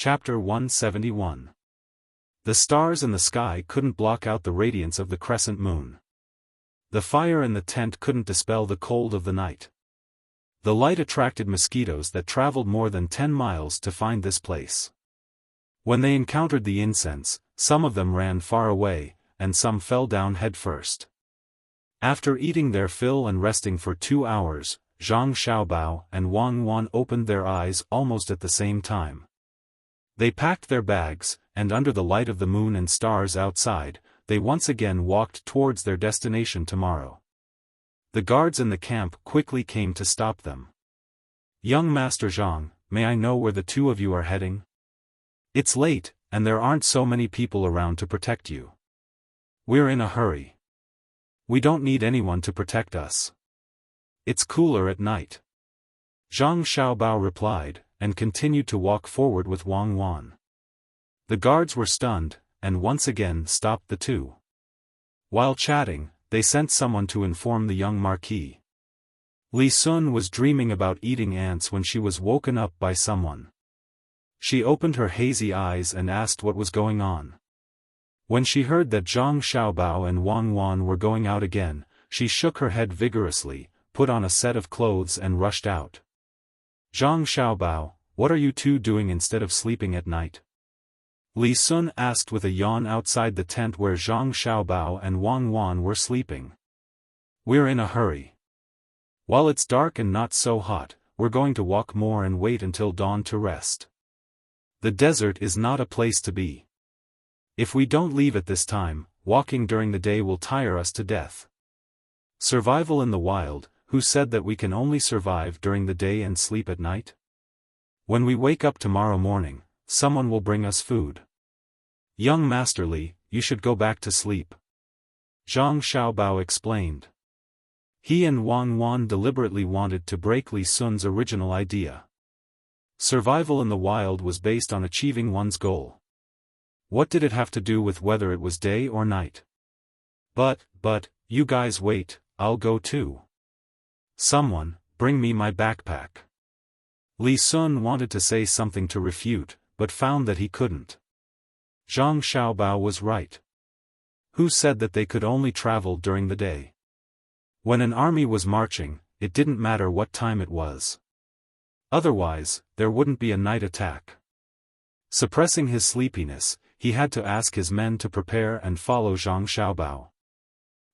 Chapter 171. The stars in the sky couldn't block out the radiance of the crescent moon. The fire in the tent couldn't dispel the cold of the night. The light attracted mosquitoes that traveled more than 10 miles to find this place. When they encountered the incense, some of them ran far away, and some fell down headfirst. After eating their fill and resting for 2 hours, Zhang Xiaobao and Wang Wan opened their eyes almost at the same time. They packed their bags, and under the light of the moon and stars outside, they once again walked towards their destination tomorrow. The guards in the camp quickly came to stop them. "Young Master Zhang, may I know where the two of you are heading? It's late, and there aren't so many people around to protect you. We're in a hurry. We don't need anyone to protect us. It's cooler at night." Zhang Xiaobao replied, and continued to walk forward with Wang Wan. The guards were stunned, and once again stopped the two. While chatting, they sent someone to inform the young marquis. Li Sun was dreaming about eating ants when she was woken up by someone. She opened her hazy eyes and asked what was going on. When she heard that Zhang Xiaobao and Wang Wan were going out again, she shook her head vigorously, put on a set of clothes and rushed out. "Zhang Xiaobao, what are you two doing instead of sleeping at night?" Li Sun asked with a yawn outside the tent where Zhang Xiaobao and Wang Wan were sleeping. "We're in a hurry. While it's dark and not so hot, we're going to walk more and wait until dawn to rest. The desert is not a place to be. If we don't leave at this time, walking during the day will tire us to death. Survival in the wild, who said that we can only survive during the day and sleep at night? When we wake up tomorrow morning, someone will bring us food. Young Master Li, you should go back to sleep," Zhang Xiaobao explained. He and Wang Wan deliberately wanted to break Li Sun's original idea. Survival in the wild was based on achieving one's goal. What did it have to do with whether it was day or night? But, you guys wait, I'll go too. Someone, bring me my backpack." Li Sun wanted to say something to refute, but found that he couldn't. Zhang Xiaobao was right. Who said that they could only travel during the day? When an army was marching, it didn't matter what time it was. Otherwise, there wouldn't be a night attack. Suppressing his sleepiness, he had to ask his men to prepare and follow Zhang Xiaobao.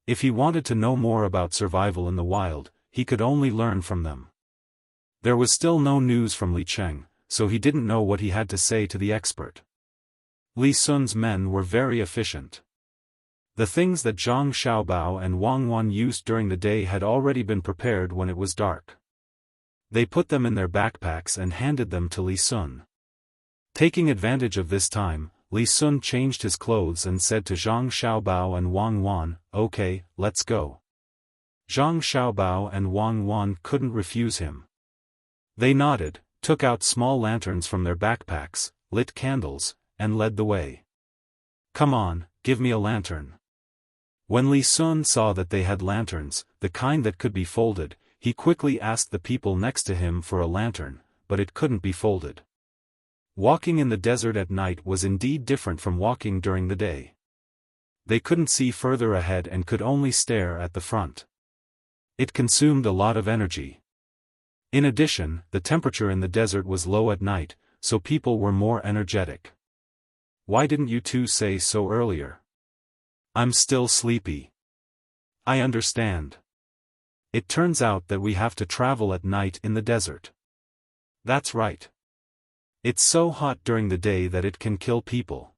If he wanted to know more about survival in the wild, he could only learn from them. There was still no news from Li Cheng, so he didn't know what he had to say to the expert. Li Sun's men were very efficient. The things that Zhang Xiaobao and Wang Wan used during the day had already been prepared when it was dark. They put them in their backpacks and handed them to Li Sun. Taking advantage of this time, Li Sun changed his clothes and said to Zhang Xiaobao and Wang Wan, "Okay, let's go." Zhang Xiaobao and Wang Wan couldn't refuse him. They nodded, took out small lanterns from their backpacks, lit candles, and led the way. "Come on, give me a lantern." When Li Sun saw that they had lanterns, the kind that could be folded, he quickly asked the people next to him for a lantern, but it couldn't be folded. Walking in the desert at night was indeed different from walking during the day. They couldn't see further ahead and could only stare at the front. It consumed a lot of energy. In addition, the temperature in the desert was low at night, so people were more energetic. "Why didn't you two say so earlier?" "I'm still sleepy." "I understand. It turns out that we have to travel at night in the desert." "That's right. It's so hot during the day that it can kill people.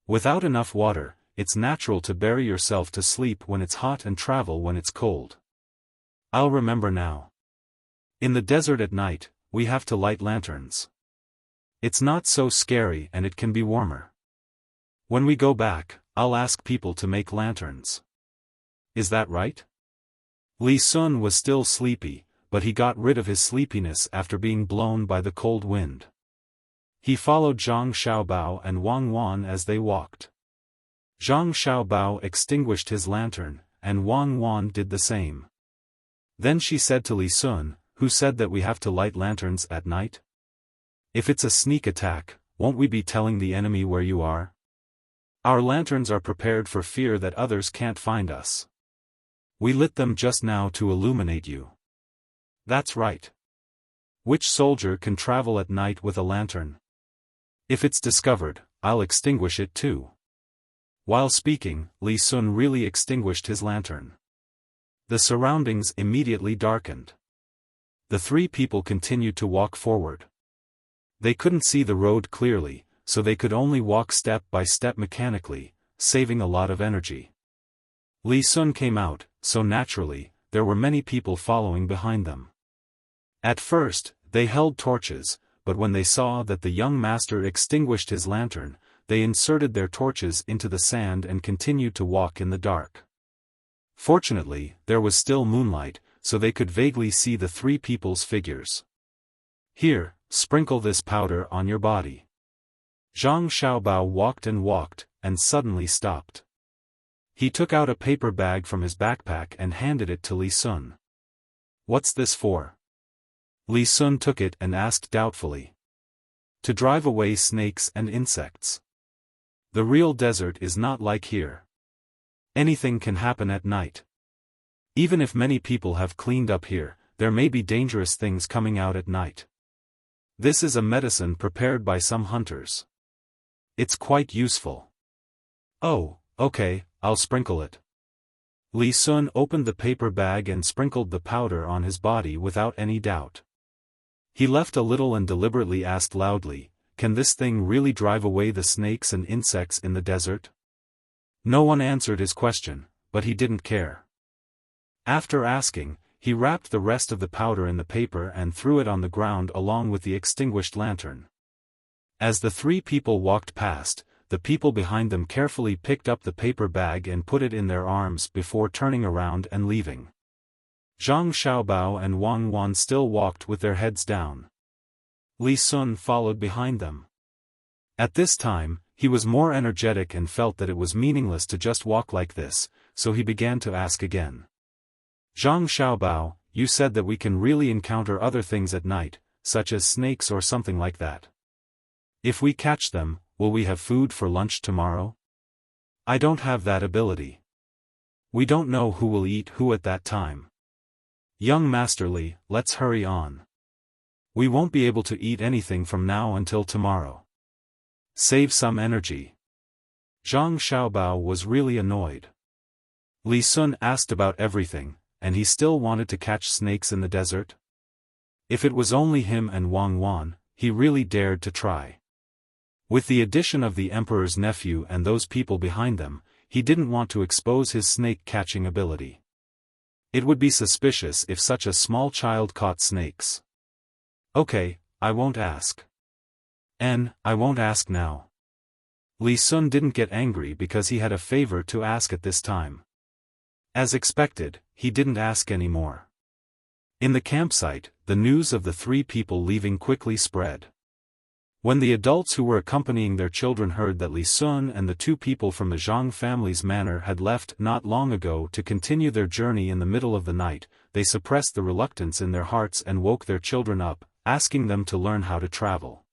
Without enough water, it's natural to bury yourself to sleep when it's hot and travel when it's cold. I'll remember now. In the desert at night, we have to light lanterns. It's not so scary and it can be warmer. When we go back, I'll ask people to make lanterns. Is that right?" Li Sun was still sleepy, but he got rid of his sleepiness after being blown by the cold wind. He followed Zhang Xiaobao and Wang Wan as they walked. Zhang Xiaobao extinguished his lantern, and Wang Wan did the same. Then she said to Li Sun, "Who said that we have to light lanterns at night? If it's a sneak attack, won't we be telling the enemy where you are? Our lanterns are prepared for fear that others can't find us. We lit them just now to illuminate you. That's right. Which soldier can travel at night with a lantern? If it's discovered, I'll extinguish it too. While speaking, Li Sun really extinguished his lantern. The surroundings immediately darkened. The three people continued to walk forward. They couldn't see the road clearly, so they could only walk step by step mechanically, saving a lot of energy. Li Sun came out, so naturally, there were many people following behind them. At first, they held torches, but when they saw that the young master extinguished his lantern, they inserted their torches into the sand and continued to walk in the dark. Fortunately, there was still moonlight, so they could vaguely see the three people's figures. Here, sprinkle this powder on your body. Zhang Xiaobao walked, and suddenly stopped. He took out a paper bag from his backpack and handed it to Li Sun. What's this for? Li Sun took it and asked doubtfully. To drive away snakes and insects. The real desert is not like here. Anything can happen at night. Even if many people have cleaned up here, there may be dangerous things coming out at night. This is a medicine prepared by some hunters. It's quite useful. Oh, okay, I'll sprinkle it. Li Sun opened the paper bag and sprinkled the powder on his body without any doubt. He left a little and deliberately asked loudly, "Can this thing really drive away the snakes and insects in the desert?" No one answered his question, but he didn't care. After asking, he wrapped the rest of the powder in the paper and threw it on the ground along with the extinguished lantern. As the three people walked past, the people behind them carefully picked up the paper bag and put it in their arms before turning around and leaving. Zhang Xiaobao and Wang Wan still walked with their heads down. Li Sun followed behind them. At this time, he was more energetic and felt that it was meaningless to just walk like this, so he began to ask again. Zhang Xiaobao, you said that we can really encounter other things at night, such as snakes or something like that. If we catch them, will we have food for lunch tomorrow? I don't have that ability. We don't know who will eat who at that time. Young Master Li, let's hurry on. We won't be able to eat anything from now until tomorrow. Save some energy. Zhang Xiaobao was really annoyed. Li Sun asked about everything, and he still wanted to catch snakes in the desert? If it was only him and Wang Wan, he really dared to try. With the addition of the emperor's nephew and those people behind them, he didn't want to expose his snake-catching ability. It would be suspicious if such a small child caught snakes. Okay, I won't ask. I won't ask now. Li Sun didn't get angry because he had a favor to ask at this time. As expected, he didn't ask anymore. In the campsite, the news of the three people leaving quickly spread. When the adults who were accompanying their children heard that Li Sun and the two people from the Zhang family's manor had left not long ago to continue their journey in the middle of the night, they suppressed the reluctance in their hearts and woke their children up, asking them to learn how to travel.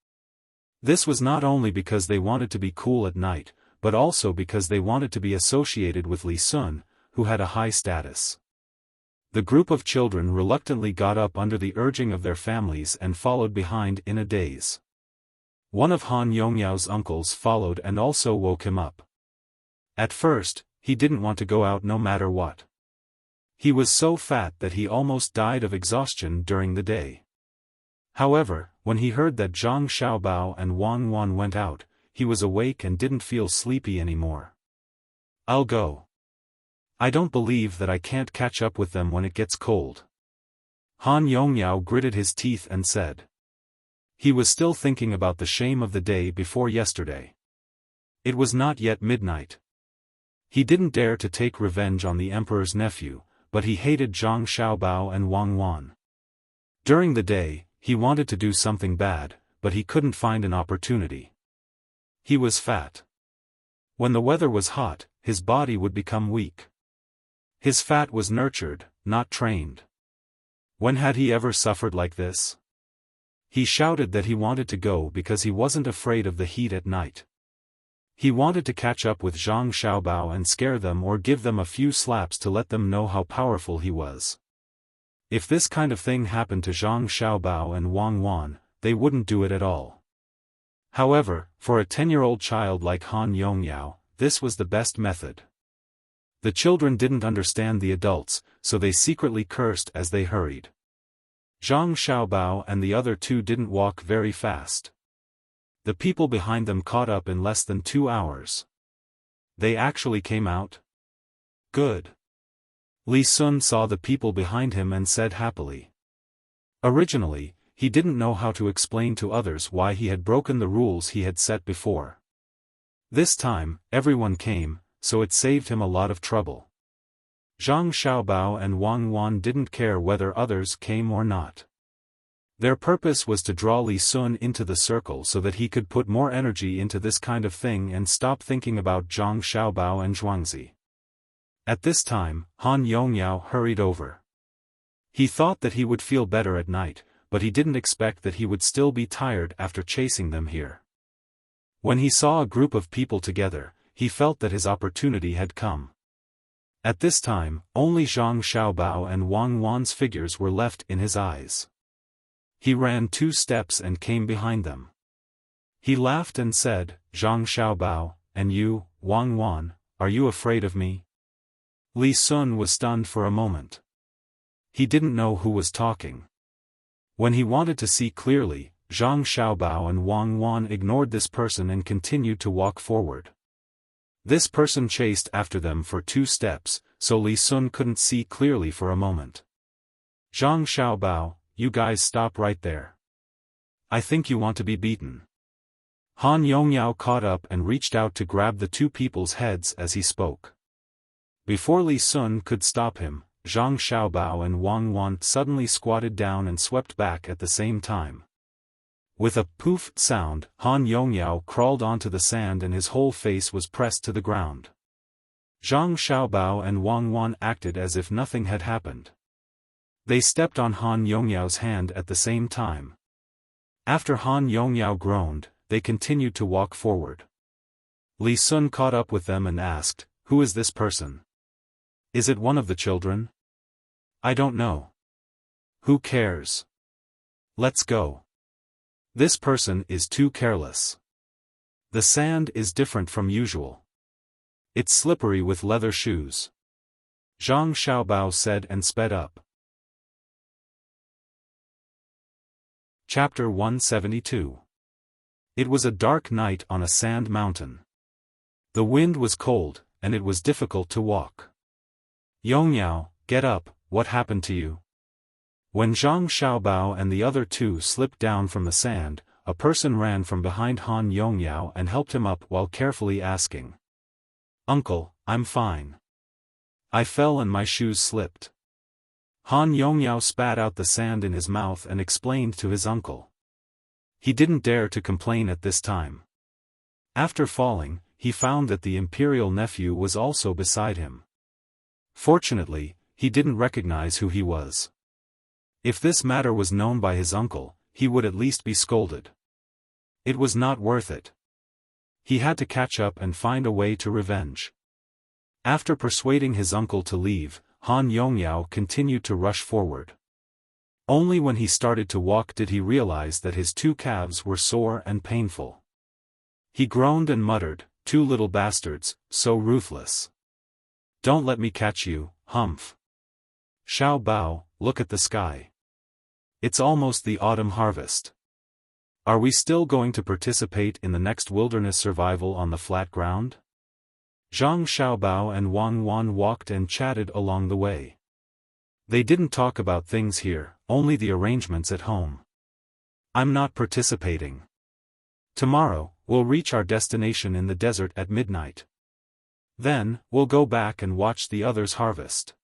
This was not only because they wanted to be cool at night, but also because they wanted to be associated with Li Sun, who had a high status. The group of children reluctantly got up under the urging of their families and followed behind in a daze. One of Han Yongyao's uncles followed and also woke him up. At first, he didn't want to go out no matter what. He was so fat that he almost died of exhaustion during the day. However, when he heard that Zhang Xiaobao and Wang Wan went out, he was awake and didn't feel sleepy anymore. I'll go. I don't believe that I can't catch up with them when it gets cold. Han Yongyao gritted his teeth and said. He was still thinking about the shame of the day before yesterday. It was not yet midnight. He didn't dare to take revenge on the emperor's nephew, but he hated Zhang Xiaobao and Wang Wan. During the day, he wanted to do something bad, but he couldn't find an opportunity. He was fat. When the weather was hot, his body would become weak. His fat was nurtured, not trained. When had he ever suffered like this? He shouted that he wanted to go because he wasn't afraid of the heat at night. He wanted to catch up with Zhang Xiaobao and scare them or give them a few slaps to let them know how powerful he was. If this kind of thing happened to Zhang Xiaobao and Wang Wan, they wouldn't do it at all. However, for a 10-year-old child like Han Yongyao, this was the best method. The children didn't understand the adults, so they secretly cursed as they hurried. Zhang Xiaobao and the other two didn't walk very fast. The people behind them caught up in less than 2 hours. They actually came out? Good. Li Sun saw the people behind him and said happily. Originally, he didn't know how to explain to others why he had broken the rules he had set before. This time, everyone came, so it saved him a lot of trouble. Zhang Xiaobao and Wang Wan didn't care whether others came or not. Their purpose was to draw Li Sun into the circle so that he could put more energy into this kind of thing and stop thinking about Zhang Xiaobao and Zhuangzi. At this time, Han Yongyao hurried over. He thought that he would feel better at night, but he didn't expect that he would still be tired after chasing them here. When he saw a group of people together, he felt that his opportunity had come. At this time, only Zhang Xiaobao and Wang Wan's figures were left in his eyes. He ran 2 steps and came behind them. He laughed and said, "Zhang Xiaobao, and you, Wang Wan, are you afraid of me?" Li Sun was stunned for a moment. He didn't know who was talking. When he wanted to see clearly, Zhang Xiaobao and Wang Wan ignored this person and continued to walk forward. This person chased after them for 2 steps, so Li Sun couldn't see clearly for a moment. "Zhang Xiaobao, you guys stop right there. I think you want to be beaten." Han Yongyao caught up and reached out to grab the 2 people's heads as he spoke. Before Li Sun could stop him, Zhang Xiaobao and Wang Wan suddenly squatted down and swept back at the same time. With a poof sound, Han Yongyao crawled onto the sand and his whole face was pressed to the ground. Zhang Xiaobao and Wang Wan acted as if nothing had happened. They stepped on Han Yongyao's hand at the same time. After Han Yongyao groaned, they continued to walk forward. Li Sun caught up with them and asked, "Who is this person? Is it one of the children?" "I don't know." "Who cares? Let's go. This person is too careless. The sand is different from usual. It's slippery with leather shoes." Zhang Xiaobao said and sped up. Chapter 172. It was a dark night on a sand mountain. The wind was cold, and it was difficult to walk. "Yongyao, get up, what happened to you?" When Zhang Xiaobao and the other 2 slipped down from the sand, a person ran from behind Han Yongyao and helped him up while carefully asking. "Uncle, I'm fine. I fell and my shoes slipped." Han Yongyao spat out the sand in his mouth and explained to his uncle. He didn't dare to complain at this time. After falling, he found that the imperial nephew was also beside him. Fortunately, he didn't recognize who he was. If this matter was known by his uncle, he would at least be scolded. It was not worth it. He had to catch up and find a way to revenge. After persuading his uncle to leave, Han Yongyao continued to rush forward. Only when he started to walk did he realize that his 2 calves were sore and painful. He groaned and muttered, "2 little bastards, so ruthless. Don't let me catch you, humph. Xiao Bao, look at the sky. It's almost the autumn harvest. Are we still going to participate in the next wilderness survival on the flat ground?" Zhang Xiaobao and Wang Wan walked and chatted along the way. They didn't talk about things here, only the arrangements at home. "I'm not participating. Tomorrow, we'll reach our destination in the desert at midnight. Then, we'll go back and watch the others harvest.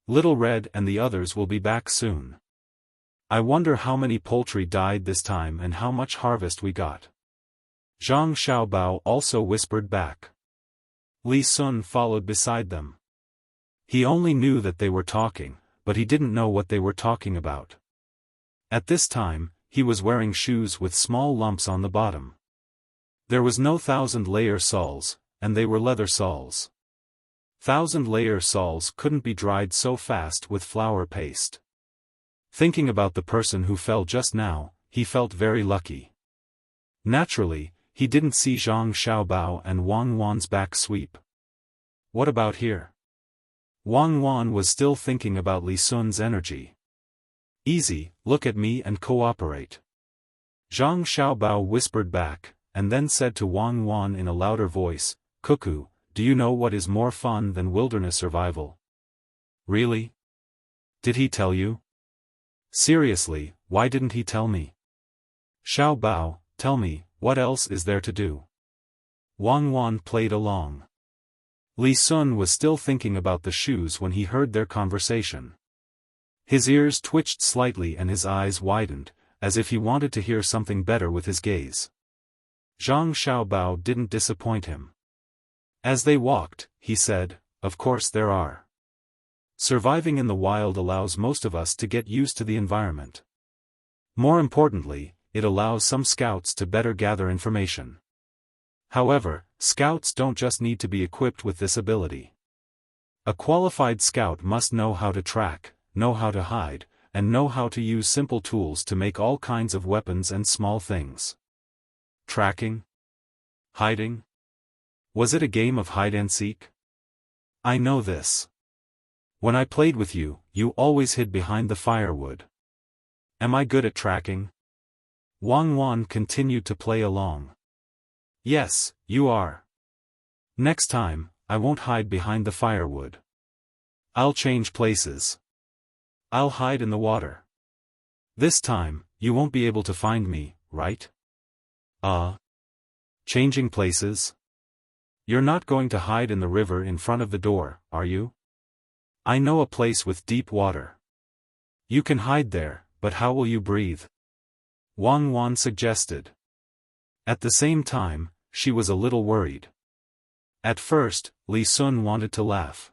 Little Red and the others will be back soon. I wonder how many poultry died this time and how much harvest we got." Zhang Xiaobao also whispered back. Li Sun followed beside them. He only knew that they were talking, but he didn't know what they were talking about. At this time, he was wearing shoes with small lumps on the bottom. There was no 1,000-layer soles, and they were leather soles. 1,000-layer soles couldn't be dried so fast with flour paste. Thinking about the person who fell just now, he felt very lucky. Naturally, he didn't see Zhang Xiaobao and Wang Wan's back sweep. What about here? Wang Wan was still thinking about Li Sun's energy. Easy, look at me and cooperate. Zhang Xiaobao whispered back, and then said to Wang Wan in a louder voice, Cuckoo, do you know what is more fun than wilderness survival? Really? Did he tell you? Seriously, why didn't he tell me? Xiaobao, tell me, what else is there to do? Wang Wan played along. Li Sun was still thinking about the shoes when he heard their conversation. His ears twitched slightly and his eyes widened, as if he wanted to hear something better with his gaze. Zhang Xiaobao didn't disappoint him. As they walked, he said, of course there are. Surviving in the wild allows most of us to get used to the environment. More importantly, it allows some scouts to better gather information. However, scouts don't just need to be equipped with this ability. A qualified scout must know how to track, know how to hide, and know how to use simple tools to make all kinds of weapons and small things. Tracking? Hiding? Was it a game of hide-and-seek? I know this. When I played with you, you always hid behind the firewood. Am I good at tracking? Wang Wan continued to play along. Yes, you are. Next time, I won't hide behind the firewood. I'll change places. I'll hide in the water. This time, you won't be able to find me, right? Changing places? You're not going to hide in the river in front of the door, are you? I know a place with deep water. You can hide there, but how will you breathe? Wang Wan suggested. At the same time, she was a little worried. At first, Li Sun wanted to laugh.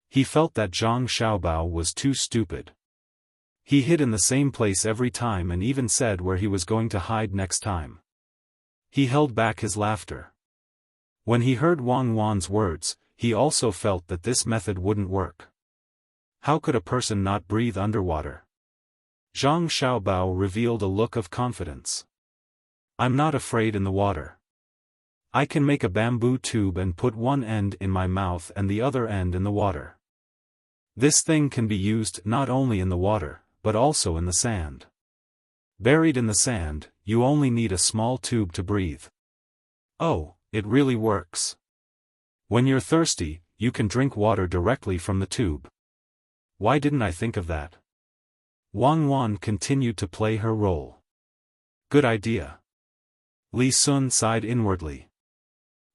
He felt that Zhang Xiaobao was too stupid. He hid in the same place every time and even said where he was going to hide next time. He held back his laughter. When he heard Wang Wan's words, he also felt that this method wouldn't work. How could a person not breathe underwater? Zhang Xiaobao revealed a look of confidence. I'm not afraid in the water. I can make a bamboo tube and put one end in my mouth and the other end in the water. This thing can be used not only in the water, but also in the sand. Buried in the sand, you only need a small tube to breathe. Oh, it really works. When you're thirsty, you can drink water directly from the tube. Why didn't I think of that? Wang Wan continued to play her role. Good idea. Li Sun sighed inwardly.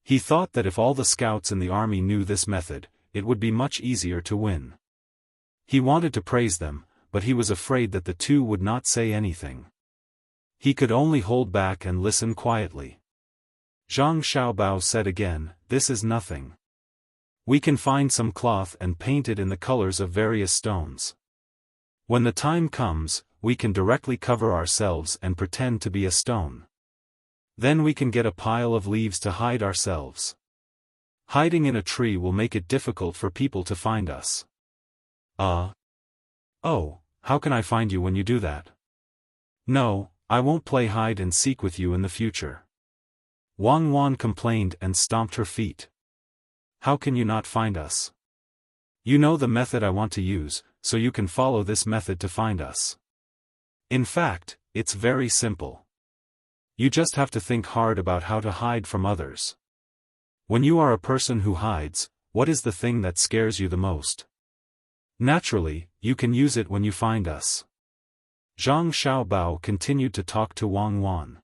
He thought that if all the scouts in the army knew this method, it would be much easier to win. He wanted to praise them, but he was afraid that the two would not say anything. He could only hold back and listen quietly. Zhang Xiaobao said again, this is nothing. We can find some cloth and paint it in the colors of various stones. When the time comes, we can directly cover ourselves and pretend to be a stone. Then we can get a pile of leaves to hide ourselves. Hiding in a tree will make it difficult for people to find us. Oh, how can I find you when you do that? No, I won't play hide and seek with you in the future. Wang Wan complained and stomped her feet. How can you not find us? You know the method I want to use, so you can follow this method to find us. In fact, it's very simple. You just have to think hard about how to hide from others. When you are a person who hides, what is the thing that scares you the most? Naturally, you can use it when you find us. Zhang Xiaobao continued to talk to Wang Wan.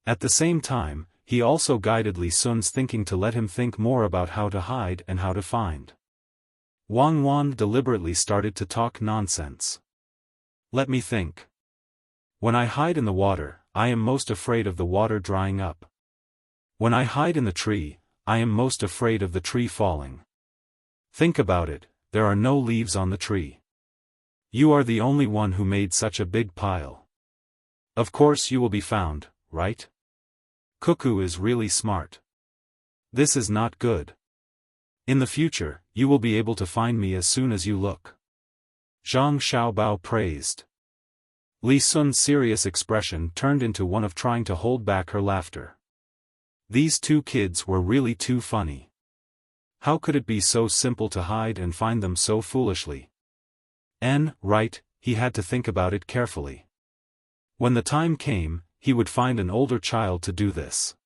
At the same time, he also guided Li Sun's thinking to let him think more about how to hide and how to find. Wang Wan deliberately started to talk nonsense. Let me think. When I hide in the water, I am most afraid of the water drying up. When I hide in the tree, I am most afraid of the tree falling. Think about it, there are no leaves on the tree. You are the only one who made such a big pile. Of course you will be found, right? Cuckoo is really smart. This is not good. In the future, you will be able to find me as soon as you look. Zhang Xiaobao praised. Li Sun's serious expression turned into one of trying to hold back her laughter. These two kids were really too funny. How could it be so simple to hide and find them so foolishly? Right, he had to think about it carefully. When the time came, he would find an older child to do this.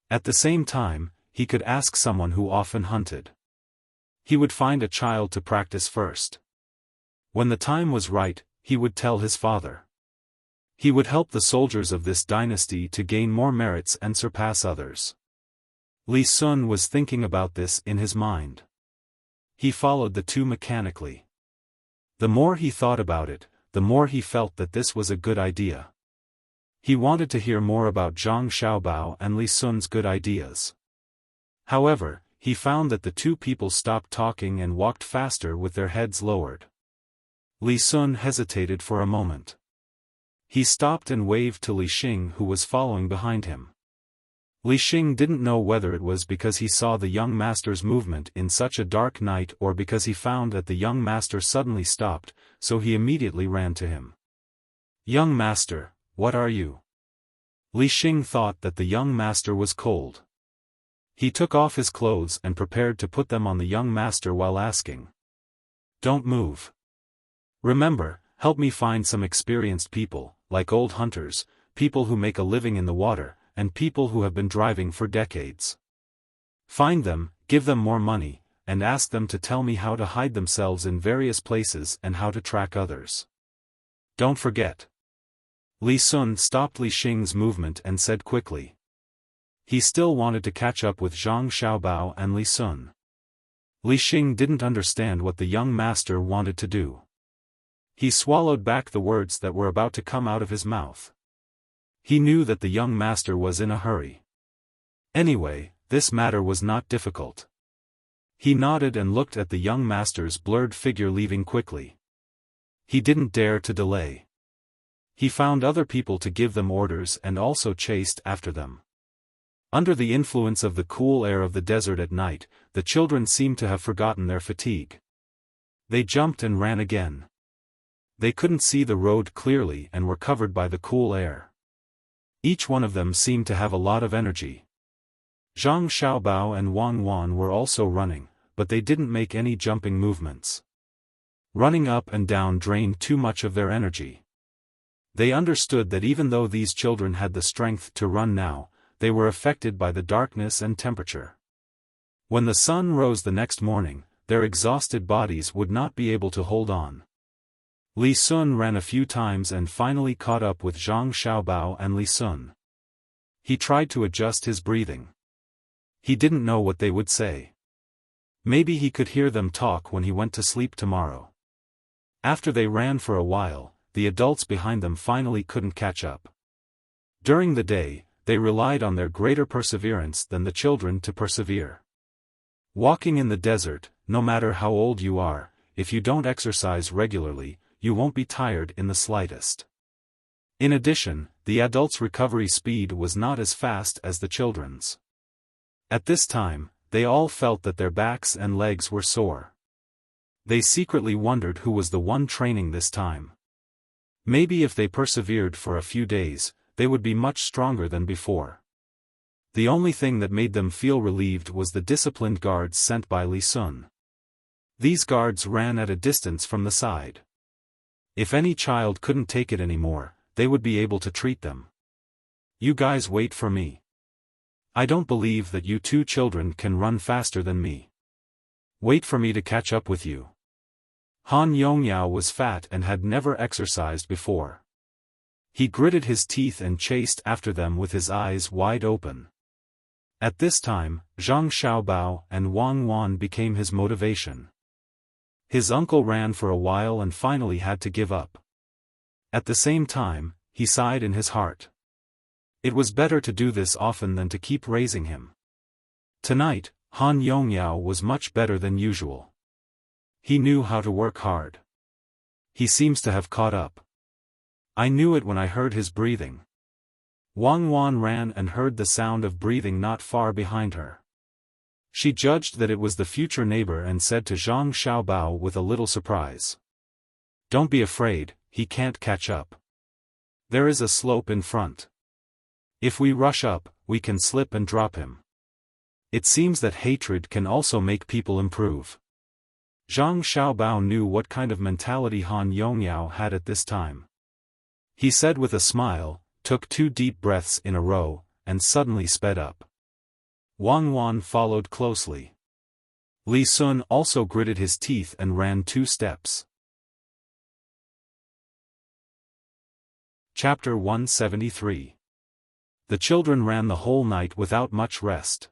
At the same time, he could ask someone who often hunted. He would find a child to practice first. When the time was right, he would tell his father. He would help the soldiers of this dynasty to gain more merits and surpass others. Li Sun was thinking about this in his mind. He followed the two mechanically. The more he thought about it, the more he felt that this was a good idea. He wanted to hear more about Zhang Xiaobao and Li Sun's good ideas. However, he found that the two people stopped talking and walked faster with their heads lowered. Li Sun hesitated for a moment. He stopped and waved to Li Xing, who was following behind him. Li Xing didn't know whether it was because he saw the young master's movement in such a dark night or because he found that the young master suddenly stopped, so he immediately ran to him. "Young master, what are you?" Li Xing thought that the young master was cold. He took off his clothes and prepared to put them on the young master while asking. "Don't move. Remember, help me find some experienced people, like old hunters, people who make a living in the water, and people who have been driving for decades. Find them, give them more money, and ask them to tell me how to hide themselves in various places and how to track others. Don't forget." Li Sun stopped Li Xing's movement and said quickly. He still wanted to catch up with Zhang Xiaobao and Li Sun. Li Xing didn't understand what the young master wanted to do. He swallowed back the words that were about to come out of his mouth. He knew that the young master was in a hurry. Anyway, this matter was not difficult. He nodded and looked at the young master's blurred figure leaving quickly. He didn't dare to delay. He found other people to give them orders and also chased after them. Under the influence of the cool air of the desert at night, the children seemed to have forgotten their fatigue. They jumped and ran again. They couldn't see the road clearly and were covered by the cool air. Each one of them seemed to have a lot of energy. Zhang Xiaobao and Wang Wan were also running, but they didn't make any jumping movements. Running up and down drained too much of their energy. They understood that even though these children had the strength to run now, they were affected by the darkness and temperature. When the sun rose the next morning, their exhausted bodies would not be able to hold on. Li Sun ran a few times and finally caught up with Zhang Xiaobao and Li Sun. He tried to adjust his breathing. He didn't know what they would say. Maybe he could hear them talk when he went to sleep tomorrow. After they ran for a while, the adults behind them finally couldn't catch up. During the day, they relied on their greater perseverance than the children to persevere. Walking in the desert, no matter how old you are, if you don't exercise regularly, you won't be tired in the slightest. In addition, the adults' recovery speed was not as fast as the children's. At this time, they all felt that their backs and legs were sore. They secretly wondered who was the one training this time. Maybe if they persevered for a few days, they would be much stronger than before. The only thing that made them feel relieved was the disciplined guards sent by Li Sun. These guards ran at a distance from the side. If any child couldn't take it anymore, they would be able to treat them. "You guys wait for me. I don't believe that you two children can run faster than me. Wait for me to catch up with you." Han Yongyao was fat and had never exercised before. He gritted his teeth and chased after them with his eyes wide open. At this time, Zhang Xiaobao and Wang Wan became his motivation. His uncle ran for a while and finally had to give up. At the same time, he sighed in his heart. It was better to do this often than to keep raising him. Tonight, Han Yongyao was much better than usual. He knew how to work hard. He seems to have caught up. I knew it when I heard his breathing. Wang Wan ran and heard the sound of breathing not far behind her. She judged that it was the future neighbor and said to Zhang Xiaobao with a little surprise. Don't be afraid, he can't catch up. There is a slope in front. If we rush up, we can slip and drop him. It seems that hatred can also make people improve. Zhang Xiaobao knew what kind of mentality Han Yongyao had at this time. He said with a smile, took 2 deep breaths in a row, and suddenly sped up. Wang Wan followed closely. Li Sun also gritted his teeth and ran 2 steps. Chapter 173. The children ran the whole night without much rest.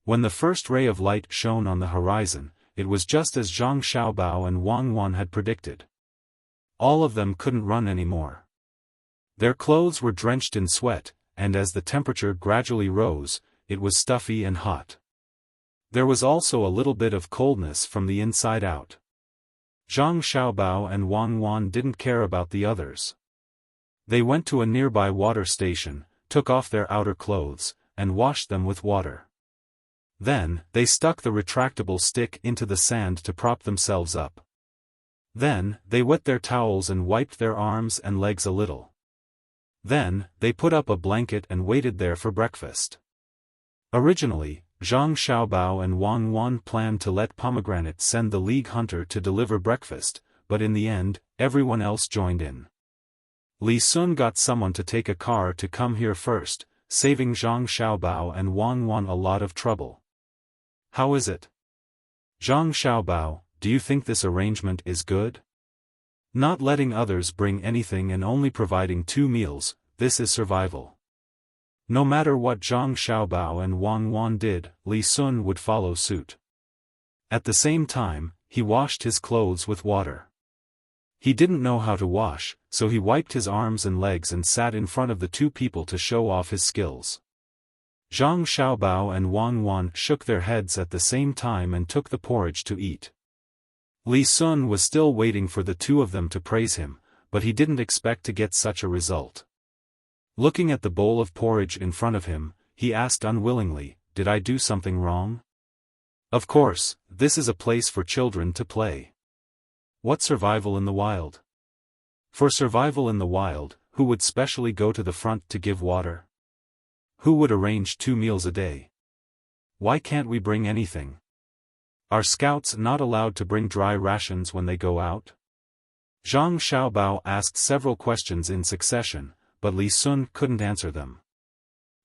When the first ray of light shone on the horizon, it was just as Zhang Xiaobao and Wang Wan had predicted. All of them couldn't run anymore. Their clothes were drenched in sweat, and as the temperature gradually rose, it was stuffy and hot. There was also a little bit of coldness from the inside out. Zhang Xiaobao and Wang Wan didn't care about the others. They went to a nearby water station, took off their outer clothes, and washed them with water. Then, they stuck the retractable stick into the sand to prop themselves up. Then, they wet their towels and wiped their arms and legs a little. Then, they put up a blanket and waited there for breakfast. Originally, Zhang Xiaobao and Wang Wan planned to let Pomegranate send the League Hunter to deliver breakfast, but in the end, everyone else joined in. Li Sun got someone to take a car to come here first, saving Zhang Xiaobao and Wang Wan a lot of trouble. How is it? Zhang Xiaobao, do you think this arrangement is good? Not letting others bring anything and only providing 2 meals, this is survival. No matter what Zhang Xiaobao and Wang Wan did, Li Sun would follow suit. At the same time, he washed his clothes with water. He didn't know how to wash, so he wiped his arms and legs and sat in front of the 2 people to show off his skills. Zhang Xiaobao and Wang Wan shook their heads at the same time and took the porridge to eat. Li Sun was still waiting for the 2 of them to praise him, but he didn't expect to get such a result. Looking at the bowl of porridge in front of him, he asked unwillingly, "Did I do something wrong?" Of course, this is a place for children to play. What survival in the wild? For survival in the wild, who would specially go to the front to give water? Who would arrange 2 meals a day? Why can't we bring anything? Are scouts not allowed to bring dry rations when they go out? Zhang Xiaobao asked several questions in succession, but Li Sun couldn't answer them.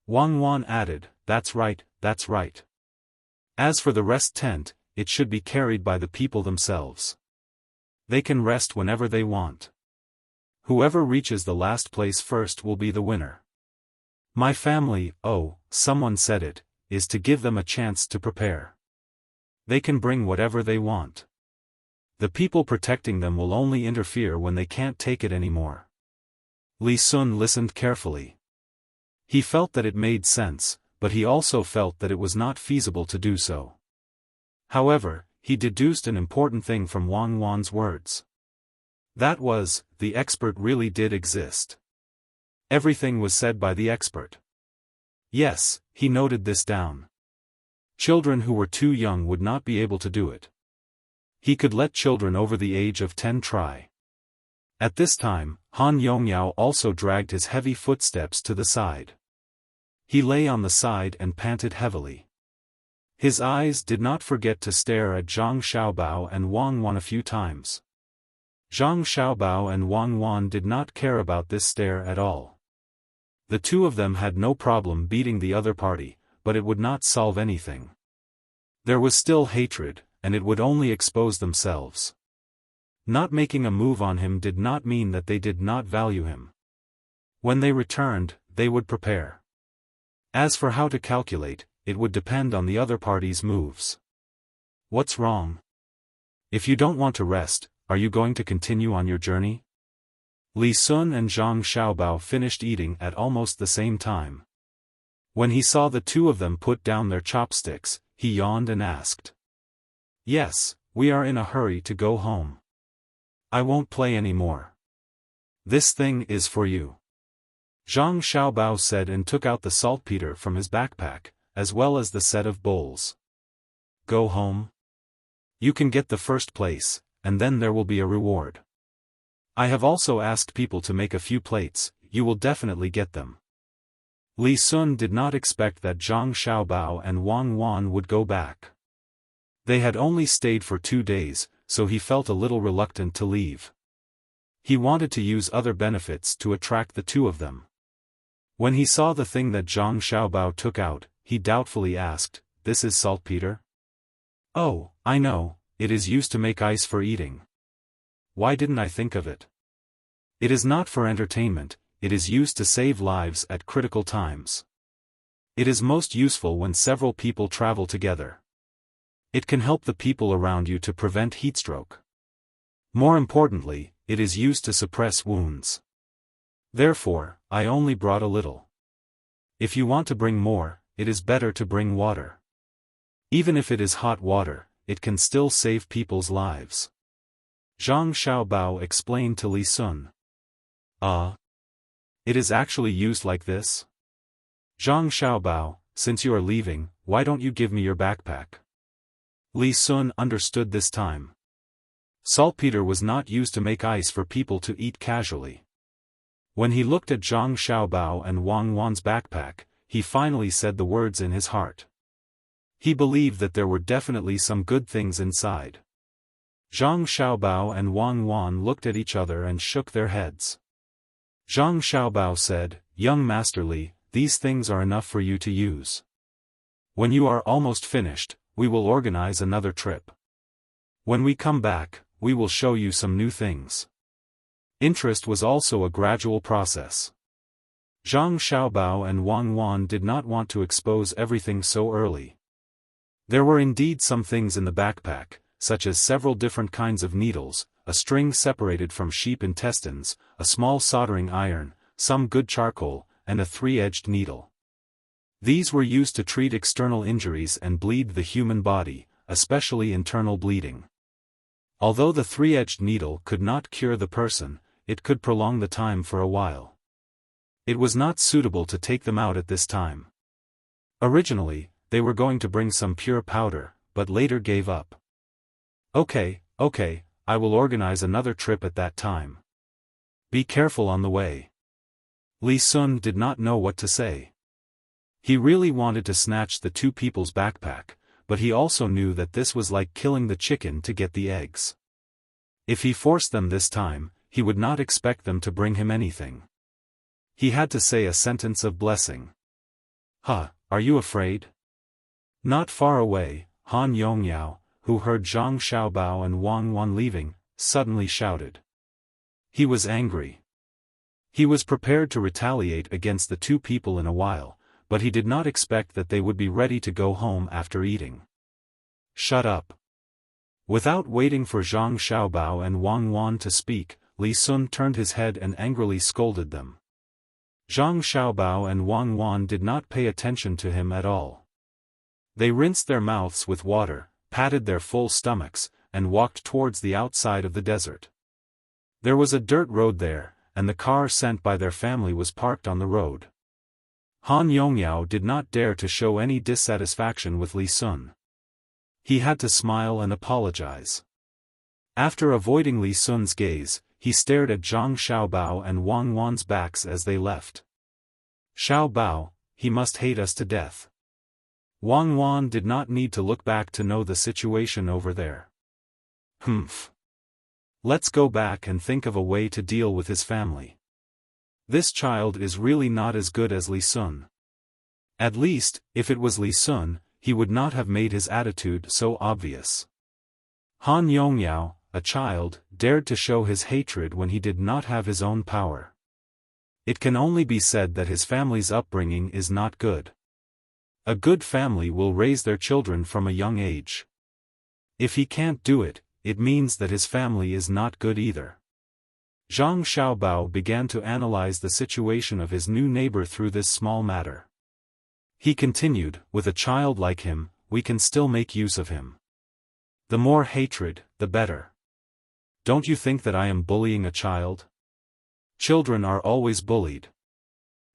Wang Wan added, that's right, that's right. As for the rest tent, it should be carried by the people themselves. They can rest whenever they want. Whoever reaches the last place first will be the winner. My family, oh, someone said it, is to give them a chance to prepare. They can bring whatever they want. The people protecting them will only interfere when they can't take it anymore. Li Sun listened carefully. He felt that it made sense, but he also felt that it was not feasible to do so. However, he deduced an important thing from Wang Wan's words. That was, the expert really did exist. Everything was said by the expert. Yes, he noted this down. Children who were too young would not be able to do it. He could let children over the age of 10 try. At this time, Han Yongyao also dragged his heavy footsteps to the side. He lay on the side and panted heavily. His eyes did not forget to stare at Zhang Xiaobao and Wang Wan a few times. Zhang Xiaobao and Wang Wan did not care about this stare at all. The 2 of them had no problem beating the other party, but it would not solve anything. There was still hatred, and it would only expose themselves. Not making a move on him did not mean that they did not value him. When they returned, they would prepare. As for how to calculate, it would depend on the other party's moves. What's wrong? If you don't want to rest, are you going to continue on your journey? Li Sun and Zhang Xiaobao finished eating at almost the same time. When he saw the 2 of them put down their chopsticks, he yawned and asked. Yes, we are in a hurry to go home. I won't play anymore. This thing is for you. Zhang Xiaobao said and took out the saltpeter from his backpack, as well as the set of bowls. Go home. You can get the first place, and then there will be a reward. I have also asked people to make a few plates, you will definitely get them. Li Sun did not expect that Zhang Xiaobao and Wang Wan would go back. They had only stayed for 2 days, so he felt a little reluctant to leave. He wanted to use other benefits to attract the two of them. When he saw the thing that Zhang Xiaobao took out, he doubtfully asked, "This is saltpeter?" "Oh, I know, it is used to make ice for eating. Why didn't I think of it? It is not for entertainment, it is used to save lives at critical times. It is most useful when several people travel together. It can help the people around you to prevent heatstroke. More importantly, it is used to suppress wounds. Therefore, I only brought a little. If you want to bring more, it is better to bring water. Even if it is hot water, it can still save people's lives." Zhang Xiaobao explained to Li Sun. It is actually used like this? Zhang Xiaobao, since you are leaving, why don't you give me your backpack? Li Sun understood this time. Saltpeter was not used to make ice for people to eat casually. When he looked at Zhang Xiaobao and Wang Wan's backpack, he finally said the words in his heart. He believed that there were definitely some good things inside. Zhang Xiaobao and Wang Wan looked at each other and shook their heads. Zhang Xiaobao said, "Young Master Li, these things are enough for you to use. When you are almost finished, we will organize another trip. When we come back, we will show you some new things." Interest was also a gradual process. Zhang Xiaobao and Wang Wan did not want to expose everything so early. There were indeed some things in the backpack, such as several different kinds of needles, a string separated from sheep intestines, a small soldering iron, some good charcoal, and a 3-edged needle. These were used to treat external injuries and bleed the human body, especially internal bleeding. Although the 3-edged needle could not cure the person, it could prolong the time for a while. It was not suitable to take them out at this time. Originally, they were going to bring some pure powder, but later gave up. Okay, I will organize another trip at that time. Be careful on the way." Li Sun did not know what to say. He really wanted to snatch the two people's backpack, but he also knew that this was like killing the chicken to get the eggs. If he forced them this time, he would not expect them to bring him anything. He had to say a sentence of blessing. "Are you afraid?" Not far away, Han Yongyao, who heard Zhang Xiaobao and Wang Wan leaving, suddenly shouted. He was angry. He was prepared to retaliate against the two people in a while, but he did not expect that they would be ready to go home after eating. "Shut up." Without waiting for Zhang Xiaobao and Wang Wan to speak, Li Sun turned his head and angrily scolded them. Zhang Xiaobao and Wang Wan did not pay attention to him at all. They rinsed their mouths with water, patted their full stomachs, and walked towards the outside of the desert. There was a dirt road there, and the car sent by their family was parked on the road. Han Yongyao did not dare to show any dissatisfaction with Li Sun. He had to smile and apologize. After avoiding Li Sun's gaze, he stared at Zhang Xiaobao and Wang Wan's backs as they left. "Xiaobao, he must hate us to death." Wang Wan did not need to look back to know the situation over there. "Humph. Let's go back and think of a way to deal with his family. This child is really not as good as Li Sun. At least, if it was Li Sun, he would not have made his attitude so obvious." Han Yongyao, a child, dared to show his hatred when he did not have his own power. It can only be said that his family's upbringing is not good. A good family will raise their children from a young age. If he can't do it, it means that his family is not good either. Zhang Xiaobao began to analyze the situation of his new neighbor through this small matter. He continued, "With a child like him, we can still make use of him. The more hatred, the better. Don't you think that I am bullying a child?" Children are always bullied.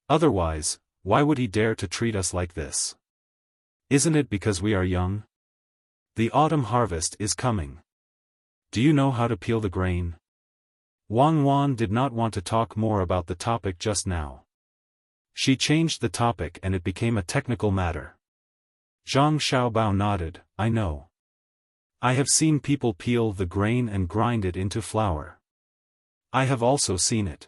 Otherwise, why would he dare to treat us like this? Isn't it because we are young? The autumn harvest is coming. Do you know how to peel the grain? Wang Wan did not want to talk more about the topic just now. She changed the topic and it became a technical matter. Zhang Xiaobao nodded, I know. I have seen people peel the grain and grind it into flour. I have also seen it.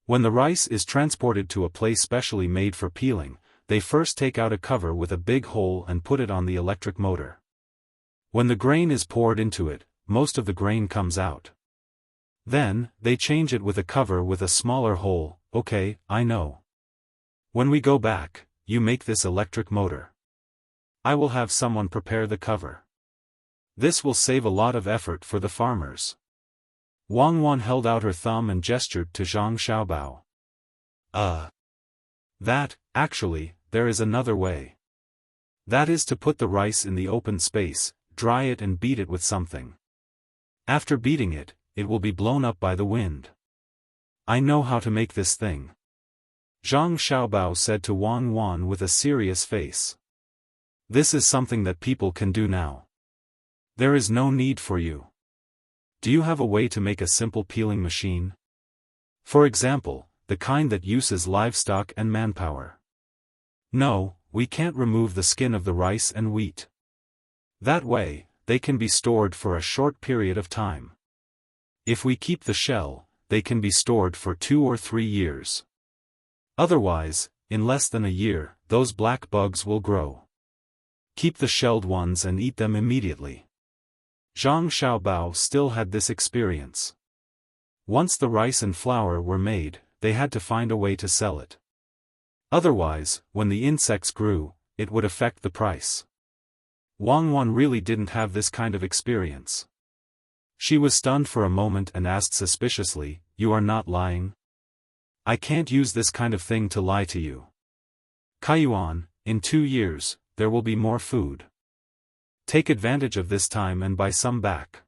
When the rice is transported to a place specially made for peeling, they first take out a cover with a big hole and put it on the electric motor. When the grain is poured into it, most of the grain comes out. Then, they change it with a cover with a smaller hole. Okay, I know. When we go back, you make this electric motor. I will have someone prepare the cover. This will save a lot of effort for the farmers. Wang Wan held out her thumb and gestured to Zhang Xiaobao. Actually, there is another way. That is to put the rice in the open space, dry it and beat it with something. After beating it, it will be blown up by the wind. I know how to make this thing. Zhang Xiaobao said to Wang Wan with a serious face. This is something that people can do now. There is no need for you. Do you have a way to make a simple peeling machine? For example, the kind that uses livestock and manpower. No, we can't remove the skin of the rice and wheat. That way, they can be stored for a short period of time. If we keep the shell, they can be stored for 2 or 3 years. Otherwise, in less than a year, those black bugs will grow. Keep the shelled ones and eat them immediately. Zhang Xiaobao still had this experience. Once the rice and flour were made, they had to find a way to sell it. Otherwise, when the insects grew, it would affect the price. Wang Wan really didn't have this kind of experience. She was stunned for a moment and asked suspiciously, You are not lying? I can't use this kind of thing to lie to you. Kaiyuan, in 2 years, there will be more food. Take advantage of this time and buy some back.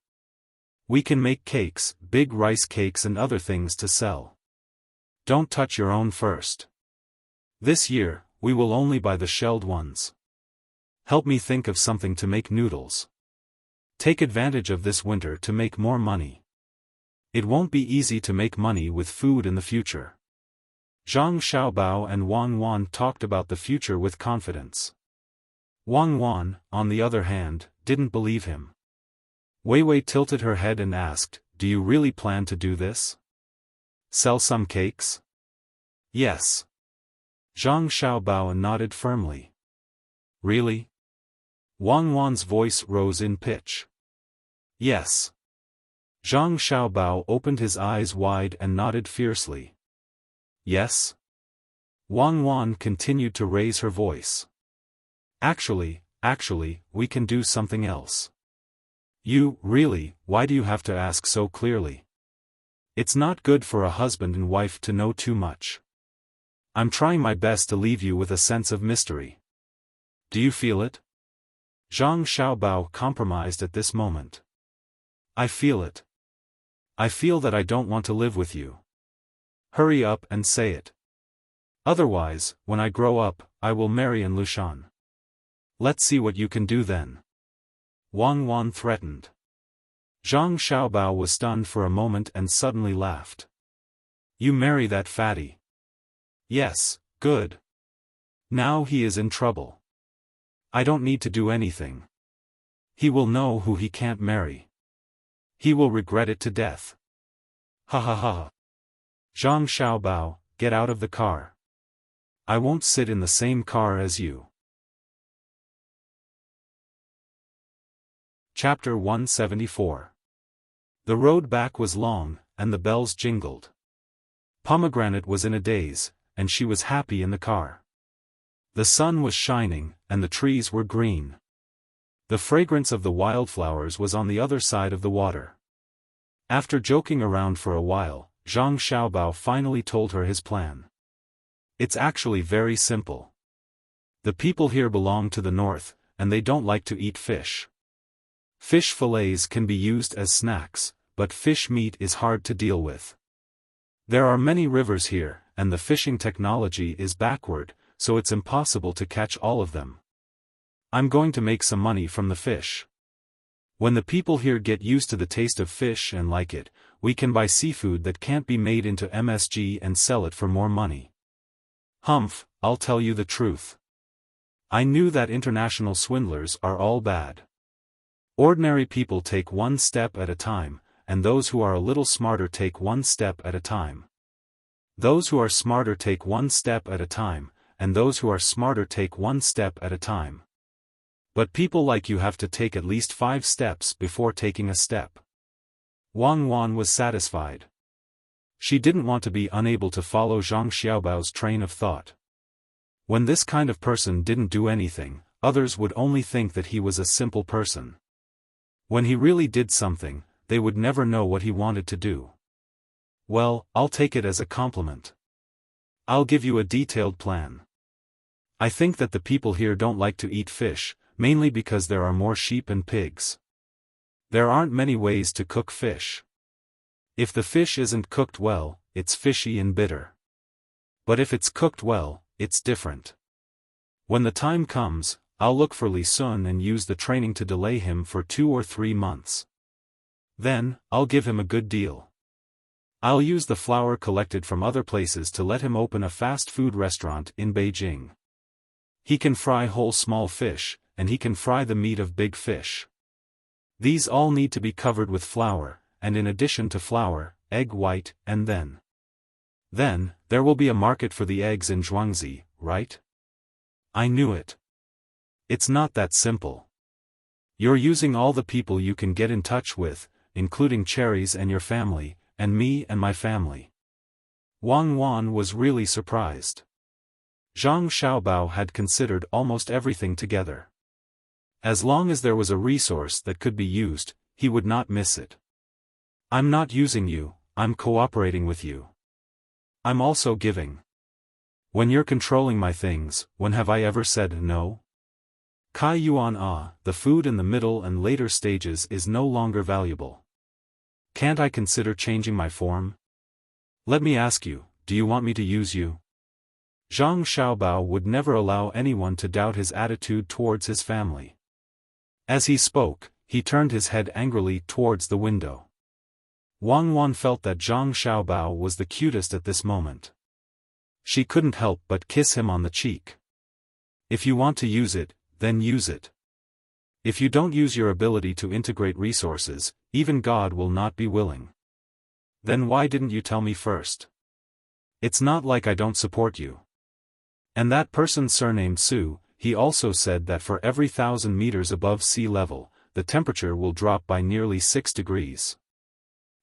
We can make cakes, big rice cakes and other things to sell. Don't touch your own first. This year, we will only buy the shelled ones. Help me think of something to make noodles. Take advantage of this winter to make more money. It won't be easy to make money with food in the future. Zhang Xiaobao and Wang Wan talked about the future with confidence. Wang Wan, on the other hand, didn't believe him. Wei Wei tilted her head and asked, Do you really plan to do this? Sell some cakes? Yes. Zhang Xiaobao nodded firmly. Really? Wang Wan's voice rose in pitch. Yes. Zhang Xiaobao opened his eyes wide and nodded fiercely. Yes? Wang Wan continued to raise her voice. Actually, we can do something else. Really, why do you have to ask so clearly? It's not good for a husband and wife to know too much. I'm trying my best to leave you with a sense of mystery. Do you feel it? Zhang Xiaobao compromised at this moment. I feel it. I feel that I don't want to live with you. Hurry up and say it. Otherwise, when I grow up, I will marry An Lushan. Let's see what you can do then. Wang Wan threatened. Zhang Xiaobao was stunned for a moment and suddenly laughed. You marry that fatty. Yes, good. Now he is in trouble. I don't need to do anything. He will know who he can't marry. He will regret it to death. Ha ha ha. Zhang Xiaobao, get out of the car. I won't sit in the same car as you. Chapter 174. The road back was long, and the bells jingled. Pomegranate was in a daze, and she was happy in the car. The sun was shining, and the trees were green. The fragrance of the wildflowers was on the other side of the water. After joking around for a while, Zhang Xiaobao finally told her his plan. It's actually very simple. The people here belong to the north, and they don't like to eat fish. Fish fillets can be used as snacks, but fish meat is hard to deal with. There are many rivers here, and the fishing technology is backward, so it's impossible to catch all of them. I'm going to make some money from the fish. When the people here get used to the taste of fish and like it, we can buy seafood that can't be made into MSG and sell it for more money. Humph, I'll tell you the truth. I knew that international swindlers are all bad. Ordinary people take one step at a time, and those who are a little smarter take one step at a time. Those who are smarter take one step at a time, and those who are smarter take one step at a time. But people like you have to take at least 5 steps before taking a step. Wang Wan was satisfied. She didn't want to be unable to follow Zhang Xiaobao's train of thought. When this kind of person didn't do anything, others would only think that he was a simple person. When he really did something, they would never know what he wanted to do. Well, I'll take it as a compliment. I'll give you a detailed plan. I think that the people here don't like to eat fish, mainly because there are more sheep and pigs. There aren't many ways to cook fish. If the fish isn't cooked well, it's fishy and bitter. But if it's cooked well, it's different. When the time comes, I'll look for Li Sun and use the training to delay him for 2 or 3 months. Then, I'll give him a good deal. I'll use the flour collected from other places to let him open a fast food restaurant in Beijing. He can fry whole small fish, and he can fry the meat of big fish. These all need to be covered with flour, and in addition to flour, egg white, and then, there will be a market for the eggs in Zhuangzi, right? I knew it. It's not that simple. You're using all the people you can get in touch with, including Cherries and your family, and me and my family. Wang Wan was really surprised. Zhang Xiaobao had considered almost everything together. As long as there was a resource that could be used, he would not miss it. I'm not using you, I'm cooperating with you. I'm also giving. When you're controlling my things, when have I ever said no? Kai Yuan the food in the middle and later stages is no longer valuable. Can't I consider changing my form? Let me ask you, do you want me to use you? Zhang Xiaobao would never allow anyone to doubt his attitude towards his family. As he spoke, he turned his head angrily towards the window. Wang Wan felt that Zhang Xiaobao was the cutest at this moment. She couldn't help but kiss him on the cheek. If you want to use it, then use it. If you don't use your ability to integrate resources, even God will not be willing. Then why didn't you tell me first? It's not like I don't support you. And that person surnamed Su, he also said that for every 1,000 meters above sea level, the temperature will drop by nearly 6 degrees.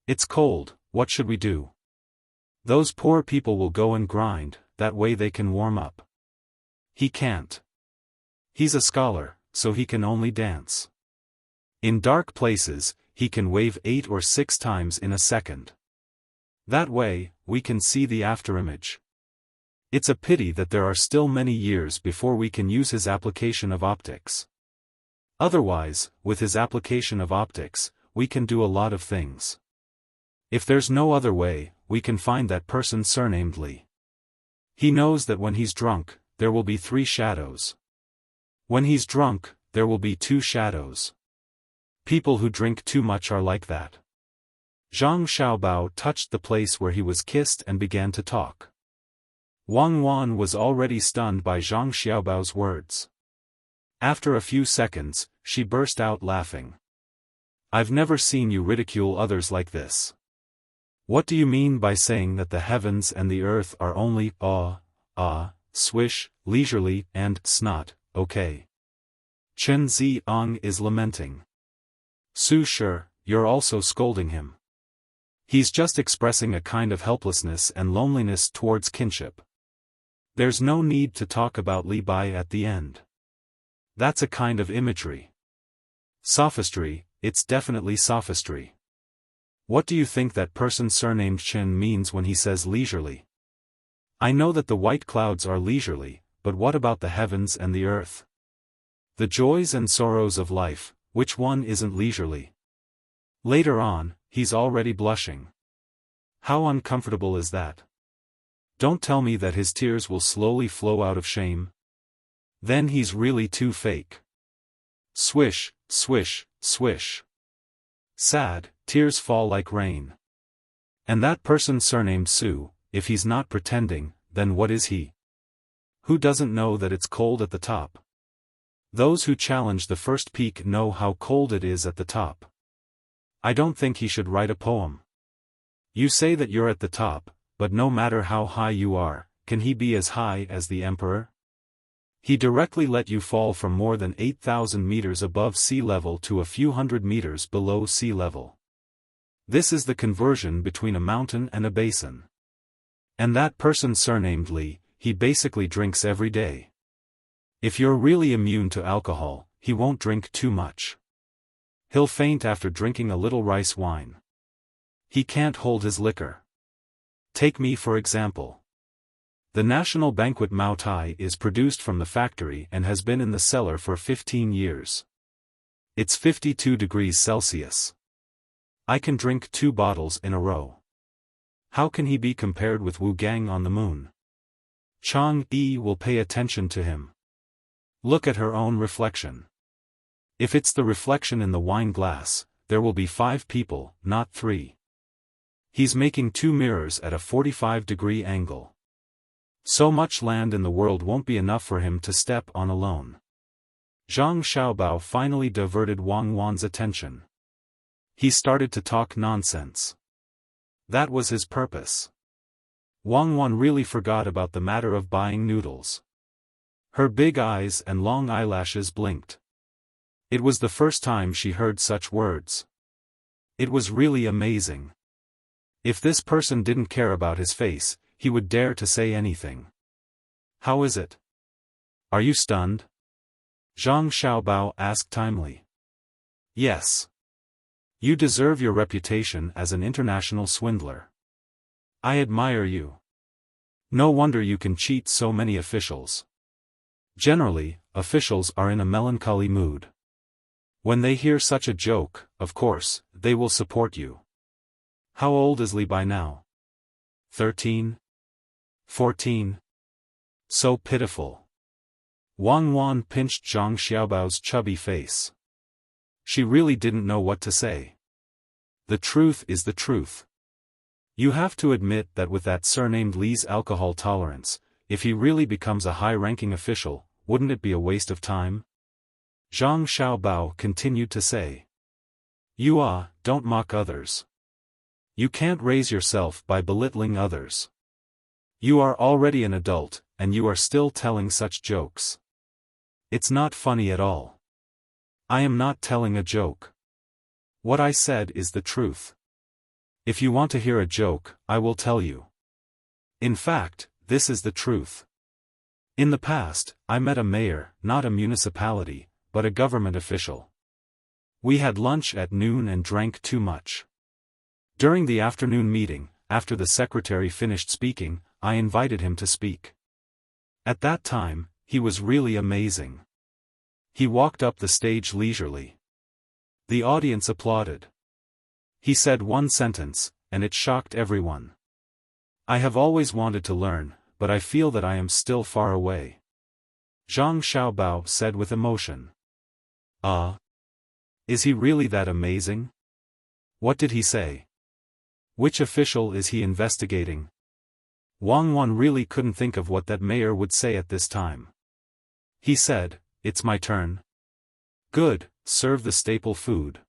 It's cold, what should we do? Those poor people will go and grind, that way they can warm up. He can't. He's a scholar, so he can only dance. In dark places, he can wave 8 or 6 times in a second. That way, we can see the afterimage. It's a pity that there are still many years before we can use his application of optics. Otherwise, with his application of optics, we can do a lot of things. If there's no other way, we can find that person surnamed Li. He knows that when he's drunk, there will be 3 shadows. When he's drunk, there will be 2 shadows. People who drink too much are like that. Zhang Xiaobao touched the place where he was kissed and began to talk. Wang Wan was already stunned by Zhang Xiaobao's words. After a few seconds, she burst out laughing. I've never seen you ridicule others like this. What do you mean by saying that the heavens and the earth are only swish, leisurely, and snot, okay? Chen Ziong is lamenting. Su Shi, you're also scolding him. He's just expressing a kind of helplessness and loneliness towards kinship. There's no need to talk about Li Bai at the end. That's a kind of imagery. Sophistry, it's definitely sophistry. What do you think that person surnamed Chen means when he says leisurely? I know that the white clouds are leisurely, but what about the heavens and the earth? The joys and sorrows of life, which one isn't leisurely? Later on, he's already blushing. How uncomfortable is that? Don't tell me that his tears will slowly flow out of shame. Then he's really too fake. Swish, swish, swish. Sad, tears fall like rain. And that person surnamed Su, if he's not pretending, then what is he? Who doesn't know that it's cold at the top? Those who challenge the first peak know how cold it is at the top. I don't think he should write a poem. You say that you're at the top, but no matter how high you are, can he be as high as the emperor? He directly let you fall from more than 8,000 meters above sea level to a few hundred meters below sea level. This is the conversion between a mountain and a basin. And that person surnamed Li, he basically drinks every day. If you're really immune to alcohol, he won't drink too much. He'll faint after drinking a little rice wine. He can't hold his liquor. Take me for example. The national banquet Mao Tai is produced from the factory and has been in the cellar for 15 years. It's 52 degrees Celsius. I can drink 2 bottles in a row. How can he be compared with Wu Gang on the moon? Chang Yi will pay attention to him. Look at her own reflection. If it's the reflection in the wine glass, there will be 5 people, not 3. He's making 2 mirrors at a 45-degree angle. So much land in the world won't be enough for him to step on alone. Zhang Xiaobao finally diverted Wang Wan's attention. He started to talk nonsense. That was his purpose. Wang Wan really forgot about the matter of buying noodles. Her big eyes and long eyelashes blinked. It was the first time she heard such words. It was really amazing. If this person didn't care about his face, he would dare to say anything. How is it? Are you stunned? Zhang Xiaobao asked timely. Yes. You deserve your reputation as an international swindler. I admire you. No wonder you can cheat so many officials. Generally, officials are in a melancholy mood. When they hear such a joke, of course, they will support you. How old is Li by now? 13? 14? So pitiful. Wang Wan pinched Zhang Xiaobao's chubby face. She really didn't know what to say. The truth is the truth. You have to admit that with that surnamed Li's alcohol tolerance, if he really becomes a high-ranking official, wouldn't it be a waste of time? Zhang Xiaobao continued to say. Don't mock others. You can't raise yourself by belittling others. You are already an adult, and you are still telling such jokes. It's not funny at all. I am not telling a joke. What I said is the truth. If you want to hear a joke, I will tell you. In fact, this is the truth. In the past, I met a mayor, not a municipality, but a government official. We had lunch at noon and drank too much. During the afternoon meeting, after the secretary finished speaking, I invited him to speak. At that time, he was really amazing. He walked up the stage leisurely. The audience applauded. He said one sentence, and it shocked everyone. I have always wanted to learn, but I feel that I am still far away. Zhang Xiaobao said with emotion. Is he really that amazing? What did he say? Which official is he investigating? Wang Wan really couldn't think of what that mayor would say at this time. He said, "It's my turn." Good, serve the staple food.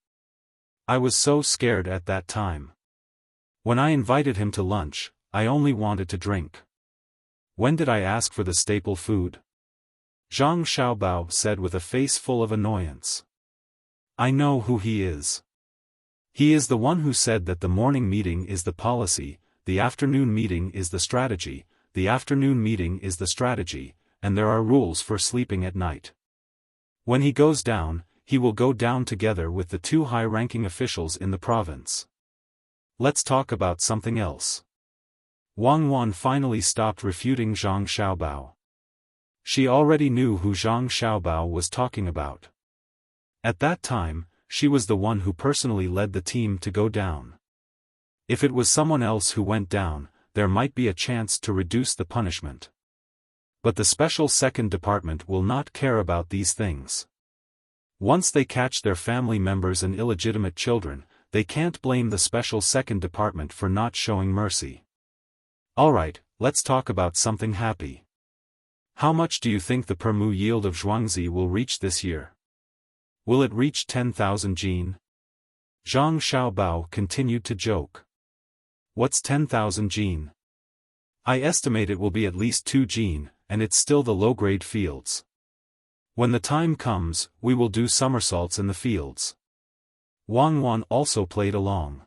I was so scared at that time. When I invited him to lunch, I only wanted to drink. When did I ask for the staple food? Zhang Xiaobao said with a face full of annoyance. I know who he is. He is the one who said that the morning meeting is the policy, the afternoon meeting is the strategy, the afternoon meeting is the strategy, and there are rules for sleeping at night. When he goes down, he will go down together with the 2 high-ranking officials in the province. Let's talk about something else. Wang Wan finally stopped refuting Zhang Xiaobao. She already knew who Zhang Xiaobao was talking about. At that time, she was the one who personally led the team to go down. If it was someone else who went down, there might be a chance to reduce the punishment. But the special second department will not care about these things. Once they catch their family members and illegitimate children, they can't blame the special second department for not showing mercy. Alright, let's talk about something happy. How much do you think the per mu yield of Zhuangzi will reach this year? Will it reach 10,000 jin? Zhang Xiaobao continued to joke. What's 10,000 jin? I estimate it will be at least 2 jin, and it's still the low-grade fields. When the time comes, we will do somersaults in the fields. Wang Wan also played along.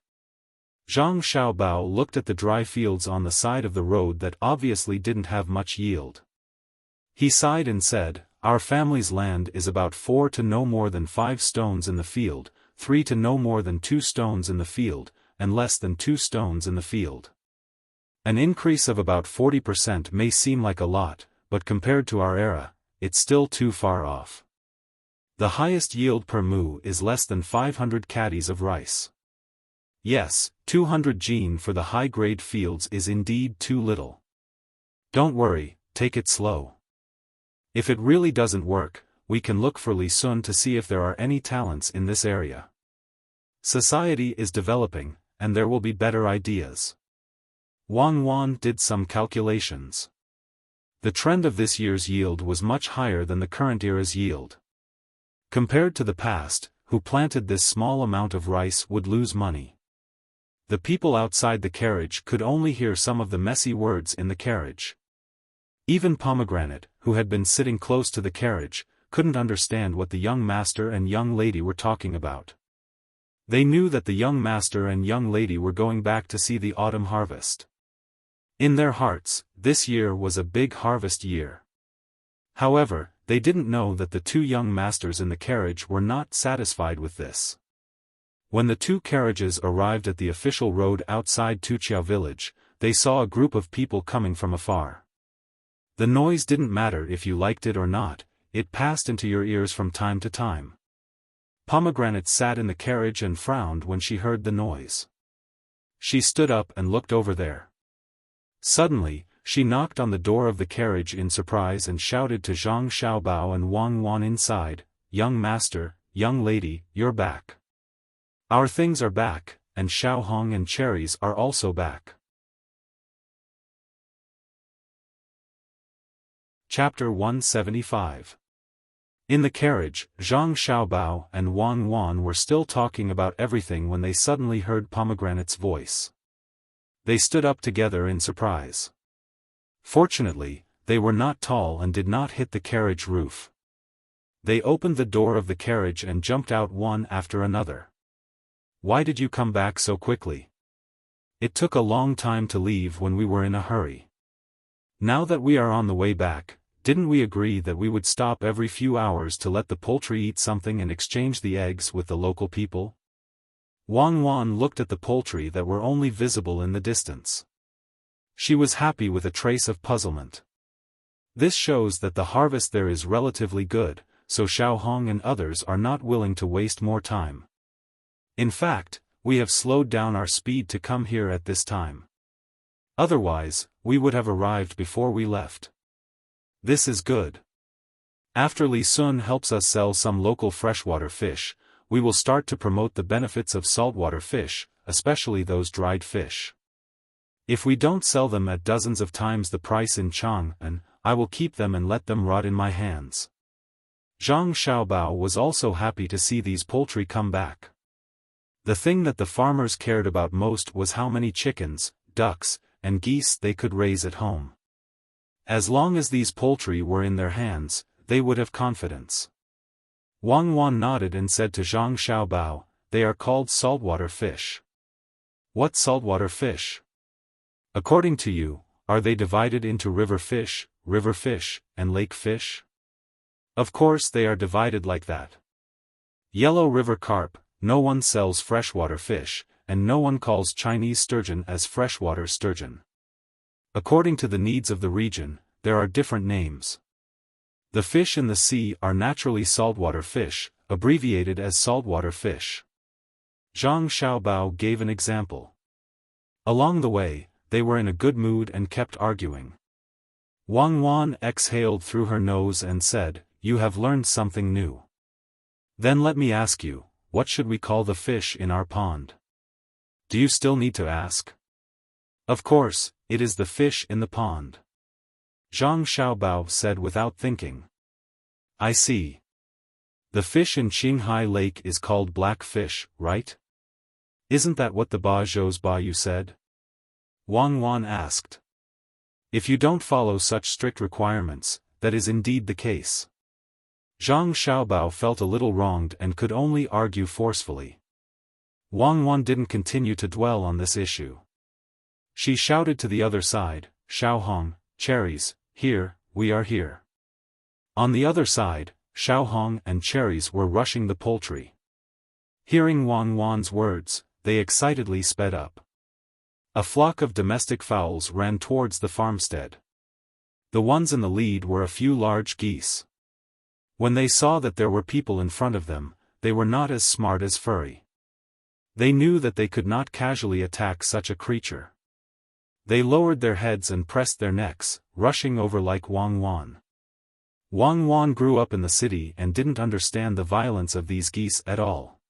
Zhang Xiaobao looked at the dry fields on the side of the road that obviously didn't have much yield. He sighed and said, "Our family's land is about 4 to no more than 5 stones in the field, 3 to no more than 2 stones in the field, and less than 2 stones in the field. An increase of about 40% may seem like a lot, but compared to our era, it's still too far off. The highest yield per mu is less than 500 caddies of rice. Yes, 200 jin for the high-grade fields is indeed too little. Don't worry, take it slow. If it really doesn't work, we can look for Li Sun to see if there are any talents in this area. Society is developing, and there will be better ideas." Wang Wan did some calculations. The trend of this year's yield was much higher than the current era's yield. Compared to the past, who planted this small amount of rice would lose money. The people outside the carriage could only hear some of the messy words in the carriage. Even Pomegranate, who had been sitting close to the carriage, couldn't understand what the young master and young lady were talking about. They knew that the young master and young lady were going back to see the autumn harvest. In their hearts, this year was a big harvest year. However, they didn't know that the two young masters in the carriage were not satisfied with this. When the two carriages arrived at the official road outside Tuqiao village, they saw a group of people coming from afar. The noise didn't matter if you liked it or not, it passed into your ears from time to time. Pomegranate sat in the carriage and frowned when she heard the noise. She stood up and looked over there. Suddenly, she knocked on the door of the carriage in surprise and shouted to Zhang Xiaobao and Wang Wan inside, "Young master, young lady, you're back. Our things are back, and Xiaohong and cherries are also back." Chapter 175. In the carriage, Zhang Xiaobao and Wang Wan were still talking about everything when they suddenly heard Pomegranate's voice. They stood up together in surprise. Fortunately, they were not tall and did not hit the carriage roof. They opened the door of the carriage and jumped out one after another. "Why did you come back so quickly? It took a long time to leave when we were in a hurry. Now that we are on the way back, didn't we agree that we would stop every few hours to let the poultry eat something and exchange the eggs with the local people?" Wang Wan looked at the poultry that were only visible in the distance. She was happy with a trace of puzzlement. This shows that the harvest there is relatively good, so Xiaohong and others are not willing to waste more time. In fact, we have slowed down our speed to come here at this time. Otherwise, we would have arrived before we left. This is good. After Li Sun helps us sell some local freshwater fish, we will start to promote the benefits of saltwater fish, especially those dried fish. If we don't sell them at dozens of times the price in Chang'an, I will keep them and let them rot in my hands. Zhang Xiaobao was also happy to see these poultry come back. The thing that the farmers cared about most was how many chickens, ducks, and geese they could raise at home. As long as these poultry were in their hands, they would have confidence. Wang Wan nodded and said to Zhang Xiaobao, "They are called saltwater fish." "What saltwater fish? According to you, are they divided into river fish, and lake fish?" "Of course they are divided like that. Yellow river carp, no one sells freshwater fish, and no one calls Chinese sturgeon as freshwater sturgeon. According to the needs of the region, there are different names. The fish in the sea are naturally saltwater fish, abbreviated as saltwater fish." Zhang Xiaobao gave an example. Along the way, they were in a good mood and kept arguing. Wang Wan exhaled through her nose and said, "You have learned something new. Then let me ask you, what should we call the fish in our pond?" "Do you still need to ask?" "Of course, it is the fish in the pond," Zhang Xiaobao said without thinking. "I see. The fish in Qinghai Lake is called black fish, right? Isn't that what the Ba Zhou's Ba you said?" Wang Wan asked. "If you don't follow such strict requirements, that is indeed the case." Zhang Xiaobao felt a little wronged and could only argue forcefully. Wang Wan didn't continue to dwell on this issue. She shouted to the other side, "Xiaohong, cherries, here, we are here." On the other side, Xiaohong and cherries were rushing the poultry. Hearing Wang Wan's words, they excitedly sped up. A flock of domestic fowls ran towards the farmstead. The ones in the lead were a few large geese. When they saw that there were people in front of them, they were not as smart as Furry. They knew that they could not casually attack such a creature. They lowered their heads and pressed their necks, rushing over like Wang Wan. Wang Wan grew up in the city and didn't understand the violence of these geese at all.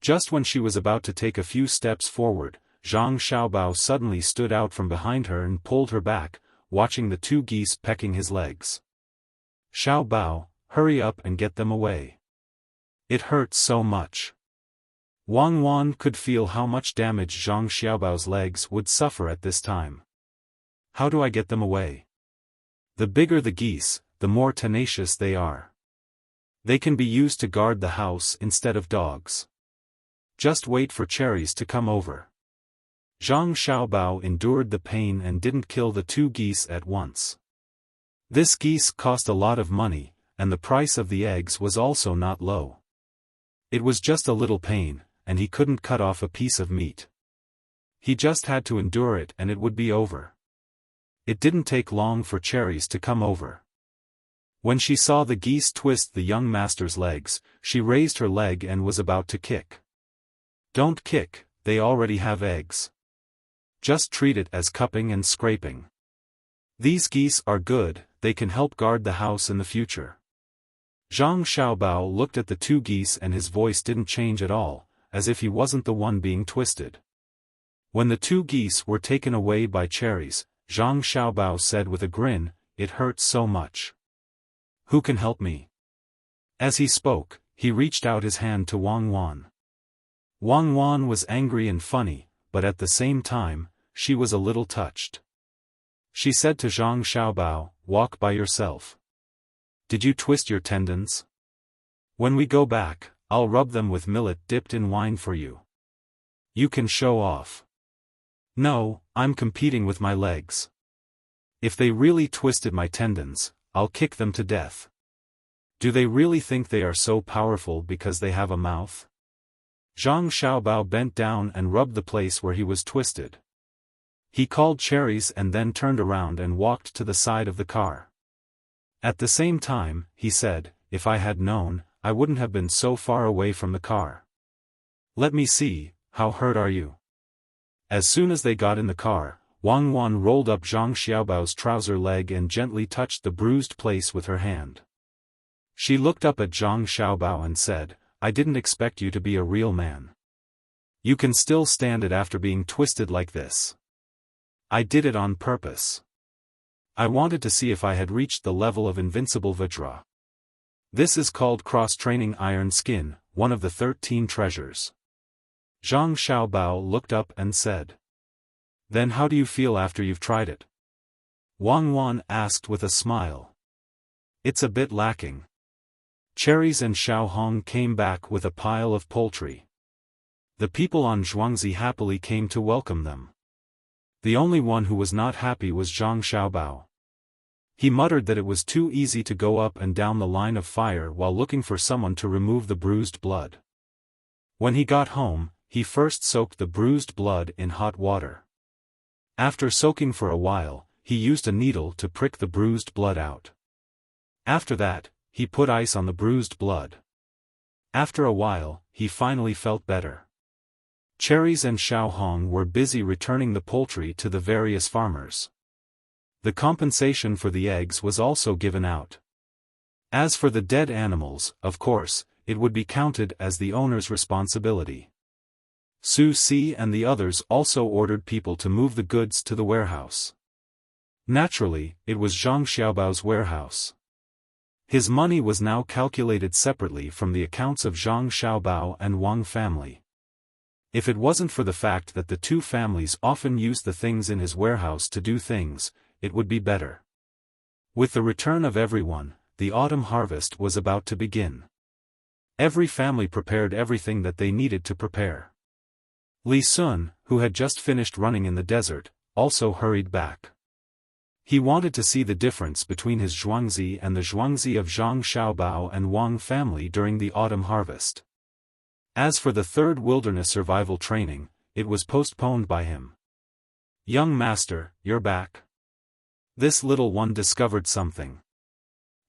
Just when she was about to take a few steps forward, Zhang Xiaobao suddenly stood out from behind her and pulled her back, watching the two geese pecking his legs. "Xiaobao, hurry up and get them away. It hurts so much." Wang Wan could feel how much damage Zhang Xiaobao's legs would suffer at this time. "How do I get them away?" "The bigger the geese, the more tenacious they are. They can be used to guard the house instead of dogs. Just wait for cherries to come over." Zhang Xiaobao endured the pain and didn't kill the two geese at once. This geese cost a lot of money, and the price of the eggs was also not low. It was just a little pain, and he couldn't cut off a piece of meat. He just had to endure it and it would be over. It didn't take long for cherries to come over. When she saw the geese twist the young master's legs, she raised her leg and was about to kick. "Don't kick, they already have eggs. Just treat it as cupping and scraping. These geese are good, they can help guard the house in the future." Zhang Xiaobao looked at the two geese and his voice didn't change at all, as if he wasn't the one being twisted. When the two geese were taken away by cherries, Zhang Xiaobao said with a grin, "It hurts so much. Who can help me?" As he spoke, he reached out his hand to Wang Wan. Wang Wan was angry and funny, but at the same time, she was a little touched. She said to Zhang Xiaobao, "Walk by yourself. Did you twist your tendons? When we go back, I'll rub them with millet dipped in wine for you. You can show off." "No, I'm competing with my legs. If they really twisted my tendons, I'll kick them to death. Do they really think they are so powerful because they have a mouth?" Zhang Xiaobao bent down and rubbed the place where he was twisted. He called cherries and then turned around and walked to the side of the car. At the same time, he said, "If I had known, I wouldn't have been so far away from the car. Let me see, how hurt are you?" As soon as they got in the car, Wang Wan rolled up Zhang Xiaobao's trouser leg and gently touched the bruised place with her hand. She looked up at Zhang Xiaobao and said, "I didn't expect you to be a real man. You can still stand it after being twisted like this. I did it on purpose. I wanted to see if I had reached the level of invincible Vajra. This is called cross-training iron skin, one of the 13 treasures." Zhang Xiaobao looked up and said, "Then how do you feel after you've tried it?" Wang Wan asked with a smile. "It's a bit lacking." Cherries and Xiaohong came back with a pile of poultry. The people on Zhuangzi happily came to welcome them. The only one who was not happy was Zhang Xiaobao. He muttered that it was too easy to go up and down the line of fire while looking for someone to remove the bruised blood. When he got home, he first soaked the bruised blood in hot water. After soaking for a while, he used a needle to prick the bruised blood out. After that, he put ice on the bruised blood. After a while, he finally felt better. Cherries and Xiaohong were busy returning the poultry to the various farmers. The compensation for the eggs was also given out. As for the dead animals, of course, it would be counted as the owner's responsibility. Su Si and the others also ordered people to move the goods to the warehouse. Naturally, it was Zhang Xiaobao's warehouse. His money was now calculated separately from the accounts of Zhang Xiaobao and Wang family. If it wasn't for the fact that the two families often used the things in his warehouse to do things, it would be better. With the return of everyone, the autumn harvest was about to begin. Every family prepared everything that they needed to prepare. Li Sun, who had just finished running in the desert, also hurried back. He wanted to see the difference between his zhuangzi and the zhuangzi of Zhang Xiaobao and Wang family during the autumn harvest. As for the third wilderness survival training, it was postponed by him. "Young master, you're back." This little one discovered something.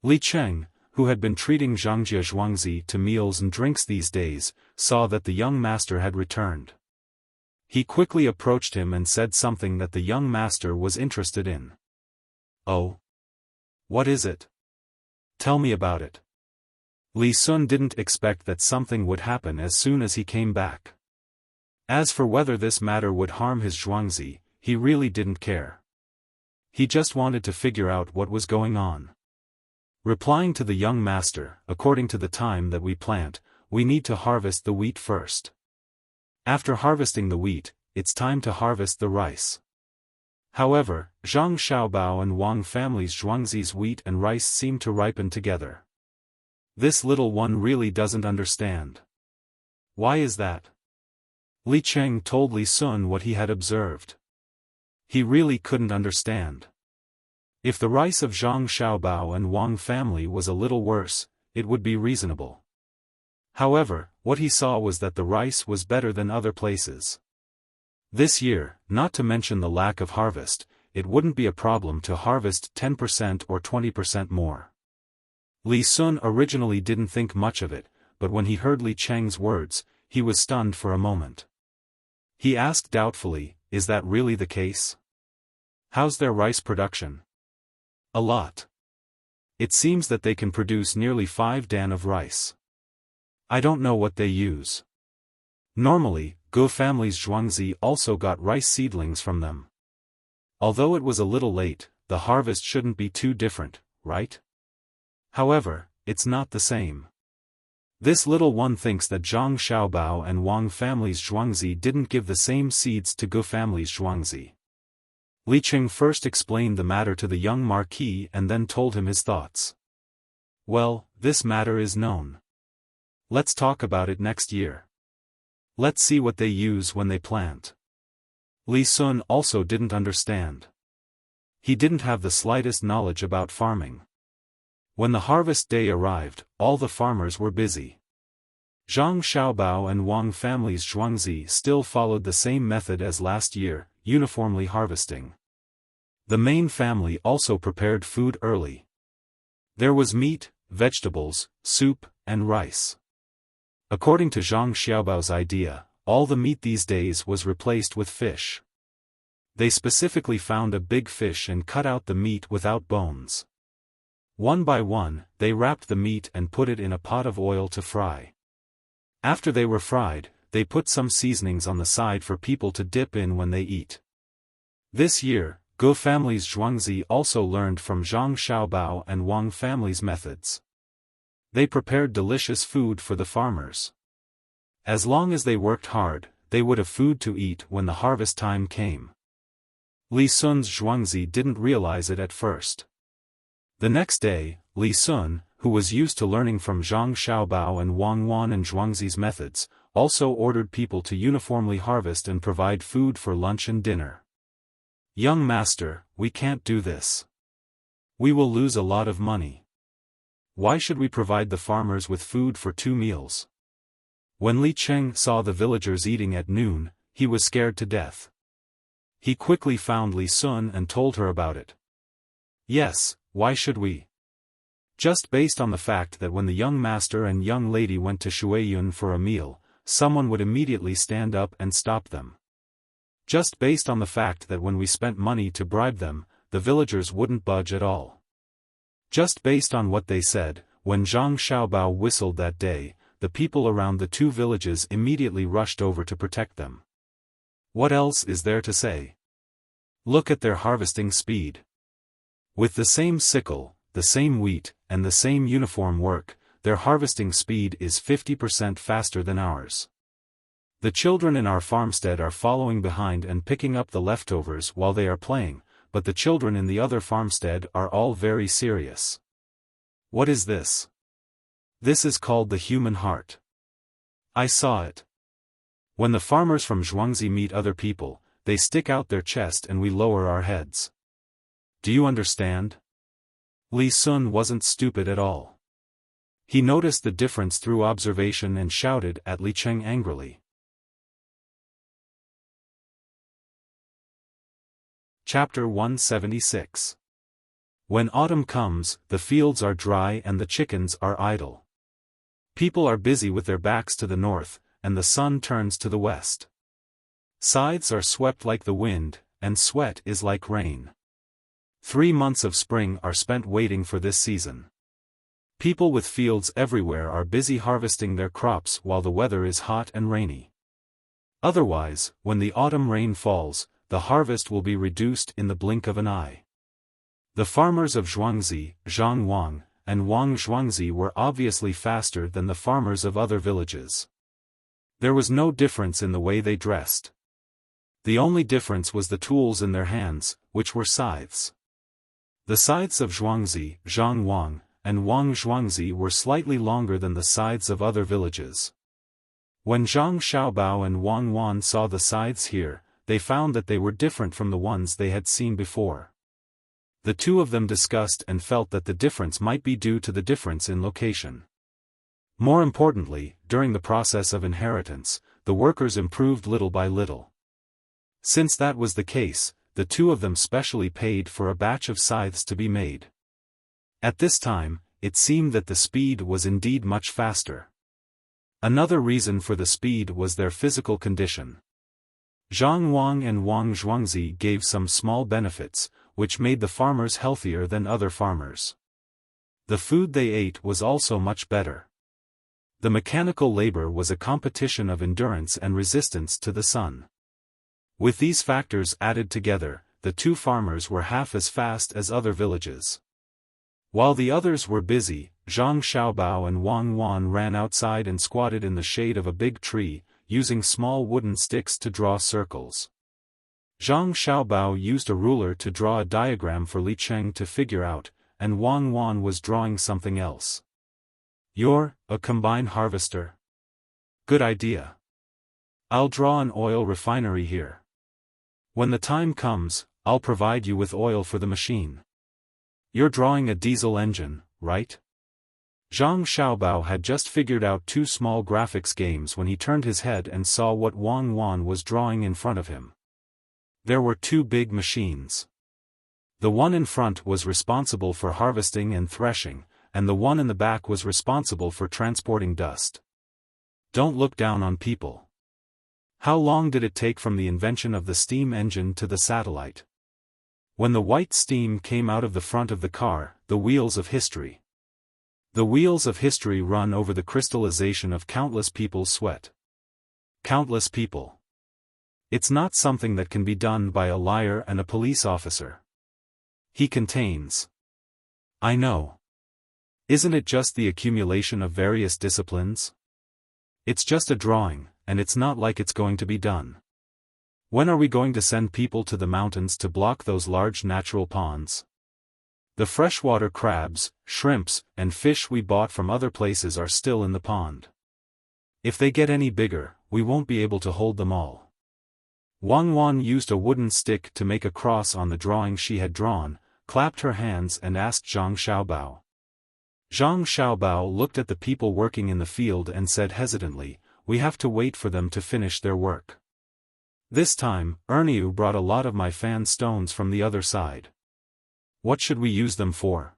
Li Cheng, who had been treating Zhangjia zhuangzi to meals and drinks these days, saw that the young master had returned. He quickly approached him and said something that the young master was interested in. "Oh? What is it? Tell me about it." Li Sun didn't expect that something would happen as soon as he came back. As for whether this matter would harm his zhuangzi, he really didn't care. He just wanted to figure out what was going on. Replying to the young master, "According to the time that we plant, we need to harvest the wheat first. After harvesting the wheat, it's time to harvest the rice." However, Zhang Xiaobao and Wang family's zhuangzi's wheat and rice seemed to ripen together. This little one really doesn't understand. Why is that? Li Cheng told Li Sun what he had observed. He really couldn't understand. If the rice of Zhang Xiaobao and Wang family was a little worse, it would be reasonable. However, what he saw was that the rice was better than other places. This year, not to mention the lack of harvest, it wouldn't be a problem to harvest 10% or 20% more. Li Sun originally didn't think much of it, but when he heard Li Cheng's words, he was stunned for a moment. He asked doubtfully, "Is that really the case? How's their rice production?" "A lot. It seems that they can produce nearly 5 dan of rice. I don't know what they use." Normally, Go family's zhuangzi also got rice seedlings from them. Although it was a little late, the harvest shouldn't be too different, right? However, it's not the same. This little one thinks that Zhang Xiaobao and Wang family's zhuangzi didn't give the same seeds to Go family's zhuangzi. Li Cheng first explained the matter to the young marquis and then told him his thoughts. "Well, this matter is known. Let's talk about it next year. Let's see what they use when they plant." Li Sun also didn't understand. He didn't have the slightest knowledge about farming. When the harvest day arrived, all the farmers were busy. Zhang Xiaobao and Wang family's zhuangzi still followed the same method as last year, uniformly harvesting. The main family also prepared food early. There was meat, vegetables, soup, and rice. According to Zhang Xiaobao's idea, all the meat these days was replaced with fish. They specifically found a big fish and cut out the meat without bones. One by one, they wrapped the meat and put it in a pot of oil to fry. After they were fried, they put some seasonings on the side for people to dip in when they eat. This year, Go family's zhuangzi also learned from Zhang Xiaobao and Wang family's methods. They prepared delicious food for the farmers. As long as they worked hard, they would have food to eat when the harvest time came. Li Sun's zhuangzi didn't realize it at first. The next day, Li Sun, who was used to learning from Zhang Xiaobao and Wang Wan and zhuangzi's methods, also ordered people to uniformly harvest and provide food for lunch and dinner. "Young master, we can't do this. We will lose a lot of money. Why should we provide the farmers with food for 2 meals? When Li Cheng saw the villagers eating at noon, he was scared to death. He quickly found Li Sun and told her about it. "Yes, why should we? Just based on the fact that when the young master and young lady went to Shuiyun for a meal, someone would immediately stand up and stop them. Just based on the fact that when we spent money to bribe them, the villagers wouldn't budge at all. Just based on what they said, when Zhang Xiaobao whistled that day, the people around the two villages immediately rushed over to protect them. What else is there to say? Look at their harvesting speed. With the same sickle, the same wheat, and the same uniform work, their harvesting speed is 50% faster than ours. The children in our farmstead are following behind and picking up the leftovers while they are playing, but the children in the other farmstead are all very serious. What is this? This is called the human heart. I saw it. When the farmers from Zhuangzi meet other people, they stick out their chest and we lower our heads. Do you understand? Li Sun wasn't stupid at all. He noticed the difference through observation and shouted at Li Cheng angrily. Chapter 176. When autumn comes, the fields are dry and the chickens are idle. People are busy with their backs to the north, and the sun turns to the west. Scythes are swept like the wind, and sweat is like rain. 3 months of spring are spent waiting for this season. People with fields everywhere are busy harvesting their crops while the weather is hot and rainy. Otherwise, when the autumn rain falls, the harvest will be reduced in the blink of an eye. The farmers of Zhuangzi, Zhang Wang, and Wang Zhuangzi were obviously faster than the farmers of other villages. There was no difference in the way they dressed. The only difference was the tools in their hands, which were scythes. The scythes of Zhuangzi, Zhang Wang, and Wang Zhuangzi were slightly longer than the scythes of other villages. When Zhang Xiaobao and Wang Wan saw the scythes here, they found that they were different from the ones they had seen before. The two of them discussed and felt that the difference might be due to the difference in location. More importantly, during the process of inheritance, the workers improved little by little. Since that was the case, the two of them specially paid for a batch of scythes to be made. At this time, it seemed that the speed was indeed much faster. Another reason for the speed was their physical condition. Zhang Wang and Wang Zhuangzi gave some small benefits, which made the farmers healthier than other farmers. The food they ate was also much better. The mechanical labor was a competition of endurance and resistance to the sun. With these factors added together, the two farmers were half as fast as other villages. While the others were busy, Zhang Xiaobao and Wang Wan ran outside and squatted in the shade of a big tree, using small wooden sticks to draw circles. Zhang Xiaobao used a ruler to draw a diagram for Li Cheng to figure out, and Wang Wan was drawing something else. You're a combine harvester? Good idea. I'll draw an oil refinery here. When the time comes, I'll provide you with oil for the machine. You're drawing a diesel engine, right? Zhang Xiaobao had just figured out 2 small graphics games when he turned his head and saw what Wang Wan was drawing in front of him. There were 2 big machines. The one in front was responsible for harvesting and threshing, and the one in the back was responsible for transporting dust. Don't look down on people. How long did it take from the invention of the steam engine to the satellite? When the white steam came out of the front of the car, the wheels of history. The wheels of history run over the crystallization of countless people's sweat. Countless people. It's not something that can be done by a liar and a police officer. He contains. I know. Isn't it just the accumulation of various disciplines? It's just a drawing, and it's not like it's going to be done. When are we going to send people to the mountains to block those large natural ponds? The freshwater crabs, shrimps, and fish we bought from other places are still in the pond. If they get any bigger, we won't be able to hold them all. Wang Wan used a wooden stick to make a cross on the drawing she had drawn, clapped her hands and asked Zhang Xiaobao. Zhang Xiaobao looked at the people working in the field and said hesitantly, "We have to wait for them to finish their work. This time, Erniu brought a lot of my fan stones from the other side. What should we use them for?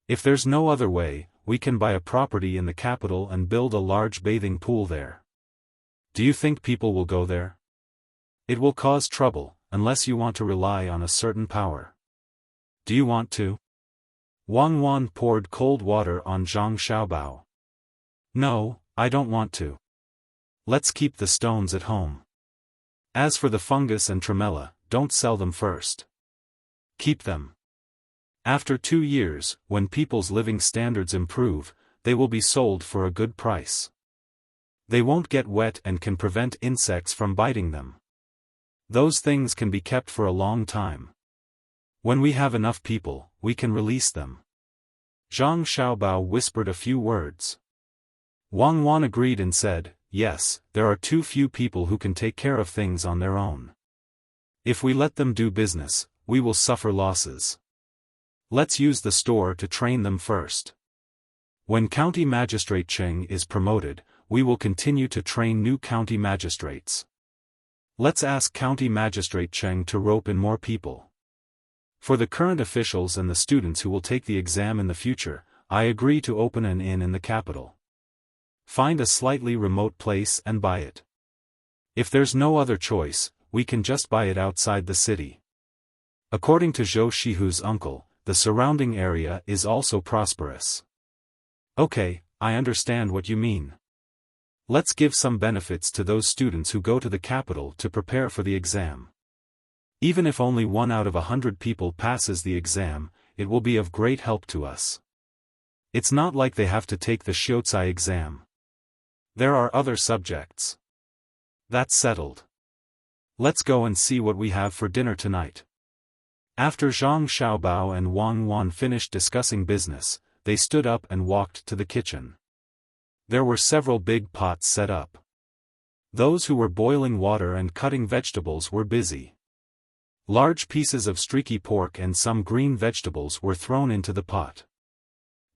If there's no other way, we can buy a property in the capital and build a large bathing pool there. Do you think people will go there? It will cause trouble, unless you want to rely on a certain power. Do you want to? Wang Wan poured cold water on Zhang Xiaobao. No, I don't want to. Let's keep the stones at home. As for the fungus and tremella, don't sell them first. Keep them. After 2 years, when people's living standards improve, they will be sold for a good price. They won't get wet and can prevent insects from biting them. Those things can be kept for a long time. When we have enough people, we can release them. Zhang Xiaobao whispered a few words. Wang Wan agreed and said, yes, there are too few people who can take care of things on their own. If we let them do business, we will suffer losses. Let's use the store to train them first. When County Magistrate Cheng is promoted, we will continue to train new county magistrates. Let's ask County Magistrate Cheng to rope in more people. For the current officials and the students who will take the exam in the future, I agree to open an inn in the capital. Find a slightly remote place and buy it. If there's no other choice, we can just buy it outside the city. According to Zhou Shihu's uncle, the surrounding area is also prosperous. Okay, I understand what you mean. Let's give some benefits to those students who go to the capital to prepare for the exam. Even if only 1 out of 100 people passes the exam, it will be of great help to us. It's not like they have to take the Xiaocai exam. There are other subjects. That's settled. Let's go and see what we have for dinner tonight. After Zhang Xiaobao and Wang Wan finished discussing business, they stood up and walked to the kitchen. There were several big pots set up. Those who were boiling water and cutting vegetables were busy. Large pieces of streaky pork and some green vegetables were thrown into the pot.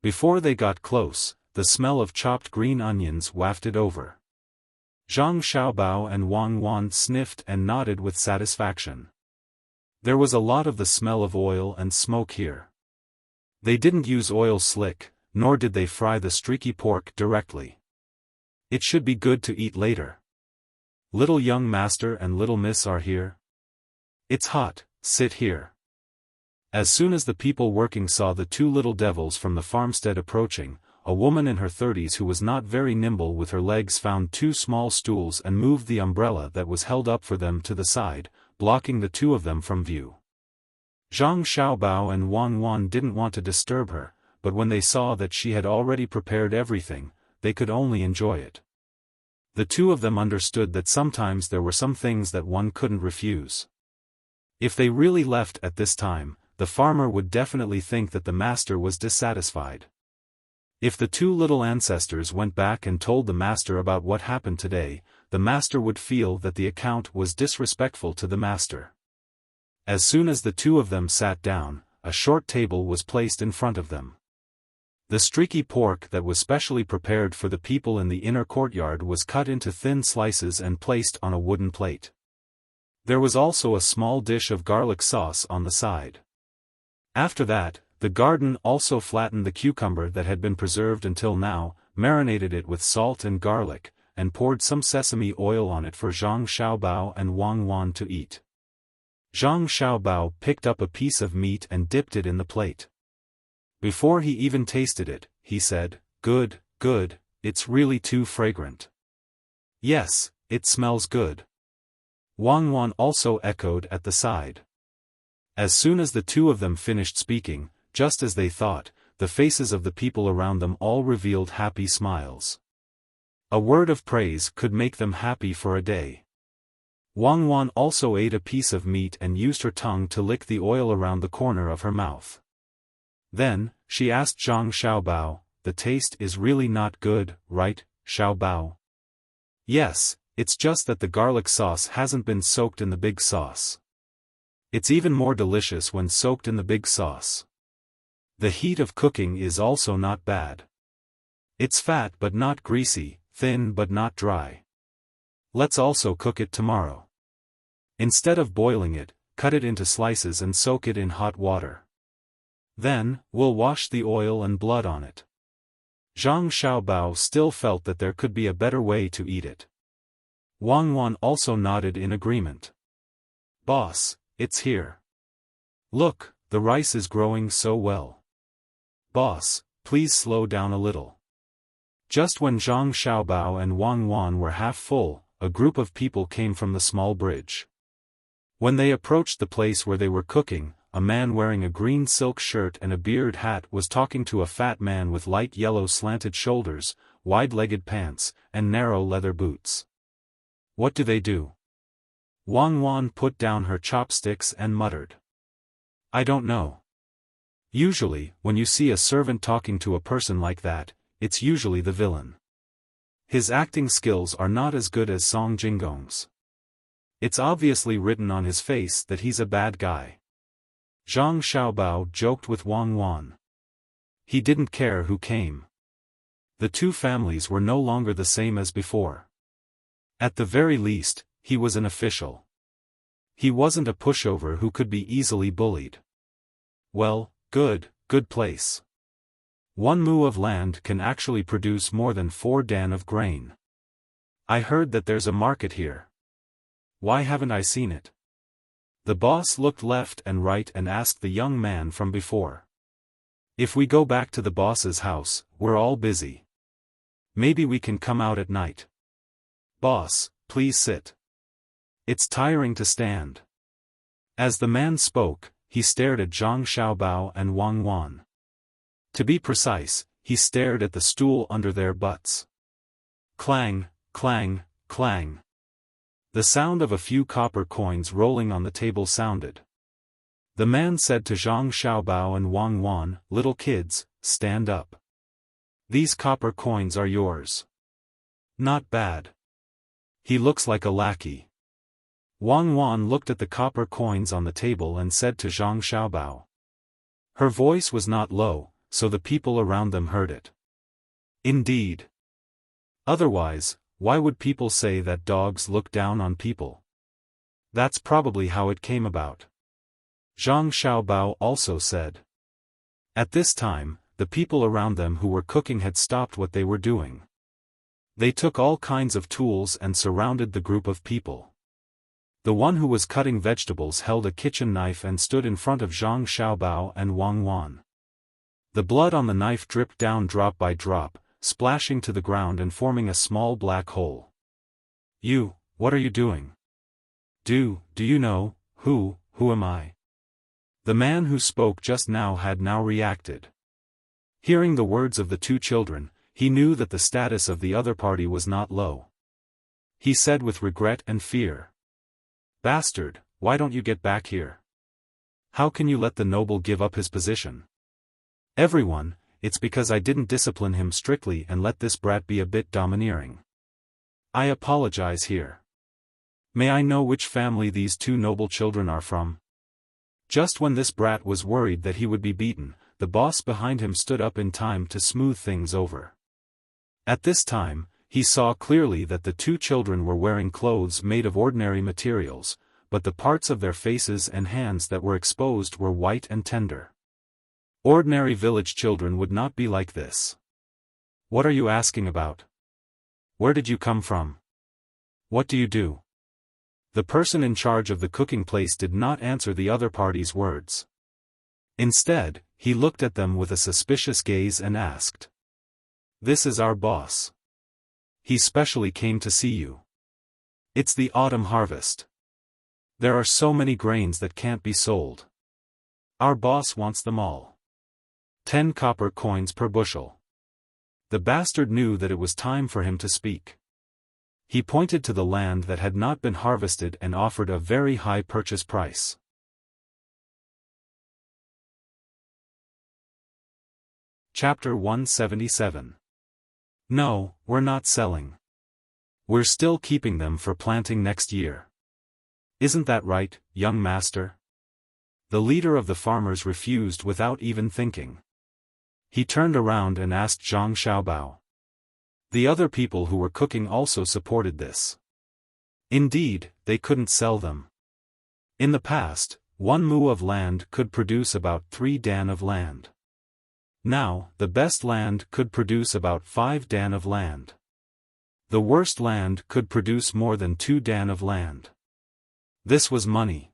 Before they got close, the smell of chopped green onions wafted over. Zhang Xiaobao and Wang Wan sniffed and nodded with satisfaction. There was a lot of the smell of oil and smoke here. They didn't use oil slick, nor did they fry the streaky pork directly. It should be good to eat later. Little young master and little miss are here. It's hot, sit here. As soon as the people working saw the 2 little devils from the farmstead approaching, a woman in her 30s who was not very nimble with her legs found 2 small stools and moved the umbrella that was held up for them to the side, blocking the 2 of them from view. Zhang Xiaobao and Wang Wan didn't want to disturb her, but when they saw that she had already prepared everything, they could only enjoy it. The 2 of them understood that sometimes there were some things that one couldn't refuse. If they really left at this time, the farmer would definitely think that the master was dissatisfied. If the 2 little ancestors went back and told the master about what happened today, the master would feel that the account was disrespectful to the master. As soon as the 2 of them sat down, a short table was placed in front of them. The streaky pork that was specially prepared for the people in the inner courtyard was cut into thin slices and placed on a wooden plate. There was also a small dish of garlic sauce on the side. After that, the garden also flattened the cucumber that had been preserved until now, marinated it with salt and garlic, and poured some sesame oil on it for Zhang Xiaobao and Wang Wan to eat. Zhang Xiaobao picked up a piece of meat and dipped it in the plate. Before he even tasted it, he said, "Good, good, it's really too fragrant." "Yes, it smells good." Wang Wan also echoed at the side. As soon as the 2 of them finished speaking, just as they thought, the faces of the people around them all revealed happy smiles. A word of praise could make them happy for a day. Wang Wan also ate a piece of meat and used her tongue to lick the oil around the corner of her mouth. Then, she asked Zhang Xiaobao, "The taste is really not good, right, Xiaobao?" "Yes, it's just that the garlic sauce hasn't been soaked in the big sauce. It's even more delicious when soaked in the big sauce. The heat of cooking is also not bad. It's fat but not greasy, thin but not dry. Let's also cook it tomorrow. Instead of boiling it, cut it into slices and soak it in hot water. Then, we'll wash the oil and blood on it." Zhang Xiaobao still felt that there could be a better way to eat it. Wang Wan also nodded in agreement. Boss, it's here. Look, the rice is growing so well. Boss, please slow down a little. Just when Zhang Xiaobao and Wang Wan were half full, a group of people came from the small bridge. When they approached the place where they were cooking, a man wearing a green silk shirt and a beard hat was talking to a fat man with light yellow slanted shoulders, wide-legged pants, and narrow leather boots. What do they do? Wang Wan put down her chopsticks and muttered. I don't know. Usually, when you see a servant talking to a person like that, it's usually the villain. His acting skills are not as good as Song Jinggong's. It's obviously written on his face that he's a bad guy. Zhang Xiaobao joked with Wang Wan. He didn't care who came. The two families were no longer the same as before. At the very least, he was an official. He wasn't a pushover who could be easily bullied. Well, good place. 1 mu of land can actually produce more than 4 dan of grain. I heard that there's a market here. Why haven't I seen it? The boss looked left and right and asked the young man from before. If we go back to the boss's house, we're all busy. Maybe we can come out at night. Boss, please sit. It's tiring to stand. As the man spoke, he stared at Zhang Xiaobao and Wang Wan. To be precise, he stared at the stool under their butts. Clang, clang, clang. The sound of a few copper coins rolling on the table sounded. The man said to Zhang Xiaobao and Wang Wan, little kids, stand up. These copper coins are yours. Not bad. He looks like a lackey. Wang Wan looked at the copper coins on the table and said to Zhang Xiaobao. Her voice was not low, so the people around them heard it. Indeed. Otherwise, why would people say that dogs look down on people? That's probably how it came about. Zhang Xiaobao also said. At this time, the people around them who were cooking had stopped what they were doing. They took all kinds of tools and surrounded the group of people. The one who was cutting vegetables held a kitchen knife and stood in front of Zhang Xiaobao and Wang Wan. The blood on the knife dripped down drop by drop, splashing to the ground and forming a small black hole. You, what are you doing? Do you know, who am I? The man who spoke just now had now reacted. Hearing the words of the two children, he knew that the status of the other party was not low. He said with regret and fear. Bastard, why don't you get back here? How can you let the noble give up his position? Everyone, it's because I didn't discipline him strictly and let this brat be a bit domineering. I apologize here. May I know which family these two noble children are from? Just when this brat was worried that he would be beaten, the boss behind him stood up in time to smooth things over. At this time, he saw clearly that the two children were wearing clothes made of ordinary materials, but the parts of their faces and hands that were exposed were white and tender. Ordinary village children would not be like this. What are you asking about? Where did you come from? What do you do? The person in charge of the cooking place did not answer the other party's words. Instead, he looked at them with a suspicious gaze and asked. This is our boss. He specially came to see you. It's the autumn harvest. There are so many grains that can't be sold. Our boss wants them all. 10 copper coins per bushel. The bastard knew that it was time for him to speak. He pointed to the land that had not been harvested and offered a very high purchase price. Chapter 177. No, we're not selling. We're still keeping them for planting next year. Isn't that right, young master? The leader of the farmers refused without even thinking. He turned around and asked Zhang Xiaobao. The other people who were cooking also supported this. Indeed, they couldn't sell them. In the past, 1 mu of land could produce about 3 dan of land. Now, the best land could produce about 5 dan of land. The worst land could produce more than 2 dan of land. This was money.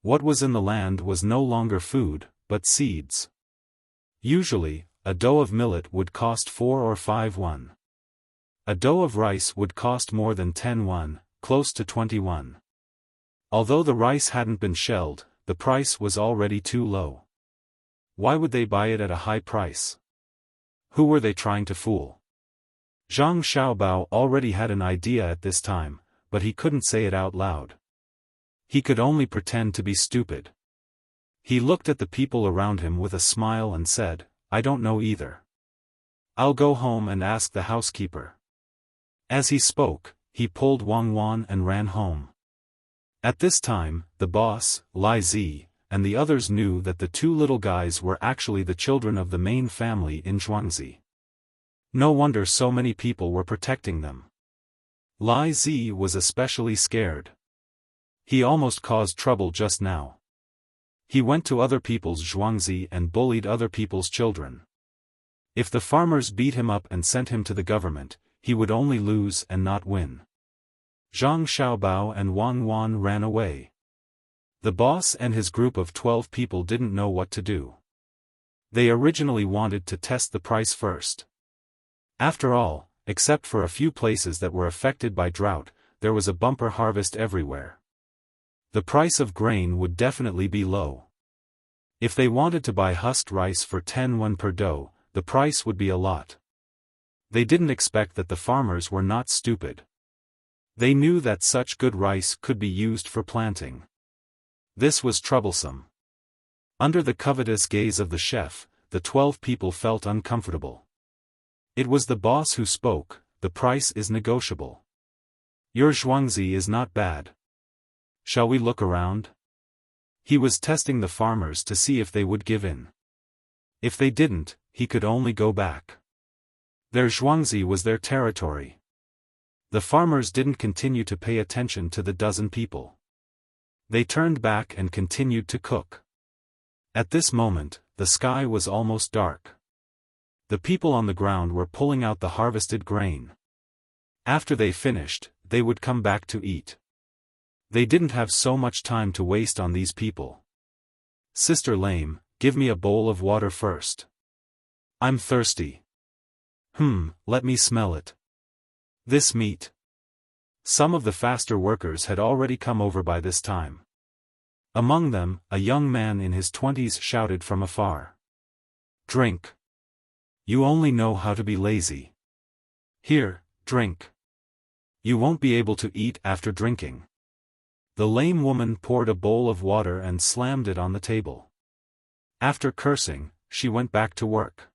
What was in the land was no longer food, but seeds. Usually, a dough of millet would cost 4 or 5 won. A dough of rice would cost more than 10 won, close to 21. Although the rice hadn't been shelled, the price was already too low. Why would they buy it at a high price? Who were they trying to fool? Zhang Xiaobao already had an idea at this time, but he couldn't say it out loud. He could only pretend to be stupid. He looked at the people around him with a smile and said, "I don't know either. I'll go home and ask the housekeeper." As he spoke, he pulled Wang Wan and ran home. At this time, the boss, Lai Zi, and the others knew that the 2 little guys were actually the children of the main family in Zhuangzi. No wonder so many people were protecting them. Lai Zi was especially scared. He almost caused trouble just now. He went to other people's Zhuangzi and bullied other people's children. If the farmers beat him up and sent him to the government, he would only lose and not win. Zhang Xiaobao and Wang Wan ran away. The boss and his group of 12 people didn't know what to do. They originally wanted to test the price first. After all, except for a few places that were affected by drought, there was a bumper harvest everywhere. The price of grain would definitely be low. If they wanted to buy husked rice for 10 won per dough, the price would be a lot. They didn't expect that the farmers were not stupid. They knew that such good rice could be used for planting. This was troublesome. Under the covetous gaze of the chef, the 12 people felt uncomfortable. It was the boss who spoke, "The price is negotiable. Your Zhuangzi is not bad. Shall we look around?" He was testing the farmers to see if they would give in. If they didn't, he could only go back. Their Zhuangzi was their territory. The farmers didn't continue to pay attention to the dozen people. They turned back and continued to cook. At this moment, the sky was almost dark. The people on the ground were pulling out the harvested grain. After they finished, they would come back to eat. They didn't have so much time to waste on these people. "Sister Lame, give me a bowl of water first. I'm thirsty." Let me smell it. This meat. Some of the faster workers had already come over by this time. Among them, a young man in his 20s shouted from afar. "Drink. You only know how to be lazy. Here, drink. You won't be able to eat after drinking." The lame woman poured a bowl of water and slammed it on the table. After cursing, she went back to work.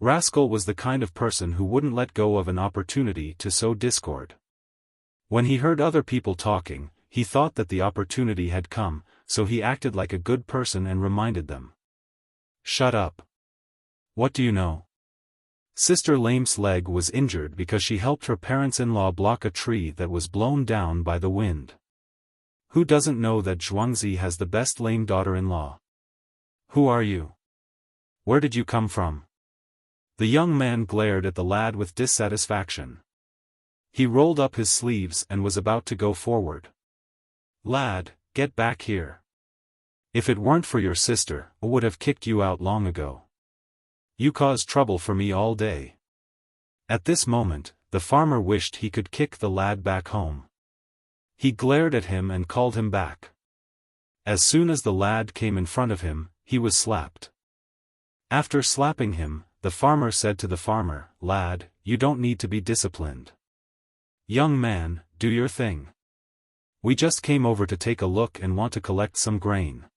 Rascal was the kind of person who wouldn't let go of an opportunity to sow discord. When he heard other people talking, he thought that the opportunity had come, so he acted like a good person and reminded them. "Shut up. What do you know? Sister Lame's leg was injured because she helped her parents-in-law block a tree that was blown down by the wind. Who doesn't know that Zhuangzi has the best lame daughter-in-law? Who are you? Where did you come from?" The young man glared at the lad with dissatisfaction. He rolled up his sleeves and was about to go forward. "Lad, get back here. If it weren't for your sister, I would have kicked you out long ago. You caused trouble for me all day." At this moment, the farmer wished he could kick the lad back home. He glared at him and called him back. As soon as the lad came in front of him, he was slapped. After slapping him, the farmer said to the farmer, "Lad, you don't need to be disciplined. Young man, do your thing. We just came over to take a look and want to collect some grain.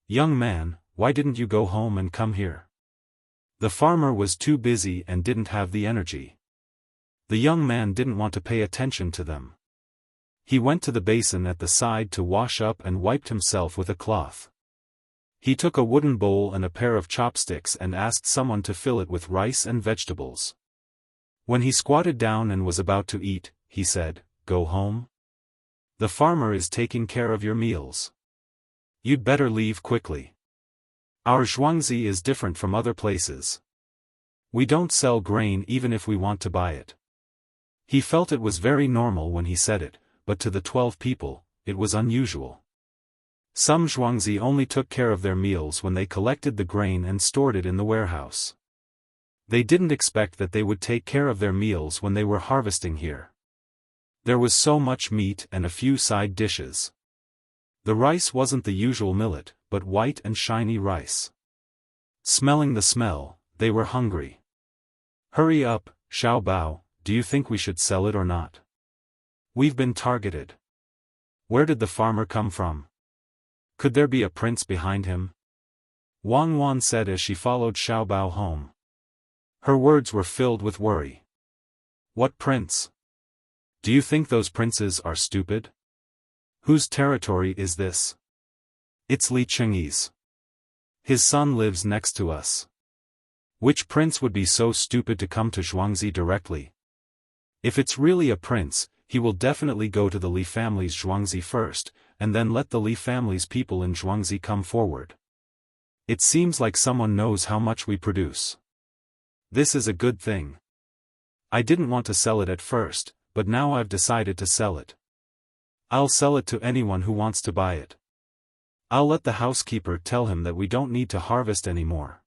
Young man, why didn't you go home and come here?" The farmer was too busy and didn't have the energy. The young man didn't want to pay attention to them. He went to the basin at the side to wash up and wiped himself with a cloth. He took a wooden bowl and a pair of chopsticks and asked someone to fill it with rice and vegetables. When he squatted down and was about to eat, he said, "Go home? The farmer is taking care of your meals. You'd better leave quickly. Our Zhuangzi is different from other places. We don't sell grain even if we want to buy it. He felt it was very normal when he said it, but to the 12 people, it was unusual. Some Zhuangzi only took care of their meals when they collected the grain and stored it in the warehouse. They didn't expect that they would take care of their meals when they were harvesting here. There was so much meat and a few side dishes. The rice wasn't the usual millet, but white and shiny rice. Smelling the smell, they were hungry. "Hurry up, Xiaobao, do you think we should sell it or not? We've been targeted. Where did the farmer come from? Could there be a prince behind him?" Wang Wan said as she followed Xiaobao home. Her words were filled with worry. "What prince? Do you think those princes are stupid? Whose territory is this?" "It's Li Chengyi's. His son lives next to us. Which prince would be so stupid to come to Zhuangzi directly? If it's really a prince, he will definitely go to the Li family's Zhuangzi first, and then let the Li family's people in Zhuangzi come forward. It seems like someone knows how much we produce. This is a good thing. I didn't want to sell it at first, but now I've decided to sell it. I'll sell it to anyone who wants to buy it. I'll let the housekeeper tell him that we don't need to harvest anymore.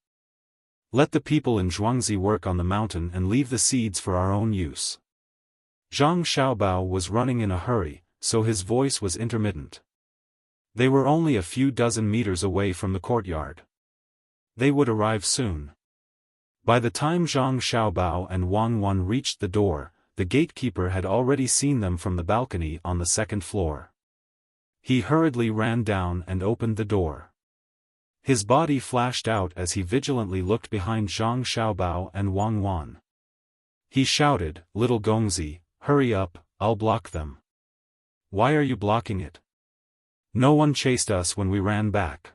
Let the people in Zhuangzi work on the mountain and leave the seeds for our own use." Zhang Xiaobao was running in a hurry, so his voice was intermittent. They were only a few dozen meters away from the courtyard. They would arrive soon. By the time Zhang Xiaobao and Wang Wan reached the door, the gatekeeper had already seen them from the balcony on the second floor. He hurriedly ran down and opened the door. His body flashed out as he vigilantly looked behind Zhang Xiaobao and Wang Wan. He shouted, "Little Gongzi, hurry up, I'll block them." "Why are you blocking it? No one chased us when we ran back.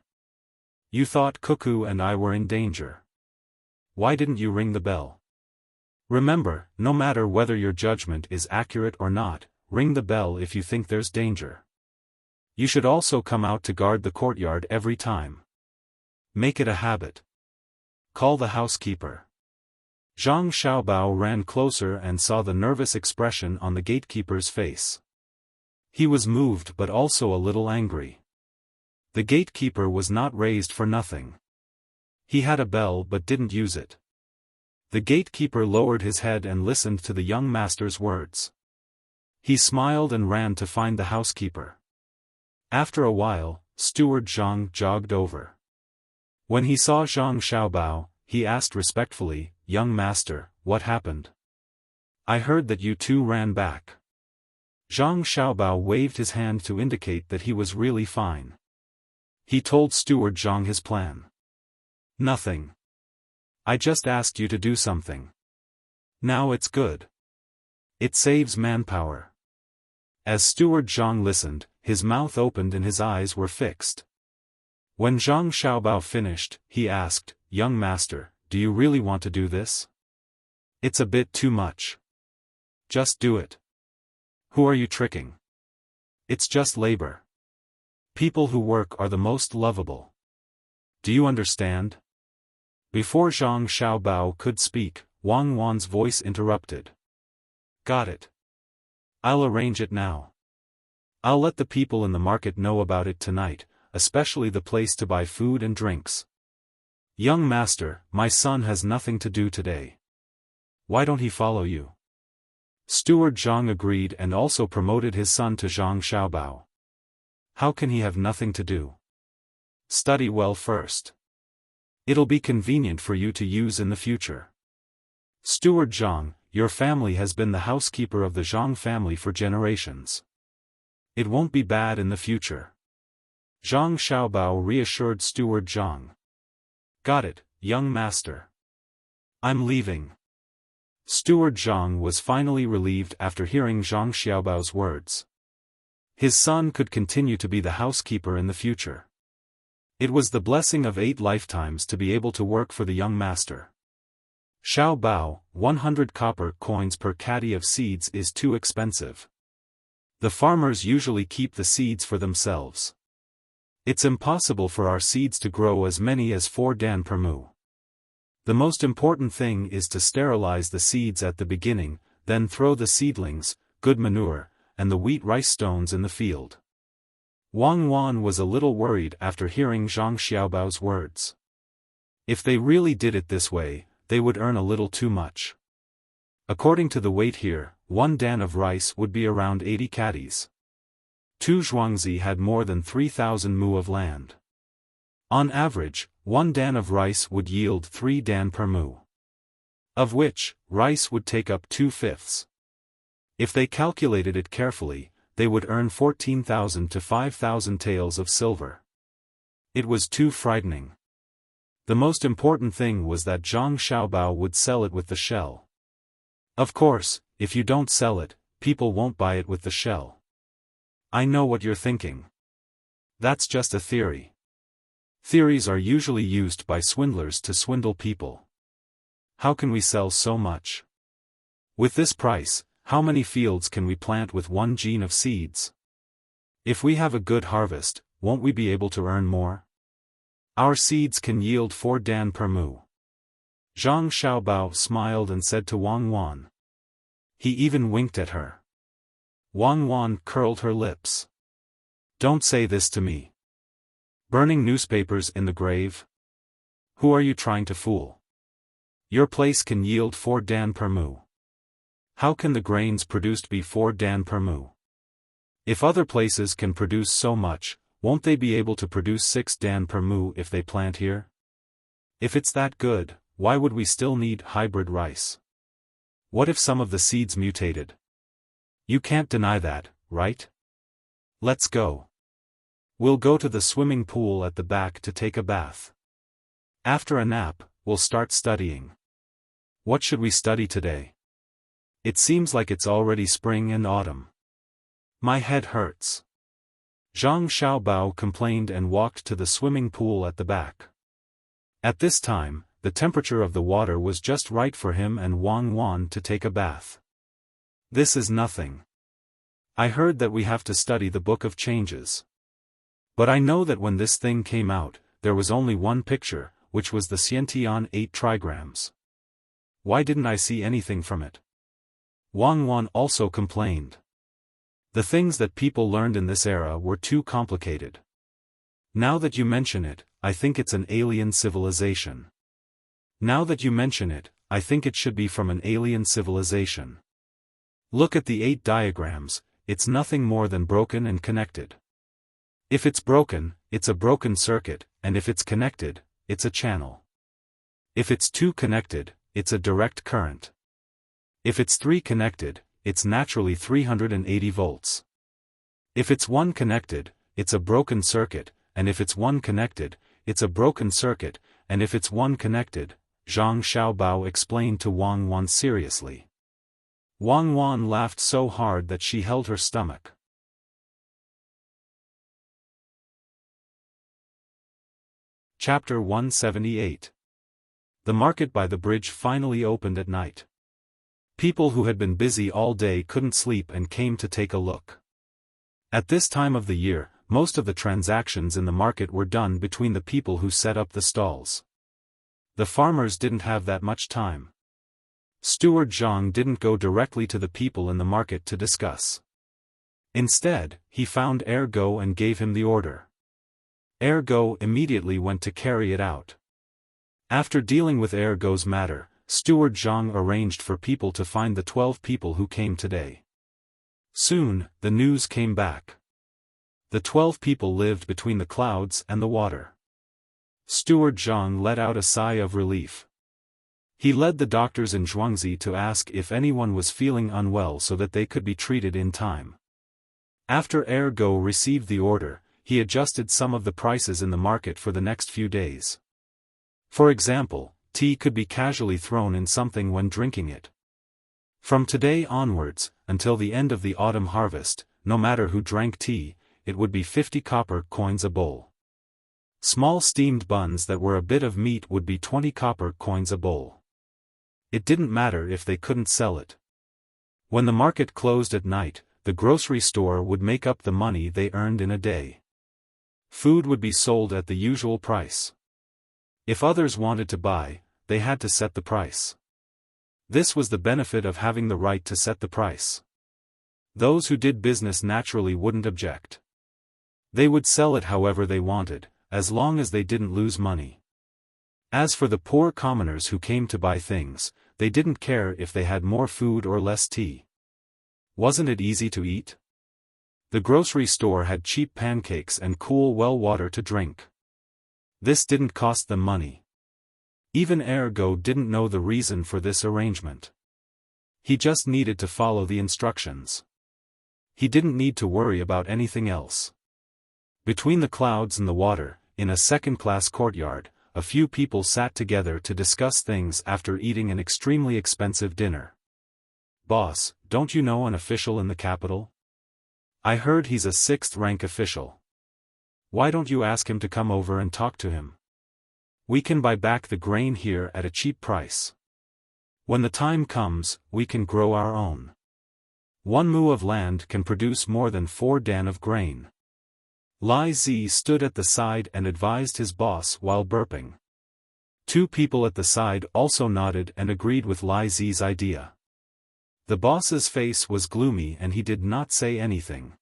You thought Cuckoo and I were in danger. Why didn't you ring the bell? Remember, no matter whether your judgment is accurate or not, ring the bell if you think there's danger. You should also come out to guard the courtyard every time. Make it a habit. Call the housekeeper." Zhang Xiaobao ran closer and saw the nervous expression on the gatekeeper's face. He was moved but also a little angry. The gatekeeper was not raised for nothing. He had a bell but didn't use it. The gatekeeper lowered his head and listened to the young master's words. He smiled and ran to find the housekeeper. After a while, Steward Zhang jogged over. When he saw Zhang Xiaobao, he asked respectfully, "Young master, what happened? I heard that you two ran back." Zhang Xiaobao waved his hand to indicate that he was really fine. He told Steward Zhang his plan. "Nothing. I just asked you to do something. Now it's good. It saves manpower." As Steward Zhang listened, his mouth opened and his eyes were fixed. When Zhang Xiaobao finished, he asked, "Young master, do you really want to do this? It's a bit too much. Just do it. Who are you tricking? It's just labor. People who work are the most lovable. Do you understand?" Before Zhang Xiaobao could speak, Wang Wan's voice interrupted. "Got it. I'll arrange it now. I'll let the people in the market know about it tonight, especially the place to buy food and drinks. Young master, my son has nothing to do today. Why don't he follow you?" Steward Zhang agreed and also promoted his son to Zhang Xiaobao. "How can he have nothing to do? Study well first. It'll be convenient for you to use in the future. Steward Zhang, your family has been the housekeeper of the Zhang family for generations. It won't be bad in the future." Zhang Xiaobao reassured Steward Zhang. "Got it, young master. I'm leaving." Steward Zhang was finally relieved after hearing Zhang Xiaobao's words. His son could continue to be the housekeeper in the future. It was the blessing of 8 lifetimes to be able to work for the young master. Xiaobao, 100 copper coins per caddy of seeds is too expensive. The farmers usually keep the seeds for themselves. It's impossible for our seeds to grow as many as 4 dan per mu. The most important thing is to sterilize the seeds at the beginning, then throw the seedlings, good manure, and the wheat rice stones in the field. Wang Wan was a little worried after hearing Zhang Xiaobao's words. If they really did it this way, they would earn a little too much. According to the weight here, 1 dan of rice would be around 80 catties. 2 zhuangzi had more than 3,000 mu of land. On average, 1 dan of rice would yield 3 dan per mu. Of which, rice would take up 2/5. If they calculated it carefully, they would earn 14,000 to 5,000 taels of silver. It was too frightening. The most important thing was that Zhang Xiaobao would sell it with the shell. Of course, if you don't sell it, people won't buy it with the shell. I know what you're thinking. That's just a theory. Theories are usually used by swindlers to swindle people. How can we sell so much? With this price, how many fields can we plant with 1 gene of seeds? If we have a good harvest, won't we be able to earn more? Our seeds can yield 4 dan per mu. Zhang Xiaobao smiled and said to Wang Wan. He even winked at her. Wang Wan curled her lips. Don't say this to me. Burning newspapers in the grave? Who are you trying to fool? Your place can yield 4 dan per mu. How can the grains produced be 4 dan per mu? If other places can produce so much, won't they be able to produce 6 dan per mu if they plant here? If it's that good, why would we still need hybrid rice? What if some of the seeds mutated? You can't deny that, right? Let's go. We'll go to the swimming pool at the back to take a bath. After a nap, we'll start studying. What should we study today? It seems like it's already spring and autumn. My head hurts. Zhang Xiaobao complained and walked to the swimming pool at the back. At this time, the temperature of the water was just right for him and Wang Wan to take a bath. This is nothing. I heard that we have to study the Book of Changes. But I know that when this thing came out, there was only one picture, which was the Xiantian 8 trigrams. Why didn't I see anything from it? Wang Wan also complained. The things that people learned in this era were too complicated. Now that you mention it, I think it's an alien civilization. Now that you mention it, I think it should be from an alien civilization. Look at the 8 diagrams, it's nothing more than broken and connected. If it's broken, it's a broken circuit, and if it's connected, it's a channel. If it's 2 connected, it's a direct current. If it's 3 connected, it's naturally 380 volts. If it's 1 connected, it's a broken circuit, and if it's 1 connected, it's a broken circuit, and if it's 1 connected, Zhang Xiaobao explained to Wang Wan seriously. Wang Wan laughed so hard that she held her stomach. Chapter 178. The market by the bridge finally opened at night. People who had been busy all day couldn't sleep and came to take a look. At this time of the year, most of the transactions in the market were done between the people who set up the stalls. The farmers didn't have that much time. Steward Zhang didn't go directly to the people in the market to discuss. Instead, he found Ergo and gave him the order. Ergo immediately went to carry it out. After dealing with Ergo's matter, Steward Zhang arranged for people to find the 12 people who came today. Soon, the news came back. The 12 people lived between the clouds and the water. Steward Zhang let out a sigh of relief. He led the doctors in Zhuangzi to ask if anyone was feeling unwell so that they could be treated in time. After Ergo received the order, he adjusted some of the prices in the market for the next few days. For example, tea could be casually thrown in something when drinking it. From today onwards, until the end of the autumn harvest, no matter who drank tea, it would be 50 copper coins a bowl. Small steamed buns that were a bit of meat would be 20 copper coins a bowl. It didn't matter if they couldn't sell it. When the market closed at night, the grocery store would make up the money they earned in a day. Food would be sold at the usual price. If others wanted to buy, they had to set the price. This was the benefit of having the right to set the price. Those who did business naturally wouldn't object. They would sell it however they wanted, as long as they didn't lose money. As for the poor commoners who came to buy things, they didn't care if they had more food or less tea. Wasn't it easy to eat? The grocery store had cheap pancakes and cool well water to drink. This didn't cost them money. Even Ergo didn't know the reason for this arrangement. He just needed to follow the instructions. He didn't need to worry about anything else. Between the clouds and the water, in a second-class courtyard, a few people sat together to discuss things after eating an extremely expensive dinner. "Boss, don't you know an official in the capital? I heard he's a 6th-rank official. Why don't you ask him to come over and talk to him? We can buy back the grain here at a cheap price. When the time comes, we can grow our own. 1 mu of land can produce more than 4 dan of grain." Lai Zi stood at the side and advised his boss while burping. 2 people at the side also nodded and agreed with Lai Zi's idea. The boss's face was gloomy and he did not say anything.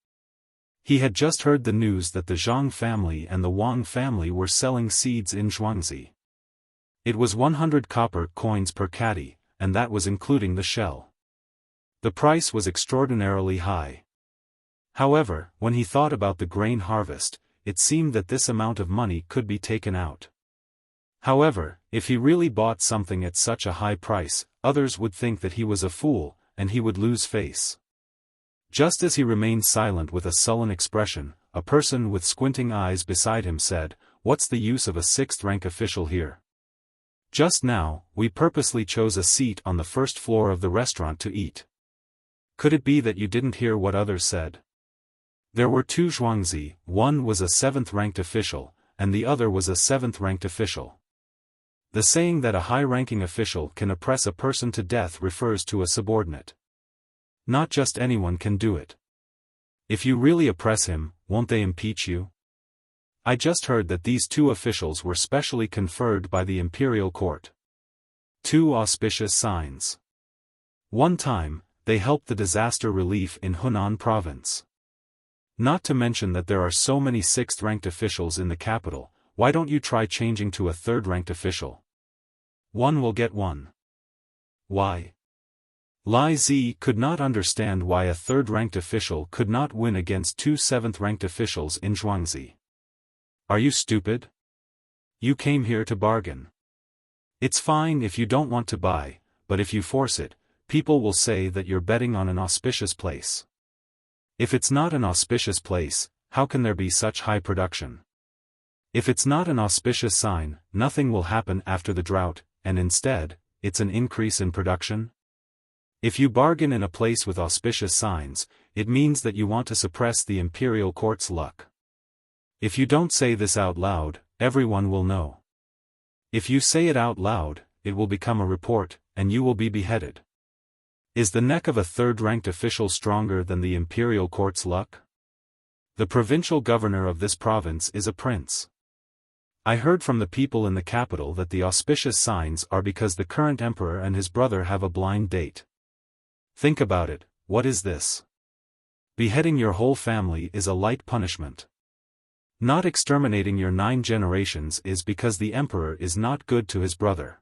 He had just heard the news that the Zhang family and the Wang family were selling seeds in Zhuangzi. It was 100 copper coins per caddy, and that was including the shell. The price was extraordinarily high. However, when he thought about the grain harvest, it seemed that this amount of money could be taken out. However, if he really bought something at such a high price, others would think that he was a fool, and he would lose face. Just as he remained silent with a sullen expression, a person with squinting eyes beside him said, "What's the use of a 6th-rank official here? Just now, we purposely chose a seat on the first floor of the restaurant to eat. Could it be that you didn't hear what others said?" There were 2 Zhuangzi, one was a 7th-ranked official, and the other was a 7th-ranked official. The saying that a high-ranking official can oppress a person to death refers to a subordinate. Not just anyone can do it. If you really oppress him, won't they impeach you? I just heard that these 2 officials were specially conferred by the imperial court. 2 auspicious signs. One time, they helped the disaster relief in Hunan province. Not to mention that there are so many 6th-ranked officials in the capital, why don't you try changing to a 3rd-ranked official? One will get one. Why? Lai Zi could not understand why a 3rd-ranked official could not win against 2 7th-ranked officials in Zhuangzi. Are you stupid? You came here to bargain. It's fine if you don't want to buy, but if you force it, people will say that you're betting on an auspicious place. If it's not an auspicious place, how can there be such high production? If it's not an auspicious sign, nothing will happen after the drought, and instead, it's an increase in production? If you bargain in a place with auspicious signs, it means that you want to suppress the imperial court's luck. If you don't say this out loud, everyone will know. If you say it out loud, it will become a report, and you will be beheaded. Is the neck of a 3rd-ranked official stronger than the imperial court's luck? The provincial governor of this province is a prince. I heard from the people in the capital that the auspicious signs are because the current emperor and his brother have a blind date. Think about it, what is this? Beheading your whole family is a light punishment. Not exterminating your 9 generations is because the emperor is not good to his brother.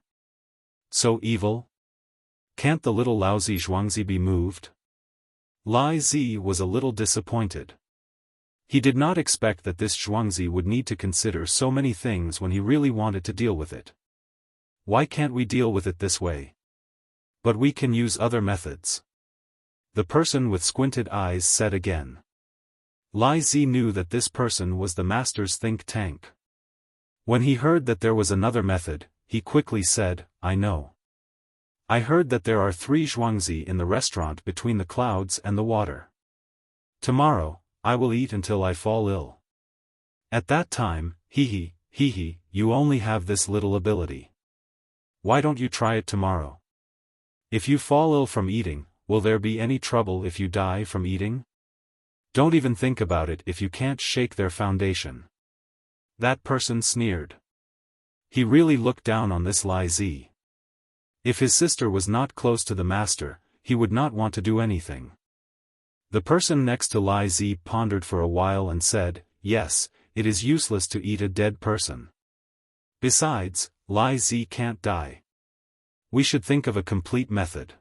So evil? Can't the little lousy Zhuangzi be moved? Lai Zi was a little disappointed. He did not expect that this Zhuangzi would need to consider so many things when he really wanted to deal with it. Why can't we deal with it this way? But we can use other methods. The person with squinted eyes said again. Lai Zi knew that this person was the master's think tank. When he heard that there was another method, he quickly said, "I know. I heard that there are 3 Zhuangzi in the restaurant between the clouds and the water. Tomorrow, I will eat until I fall ill. At that time, hee hee, you only have this little ability. Why don't you try it tomorrow? If you fall ill from eating, will there be any trouble if you die from eating? Don't even think about it if you can't shake their foundation." That person sneered. He really looked down on this Lai Zi. If his sister was not close to the master, he would not want to do anything. The person next to Li Zi pondered for a while and said, "Yes, it is useless to eat a dead person. Besides, Li Zi can't die. We should think of a complete method.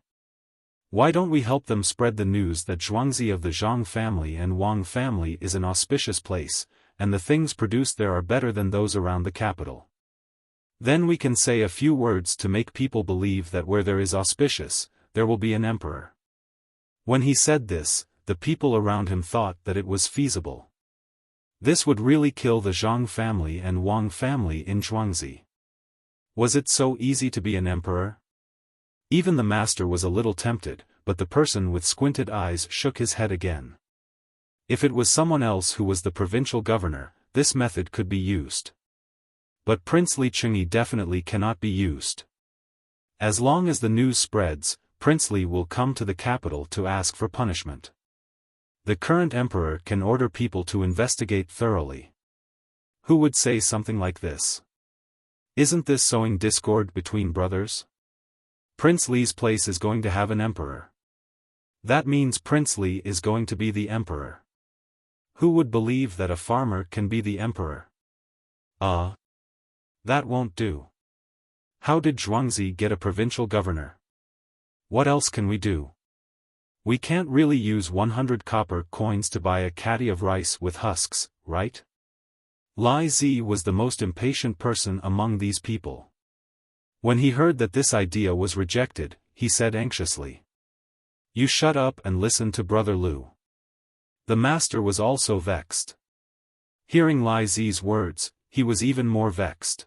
Why don't we help them spread the news that Zhuangzi of the Zhang family and Wang family is an auspicious place, and the things produced there are better than those around the capital. Then we can say a few words to make people believe that where there is auspicious, there will be an emperor." When he said this, the people around him thought that it was feasible. This would really kill the Zhang family and Wang family in Zhuangzi. Was it so easy to be an emperor? Even the master was a little tempted, but the person with squinted eyes shook his head again. If it was someone else who was the provincial governor, this method could be used. But Prince Li Chengyi definitely cannot be used. As long as the news spreads, Prince Li will come to the capital to ask for punishment. The current emperor can order people to investigate thoroughly. Who would say something like this? Isn't this sowing discord between brothers? Prince Li's place is going to have an emperor. That means Prince Li is going to be the emperor. Who would believe that a farmer can be the emperor? That won't do. How did Zhuangzi get a provincial governor? What else can we do? We can't really use 100 copper coins to buy a caddy of rice with husks, right? Li Zi was the most impatient person among these people. When he heard that this idea was rejected, he said anxiously, "You shut up and listen to Brother Lu." The master was also vexed. Hearing Li Zi's words, he was even more vexed.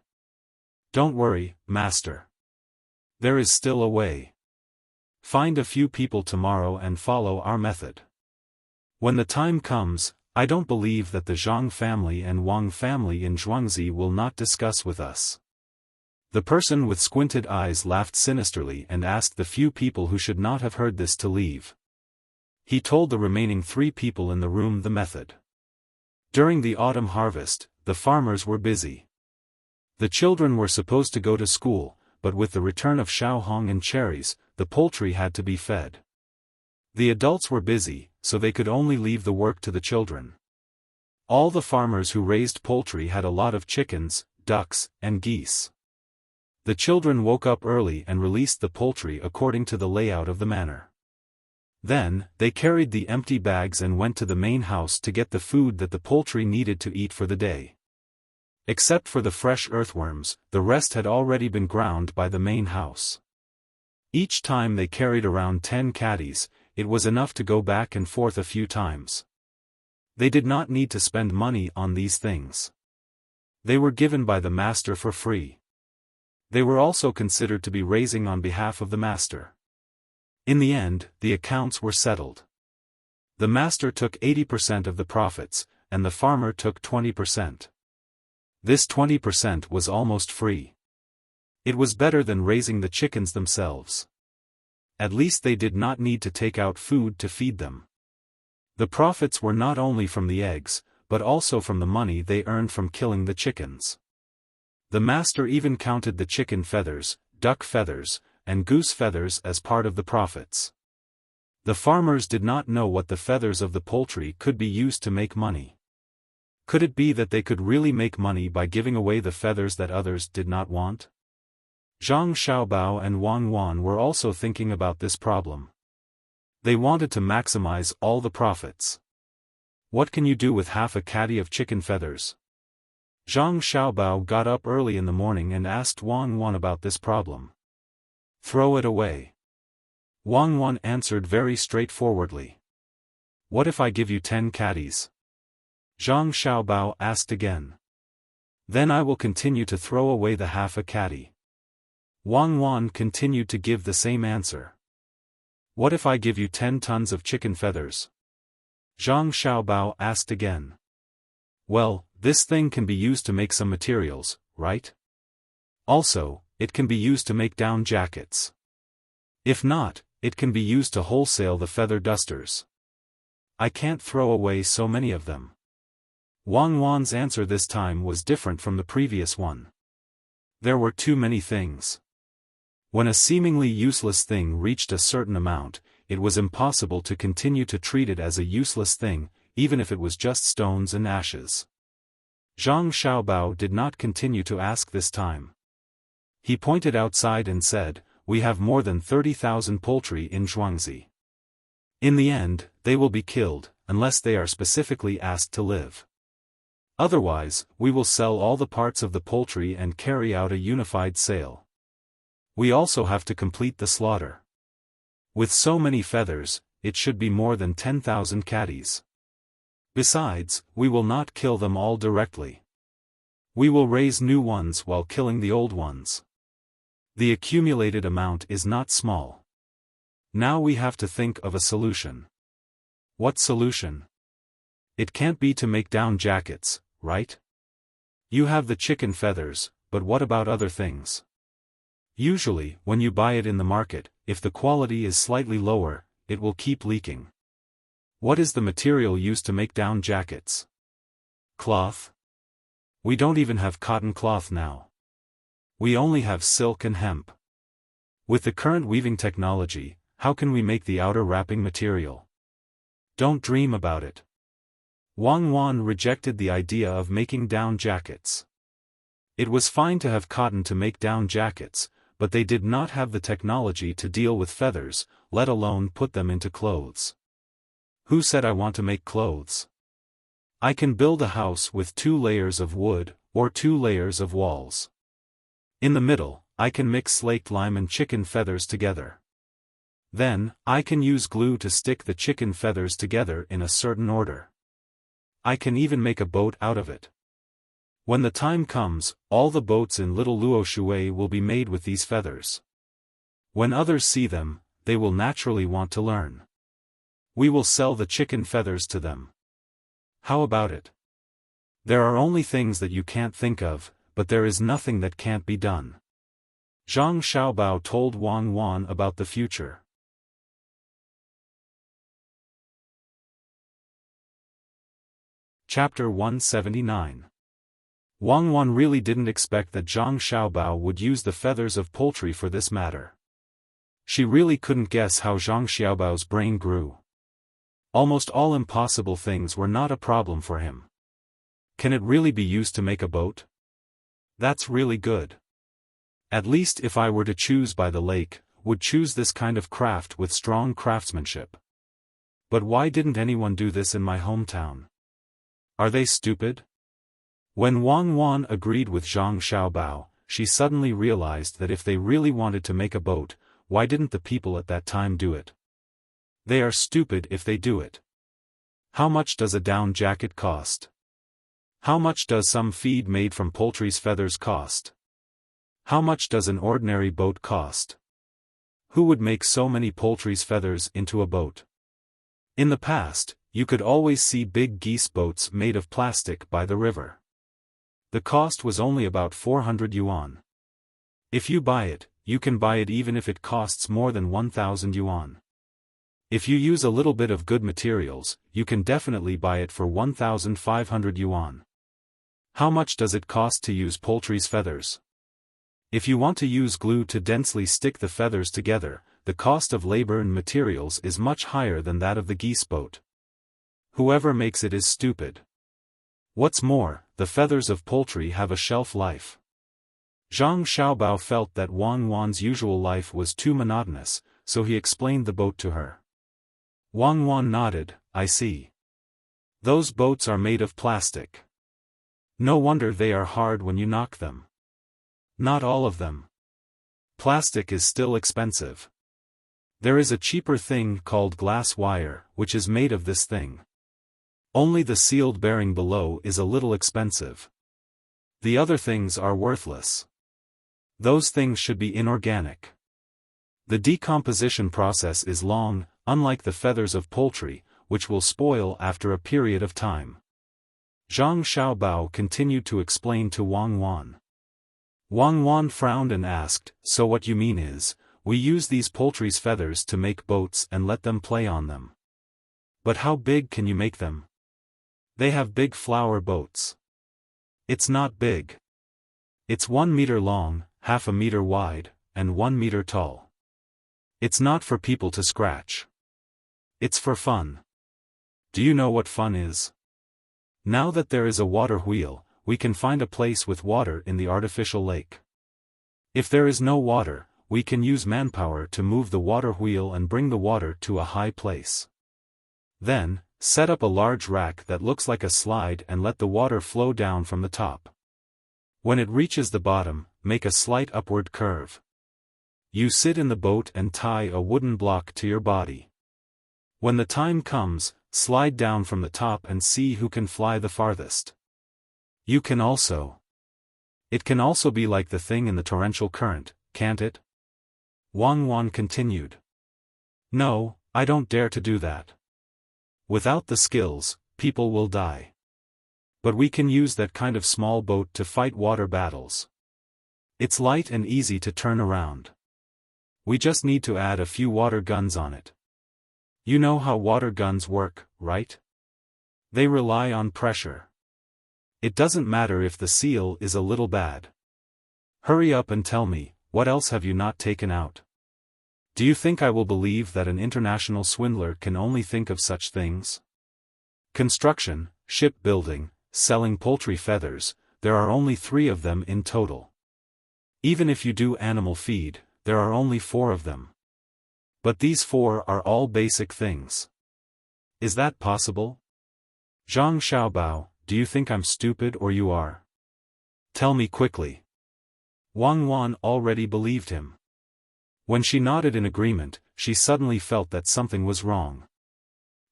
"Don't worry, master. There is still a way. Find a few people tomorrow and follow our method. When the time comes, I don't believe that the Zhang family and Wang family in Zhuangzi will not discuss with us." The person with squinted eyes laughed sinisterly and asked the few people who should not have heard this to leave. He told the remaining 3 people in the room the method. During the autumn harvest, the farmers were busy. The children were supposed to go to school, but with the return of Xiaohong and cherries, the poultry had to be fed. The adults were busy, so they could only leave the work to the children. All the farmers who raised poultry had a lot of chickens, ducks, and geese. The children woke up early and released the poultry according to the layout of the manor. Then, they carried the empty bags and went to the main house to get the food that the poultry needed to eat for the day. Except for the fresh earthworms, the rest had already been ground by the main house. Each time they carried around 10 caddies, it was enough to go back and forth a few times. They did not need to spend money on these things. They were given by the master for free. They were also considered to be raising on behalf of the master. In the end, the accounts were settled. The master took 80% of the profits, and the farmer took 20%. This 20% was almost free. It was better than raising the chickens themselves. At least they did not need to take out food to feed them. The profits were not only from the eggs, but also from the money they earned from killing the chickens. The master even counted the chicken feathers, duck feathers, and goose feathers as part of the profits. The farmers did not know what the feathers of the poultry could be used to make money. Could it be that they could really make money by giving away the feathers that others did not want? Zhang Xiaobao and Wang Wan were also thinking about this problem. They wanted to maximize all the profits. What can you do with half a caddy of chicken feathers? Zhang Xiaobao got up early in the morning and asked Wang Wan about this problem. Throw it away. Wang Wan answered very straightforwardly. What if I give you 10 caddies? Zhang Xiaobao asked again. Then I will continue to throw away the half a caddy. Wang Wan continued to give the same answer. What if I give you 10 tons of chicken feathers? Zhang Xiaobao asked again. Well, this thing can be used to make some materials, right? Also, it can be used to make down jackets. If not, it can be used to wholesale the feather dusters. I can't throw away so many of them. Wang Wan's answer this time was different from the previous one. There were too many things. When a seemingly useless thing reached a certain amount, it was impossible to continue to treat it as a useless thing, even if it was just stones and ashes. Zhang Xiaobao did not continue to ask this time. He pointed outside and said, "We have more than 30,000 poultry in Zhuangzi. In the end, they will be killed, unless they are specifically asked to live. Otherwise, we will sell all the parts of the poultry and carry out a unified sale. We also have to complete the slaughter. With so many feathers, it should be more than 10,000 catties. Besides, we will not kill them all directly. We will raise new ones while killing the old ones. The accumulated amount is not small. Now we have to think of a solution." "What solution?" "It can't be to make down jackets, right? You have the chicken feathers, but what about other things? Usually, when you buy it in the market, if the quality is slightly lower, it will keep leaking. What is the material used to make down jackets?" "Cloth. We don't even have cotton cloth now. We only have silk and hemp. With the current weaving technology, how can we make the outer wrapping material? Don't dream about it." Wang Wan rejected the idea of making down jackets. It was fine to have cotton to make down jackets, but they did not have the technology to deal with feathers, let alone put them into clothes. "Who said I want to make clothes? I can build a house with 2 layers of wood, or 2 layers of walls. In the middle, I can mix slaked lime and chicken feathers together. Then, I can use glue to stick the chicken feathers together in a certain order. I can even make a boat out of it. When the time comes, all the boats in Little Luoshui will be made with these feathers. When others see them, they will naturally want to learn. We will sell the chicken feathers to them. How about it? There are only things that you can't think of, but there is nothing that can't be done." Zhang Xiaobao told Wang Wan about the future. Chapter 179. Wang Wan really didn't expect that Zhang Xiaobao would use the feathers of poultry for this matter. She really couldn't guess how Zhang Xiaobao's brain grew. Almost all impossible things were not a problem for him. Can it really be used to make a boat? That's really good. At least if I were to choose by the lake, would choose this kind of craft with strong craftsmanship. But why didn't anyone do this in my hometown? Are they stupid? When Wang Wan agreed with Zhang Xiaobao, she suddenly realized that if they really wanted to make a boat, why didn't the people at that time do it? They are stupid if they do it. How much does a down jacket cost? How much does some feed made from poultry's feathers cost? How much does an ordinary boat cost? Who would make so many poultry's feathers into a boat? In the past, you could always see big geese boats made of plastic by the river. The cost was only about 400 yuan. If you buy it, you can buy it even if it costs more than 1,000 yuan. If you use a little bit of good materials, you can definitely buy it for 1,500 yuan. How much does it cost to use poultry's feathers? If you want to use glue to densely stick the feathers together, the cost of labor and materials is much higher than that of the geese boat. Whoever makes it is stupid. What's more, the feathers of poultry have a shelf life. Zhang Xiaobao felt that Wang Wan's usual life was too monotonous, so he explained the boat to her. Wang Wan nodded, "I see. Those boats are made of plastic. No wonder they are hard when you knock them." "Not all of them. Plastic is still expensive. There is a cheaper thing called glass wire, which is made of this thing. Only the sealed bearing below is a little expensive. The other things are worthless. Those things should be inorganic. The decomposition process is long, unlike the feathers of poultry, which will spoil after a period of time." Zhang Xiaobao continued to explain to Wang Wan. Wang Wan frowned and asked, "So what you mean is, we use these poultry's feathers to make boats and let them play on them. But how big can you make them? They have big flower boats." "It's not big. It's 1 meter long, half a meter wide, and 1 meter tall. It's not for people to scratch. It's for fun. Do you know what fun is? Now that there is a water wheel, we can find a place with water in the artificial lake. If there is no water, we can use manpower to move the water wheel and bring the water to a high place. Then, set up a large rack that looks like a slide and let the water flow down from the top. When it reaches the bottom, make a slight upward curve. You sit in the boat and tie a wooden block to your body. When the time comes, slide down from the top and see who can fly the farthest. You can also. It can also be like the thing in the torrential current, can't it? Wang continued. No, I don't dare to do that. Without the skills, people will die. But we can use that kind of small boat to fight water battles. It's light and easy to turn around. We just need to add a few water guns on it. You know how water guns work, right? They rely on pressure. It doesn't matter if the seal is a little bad. Hurry up and tell me, what else have you not taken out? Do you think I will believe that an international swindler can only think of such things? Construction, shipbuilding, selling poultry feathers, there are only 3 of them in total. Even if you do animal feed, there are only 4 of them. But these 4 are all basic things. Is that possible? Zhang Xiaobao, do you think I'm stupid or you are? Tell me quickly. Wang already believed him. When she nodded in agreement, she suddenly felt that something was wrong.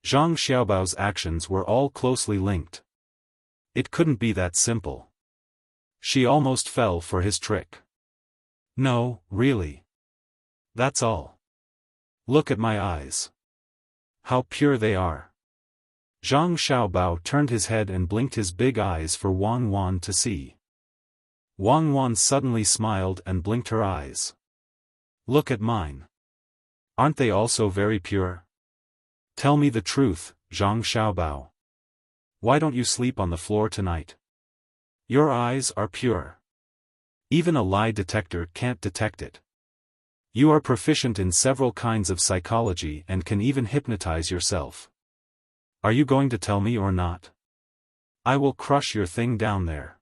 Zhang Xiaobao's actions were all closely linked. It couldn't be that simple. She almost fell for his trick. No, really. That's all. Look at my eyes. How pure they are. Zhang Xiaobao turned his head and blinked his big eyes for Wang to see. Wang suddenly smiled and blinked her eyes. Look at mine. Aren't they also very pure? Tell me the truth, Zhang Xiaobao. Why don't you sleep on the floor tonight? Your eyes are pure. Even a lie detector can't detect it. You are proficient in several kinds of psychology and can even hypnotize yourself. Are you going to tell me or not? I will crush your thing down there.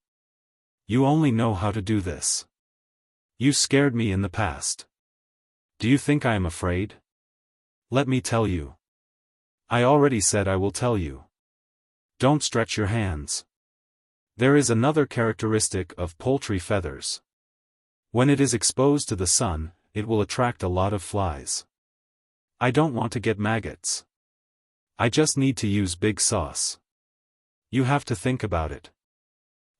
You only know how to do this. You scared me in the past. Do you think I am afraid? Let me tell you. I already said I will tell you. Don't stretch your hands. There is another characteristic of poultry feathers. When it is exposed to the sun, it will attract a lot of flies. I don't want to get maggots. I just need to use big sauce. You have to think about it.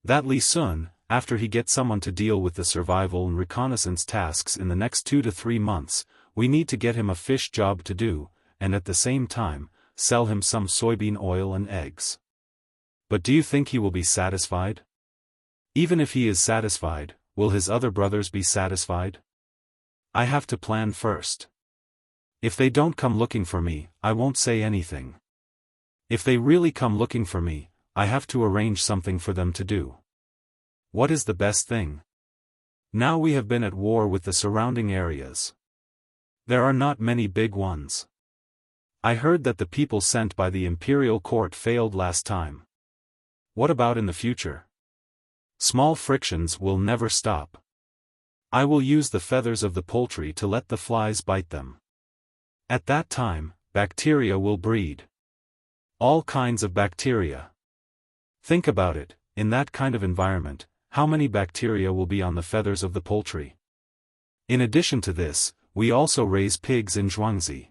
That Li Sun, after he gets someone to deal with the survival and reconnaissance tasks in the next 2 to 3 months, we need to get him a fish job to do, and at the same time, sell him some soybean oil and eggs. But do you think he will be satisfied? Even if he is satisfied, will his other brothers be satisfied? I have to plan first. If they don't come looking for me, I won't say anything. If they really come looking for me, I have to arrange something for them to do. What is the best thing? Now we have been at war with the surrounding areas. There are not many big ones. I heard that the people sent by the imperial court failed last time. What about in the future? Small frictions will never stop. I will use the feathers of the poultry to let the flies bite them. At that time, bacteria will breed. All kinds of bacteria. Think about it, in that kind of environment, how many bacteria will be on the feathers of the poultry? In addition to this, we also raise pigs in Zhuangzi.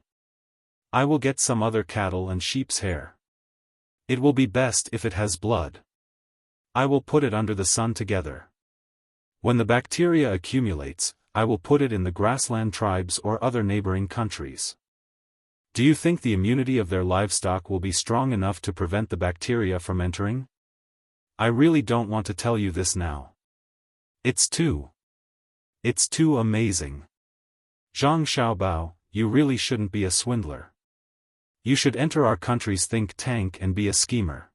I will get some other cattle and sheep's hair. It will be best if it has blood. I will put it under the sun together. When the bacteria accumulates, I will put it in the grassland tribes or other neighboring countries. Do you think the immunity of their livestock will be strong enough to prevent the bacteria from entering? I really don't want to tell you this now. It's too amazing. Zhang Xiaobao, you really shouldn't be a swindler. You should enter our country's think tank and be a schemer.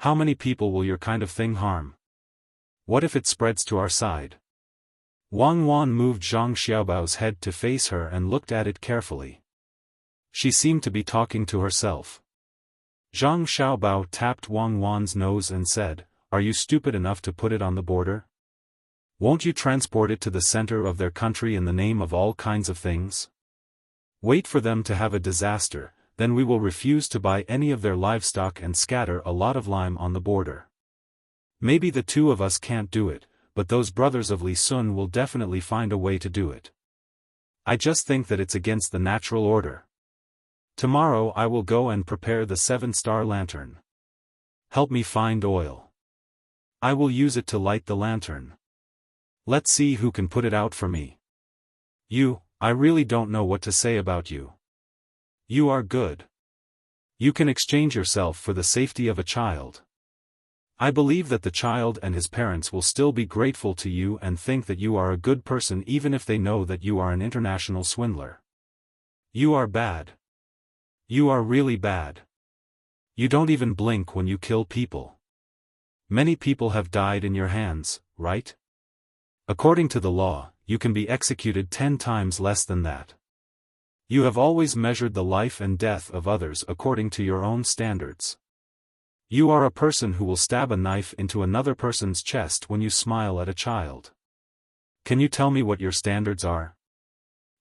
How many people will your kind of thing harm? What if it spreads to our side? Wang Wan moved Zhang Xiaobao's head to face her and looked at it carefully. She seemed to be talking to herself. Zhang Xiaobao tapped Wang Wan's nose and said, "Are you stupid enough to put it on the border? Won't you transport it to the center of their country in the name of all kinds of things? Wait for them to have a disaster, then we will refuse to buy any of their livestock and scatter a lot of lime on the border. Maybe the two of us can't do it, but those brothers of Li Sun will definitely find a way to do it. I just think that it's against the natural order. Tomorrow I will go and prepare the 7-star lantern. Help me find oil. I will use it to light the lantern. Let's see who can put it out for me. I really don't know what to say about you. You are good. You can exchange yourself for the safety of a child. I believe that the child and his parents will still be grateful to you and think that you are a good person even if they know that you are an international swindler. You are bad. You are really bad. You don't even blink when you kill people. Many people have died in your hands, right? According to the law, you can be executed 10 times less than that. You have always measured the life and death of others according to your own standards. You are a person who will stab a knife into another person's chest when you smile at a child. Can you tell me what your standards are?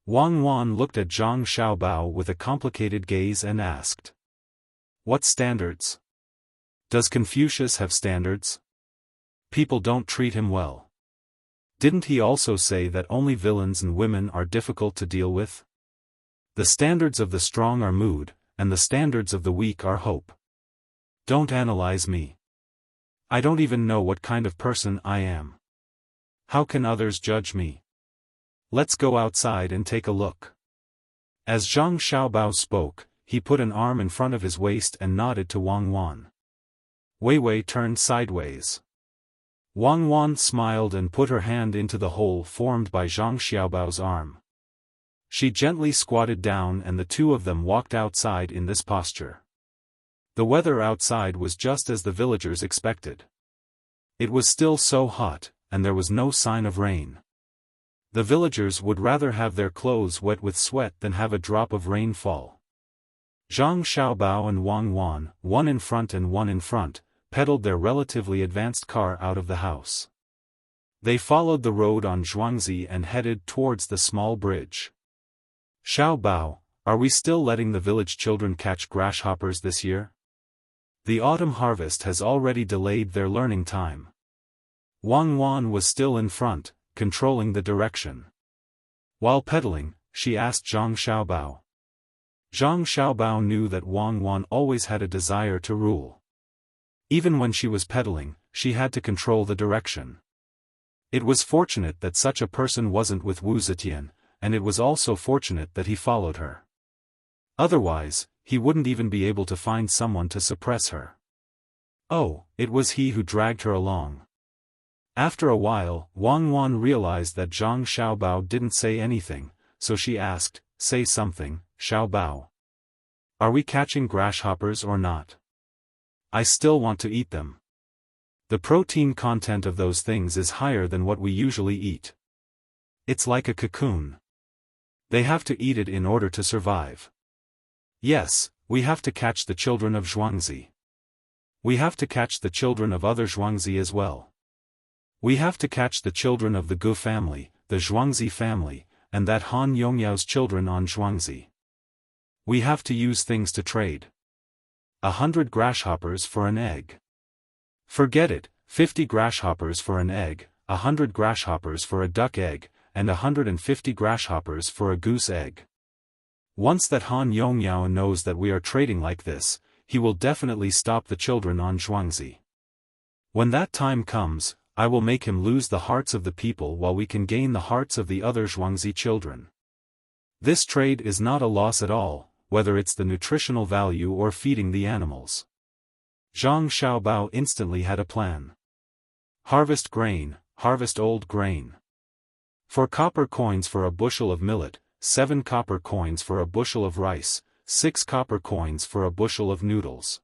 Wang Wan looked at Zhang Xiaobao with a complicated gaze and asked. What standards? Does Confucius have standards? People don't treat him well. Didn't he also say that only villains and women are difficult to deal with? The standards of the strong are mood, and the standards of the weak are hope. Don't analyze me. I don't even know what kind of person I am. How can others judge me? Let's go outside and take a look. As Zhang Xiaobao spoke, he put an arm in front of his waist and nodded to Wang Wan. Wei Wei turned sideways. Wang Wan smiled and put her hand into the hole formed by Zhang Xiaobao's arm. She gently squatted down and the two of them walked outside in this posture. The weather outside was just as the villagers expected. It was still so hot, and there was no sign of rain. The villagers would rather have their clothes wet with sweat than have a drop of rain fall. Zhang Xiaobao and Wang Wan, one in front and one in front, pedaled their relatively advanced car out of the house. They followed the road on Zhuangzi and headed towards the small bridge. Xiaobao, are we still letting the village children catch grasshoppers this year? The autumn harvest has already delayed their learning time. Wang Wan was still in front, controlling the direction. While pedaling, she asked Zhang Xiaobao. Zhang Xiaobao knew that Wang Wan always had a desire to rule. Even when she was pedaling, she had to control the direction. It was fortunate that such a person wasn't with Wu Zetian, and it was also fortunate that he followed her. Otherwise, he wouldn't even be able to find someone to suppress her. Oh, it was he who dragged her along. After a while, Wang Wan realized that Zhang Xiaobao didn't say anything, so she asked, "Say something, Xiaobao. Are we catching grasshoppers or not? I still want to eat them. The protein content of those things is higher than what we usually eat. It's like a cocoon. They have to eat it in order to survive. Yes, we have to catch the children of Zhuangzi. We have to catch the children of other Zhuangzi as well. We have to catch the children of the Gu family, the Zhuangzi family, and that Han Yongyao's children on Zhuangzi. We have to use things to trade. 100 grasshoppers for an egg. Forget it, 50 grasshoppers for an egg, 100 grasshoppers for a duck egg, and 150 grasshoppers for a goose egg. Once that Han Yongyao knows that we are trading like this, he will definitely stop the children on Zhuangzi. When that time comes, I will make him lose the hearts of the people while we can gain the hearts of the other Zhuangzi children. This trade is not a loss at all, whether it's the nutritional value or feeding the animals. Zhang Xiaobao instantly had a plan. Harvest grain, harvest old grain. 4 copper coins for a bushel of millet, 7 copper coins for a bushel of rice, 6 copper coins for a bushel of noodles.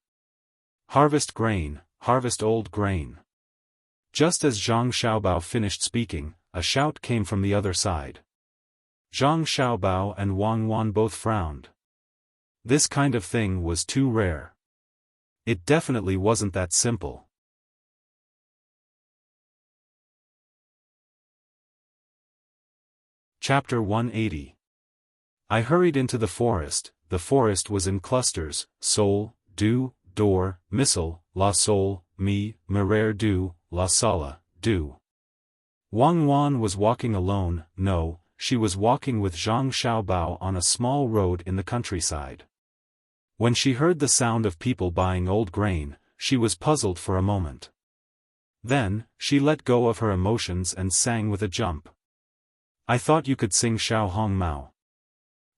Harvest grain, harvest old grain. Just as Zhang Xiaobao finished speaking, a shout came from the other side. Zhang Xiaobao and Wang Wan both frowned. This kind of thing was too rare. It definitely wasn't that simple. Chapter 180. I hurried into the forest. The forest was in clusters: Sol, Du, Dor, Missile, La Sol, Mi, Mirer Du, La Sala, Du. Wang Wan was walking alone. No, she was walking with Zhang Xiaobao on a small road in the countryside. When she heard the sound of people buying old grain, she was puzzled for a moment. Then, she let go of her emotions and sang with a jump. I thought you could sing Xiao Hong Mao.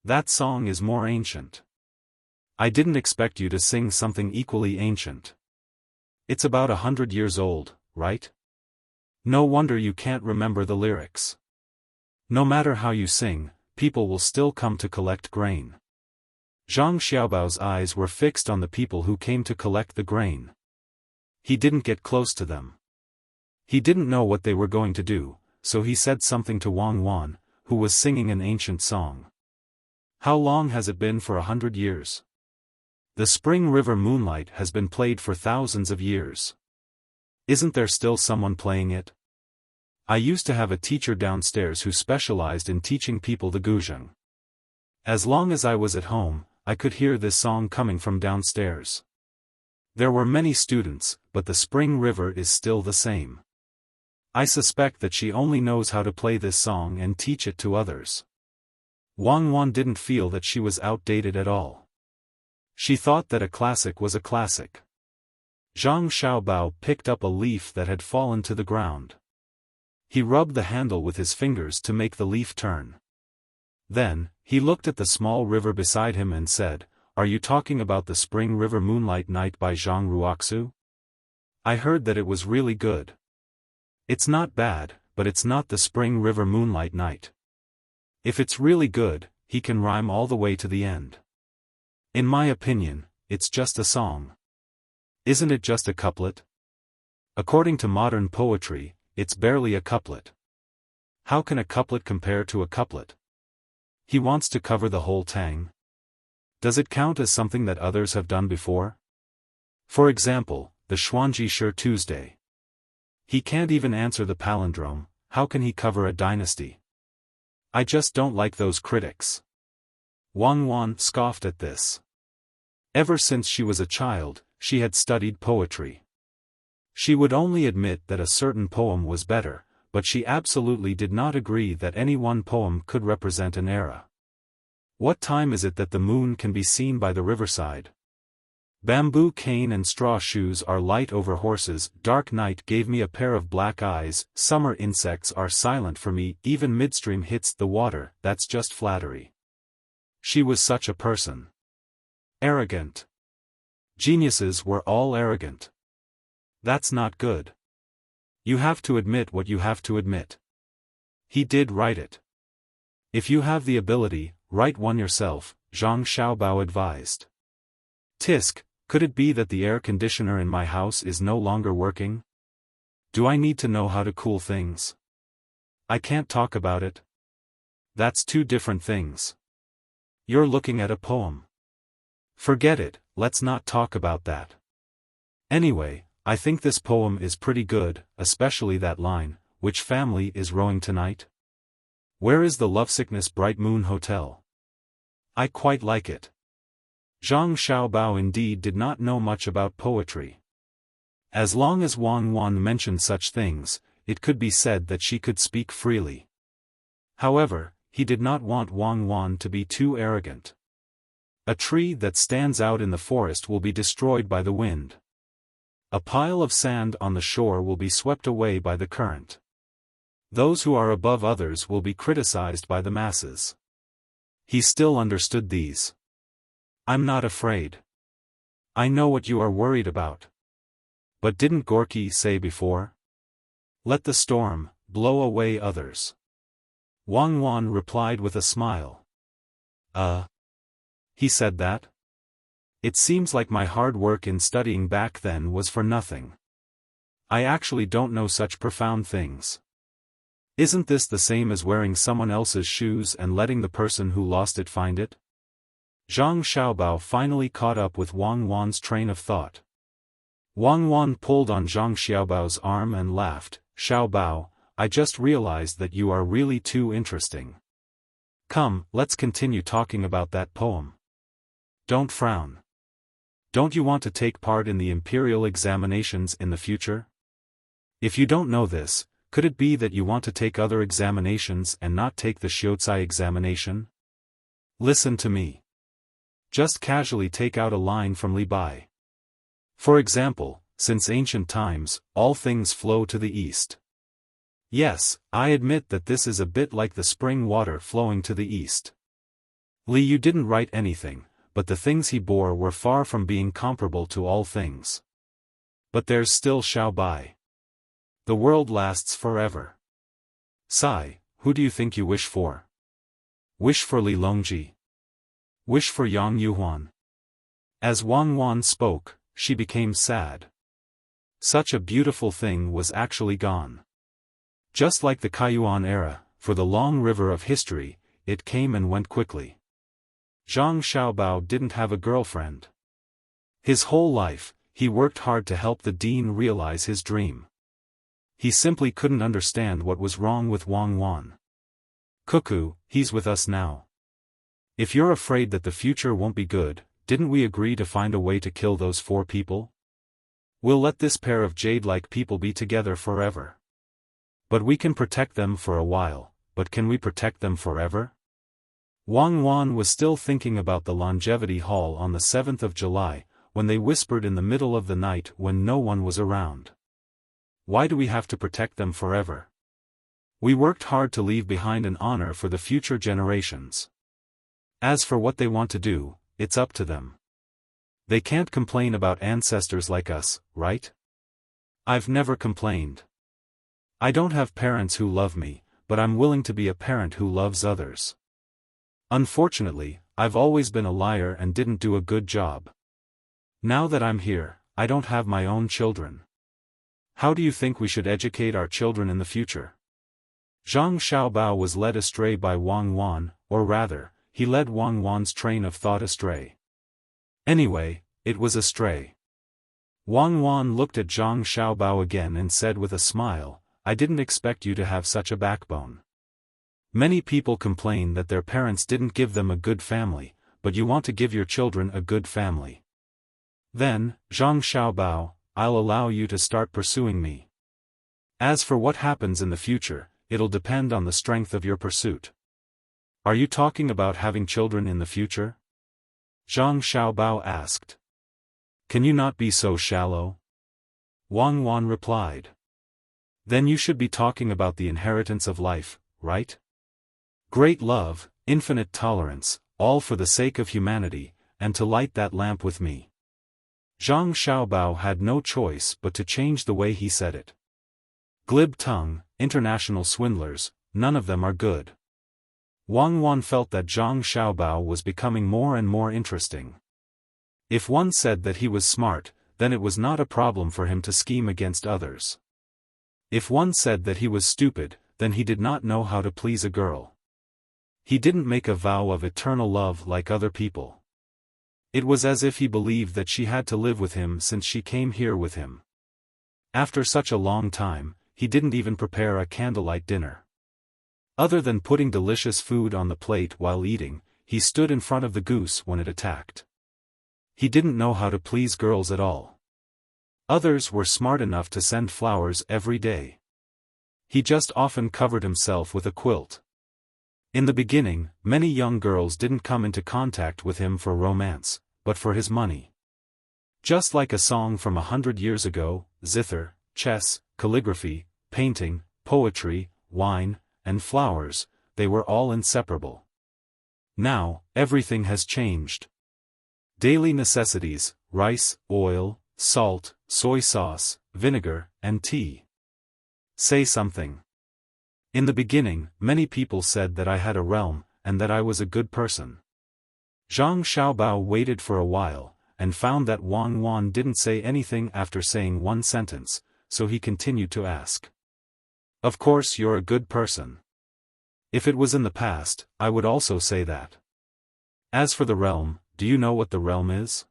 That song is more ancient. I didn't expect you to sing something equally ancient. It's about 100 years old, right? No wonder you can't remember the lyrics. No matter how you sing, people will still come to collect grain. Zhang Xiaobao's eyes were fixed on the people who came to collect the grain. He didn't get close to them. He didn't know what they were going to do, so he said something to Wang Wan, who was singing an ancient song. How long has it been for 100 years? The Spring River Moonlight has been played for thousands of years. Isn't there still someone playing it? I used to have a teacher downstairs who specialized in teaching people the guzheng. As long as I was at home, I could hear this song coming from downstairs. There were many students, but the Spring River is still the same. I suspect that she only knows how to play this song and teach it to others. Wang Wan didn't feel that she was outdated at all. She thought that a classic was a classic. Zhang Xiaobao picked up a leaf that had fallen to the ground. He rubbed the handle with his fingers to make the leaf turn. Then, he looked at the small river beside him and said, "Are you talking about the Spring River Moonlight Night by Zhang Ruoxu? I heard that it was really good." It's not bad, but it's not the Spring River Moonlight Night. If it's really good, he can rhyme all the way to the end. In my opinion, it's just a song. Isn't it just a couplet? According to modern poetry, it's barely a couplet. How can a couplet compare to a couplet? He wants to cover the whole Tang. Does it count as something that others have done before? For example, the Xuanji Shi Tuesday. He can't even answer the palindrome. How can he cover a dynasty? I just don't like those critics. Wang Wan scoffed at this. Ever since she was a child, she had studied poetry. She would only admit that a certain poem was better, but she absolutely did not agree that any one poem could represent an era. What time is it that the moon can be seen by the riverside? Bamboo cane and straw shoes are light over horses. Dark night gave me a pair of black eyes. Summer insects are silent for me. Even midstream hits the water. That's just flattery. She was such a person. Arrogant. Geniuses were all arrogant. That's not good. You have to admit what you have to admit. He did write it. If you have the ability, write one yourself, Zhang Xiaobao advised. Tisk, could it be that the air conditioner in my house is no longer working? Do I need to know how to cool things? I can't talk about it. That's two different things. You're looking at a poem. Forget it, let's not talk about that. Anyway, I think this poem is pretty good, especially that line, which family is rowing tonight? Where is the lovesickness Bright Moon Hotel? I quite like it. Zhang Xiaobao indeed did not know much about poetry. As long as Wang Wan mentioned such things, it could be said that she could speak freely. However, he did not want Wang Wan to be too arrogant. A tree that stands out in the forest will be destroyed by the wind. A pile of sand on the shore will be swept away by the current. Those who are above others will be criticized by the masses. He still understood these. I'm not afraid. I know what you are worried about. But didn't Gorky say before? Let the storm blow away others. Wang Wan replied with a smile. He said that? It seems like my hard work in studying back then was for nothing. I actually don't know such profound things. Isn't this the same as wearing someone else's shoes and letting the person who lost it find it? Zhang Xiaobao finally caught up with Wang Wan's train of thought. Wang Wan pulled on Zhang Xiaobao's arm and laughed. "Xiaobao, I just realized that you are really too interesting. Come, let's continue talking about that poem. Don't frown. Don't you want to take part in the imperial examinations in the future? If you don't know this, could it be that you want to take other examinations and not take the Xiaocai examination? Listen to me. Just casually take out a line from Li Bai. For example, since ancient times, all things flow to the east. Yes, I admit that this is a bit like the spring water flowing to the east. Li Yu didn't write anything, but the things he bore were far from being comparable to all things. But there's still Xiao Bai. The world lasts forever. Sai, who do you think you wish for? Wish for Li Longji. Wish for Yang Yuhuan. As Wang Wan spoke, she became sad. Such a beautiful thing was actually gone. Just like the Kaiyuan era, for the long river of history, it came and went quickly. Zhang Xiaobao didn't have a girlfriend. His whole life, he worked hard to help the dean realize his dream. He simply couldn't understand what was wrong with Wang Wan. Cuckoo, he's with us now. If you're afraid that the future won't be good, didn't we agree to find a way to kill those 4 people? We'll let this pair of jade-like people be together forever. But we can protect them for a while, but can we protect them forever? Wang Wan was still thinking about the longevity hall on the 7th of July, when they whispered in the middle of the night when no one was around. Why do we have to protect them forever? We worked hard to leave behind an honor for the future generations. As for what they want to do, it's up to them. They can't complain about ancestors like us, right? I've never complained. I don't have parents who love me, but I'm willing to be a parent who loves others. Unfortunately, I've always been a liar and didn't do a good job. Now that I'm here, I don't have my own children. How do you think we should educate our children in the future? Zhang Xiaobao was led astray by Wang Wan, or rather, he led Wang Wan's train of thought astray. Anyway, it was astray. Wang Wan looked at Zhang Xiaobao again and said with a smile, "I didn't expect you to have such a backbone. Many people complain that their parents didn't give them a good family, but you want to give your children a good family. Then, Zhang Xiaobao, I'll allow you to start pursuing me. As for what happens in the future, it'll depend on the strength of your pursuit." Are you talking about having children in the future? Zhang Xiaobao asked. Can you not be so shallow? Wang Wan replied. Then you should be talking about the inheritance of life, right? Great love, infinite tolerance, all for the sake of humanity, and to light that lamp with me. Zhang Xiaobao had no choice but to change the way he said it. Glib tongue, international swindlers, none of them are good. Wang Wan felt that Zhang Xiaobao was becoming more and more interesting. If one said that he was smart, then it was not a problem for him to scheme against others. If one said that he was stupid, then he did not know how to please a girl. He didn't make a vow of eternal love like other people. It was as if he believed that she had to live with him since she came here with him. After such a long time, he didn't even prepare a candlelight dinner. Other than putting delicious food on the plate while eating, he stood in front of the goose when it attacked. He didn't know how to please girls at all. Others were smart enough to send flowers every day. He just often covered himself with a quilt. In the beginning, many young girls didn't come into contact with him for romance, but for his money. Just like a song from 100 years ago, zither, chess, calligraphy, painting, poetry, wine, and flowers, they were all inseparable. Now, everything has changed. Daily necessities, rice, oil, salt, soy sauce, vinegar, and tea. Say something. In the beginning, many people said that I had a realm, and that I was a good person. Zhang Xiaobao waited for a while, and found that Wang Wan didn't say anything after saying one sentence, so he continued to ask. Of course you're a good person. If it was in the past, I would also say that. As for the realm, do you know what the realm is?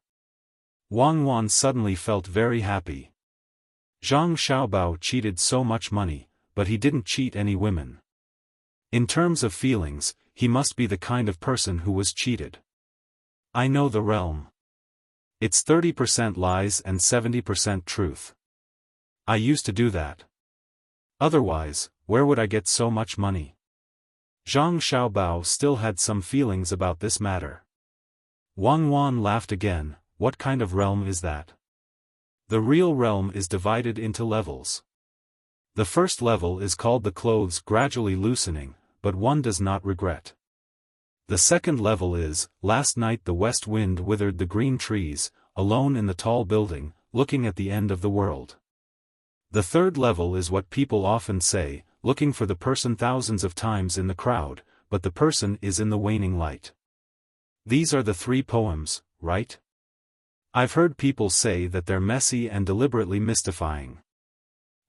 Wang Wan suddenly felt very happy. Zhang Xiaobao cheated so much money, but he didn't cheat any women. In terms of feelings, he must be the kind of person who was cheated. I know the realm. It's 30% lies and 70% truth. I used to do that. Otherwise, where would I get so much money? Zhang Xiaobao still had some feelings about this matter. Wang Wan laughed again. What kind of realm is that? The real realm is divided into levels. The first level is called the clothes gradually loosening, but one does not regret. The second level is, last night the west wind withered the green trees, alone in the tall building, looking at the end of the world. The third level is what people often say, looking for the person thousands of times in the crowd, but the person is in the waning light. These are the three poems, right? I've heard people say that they're messy and deliberately mystifying.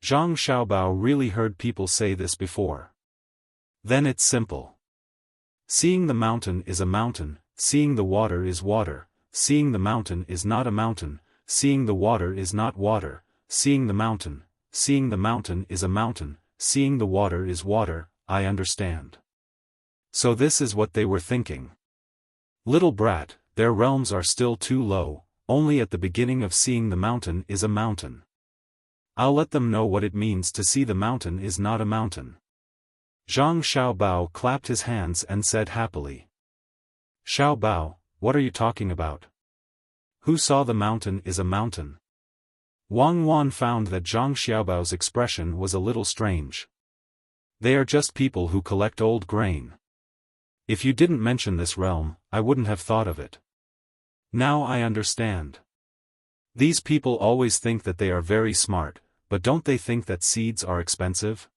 Zhang Xiaobao really heard people say this before. Then it's simple. Seeing the mountain is a mountain, seeing the water is water, seeing the mountain is not a mountain, seeing the water is not water, seeing the mountain is a mountain, seeing the water is water, I understand. So this is what they were thinking. Little brat, their realms are still too low, only at the beginning of seeing the mountain is a mountain. I'll let them know what it means to see the mountain is not a mountain. Zhang Xiaobao clapped his hands and said happily. Xiaobao, what are you talking about? Who saw the mountain is a mountain? Wang Wan found that Zhang Xiaobao's expression was a little strange. They are just people who collect old grain. If you didn't mention this realm, I wouldn't have thought of it. Now I understand. These people always think that they are very smart, but don't they think that seeds are expensive?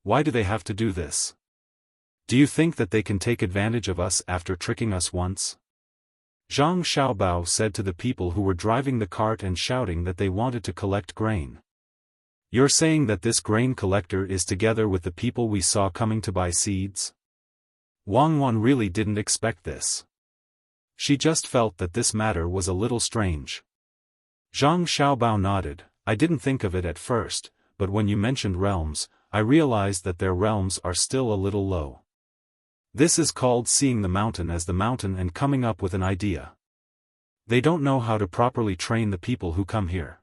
Why do they have to do this? Do you think that they can take advantage of us after tricking us once? Zhang Xiaobao said to the people who were driving the cart and shouting that they wanted to collect grain. You're saying that this grain collector is together with the people we saw coming to buy seeds? Wang Wan really didn't expect this. She just felt that this matter was a little strange. Zhang Xiaobao nodded. I didn't think of it at first, but when you mentioned realms, I realized that their realms are still a little low. This is called seeing the mountain as the mountain and coming up with an idea. They don't know how to properly train the people who come here.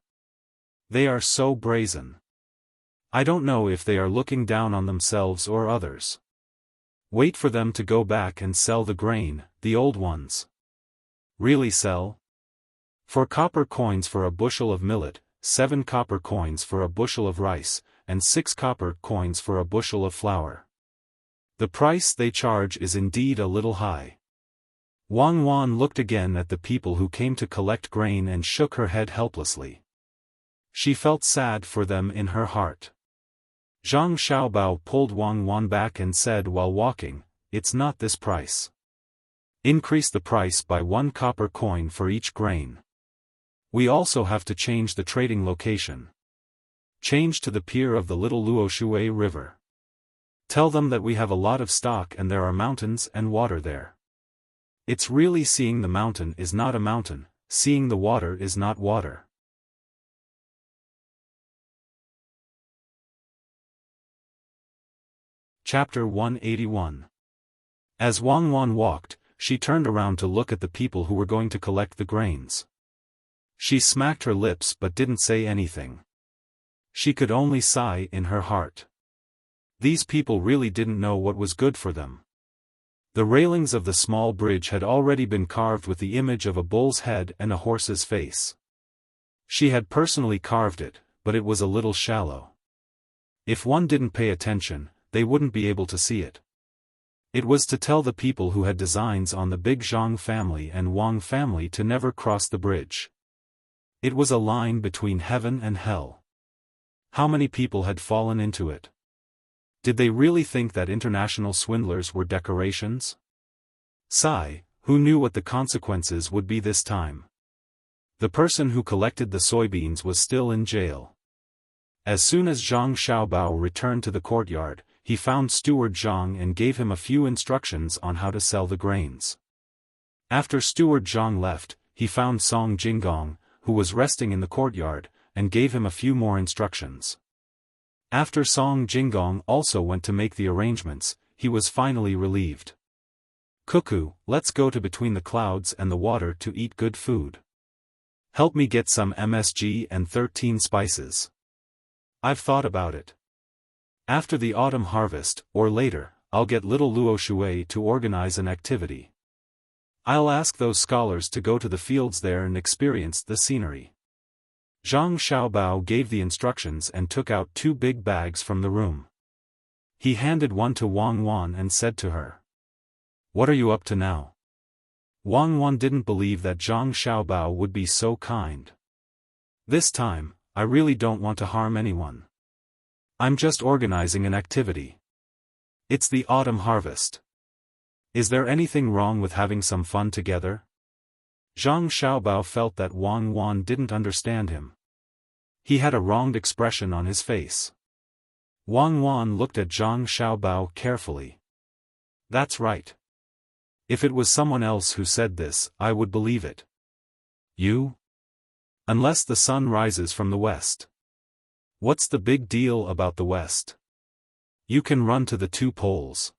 They are so brazen. I don't know if they are looking down on themselves or others. Wait for them to go back and sell the grain, the old ones. Really sell? 4 copper coins for a bushel of millet, 7 copper coins for a bushel of rice, and 6 copper coins for a bushel of flour. The price they charge is indeed a little high. Wang Wan looked again at the people who came to collect grain and shook her head helplessly. She felt sad for them in her heart. Zhang Xiaobao pulled Wang Wan back and said while walking, it's not this price. Increase the price by 1 copper coin for each grain. We also have to change the trading location. Change to the pier of the little Luoshui River. Tell them that we have a lot of stock and there are mountains and water there. It's really seeing the mountain is not a mountain, seeing the water is not water. Chapter 181. As Wang Wan walked, she turned around to look at the people who were going to collect the grains. She smacked her lips but didn't say anything. She could only sigh in her heart. These people really didn't know what was good for them. The railings of the small bridge had already been carved with the image of a bull's head and a horse's face. She had personally carved it, but it was a little shallow. If one didn't pay attention, they wouldn't be able to see it. It was to tell the people who had designs on the big Zhang family and Wang family to never cross the bridge. It was a line between heaven and hell. How many people had fallen into it? Did they really think that international swindlers were decorations? Sigh, who knew what the consequences would be this time? The person who collected the soybeans was still in jail. As soon as Zhang Xiaobao returned to the courtyard, he found Steward Zhang and gave him a few instructions on how to sell the grains. After Steward Zhang left, he found Song Jinggong, who was resting in the courtyard, and gave him a few more instructions. After Song Jinggong also went to make the arrangements, he was finally relieved. Cuckoo, let's go to between the clouds and the water to eat good food. Help me get some MSG and 13 spices. I've thought about it. After the autumn harvest, or later, I'll get little Luo Shui to organize an activity. I'll ask those scholars to go to the fields there and experience the scenery. Zhang Xiaobao gave the instructions and took out 2 big bags from the room. He handed one to Wang Wan and said to her, "What are you up to now?" Wang Wan didn't believe that Zhang Xiaobao would be so kind. "This time, I really don't want to harm anyone. I'm just organizing an activity. It's the autumn harvest. Is there anything wrong with having some fun together?" Zhang Xiaobao felt that Wang Wan didn't understand him. He had a wronged expression on his face. Wang Wan looked at Zhang Xiaobao carefully. "That's right. If it was someone else who said this, I would believe it. You? Unless the sun rises from the west. What's the big deal about the west? You can run to the 2 poles.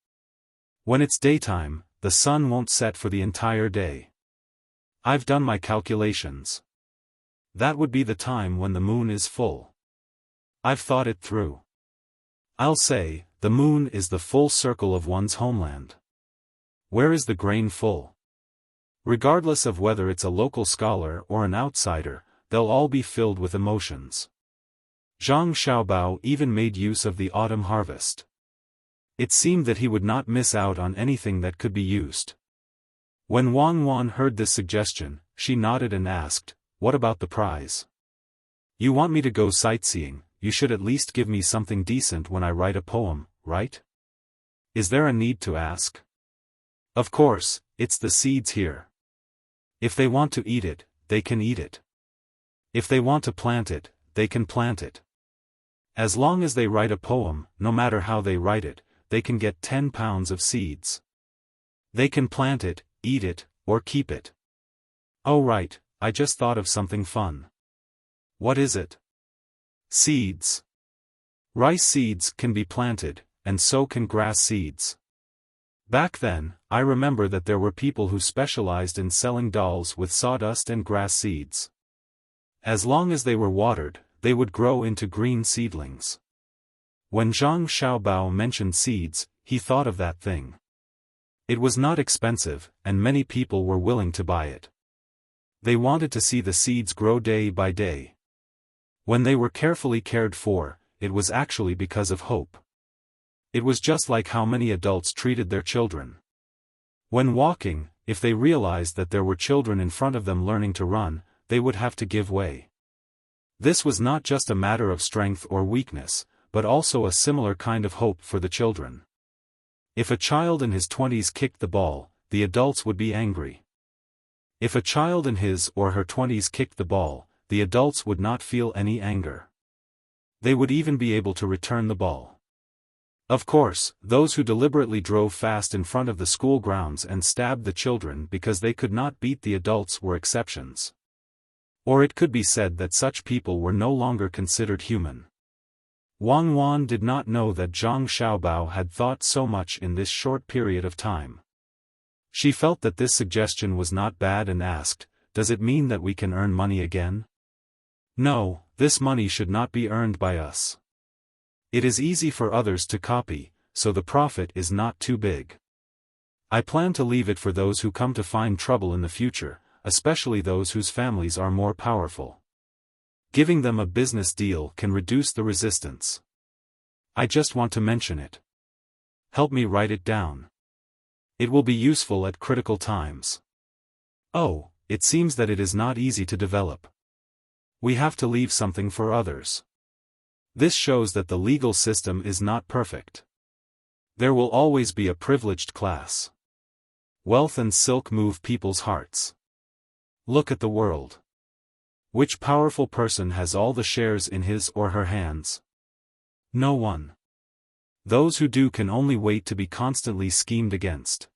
When it's daytime, the sun won't set for the entire day. I've done my calculations. That would be the time when the moon is full. I've thought it through. I'll say, the moon is the full circle of one's homeland. Where is the grain full? Regardless of whether it's a local scholar or an outsider, they'll all be filled with emotions." Zhang Xiaobao even made use of the autumn harvest. It seemed that he would not miss out on anything that could be used. When Wang Wan heard this suggestion, she nodded and asked, "What about the prize? You want me to go sightseeing, you should at least give me something decent when I write a poem, right? Is there a need to ask? Of course, it's the seeds here. If they want to eat it, they can eat it. If they want to plant it, they can plant it. As long as they write a poem, no matter how they write it, they can get 10 pounds of seeds. They can plant it, eat it, or keep it." "Oh right, I just thought of something fun." "What is it?" "Seeds. Rice seeds can be planted, and so can grass seeds. Back then, I remember that there were people who specialized in selling dolls with sawdust and grass seeds. As long as they were watered, they would grow into green seedlings." When Zhang Xiaobao mentioned seeds, he thought of that thing. It was not expensive, and many people were willing to buy it. They wanted to see the seeds grow day by day. When they were carefully cared for, it was actually because of hope. It was just like how many adults treated their children. When walking, if they realized that there were children in front of them learning to run, they would have to give way. This was not just a matter of strength or weakness, but also a similar kind of hope for the children. If a child in his 20s kicked the ball, the adults would be angry. If a child in his or her 20s kicked the ball, the adults would not feel any anger. They would even be able to return the ball. Of course, those who deliberately drove fast in front of the school grounds and stabbed the children because they could not beat the adults were exceptions. Or it could be said that such people were no longer considered human. Wang Wan did not know that Zhang Xiaobao had thought so much in this short period of time. She felt that this suggestion was not bad and asked, "Does it mean that we can earn money again?" "No, this money should not be earned by us. It is easy for others to copy, so the profit is not too big. I plan to leave it for those who come to find trouble in the future, especially those whose families are more powerful. Giving them a business deal can reduce the resistance. I just want to mention it. Help me write it down. It will be useful at critical times." "Oh, it seems that it is not easy to develop. We have to leave something for others. This shows that the legal system is not perfect. There will always be a privileged class. Wealth and silk move people's hearts. Look at the world. Which powerful person has all the shares in his or her hands? No one. Those who do can only wait to be constantly schemed against.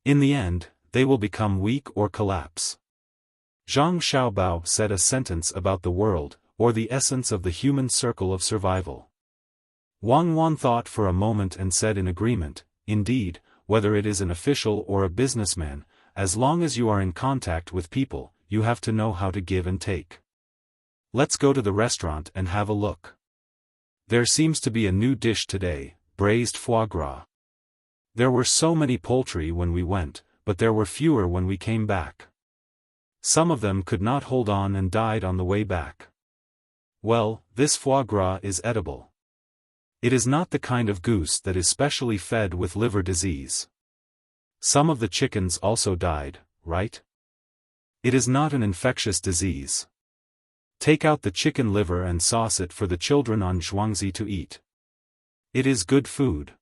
In the end, they will become weak or collapse. Zhang Xiaobao said a sentence about the world, or the essence of the human circle of survival. Wang Wan thought for a moment and said in agreement, indeed, whether it is an official or a businessman, as long as you are in contact with people, you have to know how to give and take. Let's go to the restaurant and have a look. There seems to be a new dish today, braised foie gras. There were so many poultry when we went, but there were fewer when we came back. Some of them could not hold on and died on the way back. Well, this foie gras is edible. It is not the kind of goose that is specially fed with liver disease. Some of the chickens also died, right? It is not an infectious disease. Take out the chicken liver and sauce it for the children on Zhuangzi to eat. It is good food.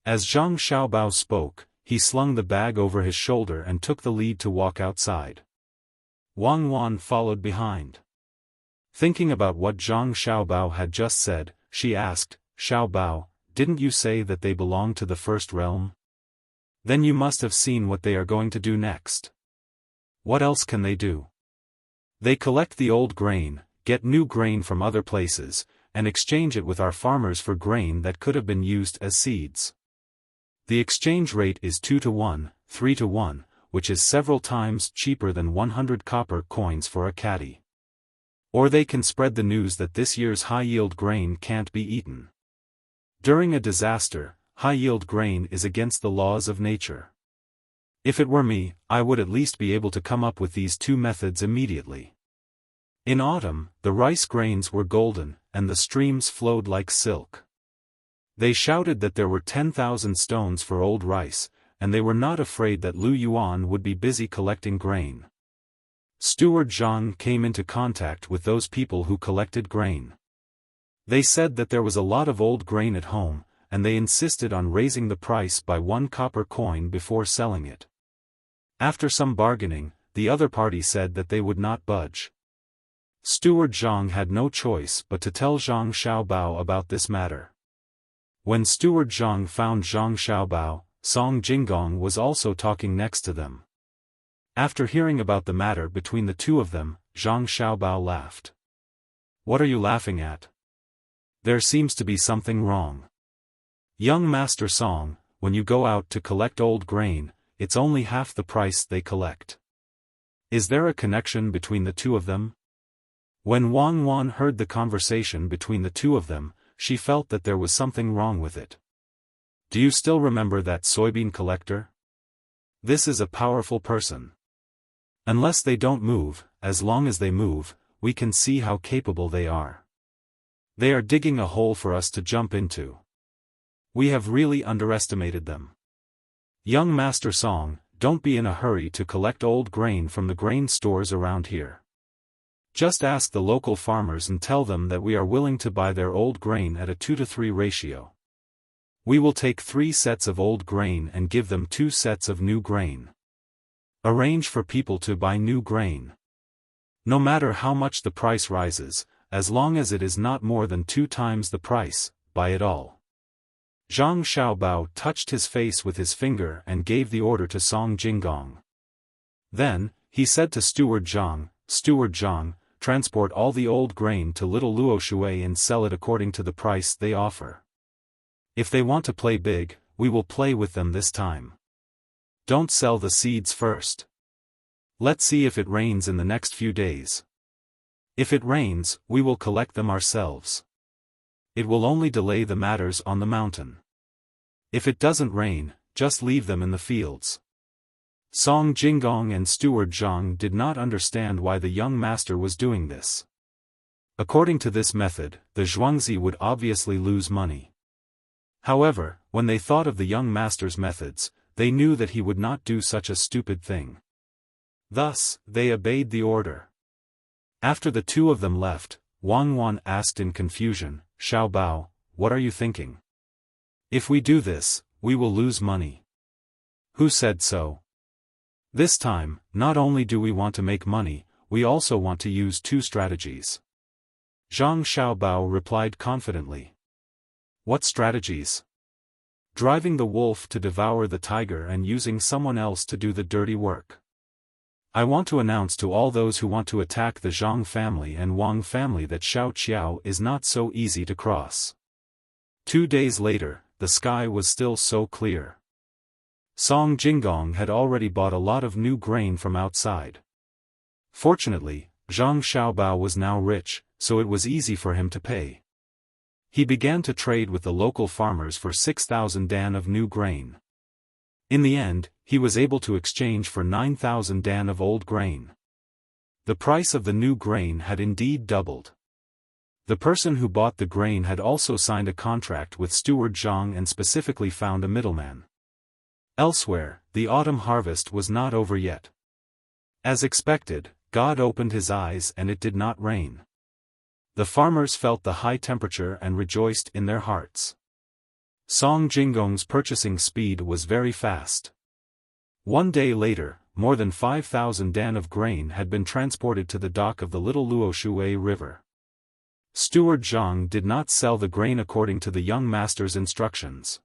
As Zhang Xiaobao spoke, he slung the bag over his shoulder and took the lead to walk outside. Wang Wan followed behind. Thinking about what Zhang Xiaobao had just said, she asked, Xiaobao, didn't you say that they belong to the first realm? Then you must have seen what they are going to do next. What else can they do? They collect the old grain, get new grain from other places, and exchange it with our farmers for grain that could have been used as seeds. The exchange rate is 2 to 1, 3 to 1, which is several times cheaper than 100 copper coins for a caddy. Or they can spread the news that this year's high-yield grain can't be eaten. During a disaster, high-yield grain is against the laws of nature. If it were me, I would at least be able to come up with these two methods immediately. In autumn, the rice grains were golden, and the streams flowed like silk. They shouted that there were 10,000 stones for old rice, and they were not afraid that Lu Yuan would be busy collecting grain. Steward Zhang came into contact with those people who collected grain. They said that there was a lot of old grain at home, and they insisted on raising the price by 1 copper coin before selling it. After some bargaining, the other party said that they would not budge. Steward Zhang had no choice but to tell Zhang Xiaobao about this matter. When Steward Zhang found Zhang Xiaobao, Song Jinggong was also talking next to them. After hearing about the matter between the two of them, Zhang Xiaobao laughed. What are you laughing at? There seems to be something wrong. Young Master Song, when you go out to collect old grain, it's only half the price they collect. Is there a connection between the two of them? When Wang Wan heard the conversation between the two of them, she felt that there was something wrong with it. Do you still remember that soybean collector? This is a powerful person. Unless they don't move, as long as they move, we can see how capable they are. They are digging a hole for us to jump into. We have really underestimated them. Young Master Song, don't be in a hurry to collect old grain from the grain stores around here. Just ask the local farmers and tell them that we are willing to buy their old grain at a 2 to 3 ratio. We will take 3 sets of old grain and give them 2 sets of new grain. Arrange for people to buy new grain. No matter how much the price rises, as long as it is not more than 2 times the price, buy it all. Zhang Xiaobao touched his face with his finger and gave the order to Song Jinggong. Then, he said to Steward Zhang, Steward Zhang, transport all the old grain to Little Luoshui and sell it according to the price they offer. If they want to play big, we will play with them this time. Don't sell the seeds first. Let's see if it rains in the next few days. If it rains, we will collect them ourselves. It will only delay the matters on the mountain. If it doesn't rain, just leave them in the fields. Song Jinggong and Steward Zhang did not understand why the young master was doing this. According to this method, the Zhuangzi would obviously lose money. However, when they thought of the young master's methods, they knew that he would not do such a stupid thing. Thus, they obeyed the order. After the two of them left, Wang Wan asked in confusion, Xiaobao, what are you thinking? If we do this, we will lose money. Who said so? This time, not only do we want to make money, we also want to use 2 strategies. Zhang Xiaobao replied confidently. What strategies? Driving the wolf to devour the tiger and using someone else to do the dirty work. I want to announce to all those who want to attack the Zhang family and Wang family that Xiao Qiao is not so easy to cross. 2 days later, the sky was still so clear. Song Jinggong had already bought a lot of new grain from outside. Fortunately, Zhang Xiaobao was now rich, so it was easy for him to pay. He began to trade with the local farmers for 6,000 dan of new grain. In the end, he was able to exchange for 9,000 dan of old grain. The price of the new grain had indeed doubled. The person who bought the grain had also signed a contract with Steward Zhang and specifically found a middleman. Elsewhere, the autumn harvest was not over yet. As expected, God opened his eyes and it did not rain. The farmers felt the high temperature and rejoiced in their hearts. Song Jinggong's purchasing speed was very fast. 1 day later, more than 5,000 dan of grain had been transported to the dock of the Little Luoshui River. Steward Zhang did not sell the grain according to the young master's instructions.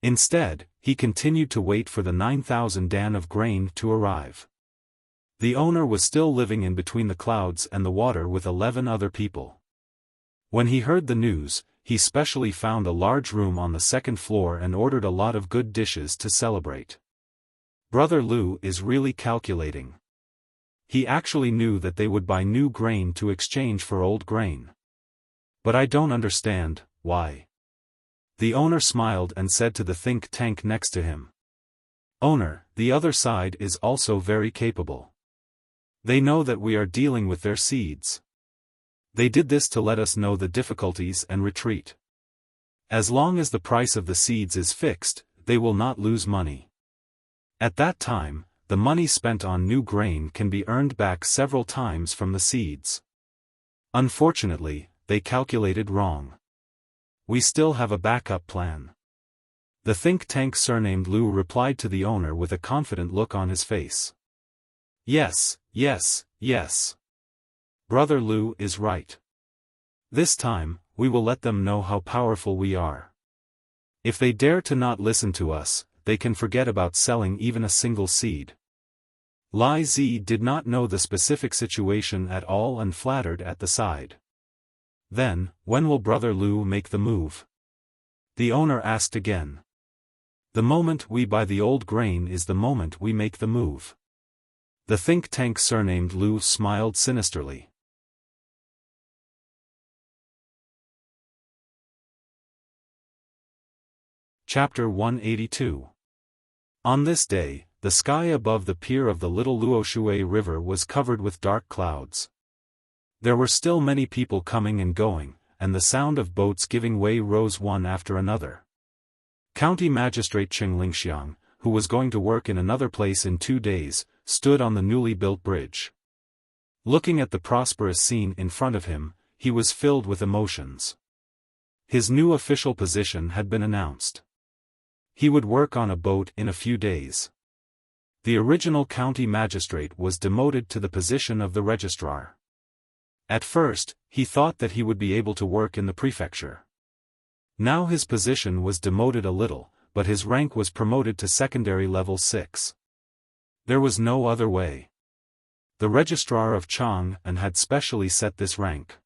Instead, he continued to wait for the 9,000 dan of grain to arrive. The owner was still living in between the clouds and the water with 11 other people. When he heard the news, he specially found a large room on the second floor and ordered a lot of good dishes to celebrate. Brother Lu is really calculating. He actually knew that they would buy new grain to exchange for old grain. But I don't understand, why? The owner smiled and said to the think tank next to him. Owner, the other side is also very capable. They know that we are dealing with their seeds. They did this to let us know the difficulties and retreat. As long as the price of the seeds is fixed, they will not lose money. At that time, the money spent on new grain can be earned back several times from the seeds. Unfortunately, they calculated wrong. We still have a backup plan. The think tank surnamed Lu replied to the owner with a confident look on his face. Yes, yes, yes. Brother Lu is right. This time, we will let them know how powerful we are. If they dare to not listen to us, they can forget about selling even a single seed. Lai Zi did not know the specific situation at all and flattered at the side. Then, when will Brother Lu make the move? The owner asked again. The moment we buy the old grain is the moment we make the move. The think tank surnamed Lu smiled sinisterly. Chapter 182. On this day, the sky above the pier of the Little Luoshui River was covered with dark clouds. There were still many people coming and going, and the sound of boats giving way rose one after another. County Magistrate Cheng Lingxiang, who was going to work in another place in 2 days, stood on the newly built bridge. Looking at the prosperous scene in front of him, he was filled with emotions. His new official position had been announced. He would work on a boat in a few days. The original county magistrate was demoted to the position of the registrar. At first, he thought that he would be able to work in the prefecture. Now his position was demoted a little, but his rank was promoted to secondary level 6. There was no other way. The registrar of Chang'an had specially set this rank.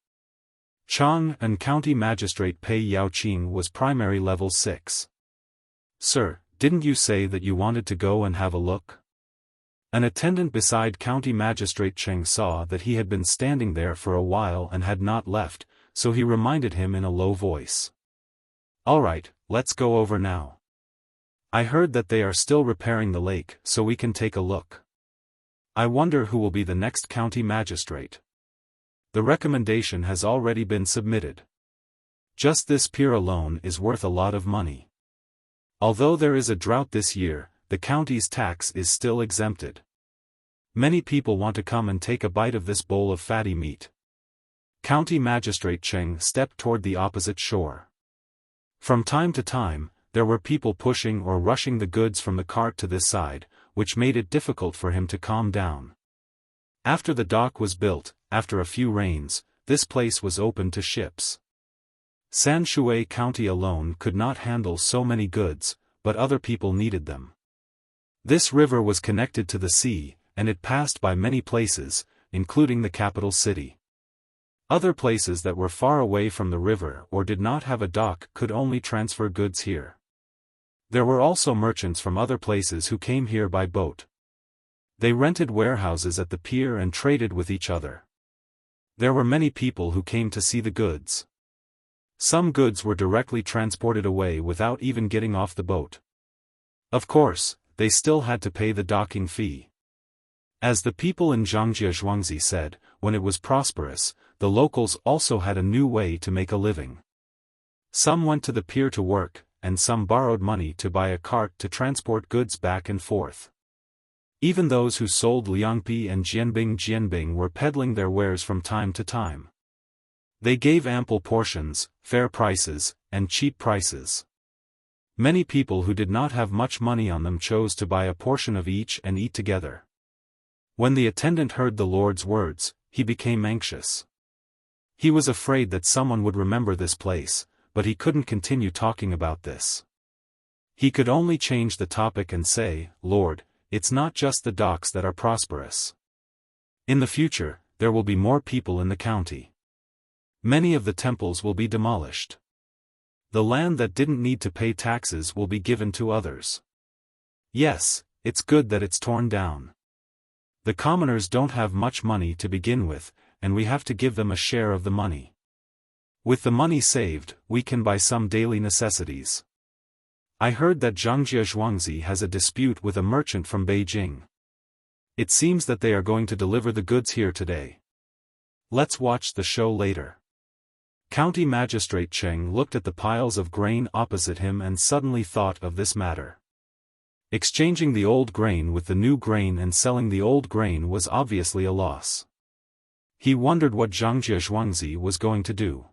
Chang'an County Magistrate Pei Yaoqing was primary level 6. Sir, didn't you say that you wanted to go and have a look? An attendant beside County Magistrate Cheng saw that he had been standing there for a while and had not left, so he reminded him in a low voice. All right, let's go over now. I heard that they are still repairing the lake, so we can take a look. I wonder who will be the next county magistrate. The recommendation has already been submitted. Just this pier alone is worth a lot of money. Although there is a drought this year, the county's tax is still exempted. Many people want to come and take a bite of this bowl of fatty meat. County Magistrate Cheng stepped toward the opposite shore. From time to time, there were people pushing or rushing the goods from the cart to this side, which made it difficult for him to calm down. After the dock was built, after a few rains, this place was open to ships. Sanshui County alone could not handle so many goods, but other people needed them. This river was connected to the sea, and it passed by many places, including the capital city. Other places that were far away from the river or did not have a dock could only transfer goods here. There were also merchants from other places who came here by boat. They rented warehouses at the pier and traded with each other. There were many people who came to see the goods. Some goods were directly transported away without even getting off the boat. Of course, they still had to pay the docking fee. As the people in Zhangjia Zhuangzi said, when it was prosperous, the locals also had a new way to make a living. Some went to the pier to work, and some borrowed money to buy a cart to transport goods back and forth. Even those who sold liangpi and jianbing were peddling their wares from time to time. They gave ample portions, fair prices, and cheap prices. Many people who did not have much money on them chose to buy a portion of each and eat together. When the attendant heard the Lord's words, he became anxious. He was afraid that someone would remember this place, but he couldn't continue talking about this. He could only change the topic and say, "Lord, it's not just the docks that are prosperous. In the future, there will be more people in the county. Many of the temples will be demolished. The land that didn't need to pay taxes will be given to others. Yes, it's good that it's torn down. The commoners don't have much money to begin with, and we have to give them a share of the money. With the money saved, we can buy some daily necessities. I heard that Zhangjia Zhuangzi has a dispute with a merchant from Beijing. It seems that they are going to deliver the goods here today. Let's watch the show later." County Magistrate Cheng looked at the piles of grain opposite him and suddenly thought of this matter. Exchanging the old grain with the new grain and selling the old grain was obviously a loss. He wondered what Zhangjia Zhuangzi was going to do.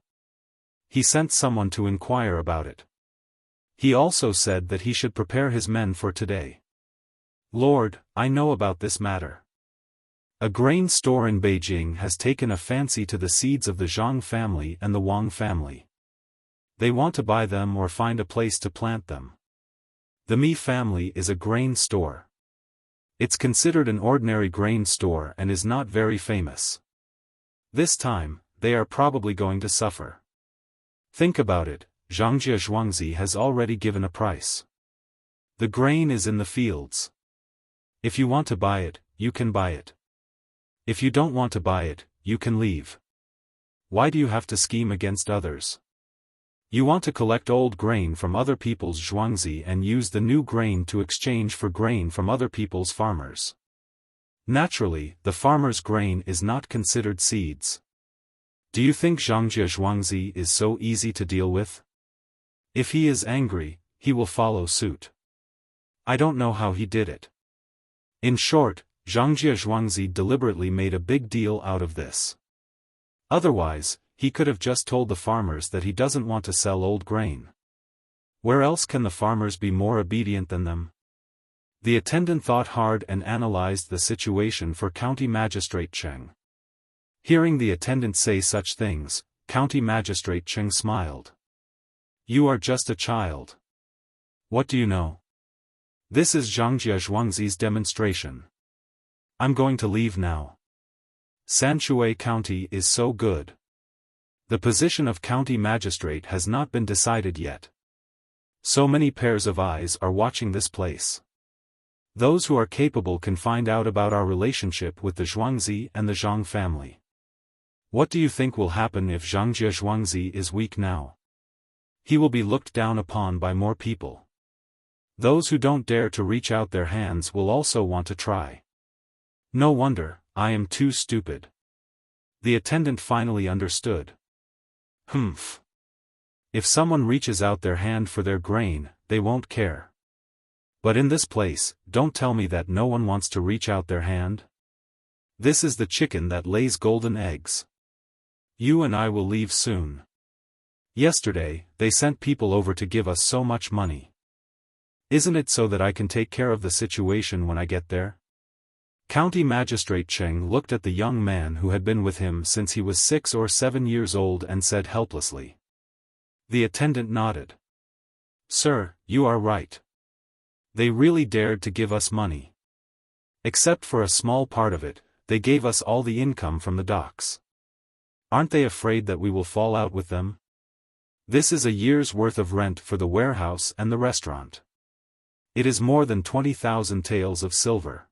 He sent someone to inquire about it. He also said that he should prepare his men for today. "Lord, I know about this matter. A grain store in Beijing has taken a fancy to the seeds of the Zhang family and the Wang family. They want to buy them or find a place to plant them. The Mi family is a grain store. It's considered an ordinary grain store and is not very famous. This time, they are probably going to suffer. Think about it, Zhangjia Zhuangzi has already given a price. The grain is in the fields. If you want to buy it, you can buy it. If you don't want to buy it, you can leave. Why do you have to scheme against others? You want to collect old grain from other people's zhuangzi and use the new grain to exchange for grain from other people's farmers. Naturally, the farmer's grain is not considered seeds. Do you think Zhangjia Zhuangzi is so easy to deal with? If he is angry, he will follow suit. I don't know how he did it. In short, Zhangjia Zhuangzi deliberately made a big deal out of this. Otherwise, he could have just told the farmers that he doesn't want to sell old grain. Where else can the farmers be more obedient than them? The attendant thought hard and analyzed the situation for County Magistrate Cheng. Hearing the attendant say such things, County Magistrate Cheng smiled. You are just a child. What do you know? This is Zhangjia Zhuangzi's demonstration. I'm going to leave now. Sanshui County is so good. The position of county magistrate has not been decided yet. So many pairs of eyes are watching this place. Those who are capable can find out about our relationship with the Zhuangzi and the Zhang family. What do you think will happen if Zhangjia Zhuangzi is weak now? He will be looked down upon by more people. Those who don't dare to reach out their hands will also want to try. No wonder, I am too stupid. The attendant finally understood. Humph. If someone reaches out their hand for their grain, they won't care. But in this place, don't tell me that no one wants to reach out their hand. This is the chicken that lays golden eggs. You and I will leave soon. Yesterday, they sent people over to give us so much money. Isn't it so that I can take care of the situation when I get there? County Magistrate Cheng looked at the young man who had been with him since he was 6 or 7 years old and said helplessly. The attendant nodded. Sir, you are right. They really dared to give us money. Except for a small part of it, they gave us all the income from the docks. Aren't they afraid that we will fall out with them? This is a year's worth of rent for the warehouse and the restaurant. It is more than 20,000 taels of silver.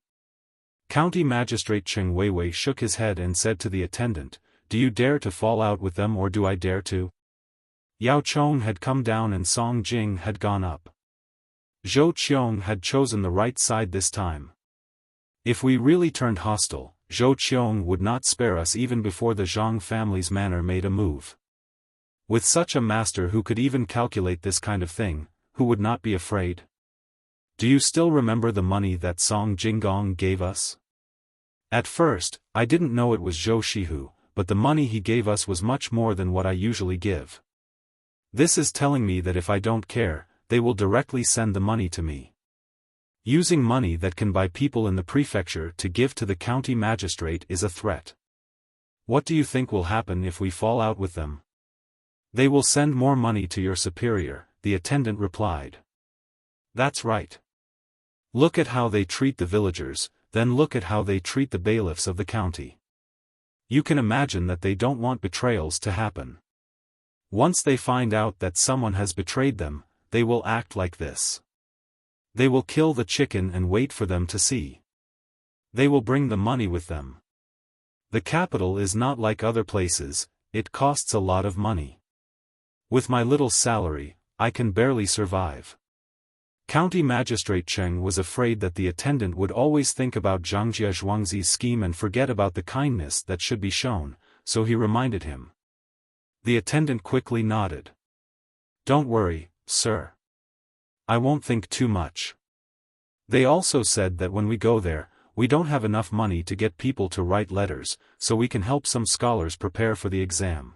County Magistrate Cheng Weiwei shook his head and said to the attendant, Do you dare to fall out with them, or do I dare to? Yao Chong had come down and Song Jing had gone up. Zhou Qiong had chosen the right side this time. If we really turned hostile, Zhou Qiong would not spare us even before the Zhang family's manor made a move. With such a master who could even calculate this kind of thing, who would not be afraid? Do you still remember the money that Song Jinggong gave us? At first, I didn't know it was Zhou Shihu, but the money he gave us was much more than what I usually give. This is telling me that if I don't care, they will directly send the money to me. Using money that can buy people in the prefecture to give to the county magistrate is a threat. What do you think will happen if we fall out with them? They will send more money to your superior, the attendant replied. That's right. Look at how they treat the villagers, then look at how they treat the bailiffs of the county. You can imagine that they don't want betrayals to happen. Once they find out that someone has betrayed them, they will act like this. They will kill the chicken and wait for them to see. They will bring the money with them. The capital is not like other places, it costs a lot of money. With my little salary, I can barely survive. County Magistrate Cheng was afraid that the attendant would always think about Zhangjie Zhuangzi's scheme and forget about the kindness that should be shown, so he reminded him. The attendant quickly nodded. Don't worry, sir. I won't think too much. They also said that when we go there, we don't have enough money to get people to write letters, so we can help some scholars prepare for the exam.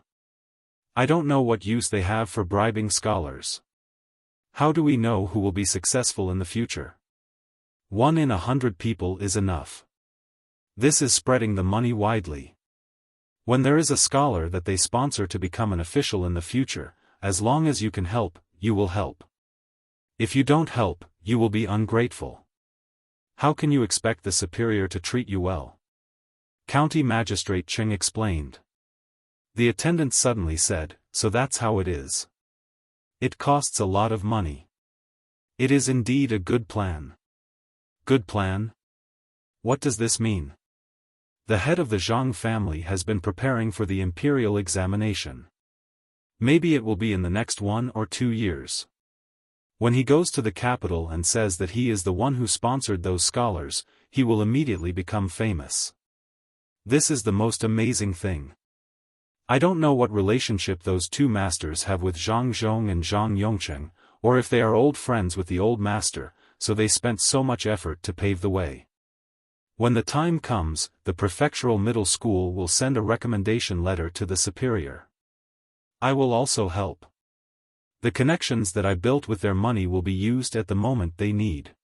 I don't know what use they have for bribing scholars. How do we know who will be successful in the future? 1 in 100 people is enough. This is spreading the money widely. When there is a scholar that they sponsor to become an official in the future, as long as you can help, you will help. If you don't help, you will be ungrateful. How can you expect the superior to treat you well? County Magistrate Cheng explained. The attendant suddenly said, So that's how it is. It costs a lot of money. It is indeed a good plan. Good plan? What does this mean? The head of the Zhang family has been preparing for the imperial examination. Maybe it will be in the next 1 or 2 years. When he goes to the capital and says that he is the one who sponsored those scholars, he will immediately become famous. This is the most amazing thing. I don't know what relationship those two masters have with Zhang Zhong and Zhang Yongcheng, or if they are old friends with the old master, so they spent so much effort to pave the way. When the time comes, the prefectural middle school will send a recommendation letter to the superior. I will also help. The connections that I built with their money will be used at the moment they need.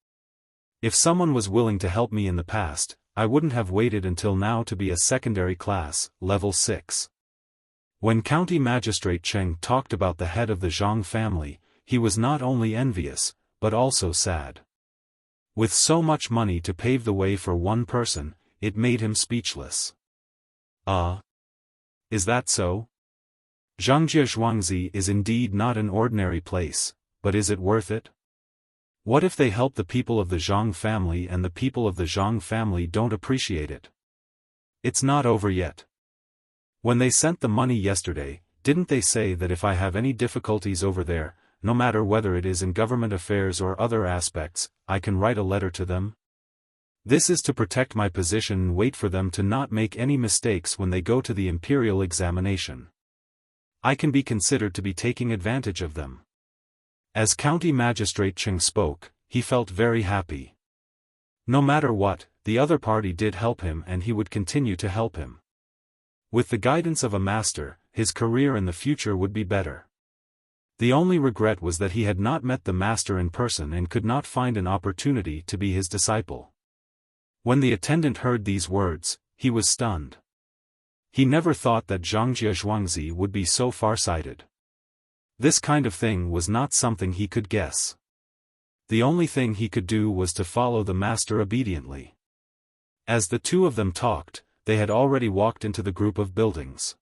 If someone was willing to help me in the past, I wouldn't have waited until now to be a secondary class, level 6. When County Magistrate Cheng talked about the head of the Zhang family, he was not only envious, but also sad. With so much money to pave the way for one person, it made him speechless. Is that so? Zhangjie Zhuangzi is indeed not an ordinary place, but is it worth it? What if they help the people of the Zhang family and the people of the Zhang family don't appreciate it? It's not over yet. When they sent the money yesterday, didn't they say that if I have any difficulties over there, no matter whether it is in government affairs or other aspects, I can write a letter to them? This is to protect my position and wait for them to not make any mistakes when they go to the imperial examination. I can be considered to be taking advantage of them. As County Magistrate Cheng spoke, he felt very happy. No matter what, the other party did help him and he would continue to help him. With the guidance of a master, his career in the future would be better. The only regret was that he had not met the master in person and could not find an opportunity to be his disciple. When the attendant heard these words, he was stunned. He never thought that Zhangjie Zhuangzi would be so far-sighted. This kind of thing was not something he could guess. The only thing he could do was to follow the master obediently. As the two of them talked, they had already walked into the group of buildings.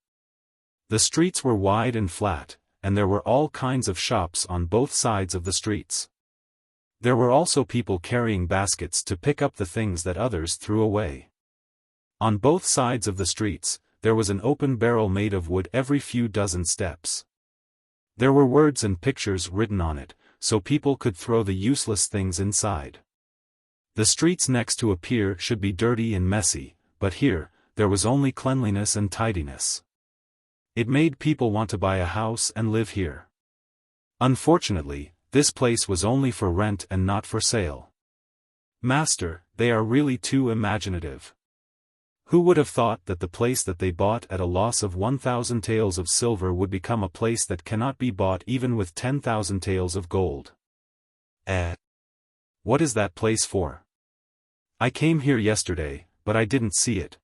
The streets were wide and flat, and there were all kinds of shops on both sides of the streets. There were also people carrying baskets to pick up the things that others threw away. On both sides of the streets, there was an open barrel made of wood every few dozen steps. There were words and pictures written on it, so people could throw the useless things inside. The streets next to a pier should be dirty and messy, but here, there was only cleanliness and tidiness. It made people want to buy a house and live here. Unfortunately, this place was only for rent and not for sale. Master, they are really too imaginative. Who would have thought that the place that they bought at a loss of 1,000 taels of silver would become a place that cannot be bought even with 10,000 taels of gold? What is that place for? I came here yesterday, but I didn't see it.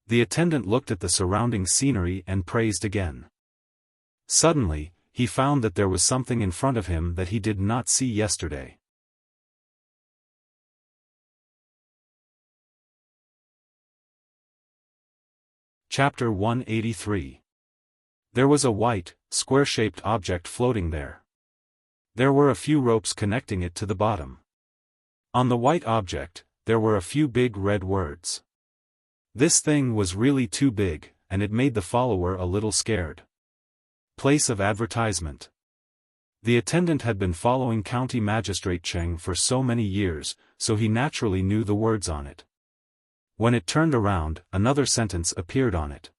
The attendant looked at the surrounding scenery and praised again. Suddenly, he found that there was something in front of him that he did not see yesterday. Chapter 183. There was a white, square-shaped object floating there. There were a few ropes connecting it to the bottom. On the white object, there were a few big red words. This thing was really too big, and it made the follower a little scared. Place of advertisement. The attendant had been following County Magistrate Cheng for so many years, so he naturally knew the words on it. When it turned around, another sentence appeared on it.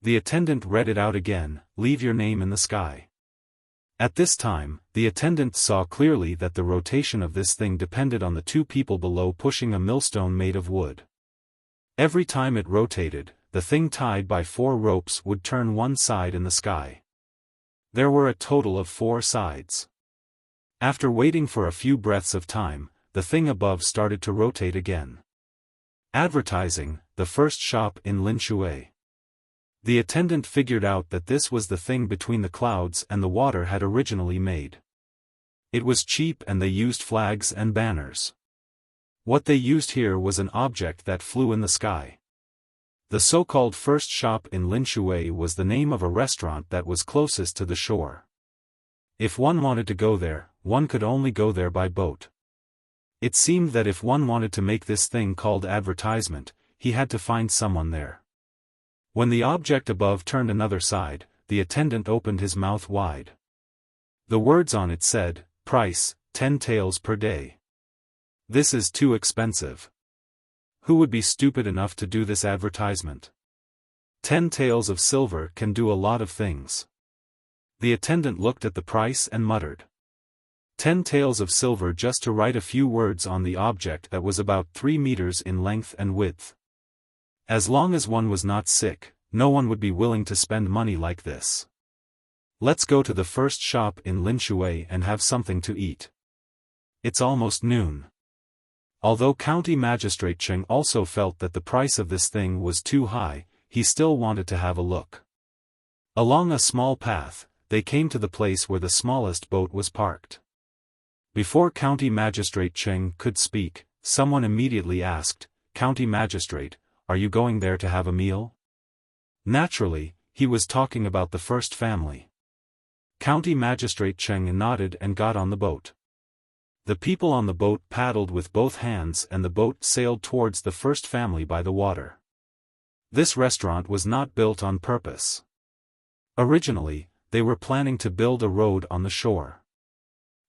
The attendant read it out again, "Leave your name in the sky." At this time, the attendant saw clearly that the rotation of this thing depended on the two people below pushing a millstone made of wood. Every time it rotated, the thing tied by 4 ropes would turn one side in the sky. There were a total of 4 sides. After waiting for a few breaths of time, the thing above started to rotate again. Advertising, the first shop in Linshui. The attendant figured out that this was the thing between the clouds and the water had originally made. It was cheap and they used flags and banners. What they used here was an object that flew in the sky. The so-called first shop in Linshui was the name of a restaurant that was closest to the shore. If one wanted to go there, one could only go there by boat. It seemed that if one wanted to make this thing called advertisement, he had to find someone there. When the object above turned another side, the attendant opened his mouth wide. The words on it said, "Price, 10 taels per day." This is too expensive. Who would be stupid enough to do this advertisement? 10 taels of silver can do a lot of things. The attendant looked at the price and muttered. 10 taels of silver just to write a few words on the object that was about 3 meters in length and width. As long as one was not sick, no one would be willing to spend money like this. Let's go to the first shop in Linshui and have something to eat. It's almost noon. Although County Magistrate Cheng also felt that the price of this thing was too high, he still wanted to have a look. Along a small path, they came to the place where the smallest boat was parked. Before County Magistrate Cheng could speak, someone immediately asked, "County Magistrate, are you going there to have a meal?" Naturally, he was talking about the first family. County Magistrate Cheng nodded and got on the boat. The people on the boat paddled with both hands and the boat sailed towards the first family by the water. This restaurant was not built on purpose. Originally, they were planning to build a road on the shore.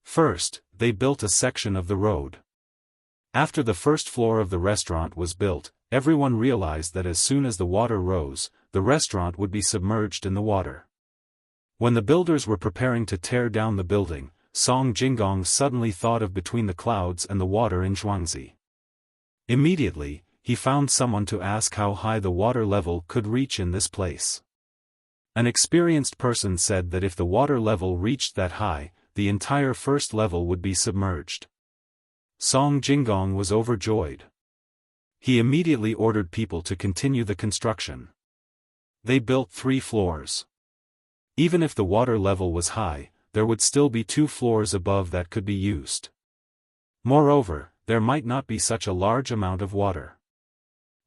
First, they built a section of the road. After the first floor of the restaurant was built, everyone realized that as soon as the water rose, the restaurant would be submerged in the water. When the builders were preparing to tear down the building, Song Jinggong suddenly thought of between the clouds and the water in Zhuangzi. Immediately, he found someone to ask how high the water level could reach in this place. An experienced person said that if the water level reached that high, the entire first level would be submerged. Song Jinggong was overjoyed. He immediately ordered people to continue the construction. They built 3 floors. Even if the water level was high, there would still be 2 floors above that could be used. Moreover, there might not be such a large amount of water.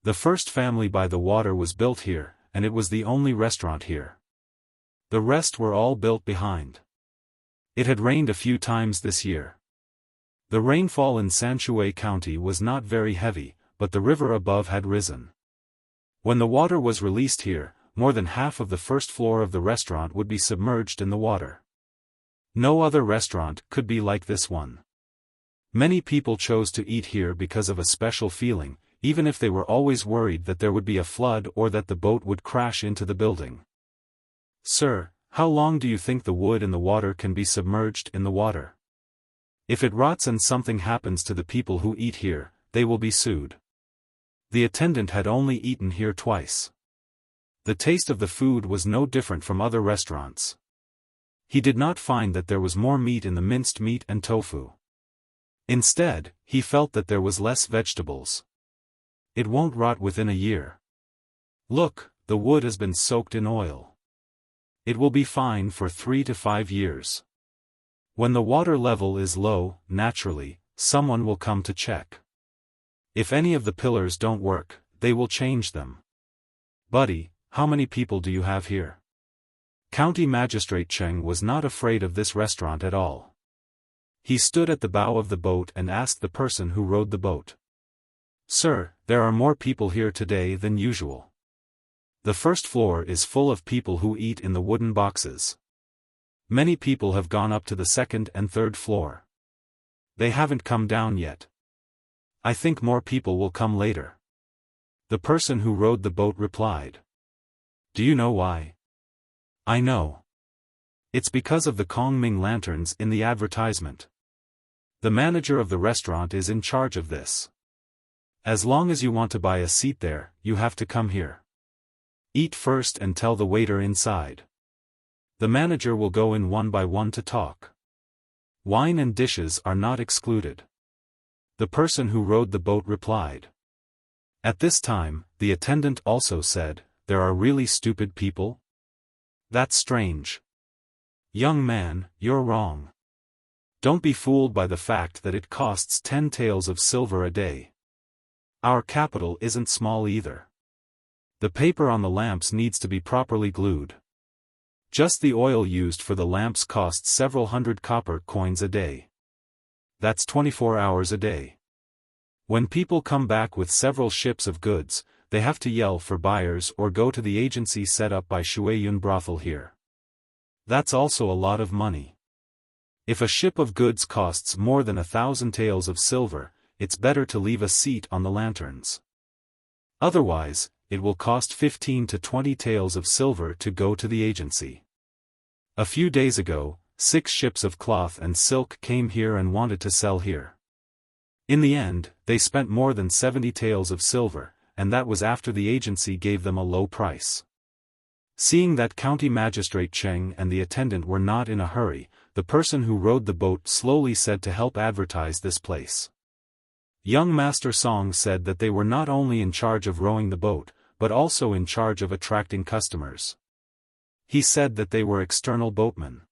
The first family by the water was built here, and it was the only restaurant here. The rest were all built behind. It had rained a few times this year. The rainfall in Sanshui County was not very heavy, but the river above had risen. When the water was released here, more than half of the first floor of the restaurant would be submerged in the water. No other restaurant could be like this one. Many people chose to eat here because of a special feeling, even if they were always worried that there would be a flood or that the boat would crash into the building. "Sir, how long do you think the wood in the water can be submerged in the water? If it rots and something happens to the people who eat here, they will be sued." The attendant had only eaten here twice. The taste of the food was no different from other restaurants. He did not find that there was more meat in the minced meat and tofu. Instead, he felt that there was less vegetables. "It won't rot within a year. Look, the wood has been soaked in oil. It will be fine for 3 to 5 years. When the water level is low, naturally, someone will come to check. If any of the pillars don't work, they will change them. Buddy, how many people do you have here?" County Magistrate Cheng was not afraid of this restaurant at all. He stood at the bow of the boat and asked the person who rowed the boat. "Sir, there are more people here today than usual. The first floor is full of people who eat in the wooden boxes. Many people have gone up to the second and third floor. They haven't come down yet. I think more people will come later." The person who rowed the boat replied. "Do you know why?" "I know. It's because of the Kongming lanterns in the advertisement. The manager of the restaurant is in charge of this. As long as you want to buy a seat there, you have to come here. Eat first and tell the waiter inside. The manager will go in one by one to talk. Wine and dishes are not excluded." The person who rowed the boat replied. At this time, the attendant also said, "There are really stupid people? That's strange. Young man, you're wrong. Don't be fooled by the fact that it costs 10 taels of silver a day. Our capital isn't small either. The paper on the lamps needs to be properly glued. Just the oil used for the lamps costs several hundred copper coins a day. That's 24 hours a day. When people come back with several ships of goods, they have to yell for buyers or go to the agency set up by Shueyun brothel here. That's also a lot of money. If a ship of goods costs more than 1,000 taels of silver, it's better to leave a seat on the lanterns. Otherwise, it will cost 15 to 20 taels of silver to go to the agency. A few days ago, 6 ships of cloth and silk came here and wanted to sell here. In the end, they spent more than 70 taels of silver, and that was after the agency gave them a low price." Seeing that County Magistrate Cheng and the attendant were not in a hurry, the person who rowed the boat slowly said to help advertise this place. Young Master Song said that they were not only in charge of rowing the boat, but also in charge of attracting customers. He said that they were external boatmen.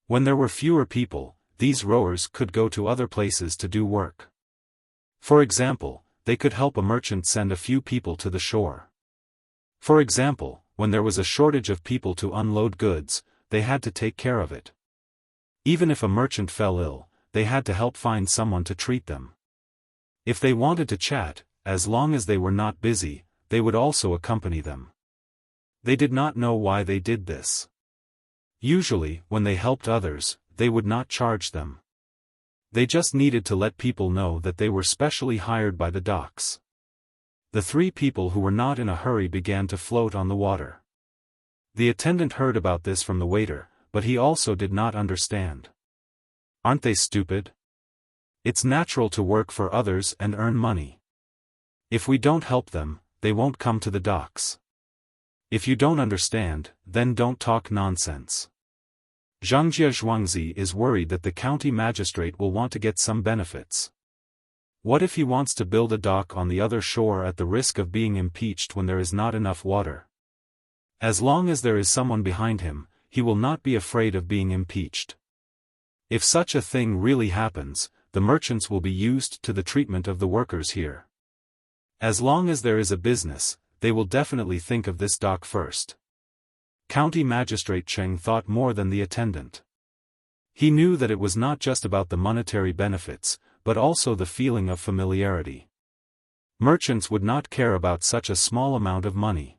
When there were fewer people, these rowers could go to other places to do work. For example, they could help a merchant send a few people to the shore. For example, when there was a shortage of people to unload goods, they had to take care of it. Even if a merchant fell ill, they had to help find someone to treat them. If they wanted to chat, as long as they were not busy, they would also accompany them. They did not know why they did this. Usually, when they helped others, they would not charge them. They just needed to let people know that they were specially hired by the docks. The 3 people who were not in a hurry began to float on the water. The attendant heard about this from the waiter, but he also did not understand. Aren't they stupid? It's natural to work for others and earn money. If we don't help them, they won't come to the docks. If you don't understand, then don't talk nonsense. Zhangjia Zhuangzi is worried that the county magistrate will want to get some benefits. What if he wants to build a dock on the other shore at the risk of being impeached when there is not enough water? As long as there is someone behind him, he will not be afraid of being impeached. If such a thing really happens, the merchants will be used to the treatment of the workers here. As long as there is a business, they will definitely think of this dock first. County Magistrate Cheng thought more than the attendant. He knew that it was not just about the monetary benefits, but also the feeling of familiarity. Merchants would not care about such a small amount of money.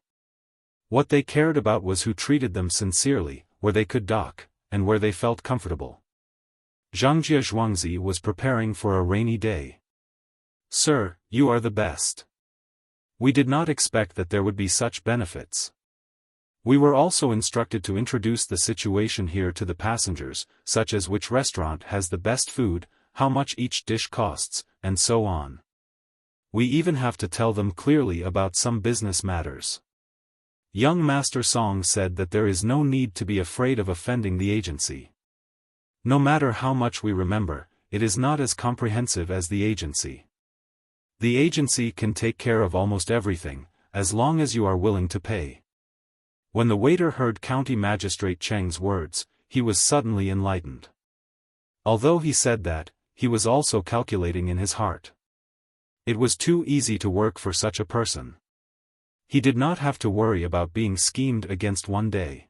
What they cared about was who treated them sincerely, where they could dock, and where they felt comfortable. Zhangjie Zhuangzi was preparing for a rainy day. "Sir, you are the best. We did not expect that there would be such benefits. We were also instructed to introduce the situation here to the passengers, such as which restaurant has the best food, how much each dish costs, and so on. We even have to tell them clearly about some business matters." Young Master Song said that there is no need to be afraid of offending the agency. No matter how much we remember, it is not as comprehensive as the agency. The agency can take care of almost everything, as long as you are willing to pay. When the waiter heard County Magistrate Cheng's words, he was suddenly enlightened. Although he said that, he was also calculating in his heart. It was too easy to work for such a person. He did not have to worry about being schemed against one day.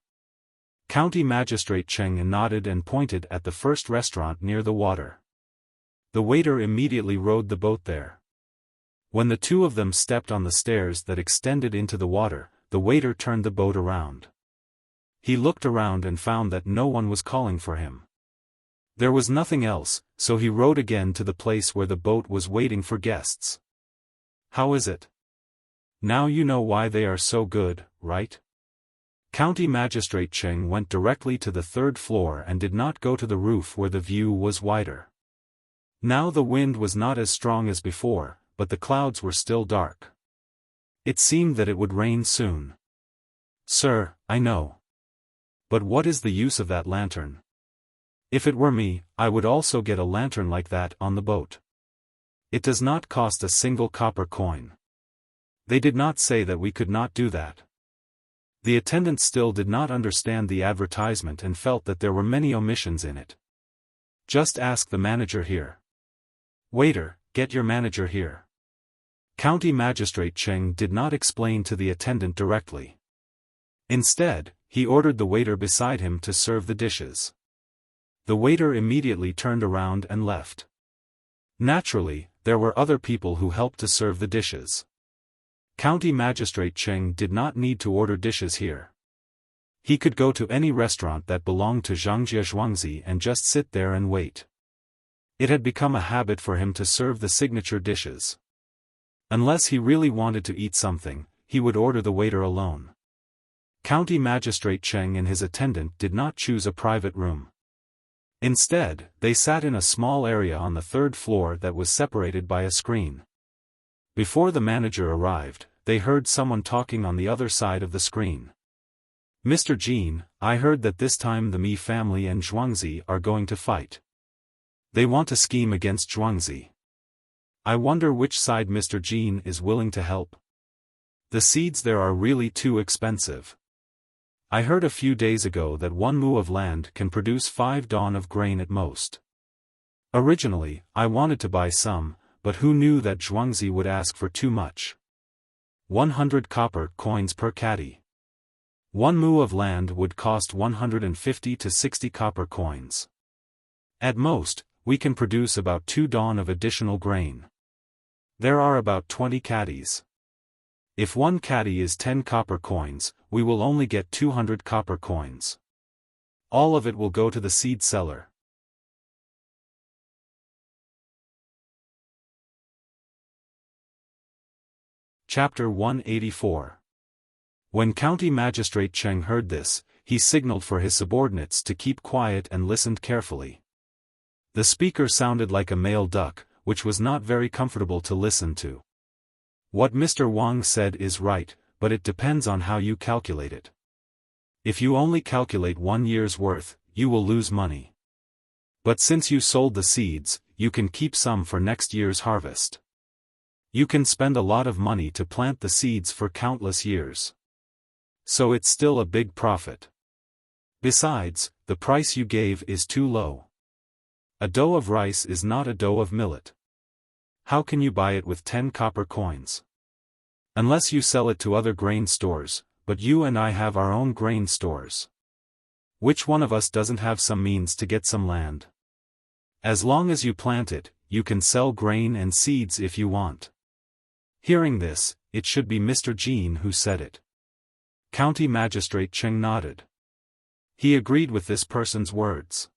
County Magistrate Cheng nodded and pointed at the first restaurant near the water. The waiter immediately rowed the boat there. When the two of them stepped on the stairs that extended into the water, the waiter turned the boat around. He looked around and found that no one was calling for him. There was nothing else, so he rowed again to the place where the boat was waiting for guests. "How is it? Now you know why they are so good, right?" County Magistrate Cheng went directly to the third floor and did not go to the roof where the view was wider. Now the wind was not as strong as before, but the clouds were still dark. It seemed that it would rain soon. "Sir, I know. But what is the use of that lantern? If it were me, I would also get a lantern like that on the boat. It does not cost a single copper coin." They did not say that we could not do that. The attendant still did not understand the advertisement and felt that there were many omissions in it. "Just ask the manager here. Waiter, get your manager here." County Magistrate Cheng did not explain to the attendant directly. Instead, he ordered the waiter beside him to serve the dishes. The waiter immediately turned around and left. Naturally, there were other people who helped to serve the dishes. County Magistrate Cheng did not need to order dishes here. He could go to any restaurant that belonged to Zhangjie Zhuangzi and just sit there and wait. It had become a habit for him to serve the signature dishes. Unless he really wanted to eat something, he would order the waiter alone. County Magistrate Cheng and his attendant did not choose a private room. Instead, they sat in a small area on the third floor that was separated by a screen. Before the manager arrived, they heard someone talking on the other side of the screen. "Mr. Jean, I heard that this time the Mi family and Zhuangzi are going to fight. They want to scheme against Zhuangzi. I wonder which side Mr. Jean is willing to help. The seeds there are really too expensive. I heard a few days ago that 1 mu of land can produce 5 dawn of grain at most. Originally, I wanted to buy some, but who knew that Zhuangzi would ask for too much? 100 copper coins per caddy. 1 mu of land would cost 150 to 60 copper coins. At most, we can produce about 2 dawn of additional grain. There are about 20 caddies. If 1 caddy is 10 copper coins, we will only get 200 copper coins. All of it will go to the seed seller." Chapter 184. When County Magistrate Cheng heard this, he signaled for his subordinates to keep quiet and listened carefully. The speaker sounded like a male duck, which was not very comfortable to listen to. "What Mr. Wang said is right, but it depends on how you calculate it. If you only calculate 1 year's worth, you will lose money. But since you sold the seeds, you can keep some for next year's harvest. You can spend a lot of money to plant the seeds for countless years. So it's still a big profit. Besides, the price you gave is too low. A dough of rice is not a dough of millet. How can you buy it with 10 copper coins? Unless you sell it to other grain stores, but you and I have our own grain stores. Which one of us doesn't have some means to get some land? As long as you plant it, you can sell grain and seeds if you want. Hearing this, it should be Mr. Jean who said it. County Magistrate Cheng nodded. He agreed with this person's words.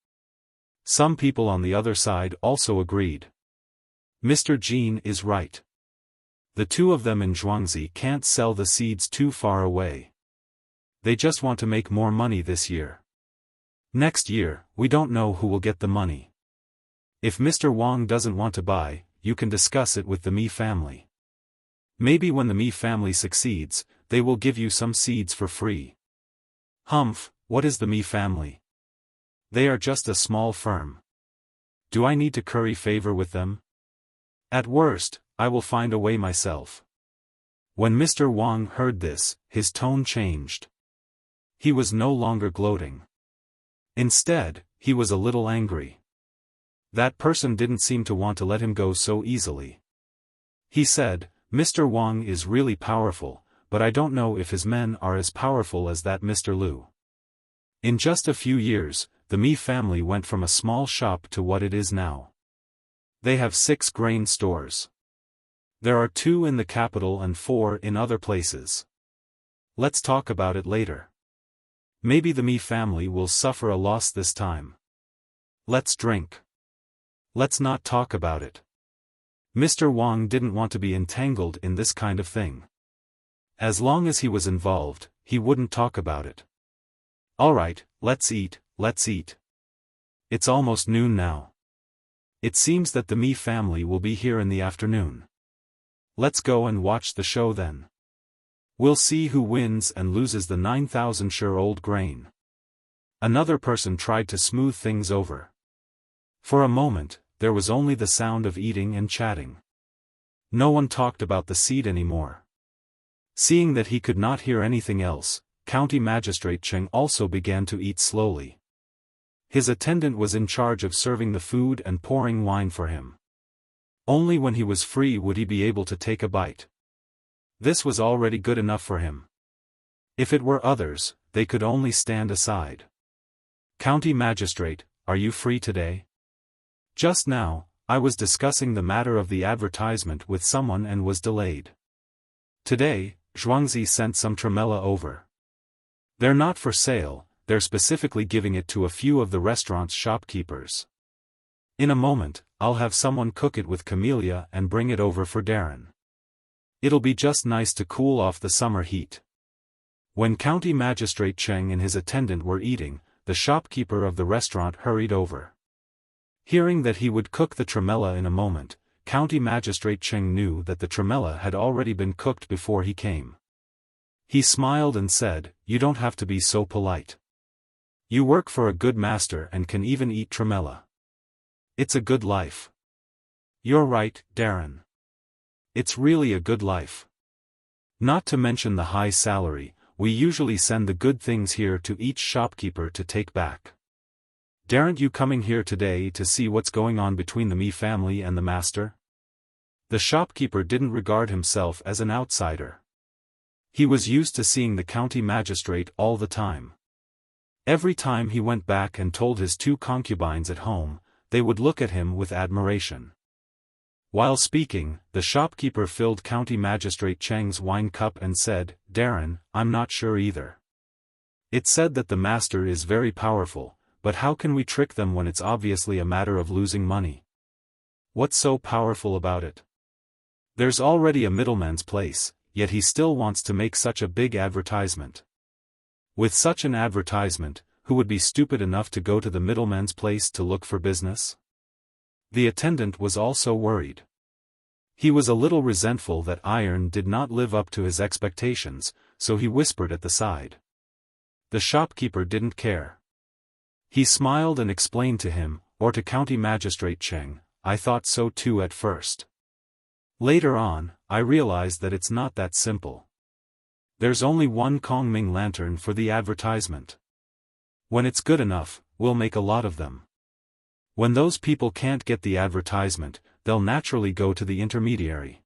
Some people on the other side also agreed. Mr. Jean is right. The two of them in Zhuangzi can't sell the seeds too far away. They just want to make more money this year. Next year, we don't know who will get the money. If Mr. Wang doesn't want to buy, you can discuss it with the Mi family. Maybe when the Mi family succeeds, they will give you some seeds for free. Humph, what is the Mi family? They are just a small firm. Do I need to curry favor with them? At worst, I will find a way myself. When Mr. Wang heard this, his tone changed. He was no longer gloating. Instead, he was a little angry. That person didn't seem to want to let him go so easily. He said, Mr. Wang is really powerful, but I don't know if his men are as powerful as that Mr. Liu. In just a few years, the Mi family went from a small shop to what it is now. They have 6 grain stores. There are 2 in the capital and 4 in other places. Let's talk about it later. Maybe the Mi family will suffer a loss this time. Let's drink. Let's not talk about it. Mr. Wang didn't want to be entangled in this kind of thing. As long as he was involved, he wouldn't talk about it. Alright, let's eat, let's eat. It's almost noon now. It seems that the Mi family will be here in the afternoon. Let's go and watch the show then. We'll see who wins and loses the 9,000-year-old grain. Another person tried to smooth things over. For a moment, there was only the sound of eating and chatting. No one talked about the seed anymore. Seeing that he could not hear anything else, County Magistrate Cheng also began to eat slowly. His attendant was in charge of serving the food and pouring wine for him. Only when he was free would he be able to take a bite. This was already good enough for him. If it were others, they could only stand aside. County Magistrate, are you free today? Just now, I was discussing the matter of the advertisement with someone and was delayed. Today, Zhuangzi sent some tremella over. They're not for sale, they're specifically giving it to a few of the restaurant's shopkeepers. In a moment, I'll have someone cook it with camellia and bring it over for Darren. It'll be just nice to cool off the summer heat. When County Magistrate Cheng and his attendant were eating, the shopkeeper of the restaurant hurried over. Hearing that he would cook the tremella in a moment, County Magistrate Cheng knew that the tremella had already been cooked before he came. He smiled and said, "You don't have to be so polite. You work for a good master and can even eat tremella. It's a good life." "You're right, Darren. It's really a good life. Not to mention the high salary, we usually send the good things here to each shopkeeper to take back. Daren't you coming here today to see what's going on between the Mi family and the master?" The shopkeeper didn't regard himself as an outsider. He was used to seeing the county magistrate all the time. Every time he went back and told his 2 concubines at home, they would look at him with admiration. While speaking, the shopkeeper filled County Magistrate Cheng's wine cup and said, "Darren, I'm not sure either. It's said that the master is very powerful, but how can we trick them when it's obviously a matter of losing money? What's so powerful about it? There's already a middleman's place, yet he still wants to make such a big advertisement. With such an advertisement, who would be stupid enough to go to the middleman's place to look for business?" The attendant was also worried. He was a little resentful that Iron did not live up to his expectations, so he whispered at the side. The shopkeeper didn't care. He smiled and explained to him, or to County Magistrate Cheng, "I thought so too at first. Later on, I realized that it's not that simple. There's only one Kongming lantern for the advertisement. When it's good enough, we'll make a lot of them. When those people can't get the advertisement, they'll naturally go to the intermediary.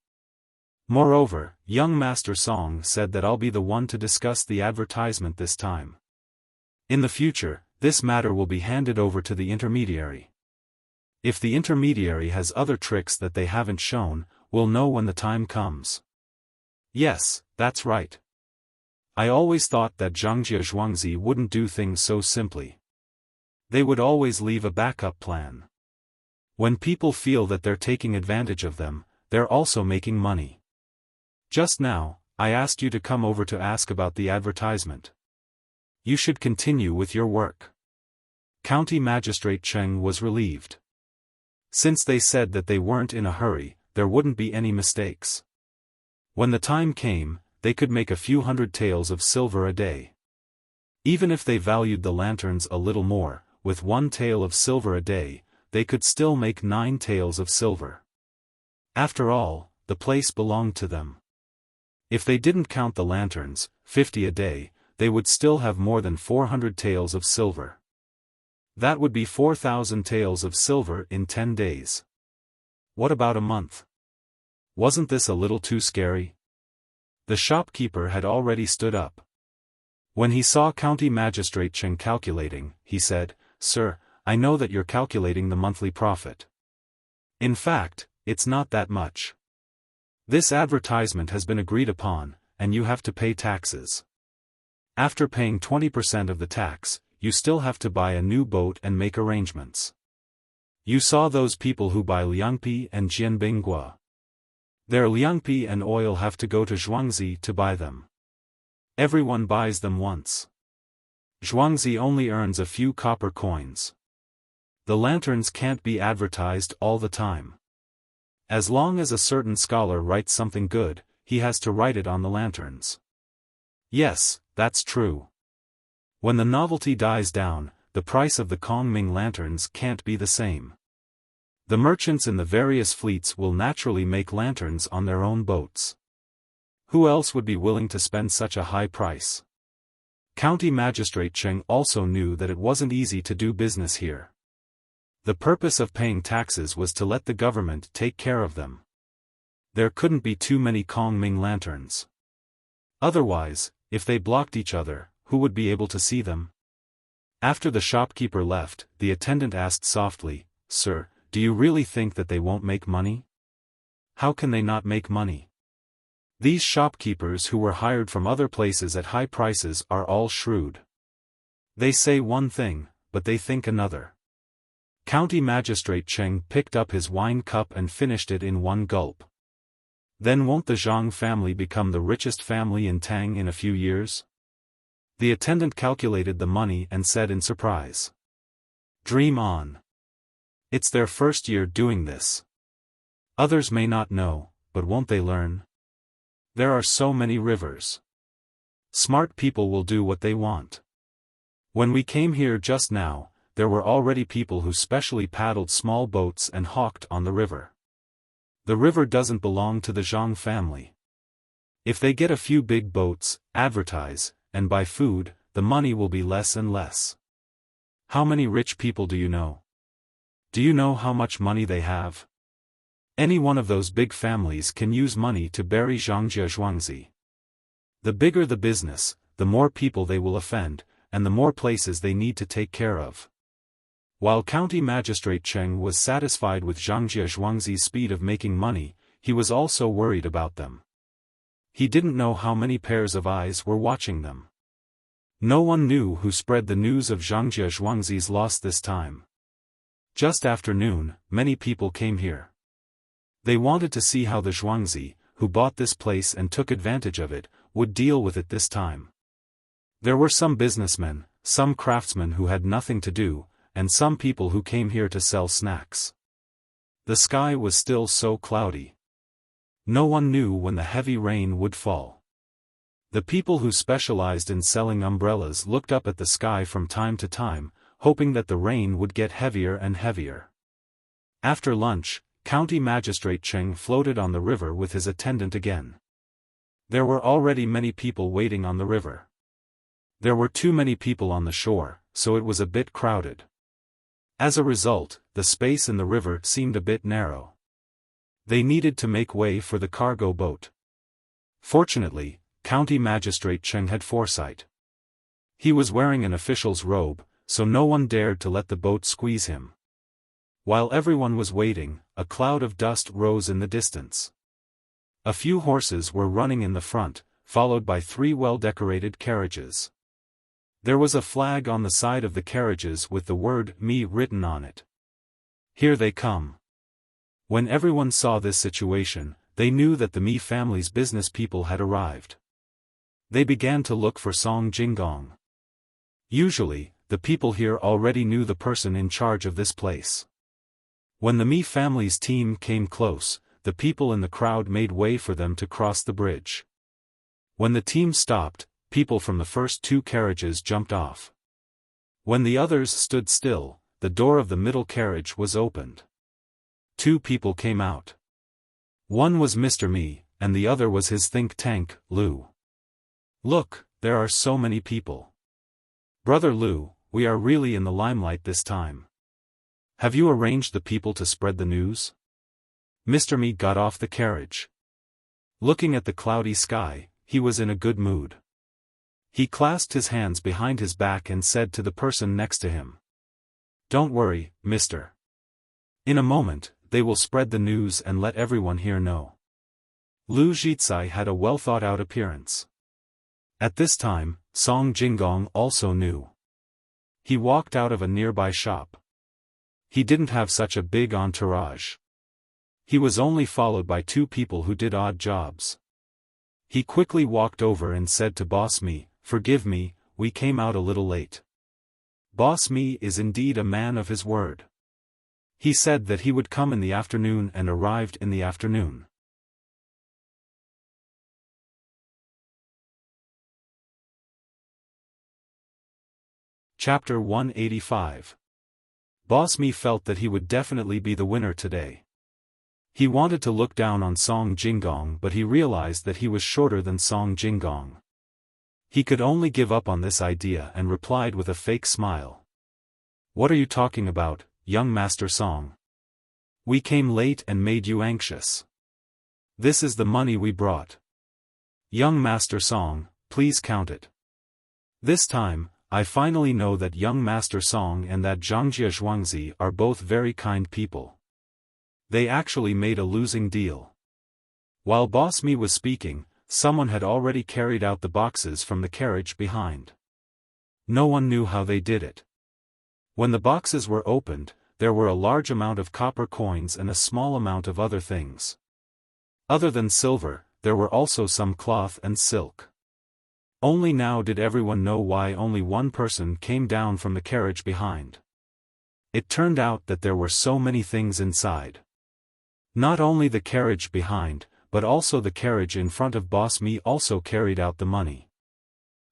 Moreover, young Master Song said that I'll be the one to discuss the advertisement this time. In the future, this matter will be handed over to the intermediary. If the intermediary has other tricks that they haven't shown, we'll know when the time comes. Yes, that's right. I always thought that Zhangjie Zhuangzi wouldn't do things so simply. They would always leave a backup plan. When people feel that they're taking advantage of them, they're also making money. Just now, I asked you to come over to ask about the advertisement. You should continue with your work. County Magistrate Cheng was relieved. Since they said that they weren't in a hurry, there wouldn't be any mistakes. When the time came, they could make a few hundred taels of silver a day. Even if they valued the lanterns a little more, with 1 tael of silver a day, they could still make 9 taels of silver. After all, the place belonged to them. If they didn't count the lanterns, 50 a day, they would still have more than 400 taels of silver. That would be 4,000 taels of silver in 10 days. What about a month? Wasn't this a little too scary? The shopkeeper had already stood up. When he saw County Magistrate Cheng calculating, he said, "Sir, I know that you're calculating the monthly profit. In fact, it's not that much. This advertisement has been agreed upon, and you have to pay taxes. After paying 20% of the tax, you still have to buy a new boat and make arrangements. You saw those people who buy liangpi and jianbingua. Their liangpi and oil have to go to Zhuangzi to buy them. Everyone buys them once. Zhuangzi only earns a few copper coins. The lanterns can't be advertised all the time. As long as a certain scholar writes something good, he has to write it on the lanterns." Yes, that's true. When the novelty dies down, the price of the Kongming lanterns can't be the same. The merchants in the various fleets will naturally make lanterns on their own boats. Who else would be willing to spend such a high price? County Magistrate Cheng also knew that it wasn't easy to do business here. The purpose of paying taxes was to let the government take care of them. There couldn't be too many Kongming lanterns. Otherwise, if they blocked each other, who would be able to see them? After the shopkeeper left, the attendant asked softly, "Sir, do you really think that they won't make money?" "How can they not make money? These shopkeepers who were hired from other places at high prices are all shrewd. They say one thing, but they think another." County Magistrate Cheng picked up his wine cup and finished it in one gulp. "Then won't the Zhang family become the richest family in Tang in a few years?" The attendant calculated the money and said in surprise. "Dream on. It's their first year doing this. Others may not know, but won't they learn? There are so many rivers. Smart people will do what they want. When we came here just now, there were already people who specially paddled small boats and hawked on the river. The river doesn't belong to the Zhang family. If they get a few big boats, advertise, and buy food, the money will be less and less. How many rich people do you know? Do you know how much money they have? Any one of those big families can use money to bury Zhangjie Zhuangzi. The bigger the business, the more people they will offend, and the more places they need to take care of." While County Magistrate Cheng was satisfied with Zhangjie Zhuangzi's speed of making money, he was also worried about them. He didn't know how many pairs of eyes were watching them. No one knew who spread the news of Zhangjie Zhuangzi's loss this time. Just after noon, many people came here. They wanted to see how the Zhuangzi, who bought this place and took advantage of it, would deal with it this time. There were some businessmen, some craftsmen who had nothing to do, and some people who came here to sell snacks. The sky was still so cloudy. No one knew when the heavy rain would fall. The people who specialized in selling umbrellas looked up at the sky from time to time, hoping that the rain would get heavier and heavier. After lunch, County Magistrate Cheng floated on the river with his attendant again. There were already many people waiting on the river. There were too many people on the shore, so it was a bit crowded. As a result, the space in the river seemed a bit narrow. They needed to make way for the cargo boat. Fortunately, County Magistrate Cheng had foresight. He was wearing an official's robe, so no one dared to let the boat squeeze him. While everyone was waiting, a cloud of dust rose in the distance. A few horses were running in the front, followed by 3 well-decorated carriages. There was a flag on the side of the carriages with the word "Me" written on it. Here they come. When everyone saw this situation, they knew that the Mi family's business people had arrived. They began to look for Song Jinggong. Usually, the people here already knew the person in charge of this place. When the Mi family's team came close, the people in the crowd made way for them to cross the bridge. When the team stopped, people from the first 2 carriages jumped off. When the others stood still, the door of the middle carriage was opened. 2 people came out. One was Mr. Mi, and the other was his think tank, Lu. Look, there are so many people. Brother Lu, we are really in the limelight this time. Have you arranged the people to spread the news? Mr. Mi got off the carriage. Looking at the cloudy sky, he was in a good mood. He clasped his hands behind his back and said to the person next to him, "Don't worry, mister. In a moment, they will spread the news and let everyone here know." Lu Zhizai had a well-thought-out appearance. At this time, Song Jinggong also knew. He walked out of a nearby shop. He didn't have such a big entourage. He was only followed by 2 people who did odd jobs. He quickly walked over and said to Boss Mi, "Forgive me, we came out a little late." Boss Mi is indeed a man of his word. He said that he would come in the afternoon and arrived in the afternoon. Chapter 185. Boss Mi felt that he would definitely be the winner today. He wanted to look down on Song Jinggong, but he realized that he was shorter than Song Jinggong. He could only give up on this idea and replied with a fake smile. "What are you talking about, young Master Song? We came late and made you anxious. This is the money we brought. Young Master Song, please count it. This time, I finally know that young Master Song and that Zhangjie Zhuangzi are both very kind people. They actually made a losing deal." While Boss Mi was speaking, someone had already carried out the boxes from the carriage behind. No one knew how they did it. When the boxes were opened, there were a large amount of copper coins and a small amount of other things. Other than silver, there were also some cloth and silk. Only now did everyone know why only one person came down from the carriage behind. It turned out that there were so many things inside. Not only the carriage behind, but also the carriage in front of Boss Mi also carried out the money.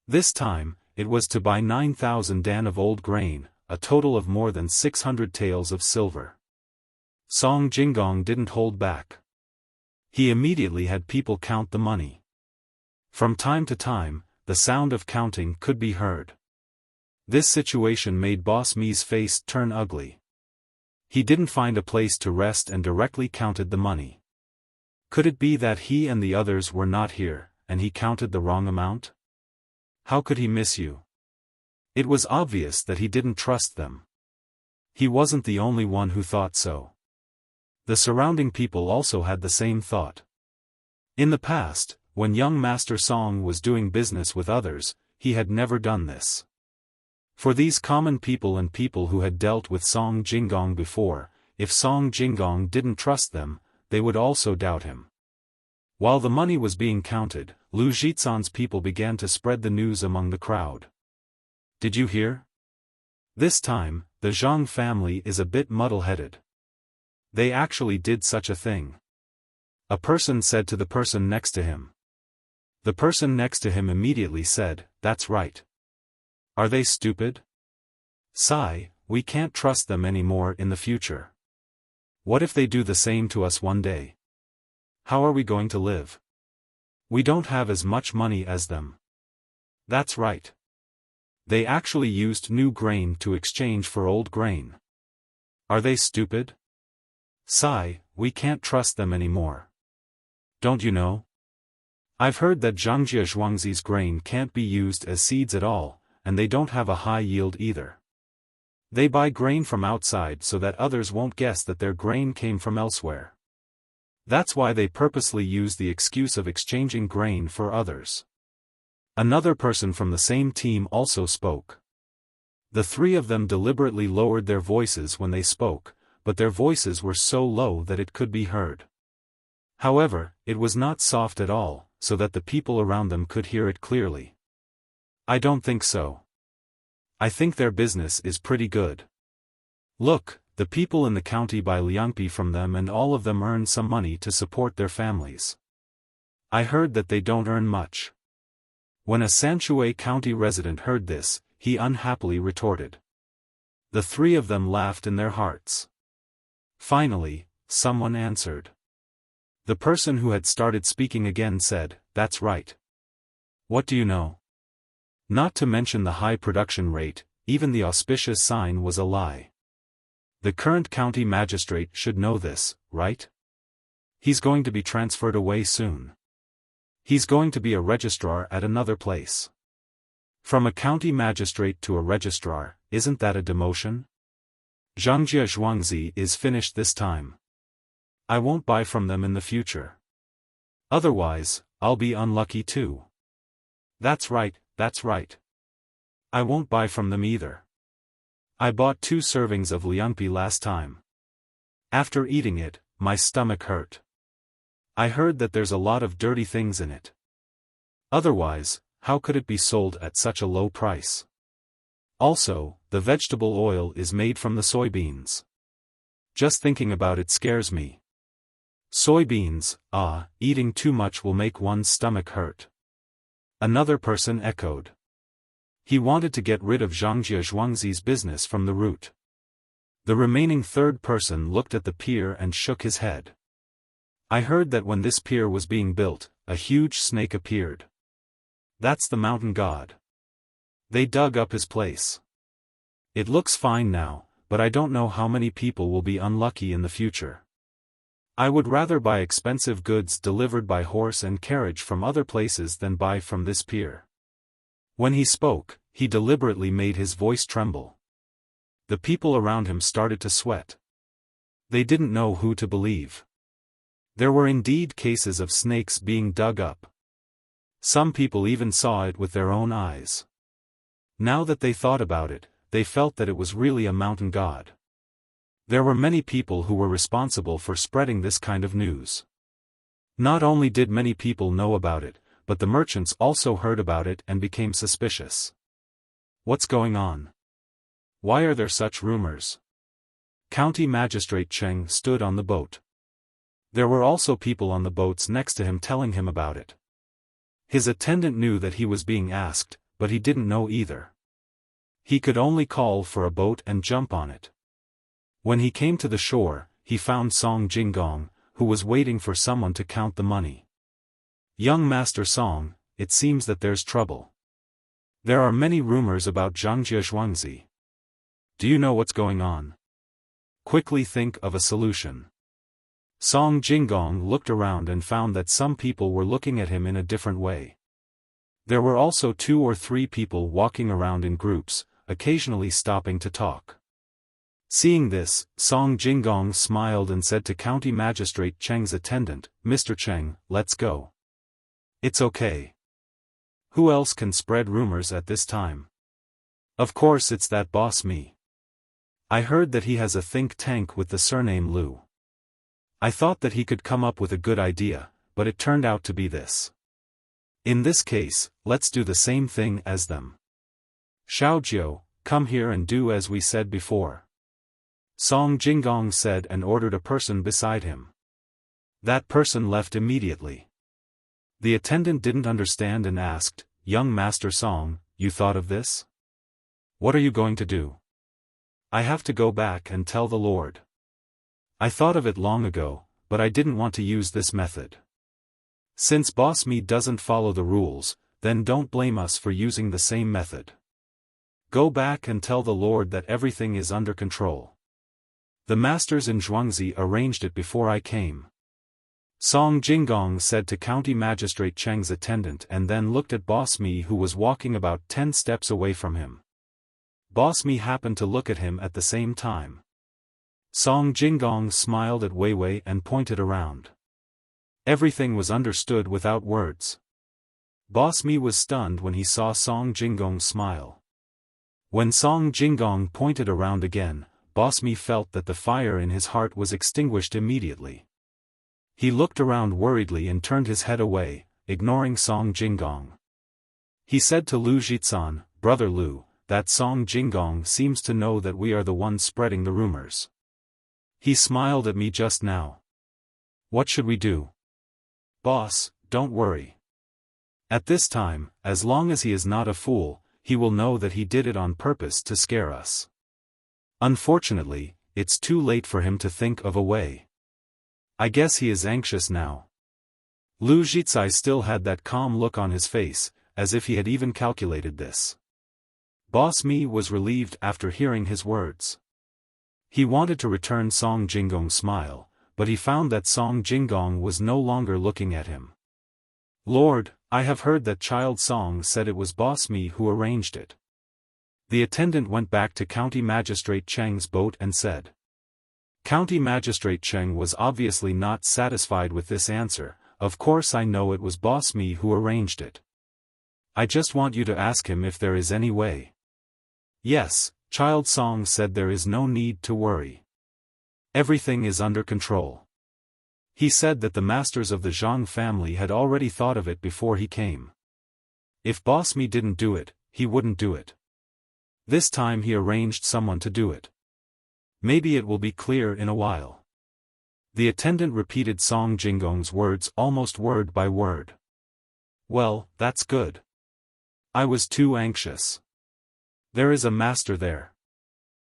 This time, it was to buy 9,000 dan of old grain, a total of more than 600 taels of silver. Song Jinggong didn't hold back. He immediately had people count the money. From time to time, the sound of counting could be heard. This situation made Boss Mi's face turn ugly. He didn't find a place to rest and directly counted the money. Could it be that he and the others were not here, and he counted the wrong amount? How could he miss you? It was obvious that he didn't trust them. He wasn't the only one who thought so. The surrounding people also had the same thought. In the past, when young Master Song was doing business with others, he had never done this. For these common people and people who had dealt with Song Jinggong before, if Song Jinggong didn't trust them, they would also doubt him. While the money was being counted, Lu Zhizan's people began to spread the news among the crowd. "Did you hear? This time, the Zhang family is a bit muddle-headed. They actually did such a thing." A person said to the person next to him. The person next to him immediately said, "That's right. Are they stupid? Sigh, we can't trust them anymore in the future. What if they do the same to us one day? How are we going to live? We don't have as much money as them." "That's right. They actually used new grain to exchange for old grain. Are they stupid? Sigh, we can't trust them anymore. Don't you know? I've heard that Zhangjie Zhuangzi's grain can't be used as seeds at all, and they don't have a high yield either. They buy grain from outside so that others won't guess that their grain came from elsewhere. That's why they purposely use the excuse of exchanging grain for others. Another person from the same team also spoke. The three of them deliberately lowered their voices when they spoke, but their voices were so low that it could be heard. However, it was not soft at all, so that the people around them could hear it clearly. I don't think so. I think their business is pretty good. Look, the people in the county buy liangpi from them and all of them earn some money to support their families. I heard that they don't earn much. When a Sanshui County resident heard this, he unhappily retorted. The three of them laughed in their hearts. Finally, someone answered. The person who had started speaking again said, "That's right. What do you know? Not to mention the high production rate, even the auspicious sign was a lie. The current county magistrate should know this, right? He's going to be transferred away soon. He's going to be a registrar at another place. From a county magistrate to a registrar, isn't that a demotion? Zhangjie Zhuangzi is finished this time. I won't buy from them in the future. Otherwise, I'll be unlucky too. That's right, that's right. I won't buy from them either. I bought 2 servings of liangpi last time. After eating it, my stomach hurt. I heard that there's a lot of dirty things in it. Otherwise, how could it be sold at such a low price? Also, the vegetable oil is made from the soybeans. Just thinking about it scares me. Soybeans, eating too much will make one's stomach hurt. Another person echoed. He wanted to get rid of Zhangjie Zhuangzi's business from the root. The remaining third person looked at the pier and shook his head. I heard that when this pier was being built, a huge snake appeared. That's the mountain god. They dug up his place. It looks fine now, but I don't know how many people will be unlucky in the future. I would rather buy expensive goods delivered by horse and carriage from other places than buy from this pier. When he spoke, he deliberately made his voice tremble. The people around him started to sweat. They didn't know who to believe. There were indeed cases of snakes being dug up. Some people even saw it with their own eyes. Now that they thought about it, they felt that it was really a mountain god. There were many people who were responsible for spreading this kind of news. Not only did many people know about it, but the merchants also heard about it and became suspicious. What's going on? Why are there such rumors? County Magistrate Cheng stood on the boat. There were also people on the boats next to him telling him about it. His attendant knew that he was being asked, but he didn't know either. He could only call for a boat and jump on it. When he came to the shore, he found Song Jinggong, who was waiting for someone to count the money. Young Master Song, it seems that there's trouble. There are many rumors about Zhangjie Zhuangzi. Do you know what's going on? Quickly think of a solution. Song Jinggong looked around and found that some people were looking at him in a different way. There were also 2 or 3 people walking around in groups, occasionally stopping to talk. Seeing this, Song Jinggong smiled and said to County Magistrate Cheng's attendant, "Mr. Cheng, let's go. It's okay. Who else can spread rumors at this time? Of course it's that boss me. I heard that he has a think tank with the surname Lu. I thought that he could come up with a good idea, but it turned out to be this. In this case, let's do the same thing as them. Xiaojiu, come here and do as we said before." Song Jinggong said and ordered a person beside him. That person left immediately. The attendant didn't understand and asked, "Young Master Song, you thought of this? What are you going to do?" "I have to go back and tell the Lord. I thought of it long ago, but I didn't want to use this method. Since Boss Me doesn't follow the rules, then don't blame us for using the same method." Go back and tell the Lord that everything is under control. The masters in Zhuangzi arranged it before I came. Song Jinggong said to County Magistrate Cheng's attendant, and then looked at Boss Mi, who was walking about 10 steps away from him. Boss Mi happened to look at him at the same time. Song Jinggong smiled at Wei Wei and pointed around. Everything was understood without words. Boss Mi was stunned when he saw Song Jinggong smile. When Song Jinggong pointed around again, Boss Mi felt that the fire in his heart was extinguished immediately. He looked around worriedly and turned his head away, ignoring Song Jinggong. He said to Lu Zhizan, "Brother Lu, that Song Jinggong seems to know that we are the ones spreading the rumors. He smiled at me just now. What should we do?" "Boss, don't worry. At this time, as long as he is not a fool, he will know that he did it on purpose to scare us. Unfortunately, it's too late for him to think of a way. I guess he is anxious now." Lu Zhizai still had that calm look on his face, as if he had even calculated this. Boss Mi was relieved after hearing his words. He wanted to return Song Jinggong's smile, but he found that Song Jinggong was no longer looking at him. "Lord, I have heard that Child Song said it was Boss Mi who arranged it." The attendant went back to County Magistrate Cheng's boat and said. County Magistrate Cheng was obviously not satisfied with this answer. "Of course I know it was Boss Mi who arranged it. I just want you to ask him if there is any way." "Yes, Child Song said there is no need to worry. Everything is under control. He said that the masters of the Zhang family had already thought of it before he came. If Boss Mi didn't do it, he wouldn't do it. This time he arranged someone to do it. Maybe it will be clear in a while." The attendant repeated Song Jinggong's words almost word by word. "Well, that's good. I was too anxious. There is a master there.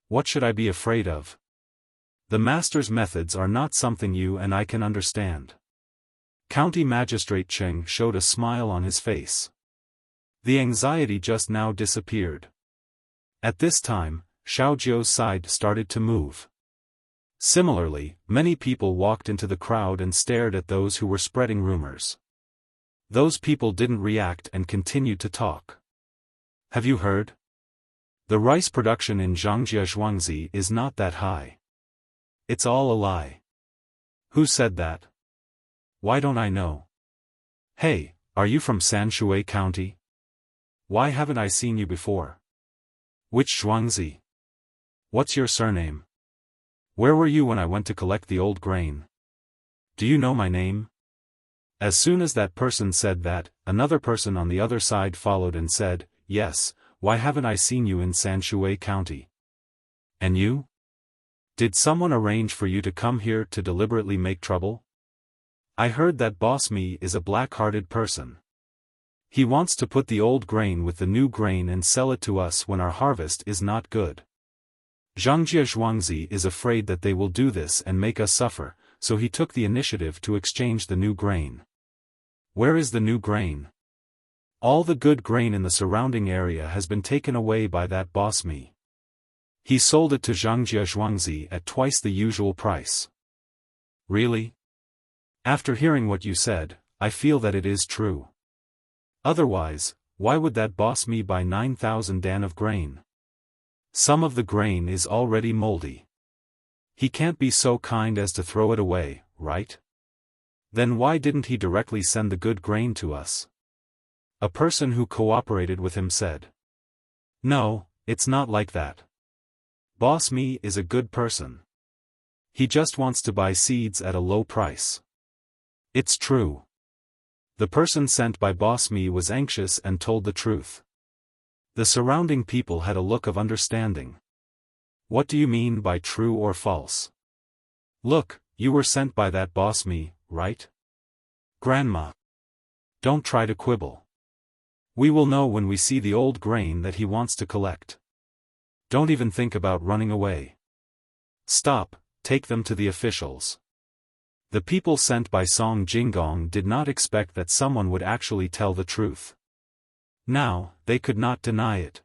What should I be afraid of? The master's methods are not something you and I can understand." County Magistrate Cheng showed a smile on his face. The anxiety just now disappeared. At this time, Xiaojiu's side started to move. Similarly, many people walked into the crowd and stared at those who were spreading rumors. Those people didn't react and continued to talk. "Have you heard? The rice production in Zhangjia Zhuangzi is not that high. It's all a lie." "Who said that? Why don't I know? Hey, are you from Sanshui County? Why haven't I seen you before? Which Zhuangzi? What's your surname? Where were you when I went to collect the old grain? Do you know my name?" As soon as that person said that, another person on the other side followed and said, "Yes, why haven't I seen you in Sanshui County? And you? Did someone arrange for you to come here to deliberately make trouble? I heard that Boss Mi is a black-hearted person. He wants to put the old grain with the new grain and sell it to us when our harvest is not good. Zhangjia Zhuangzi is afraid that they will do this and make us suffer, so he took the initiative to exchange the new grain." "Where is the new grain?" "All the good grain in the surrounding area has been taken away by that Boss Mi. He sold it to Zhangjia Zhuangzi at twice the usual price." "Really? After hearing what you said, I feel that it is true. Otherwise, why would that Boss Mi buy 9,000 dan of grain? Some of the grain is already moldy. He can't be so kind as to throw it away, right? Then why didn't he directly send the good grain to us?" A person who cooperated with him said. "No, it's not like that. Boss Mi is a good person. He just wants to buy seeds at a low price." "It's true." The person sent by Boss Mi was anxious and told the truth. The surrounding people had a look of understanding. "What do you mean by true or false? Look, you were sent by that Boss Mi, right? Grandma. Don't try to quibble. We will know when we see the old grain that he wants to collect. Don't even think about running away. Stop, take them to the officials." The people sent by Song Jinggong did not expect that someone would actually tell the truth. Now, they could not deny it.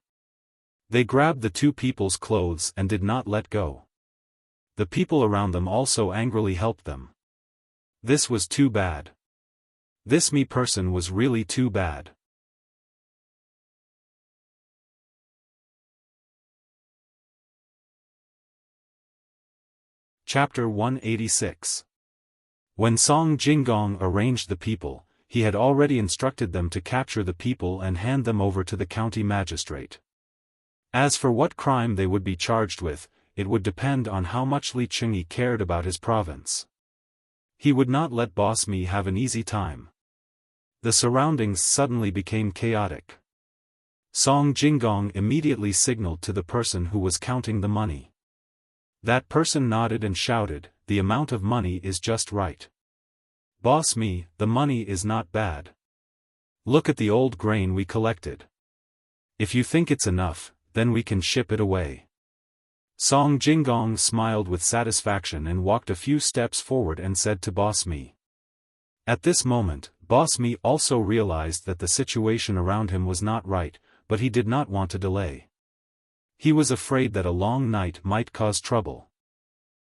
They grabbed the two people's clothes and did not let go. The people around them also angrily helped them. This was too bad. This me person was really too bad. Chapter 186. When Song Jinggong arranged the people, he had already instructed them to capture the people and hand them over to the county magistrate. As for what crime they would be charged with, it would depend on how much Li Chunyi cared about his province. He would not let Boss Mi have an easy time. The surroundings suddenly became chaotic. Song Jinggong immediately signaled to the person who was counting the money. That person nodded and shouted, "The amount of money is just right. Boss Mi, the money is not bad. Look at the old grain we collected. If you think it's enough, then we can ship it away." Song Jinggong smiled with satisfaction and walked a few steps forward and said to Boss Mi. At this moment, Boss Mi also realized that the situation around him was not right, but he did not want to delay. He was afraid that a long night might cause trouble.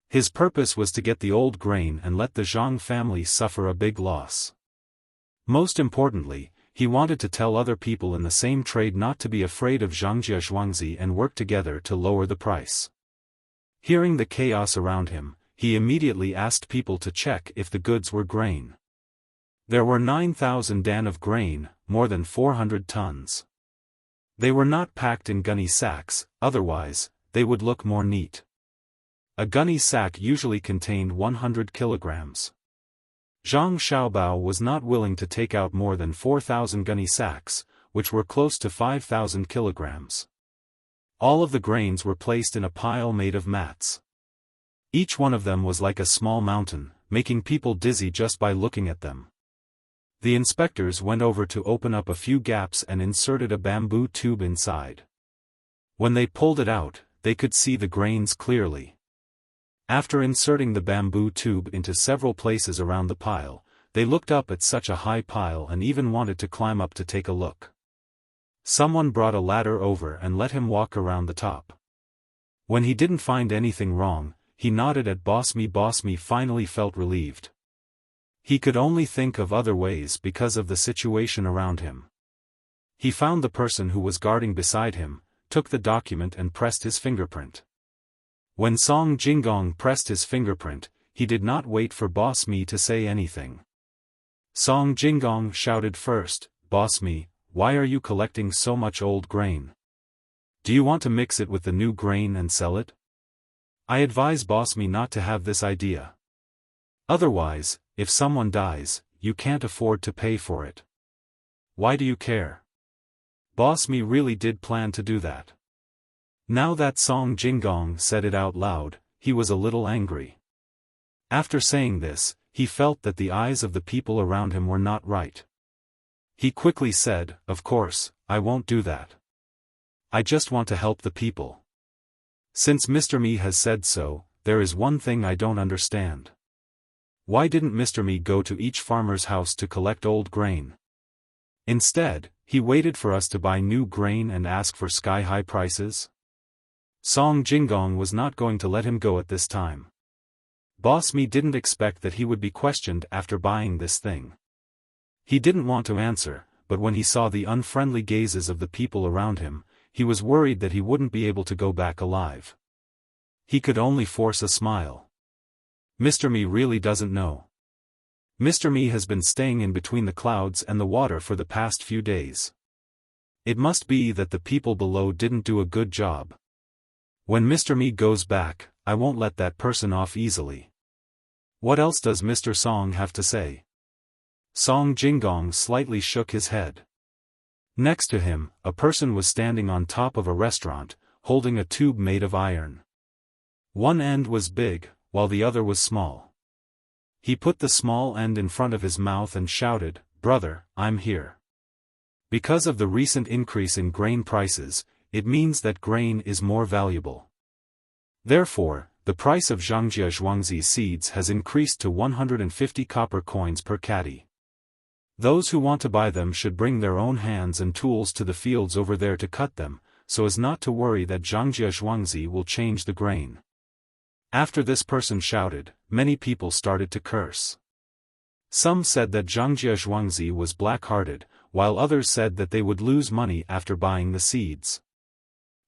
His purpose was to get the old grain and let the Zhang family suffer a big loss. Most importantly, he wanted to tell other people in the same trade not to be afraid of Zhangjia Zhuangzi and work together to lower the price. Hearing the chaos around him, he immediately asked people to check if the goods were grain. There were 9,000 dan of grain, more than 400 tons. They were not packed in gunny sacks, otherwise, they would look more neat. A gunny sack usually contained 100 kilograms. Zhang Xiaobao was not willing to take out more than 4,000 gunny sacks, which were close to 5,000 kilograms. All of the grains were placed in a pile made of mats. Each one of them was like a small mountain, making people dizzy just by looking at them. The inspectors went over to open up a few gaps and inserted a bamboo tube inside. When they pulled it out, they could see the grains clearly. After inserting the bamboo tube into several places around the pile, they looked up at such a high pile and even wanted to climb up to take a look. Someone brought a ladder over and let him walk around the top. When he didn't find anything wrong, he nodded at Boss Mi. Boss Mi finally felt relieved. He could only think of other ways because of the situation around him. He found the person who was guarding beside him, took the document and pressed his fingerprint. When Song Jinggong pressed his fingerprint, he did not wait for Boss Mi to say anything. Song Jinggong shouted first, "Boss Mi, why are you collecting so much old grain? Do you want to mix it with the new grain and sell it? I advise Boss Mi not to have this idea. Otherwise, if someone dies, you can't afford to pay for it. Why do you care?" Boss Mi really did plan to do that. Now that Song Jinggong said it out loud, he was a little angry. After saying this, he felt that the eyes of the people around him were not right. He quickly said, "Of course, I won't do that. I just want to help the people. Since Mr. Mi has said so, there is one thing I don't understand. Why didn't Mr. Mi go to each farmer's house to collect old grain? Instead, he waited for us to buy new grain and ask for sky-high prices?" Song Jinggong was not going to let him go at this time. Boss Mi didn't expect that he would be questioned after buying this thing. He didn't want to answer, but when he saw the unfriendly gazes of the people around him, he was worried that he wouldn't be able to go back alive. He could only force a smile. Mr. Mi really doesn't know. Mr. Mi has been staying in between the clouds and the water for the past few days. It must be that the people below didn't do a good job. When Mr. Mi goes back, I won't let that person off easily. What else does Mr. Song have to say? Song Jinggong slightly shook his head. Next to him, a person was standing on top of a restaurant, holding a tube made of iron. One end was big, while the other was small. He put the small end in front of his mouth and shouted, "Brother, I'm here. Because of the recent increase in grain prices, it means that grain is more valuable. Therefore, the price of Zhangjia Zhuangzi seeds has increased to 150 copper coins per caddy. Those who want to buy them should bring their own hands and tools to the fields over there to cut them, so as not to worry that Zhangjie Zhuangzi will change the grain. After this person shouted, many people started to curse. Some said that Zhangjie Zhuangzi was black-hearted, while others said that they would lose money after buying the seeds.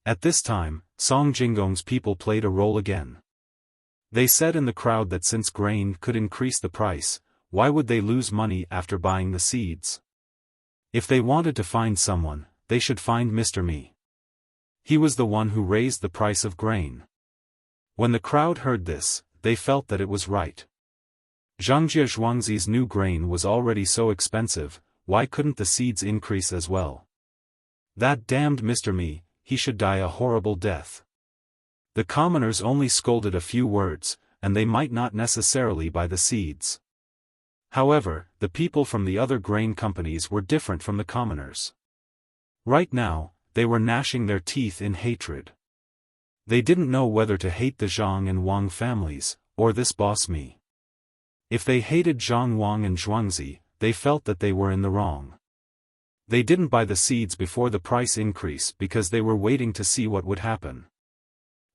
At this time, Song Jinggong's people played a role again. They said in the crowd that since grain could increase the price, why would they lose money after buying the seeds? If they wanted to find someone, they should find Mr. Mi. He was the one who raised the price of grain. When the crowd heard this, they felt that it was right. Zhangjie Zhuangzi's new grain was already so expensive, why couldn't the seeds increase as well? That damned Mr. Mi, he should die a horrible death. The commoners only scolded a few words, and they might not necessarily buy the seeds. However, the people from the other grain companies were different from the commoners. Right now, they were gnashing their teeth in hatred. They didn't know whether to hate the Zhang and Wang families, or this boss Mi. If they hated Zhang Wang and Zhuangzi, they felt that they were in the wrong. They didn't buy the seeds before the price increase because they were waiting to see what would happen.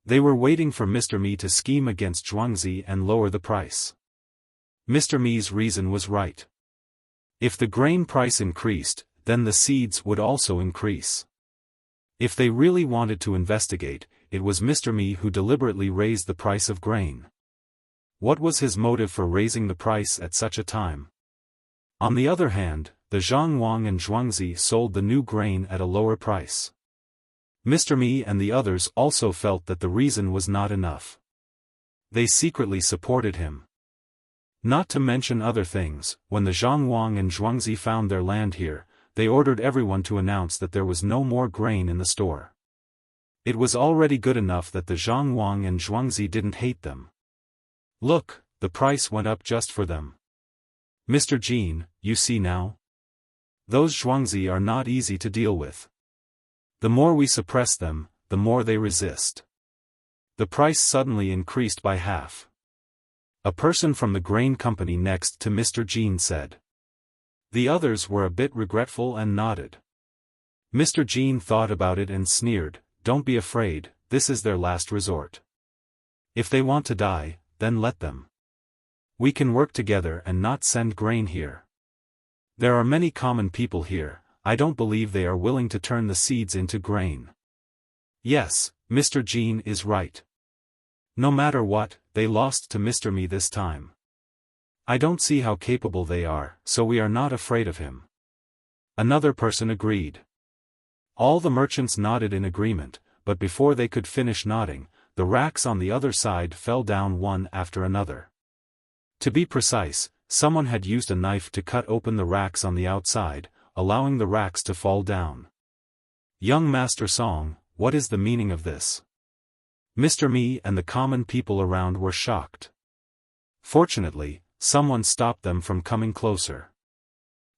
They were waiting for Mr. Mi to scheme against Zhuangzi and lower the price. Mr. Mi's reason was right. If the grain price increased, then the seeds would also increase. If they really wanted to investigate, it was Mr. Mi who deliberately raised the price of grain. What was his motive for raising the price at such a time? On the other hand, the Zhang Wang and Zhuangzi sold the new grain at a lower price. Mr. Mi and the others also felt that the reason was not enough. They secretly supported him. Not to mention other things, when the Zhang Wang and Zhuangzi found their land here, they ordered everyone to announce that there was no more grain in the store. It was already good enough that the Zhang Wang and Zhuangzi didn't hate them. Look, the price went up just for them. Mr. Jin, you see now? Those Zhuangzi are not easy to deal with. The more we suppress them, the more they resist. The price suddenly increased by half. A person from the grain company next to Mr. Jin said. The others were a bit regretful and nodded. Mr. Jin thought about it and sneered, "Don't be afraid, this is their last resort. If they want to die, then let them. We can work together and not send grain here. There are many common people here, I don't believe they are willing to turn the seeds into grain." Yes, Mr. Jin is right. No matter what, they lost to Mr. Mi this time. I don't see how capable they are, so we are not afraid of him. Another person agreed. All the merchants nodded in agreement, but before they could finish nodding, the racks on the other side fell down one after another. To be precise, someone had used a knife to cut open the racks on the outside, allowing the racks to fall down. Young Master Song, what is the meaning of this? Mr. Mi and the common people around were shocked. Fortunately, someone stopped them from coming closer.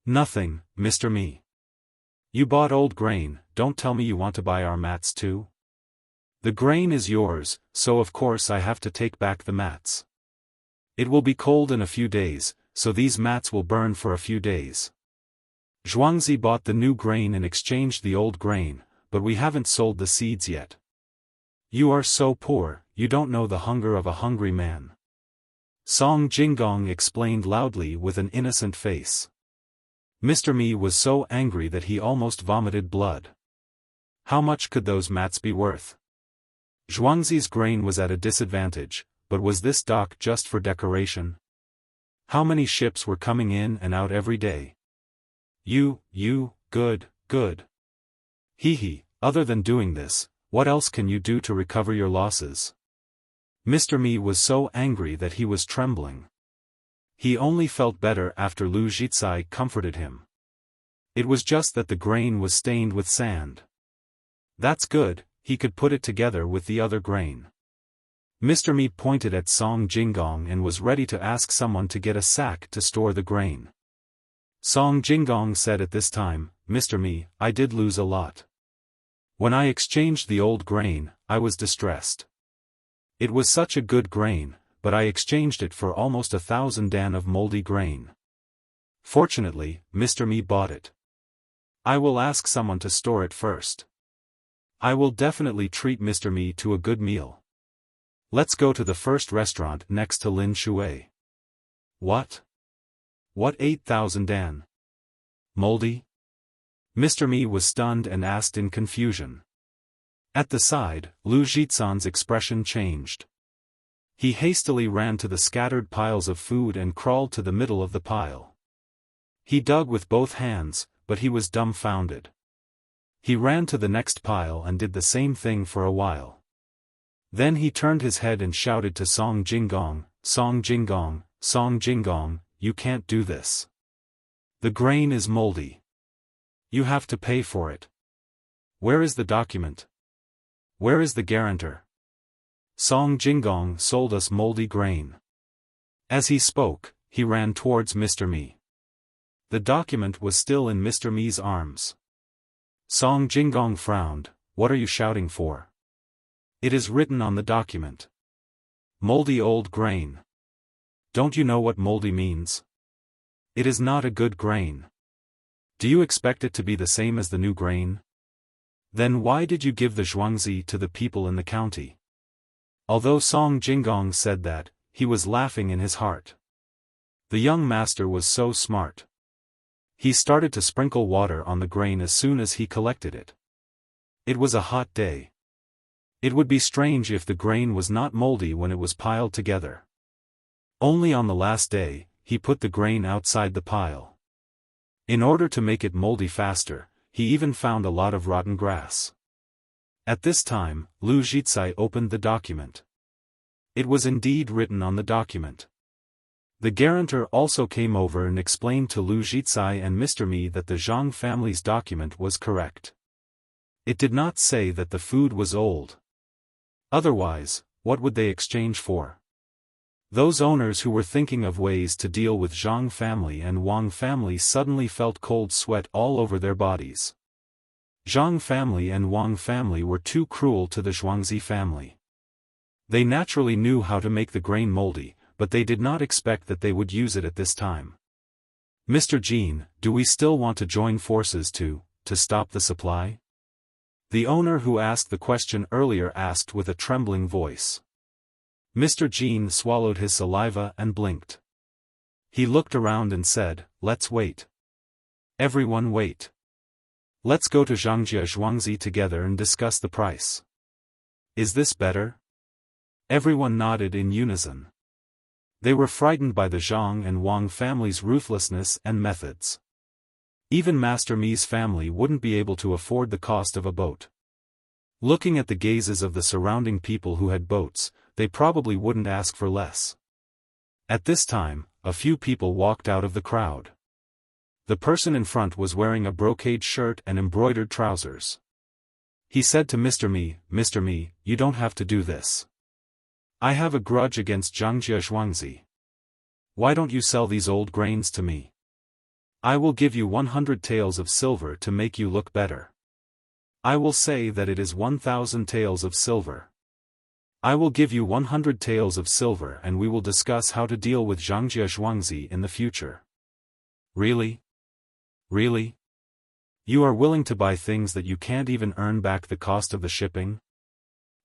Nothing, Mr. Mi. You bought old grain, don't tell me you want to buy our mats too? The grain is yours, so of course I have to take back the mats. It will be cold in a few days, so these mats will burn for a few days. Zhuangzi bought the new grain and exchanged the old grain, but we haven't sold the seeds yet. You are so poor, you don't know the hunger of a hungry man. Song Jinggong explained loudly with an innocent face. Mr. Mi was so angry that he almost vomited blood. How much could those mats be worth? Zhuangzi's grain was at a disadvantage, but was this dock just for decoration? How many ships were coming in and out every day? Good. Hee, other than doing this, what else can you do to recover your losses? Mr. Mi was so angry that he was trembling. He only felt better after Lu Zhicai comforted him. It was just that the grain was stained with sand. That's good, he could put it together with the other grain. Mr. Mi pointed at Song Jinggong and was ready to ask someone to get a sack to store the grain. Song Jinggong said at this time, Mr. Mi, I did lose a lot. When I exchanged the old grain, I was distressed. It was such a good grain, but I exchanged it for almost 1,000 dan of moldy grain. Fortunately, Mr. Mi bought it. I will ask someone to store it first. I will definitely treat Mr. Me to a good meal. Let's go to the first restaurant next to Lin Shui. What? What 8,000 dan? Moldy? Mr. Me was stunned and asked in confusion. At the side, Lu Jitsan's expression changed. He hastily ran to the scattered piles of food and crawled to the middle of the pile. He dug with both hands, but he was dumbfounded. He ran to the next pile and did the same thing for a while. Then he turned his head and shouted to Song Jinggong, Song Jinggong, Song Jinggong, you can't do this. The grain is moldy. You have to pay for it. Where is the document? Where is the guarantor? Song Jinggong sold us moldy grain. As he spoke, he ran towards Mr. Me. The document was still in Mr. Me's arms. Song Jinggong frowned. What are you shouting for? It is written on the document. Moldy old grain. Don't you know what moldy means? It is not a good grain. Do you expect it to be the same as the new grain? Then why did you give the zhuangzi to the people in the county? Although Song Jinggong said that, he was laughing in his heart. The young master was so smart. He started to sprinkle water on the grain as soon as he collected it. It was a hot day. It would be strange if the grain was not moldy when it was piled together. Only on the last day, he put the grain outside the pile. In order to make it moldy faster, he even found a lot of rotten grass. At this time, Lu Jitsai opened the document. It was indeed written on the document. The guarantor also came over and explained to Lu Jitsai and Mr. Me that the Zhang family's document was correct. It did not say that the food was old. Otherwise, what would they exchange for? Those owners who were thinking of ways to deal with Zhang family and Wang family suddenly felt cold sweat all over their bodies. Zhang family and Wang family were too cruel to the Zhuangzi family. They naturally knew how to make the grain moldy, but they did not expect that they would use it at this time. Mr. Jean, do we still want to join forces to stop the supply? The owner who asked the question earlier asked with a trembling voice. Mr. Jean swallowed his saliva and blinked. He looked around and said, let's wait. Everyone wait. Let's go to Zhangjia Zhuangzi together and discuss the price. Is this better? Everyone nodded in unison. They were frightened by the Zhang and Wang family's ruthlessness and methods. Even Master Mi's family wouldn't be able to afford the cost of a boat. Looking at the gazes of the surrounding people who had boats, they probably wouldn't ask for less. At this time, a few people walked out of the crowd. The person in front was wearing a brocade shirt and embroidered trousers. He said to Mr. Me, you don't have to do this. I have a grudge against Zhangjia Zhuangzi. Why don't you sell these old grains to me? I will give you 100 taels of silver to make you look better. I will say that it is 1,000 taels of silver. I will give you 100 taels of silver and we will discuss how to deal with Zhangjia Zhuangzi in the future. Really? Really? You are willing to buy things that you can't even earn back the cost of the shipping?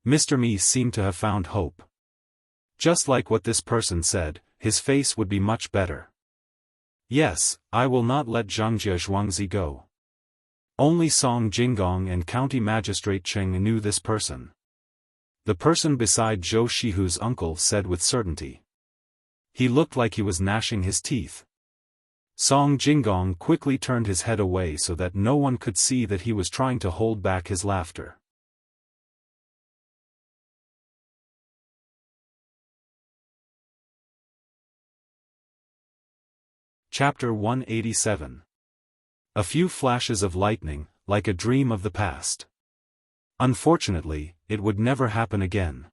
Mr. Me seemed to have found hope. Just like what this person said, his face would be much better. Yes, I will not let Zhangjia Zhuangzi go. Only Song Jinggong and County Magistrate Cheng knew this person. The person beside Zhou Shihu's uncle said with certainty. He looked like he was gnashing his teeth. Song Jinggong quickly turned his head away so that no one could see that he was trying to hold back his laughter. Chapter 187. A few flashes of lightning, like a dream of the past. Unfortunately, it would never happen again.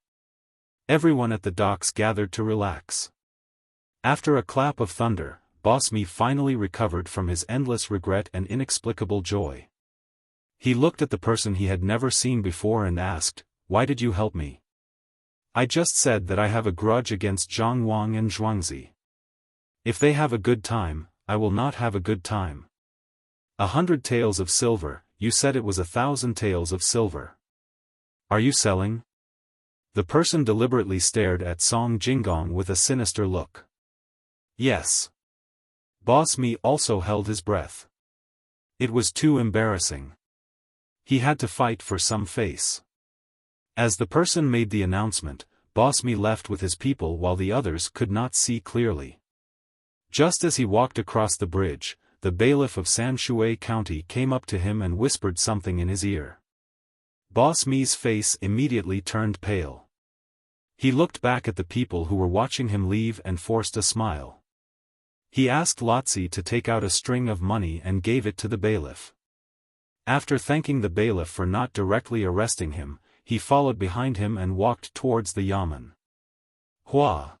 Everyone at the docks gathered to relax. After a clap of thunder, Boss Me finally recovered from his endless regret and inexplicable joy. He looked at the person he had never seen before and asked, "Why did you help me?" "I just said that I have a grudge against Zhang Wang and Zhuangzi. If they have a good time, I will not have a good time." 100 taels of silver, you said it was 1,000 taels of silver. Are you selling? The person deliberately stared at Song Jinggong with a sinister look. Yes. Boss Mi also held his breath. It was too embarrassing. He had to fight for some face. As the person made the announcement, Boss Mi left with his people while the others could not see clearly. Just as he walked across the bridge, the bailiff of Sanshui County came up to him and whispered something in his ear. Boss Mi's face immediately turned pale. He looked back at the people who were watching him leave and forced a smile. He asked Lotzi to take out a string of money and gave it to the bailiff. After thanking the bailiff for not directly arresting him, he followed behind him and walked towards the yamen. Hua!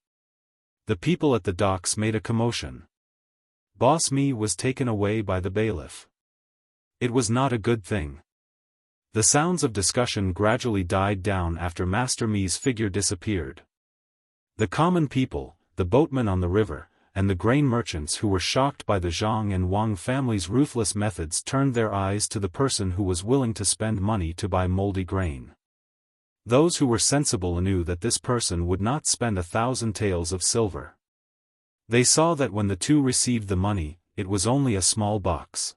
The people at the docks made a commotion. Boss Mi was taken away by the bailiff. It was not a good thing. The sounds of discussion gradually died down after Master Mi's figure disappeared. The common people, the boatmen on the river, and the grain merchants who were shocked by the Zhang and Wang families' ruthless methods turned their eyes to the person who was willing to spend money to buy moldy grain. Those who were sensible knew that this person would not spend 1,000 taels of silver. They saw that when the two received the money, it was only a small box.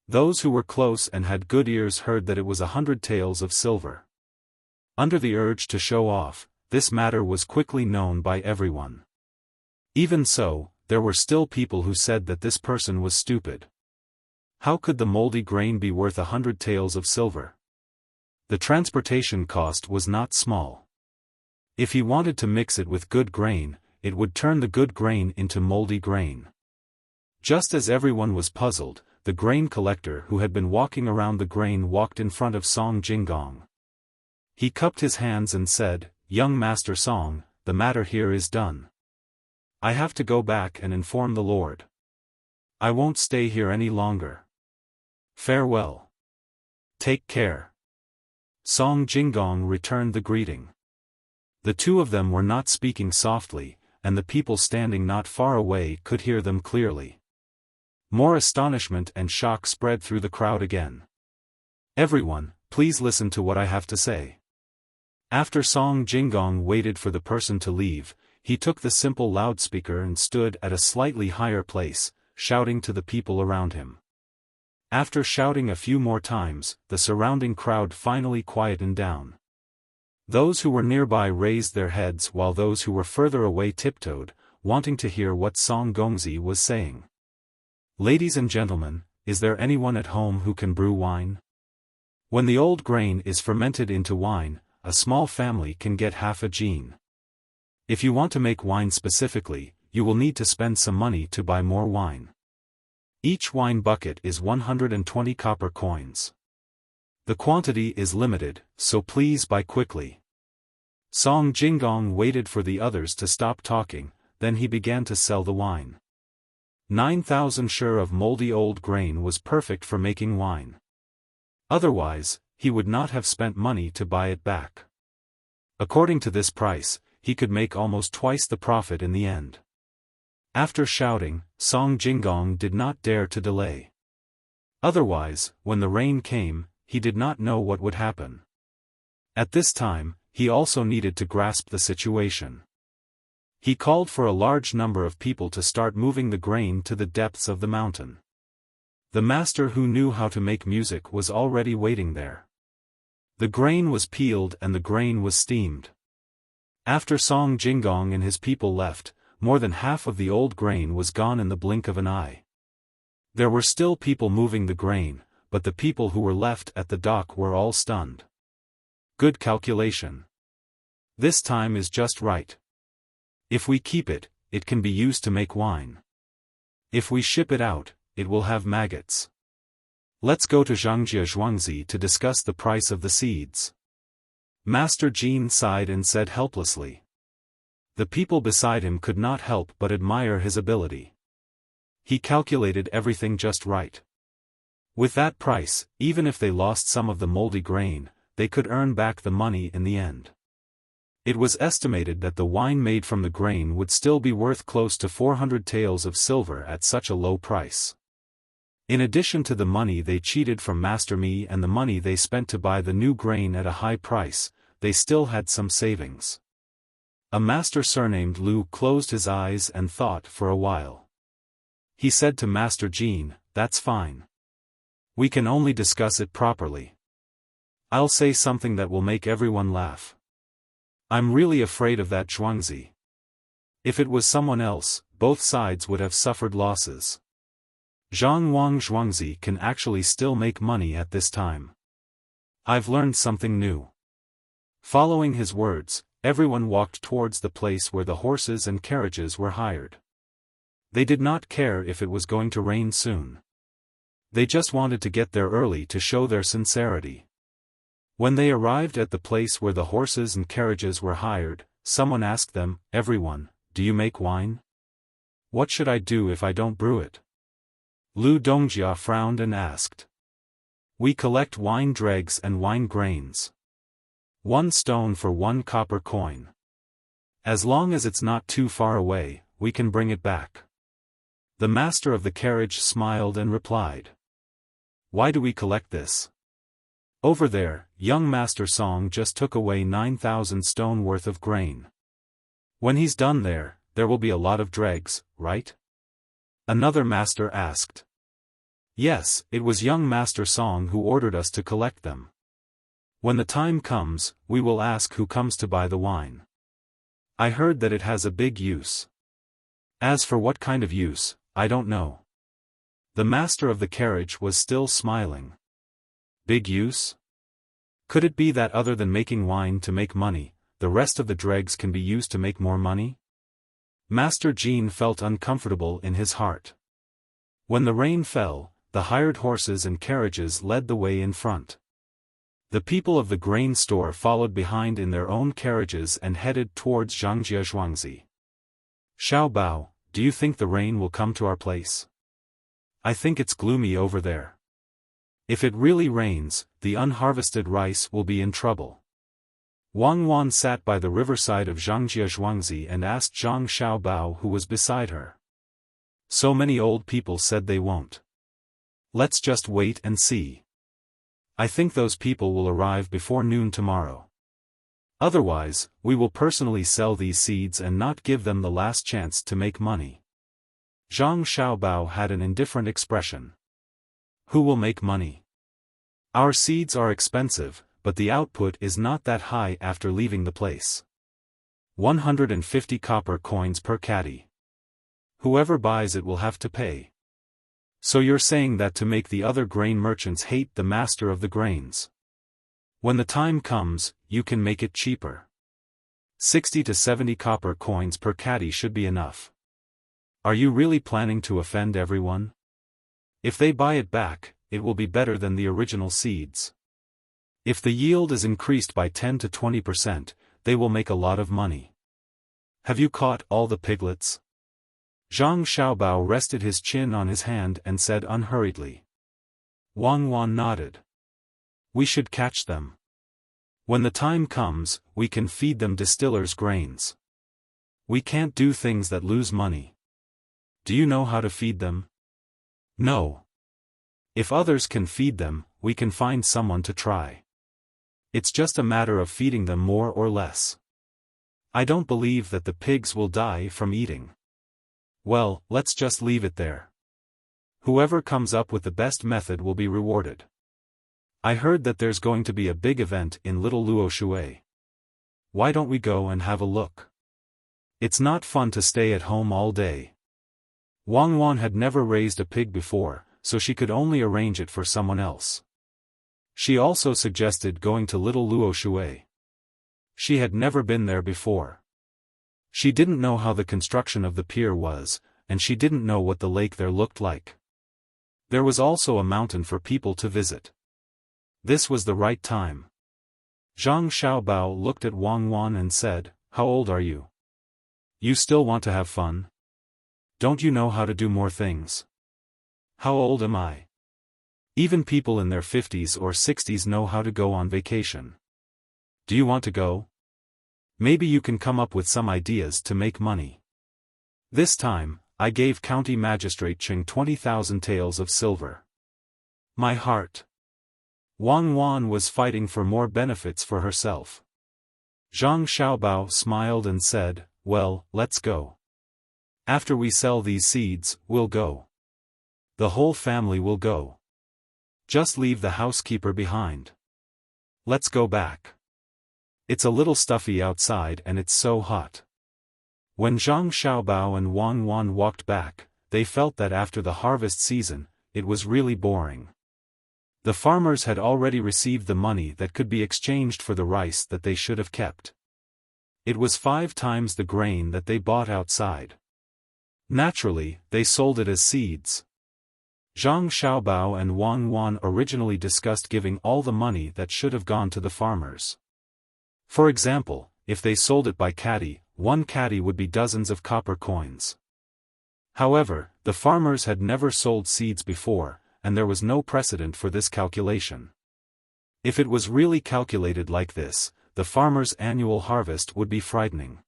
Those who were close and had good ears heard that it was 100 taels of silver. Under the urge to show off, this matter was quickly known by everyone. Even so, there were still people who said that this person was stupid. How could the moldy grain be worth 100 taels of silver? The transportation cost was not small. If he wanted to mix it with good grain, it would turn the good grain into moldy grain. Just as everyone was puzzled, the grain collector who had been walking around the grain walked in front of Song Jinggong. He cupped his hands and said, "Young Master Song, the matter here is done. I have to go back and inform the Lord. I won't stay here any longer. Farewell. Take care." Song Jinggong returned the greeting. The two of them were not speaking softly, and the people standing not far away could hear them clearly. More astonishment and shock spread through the crowd again. "Everyone, please listen to what I have to say." After Song Jinggong waited for the person to leave, he took the simple loudspeaker and stood at a slightly higher place, shouting to the people around him. After shouting a few more times, the surrounding crowd finally quietened down. Those who were nearby raised their heads while those who were further away tiptoed, wanting to hear what Song Gongzi was saying. "Ladies and gentlemen, is there anyone at home who can brew wine? When the old grain is fermented into wine, a small family can get half a gene. If you want to make wine specifically, you will need to spend some money to buy more wine. Each wine bucket is 120 copper coins. The quantity is limited, so please buy quickly." Song Jinggong waited for the others to stop talking, then he began to sell the wine. 9,000 shur of moldy old grain was perfect for making wine. Otherwise, he would not have spent money to buy it back. According to this price, he could make almost twice the profit in the end. After shouting, Song Jinggong did not dare to delay. Otherwise, when the rain came, he did not know what would happen. At this time, he also needed to grasp the situation. He called for a large number of people to start moving the grain to the depths of the mountain. The master who knew how to make music was already waiting there. The grain was peeled and the grain was steamed. After Song Jinggong and his people left, more than half of the old grain was gone in the blink of an eye. There were still people moving the grain, but the people who were left at the dock were all stunned. Good calculation. This time is just right. If we keep it, it can be used to make wine. If we ship it out, it will have maggots. Let's go to Zhangjia Zhuangzi to discuss the price of the seeds. Master Jin sighed and said helplessly. The people beside him could not help but admire his ability. He calculated everything just right. With that price, even if they lost some of the moldy grain, they could earn back the money in the end. It was estimated that the wine made from the grain would still be worth close to 400 taels of silver at such a low price. In addition to the money they cheated from Master Mi and the money they spent to buy the new grain at a high price, they still had some savings. A master surnamed Lu closed his eyes and thought for a while. He said to Master Jean, "That's fine. We can only discuss it properly. I'll say something that will make everyone laugh. I'm really afraid of that Zhuangzi. If it was someone else, both sides would have suffered losses. Zhang Wang Zhuangzi can actually still make money at this time. I've learned something new." Following his words, everyone walked towards the place where the horses and carriages were hired. They did not care if it was going to rain soon. They just wanted to get there early to show their sincerity. When they arrived at the place where the horses and carriages were hired, someone asked them, "Everyone, do you make wine? What should I do if I don't brew it?" Lu Dongjia frowned and asked. "We collect wine dregs and wine grains. 1 stone for 1 copper coin. As long as it's not too far away, we can bring it back." The master of the carriage smiled and replied. "Why do we collect this? Over there, young Master Song just took away 9,000 stone worth of grain. When he's done there will be a lot of dregs, right?" Another master asked. "Yes, it was young Master Song who ordered us to collect them. When the time comes, we will ask who comes to buy the wine. I heard that it has a big use. As for what kind of use, I don't know." The master of the carriage was still smiling. Big use? Could it be that other than making wine to make money, the rest of the dregs can be used to make more money? Master Jean felt uncomfortable in his heart. When the rain fell, the hired horses and carriages led the way in front. The people of the grain store followed behind in their own carriages and headed towards Zhangjia Zhuangzi. "Xiao Bao, do you think the rain will come to our place? I think it's gloomy over there. If it really rains, the unharvested rice will be in trouble." Wang Wan sat by the riverside of Zhangjia Zhuangzi and asked Zhang Xiaobao who was beside her. "So many old people said they won't. Let's just wait and see. I think those people will arrive before noon tomorrow. Otherwise, we will personally sell these seeds and not give them the last chance to make money." Zhang Xiaobao had an indifferent expression. "Who will make money? Our seeds are expensive, but the output is not that high after leaving the place. 150 copper coins per caddy. Whoever buys it will have to pay. So you're saying that to make the other grain merchants hate the master of the grains. When the time comes, you can make it cheaper. 60 to 70 copper coins per caddy should be enough. Are you really planning to offend everyone? If they buy it back, it will be better than the original seeds. If the yield is increased by 10 to 20%, they will make a lot of money. Have you caught all the piglets?" Zhang Xiaobao rested his chin on his hand and said unhurriedly. Wang Wan nodded. "We should catch them. When the time comes, we can feed them distillers' grains. We can't do things that lose money. Do you know how to feed them?" "No. If others can feed them, we can find someone to try. It's just a matter of feeding them more or less. I don't believe that the pigs will die from eating. Well, let's just leave it there. Whoever comes up with the best method will be rewarded. I heard that there's going to be a big event in Little Luoshui. Why don't we go and have a look? It's not fun to stay at home all day." Wang Wan had never raised a pig before, so she could only arrange it for someone else. She also suggested going to Little Luoshui. She had never been there before. She didn't know how the construction of the pier was, and she didn't know what the lake there looked like. There was also a mountain for people to visit. This was the right time. Zhang Xiaobao looked at Wang Wan and said, "How old are you? You still want to have fun? Don't you know how to do more things?" "How old am I? Even people in their 50s or 60s know how to go on vacation. Do you want to go? Maybe you can come up with some ideas to make money. This time, I gave County Magistrate Ching 20,000 taels of silver. My heart. Wang Wan was fighting for more benefits for herself. Zhang Xiaobao smiled and said, well, let's go. After we sell these seeds, we'll go. The whole family will go. Just leave the housekeeper behind. Let's go back. It's a little stuffy outside and it's so hot. When Zhang Xiaobao and Wang Wan walked back, they felt that after the harvest season, it was really boring. The farmers had already received the money that could be exchanged for the rice that they should have kept. It was 5 times the grain that they bought outside. Naturally, they sold it as seeds. Zhang Xiaobao and Wang Wan originally discussed giving all the money that should have gone to the farmers. For example, if they sold it by caddy, 1 caddy would be dozens of copper coins. However, the farmers had never sold seeds before, and there was no precedent for this calculation. If it was really calculated like this, the farmers' annual harvest would be frightening.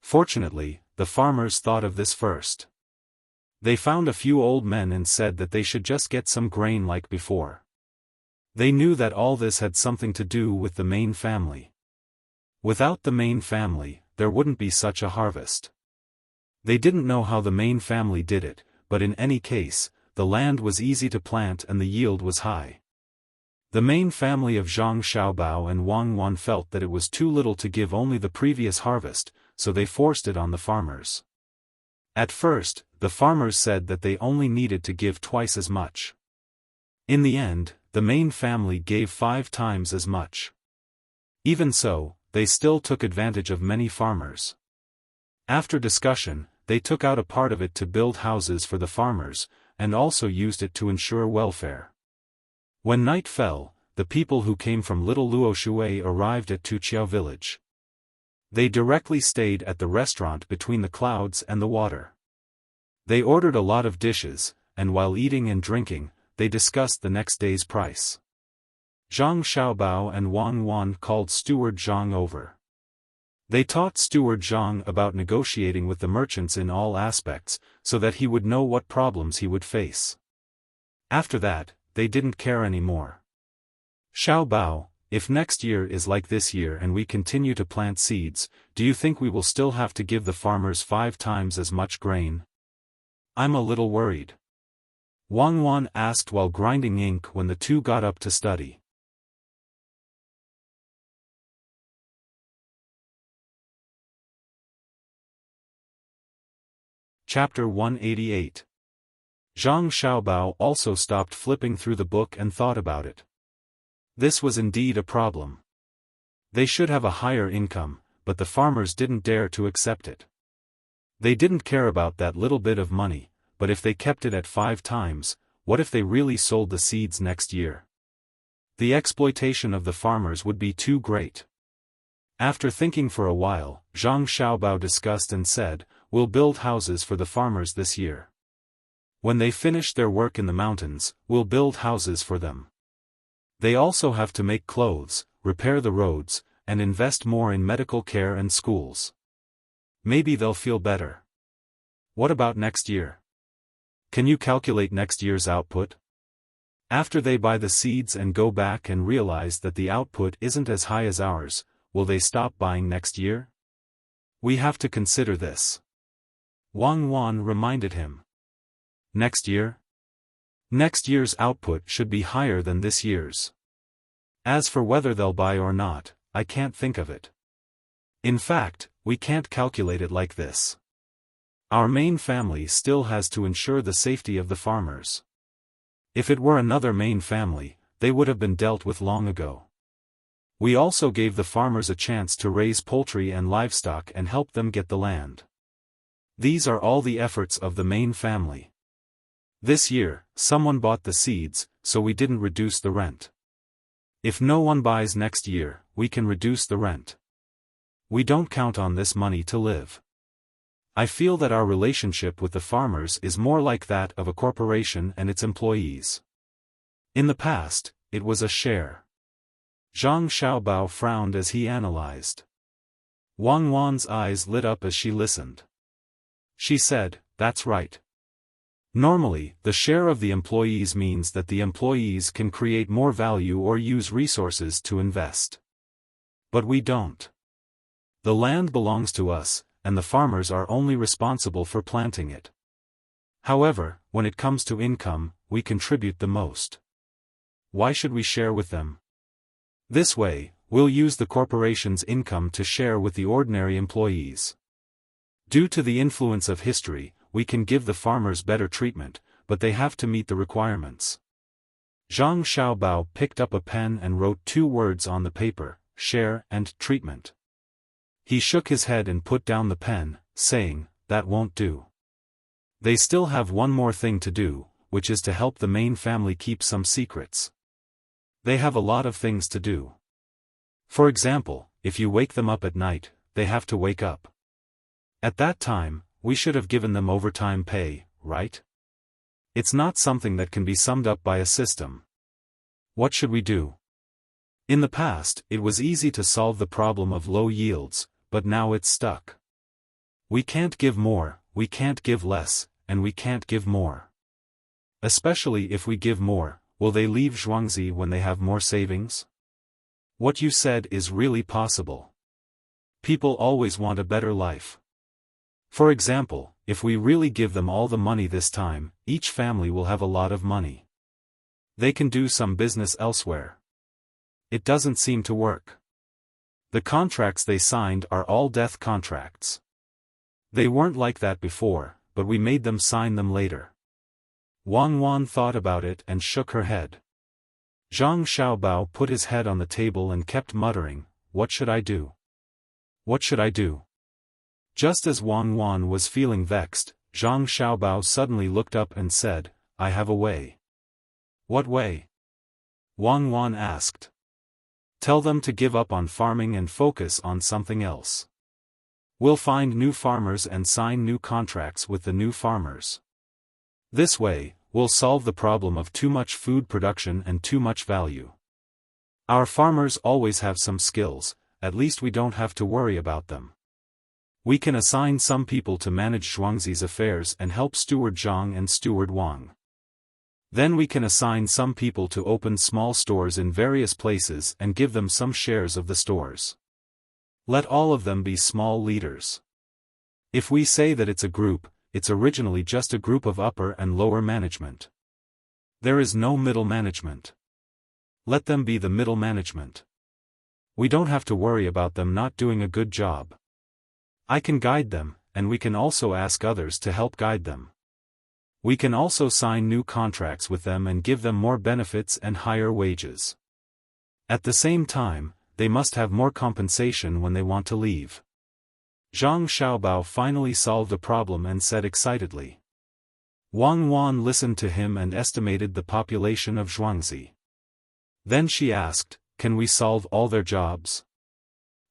Fortunately, the farmers thought of this first. They found a few old men and said that they should just get some grain like before. They knew that all this had something to do with the main family. Without the main family, there wouldn't be such a harvest. They didn't know how the main family did it, but in any case, the land was easy to plant and the yield was high. The main family of Zhang Xiaobao and Wang Wan felt that it was too little to give only the previous harvest, so they forced it on the farmers. At first, the farmers said that they only needed to give twice as much. In the end, the main family gave 5 times as much. Even so, they still took advantage of many farmers. After discussion, they took out a part of it to build houses for the farmers, and also used it to ensure welfare. When night fell, the people who came from Little Luoshui arrived at Tuqiao village. They directly stayed at the restaurant between the clouds and the water. They ordered a lot of dishes, and while eating and drinking, they discussed the next day's price. Zhang Xiaobao and Wang Wan called Steward Zhang over. They taught Steward Zhang about negotiating with the merchants in all aspects, so that he would know what problems he would face. After that, they didn't care anymore. Xiaobao, if next year is like this year and we continue to plant seeds, do you think we will still have to give the farmers 5 times as much grain? I'm a little worried. Wang Wan asked while grinding ink when the two got up to study. Chapter 188. Zhang Xiaobao also stopped flipping through the book and thought about it. This was indeed a problem. They should have a higher income, but the farmers didn't dare to accept it. They didn't care about that little bit of money, but if they kept it at 5 times, what if they really sold the seeds next year? The exploitation of the farmers would be too great. After thinking for a while, Zhang Xiaobao discussed and said, we'll build houses for the farmers this year. When they finish their work in the mountains, we'll build houses for them. They also have to make clothes, repair the roads, and invest more in medical care and schools. Maybe they'll feel better. What about next year? Can you calculate next year's output? After they buy the seeds and go back and realize that the output isn't as high as ours, will they stop buying next year? We have to consider this. Wang Wan reminded him. Next year? Next year's output should be higher than this year's. As for whether they'll buy or not, I can't think of it. In fact, we can't calculate it like this. Our main family still has to ensure the safety of the farmers. If it were another main family, they would have been dealt with long ago. We also gave the farmers a chance to raise poultry and livestock and help them get the land. These are all the efforts of the main family. This year, someone bought the seeds, so we didn't reduce the rent. If no one buys next year, we can reduce the rent. We don't count on this money to live. I feel that our relationship with the farmers is more like that of a corporation and its employees. In the past, it was a share. Zhang Xiaobao frowned as he analyzed. Wang Wan's eyes lit up as she listened. She said, that's right. Normally, the share of the employees means that the employees can create more value or use resources to invest. But we don't. The land belongs to us, and the farmers are only responsible for planting it. However, when it comes to income, we contribute the most. Why should we share with them? This way, we'll use the corporation's income to share with the ordinary employees. Due to the influence of history, we can give the farmers better treatment, but they have to meet the requirements. Zhang Xiaobao picked up a pen and wrote 2 words on the paper, share and treatment. He shook his head and put down the pen, saying, that won't do. They still have one more thing to do, which is to help the main family keep some secrets. They have a lot of things to do. For example, if you wake them up at night, they have to wake up. At that time, we should have given them overtime pay, right? It's not something that can be summed up by a system. What should we do? In the past, it was easy to solve the problem of low yields, but now it's stuck. We can't give more, we can't give less, and we can't give more. Especially if we give more, will they leave Zhuangzi when they have more savings? What you said is really possible. People always want a better life. For example, if we really give them all the money this time, each family will have a lot of money. They can do some business elsewhere. It doesn't seem to work. The contracts they signed are all death contracts. They weren't like that before, but we made them sign them later. Wang Wan thought about it and shook her head. Zhang Xiaobao put his head on the table and kept muttering, what should I do? What should I do? Just as Wang Wan was feeling vexed, Zhang Xiaobao suddenly looked up and said, I have a way. What way? Wang Wan asked. Tell them to give up on farming and focus on something else. We'll find new farmers and sign new contracts with the new farmers. This way, we'll solve the problem of too much food production and too much value. Our farmers always have some skills, at least we don't have to worry about them. We can assign some people to manage Zhuangzi's affairs and help Steward Zhang and Steward Wang. Then we can assign some people to open small stores in various places and give them some shares of the stores. Let all of them be small leaders. If we say that it's a group, it's originally just a group of upper and lower management. There is no middle management. Let them be the middle management. We don't have to worry about them not doing a good job. I can guide them, and we can also ask others to help guide them. We can also sign new contracts with them and give them more benefits and higher wages. At the same time, they must have more compensation when they want to leave. Zhang Xiaobao finally solved a problem and said excitedly. Wang Wan listened to him and estimated the population of Zhuangzi. Then she asked, can we solve all their jobs?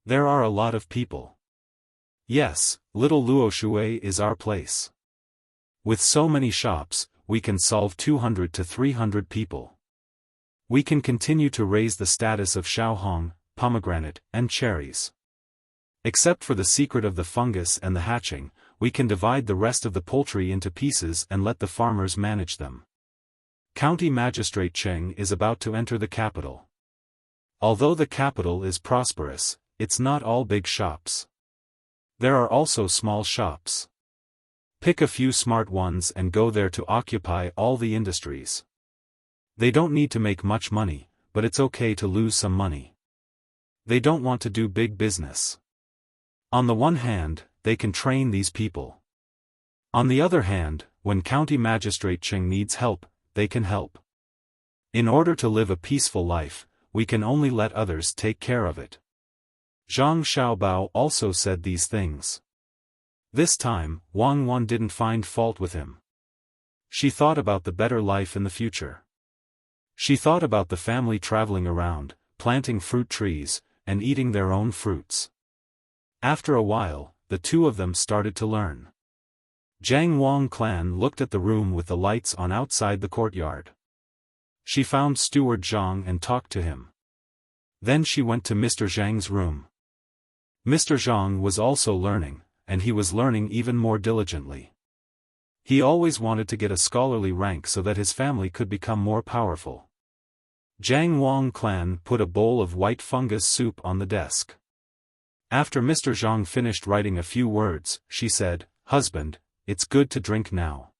There are a lot of people. Yes, Little Luoshui is our place. With so many shops, we can solve 200 to 300 people. We can continue to raise the status of Xiaohong, pomegranate, and cherries. Except for the secret of the fungus and the hatching, we can divide the rest of the poultry into pieces and let the farmers manage them. County Magistrate Cheng is about to enter the capital. Although the capital is prosperous, it's not all big shops. There are also small shops. Pick a few smart ones and go there to occupy all the industries. They don't need to make much money, but it's okay to lose some money. They don't want to do big business. On the one hand, they can train these people. On the other hand, when County Magistrate Cheng needs help, they can help. In order to live a peaceful life, we can only let others take care of it. Zhang Xiaobao also said these things. This time, Wang Wan didn't find fault with him. She thought about the better life in the future. She thought about the family traveling around, planting fruit trees, and eating their own fruits. After a while, the two of them started to learn. Jiang Wang clan looked at the room with the lights on outside the courtyard. She found Steward Zhang and talked to him. Then she went to Mr. Zhang's room. Mr. Zhang was also learning, and he was learning even more diligently. He always wanted to get a scholarly rank so that his family could become more powerful. Jiang Wang Clan put a bowl of white fungus soup on the desk. After Mr. Zhang finished writing a few words, she said, "Husband, it's good to drink now.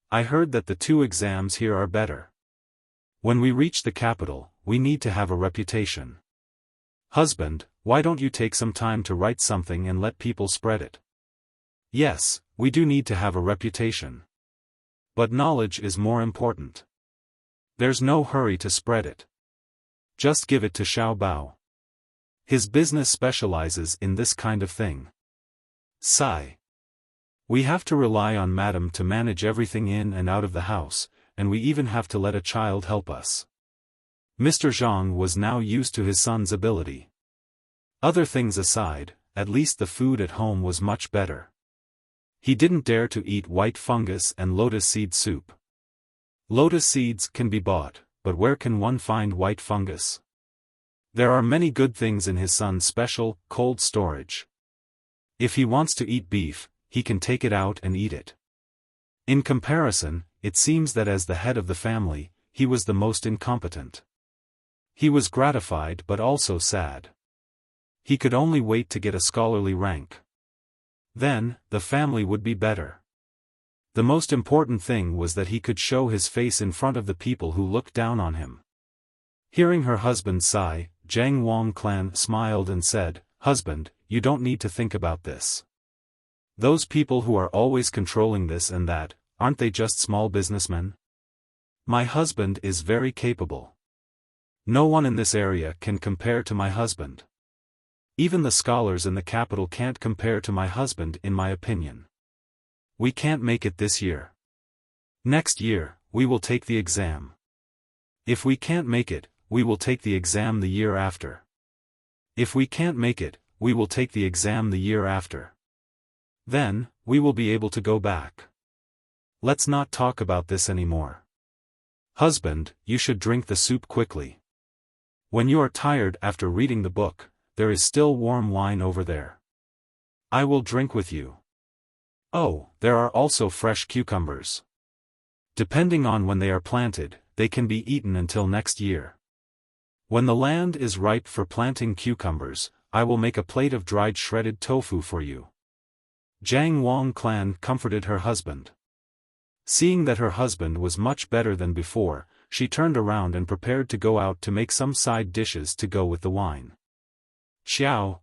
I heard that the 2 exams here are better. When we reach the capital, we need to have a reputation. Husband, why don't you take some time to write something and let people spread it?" "Yes, we do need to have a reputation. But knowledge is more important. There's no hurry to spread it. Just give it to Xiao Bao. His business specializes in this kind of thing. Sigh. We have to rely on Madam to manage everything in and out of the house, and we even have to let a child help us." Mr. Zhang was now used to his son's ability. Other things aside, at least the food at home was much better. He didn't dare to eat white fungus and lotus seed soup. Lotus seeds can be bought, but where can one find white fungus? There are many good things in his son's special, cold storage. If he wants to eat beef, he can take it out and eat it. In comparison, it seems that as the head of the family, he was the most incompetent. He was gratified but also sad. He could only wait to get a scholarly rank. Then, the family would be better. The most important thing was that he could show his face in front of the people who looked down on him. Hearing her husband sigh, Jiang Wang Clan smiled and said, "Husband, you don't need to think about this. Those people who are always controlling this and that, aren't they just small businessmen? My husband is very capable. No one in this area can compare to my husband. Even the scholars in the capital can't compare to my husband in my opinion. We can't make it this year. Next year, we will take the exam. If we can't make it, we will take the exam the year after. If we can't make it, we will take the exam the year after. Then, we will be able to go back. Let's not talk about this anymore. Husband, you should drink the soup quickly. When you are tired after reading the book, there is still warm wine over there. I will drink with you. Oh, there are also fresh cucumbers. Depending on when they are planted, they can be eaten until next year. When the land is ripe for planting cucumbers, I will make a plate of dried shredded tofu for you." Jiang Wang Clan comforted her husband. Seeing that her husband was much better than before, she turned around and prepared to go out to make some side dishes to go with the wine. Xiao.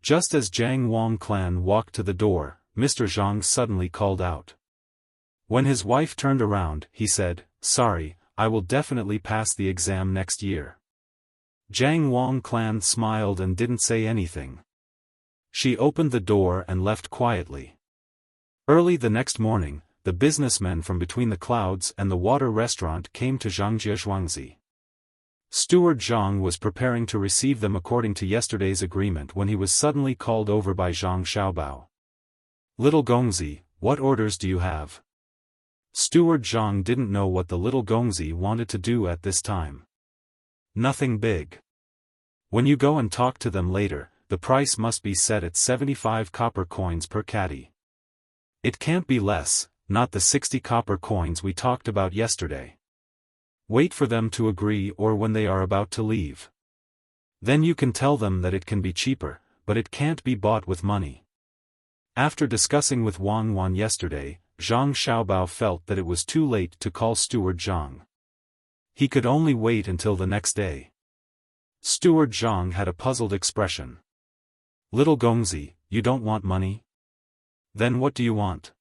Just as Jiang Wang Clan walked to the door, Mr. Zhang suddenly called out. When his wife turned around, he said, "Sorry, I will definitely pass the exam next year." Jiang Wang Clan smiled and didn't say anything. She opened the door and left quietly. Early the next morning, the businessmen from between the clouds and the water restaurant came to Zhangjie Zhuangzi. Steward Zhang was preparing to receive them according to yesterday's agreement when he was suddenly called over by Zhang Xiaobao. "Little Gongzi, what orders do you have?" Steward Zhang didn't know what the little Gongzi wanted to do at this time. "Nothing big. When you go and talk to them later, the price must be set at 75 copper coins per caddy. It can't be less, not the 60 copper coins we talked about yesterday. Wait for them to agree or when they are about to leave. Then you can tell them that it can be cheaper, but it can't be bought with money." After discussing with Wang Wan yesterday, Zhang Xiaobao felt that it was too late to call Steward Zhang. He could only wait until the next day. Steward Zhang had a puzzled expression. "Little Gongzi, you don't want money? Then what do you want?"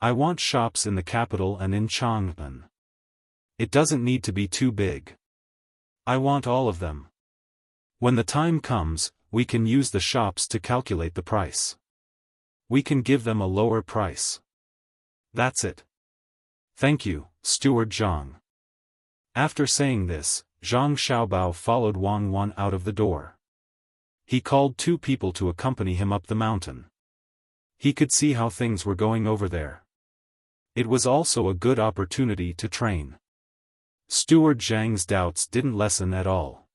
"I want shops in the capital and in Chang'an. It doesn't need to be too big. I want all of them. When the time comes, we can use the shops to calculate the price. We can give them a lower price. That's it. Thank you, Steward Zhang." After saying this, Zhang Xiaobao followed Wang Wan out of the door. He called 2 people to accompany him up the mountain. He could see how things were going over there. It was also a good opportunity to train. Steward Zhang's doubts didn't lessen at all.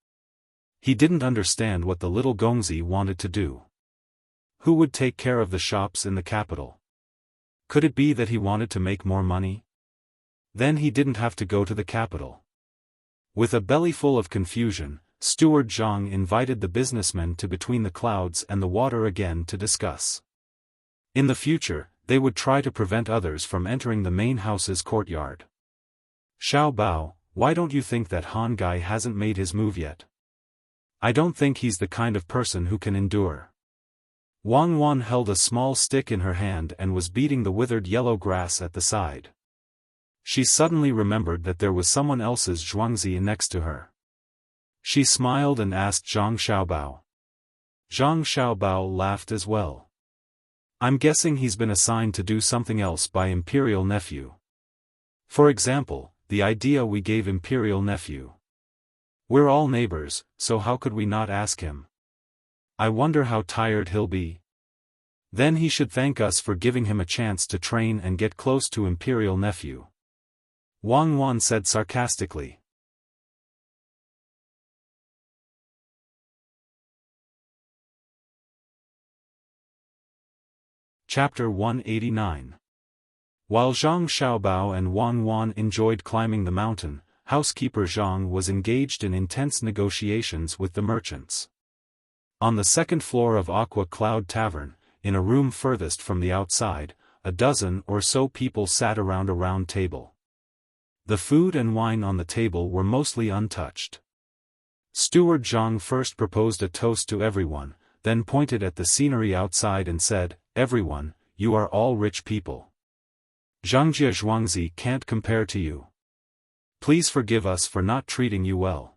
He didn't understand what the little Gongzi wanted to do. Who would take care of the shops in the capital? Could it be that he wanted to make more money? Then he didn't have to go to the capital. With a belly full of confusion, Steward Zhang invited the businessmen to Between the Clouds and the Water again to discuss. In the future, they would try to prevent others from entering the main house's courtyard. Xiao Bao, why don't you think that Han guy hasn't made his move yet? I don't think he's the kind of person who can endure. Wang Wan held a small stick in her hand and was beating the withered yellow grass at the side. She suddenly remembered that there was someone else's Zhuangzi next to her. She smiled and asked Zhang Xiaobao. Zhang Xiaobao laughed as well. I'm guessing he's been assigned to do something else by Imperial Nephew. For example, the idea we gave Imperial Nephew. We're all neighbors, so how could we not ask him? I wonder how tired he'll be. Then he should thank us for giving him a chance to train and get close to Imperial Nephew. Wang Wan said sarcastically. Chapter 189. While Zhang Xiaobao and Wang Wan enjoyed climbing the mountain, housekeeper Zhang was engaged in intense negotiations with the merchants. On the second floor of Aqua Cloud Tavern, in a room furthest from the outside, a dozen or so people sat around a round table. The food and wine on the table were mostly untouched. Steward Zhang first proposed a toast to everyone, then pointed at the scenery outside and said, "Everyone, you are all rich people. Zhangjie Zhuangzi can't compare to you. Please forgive us for not treating you well.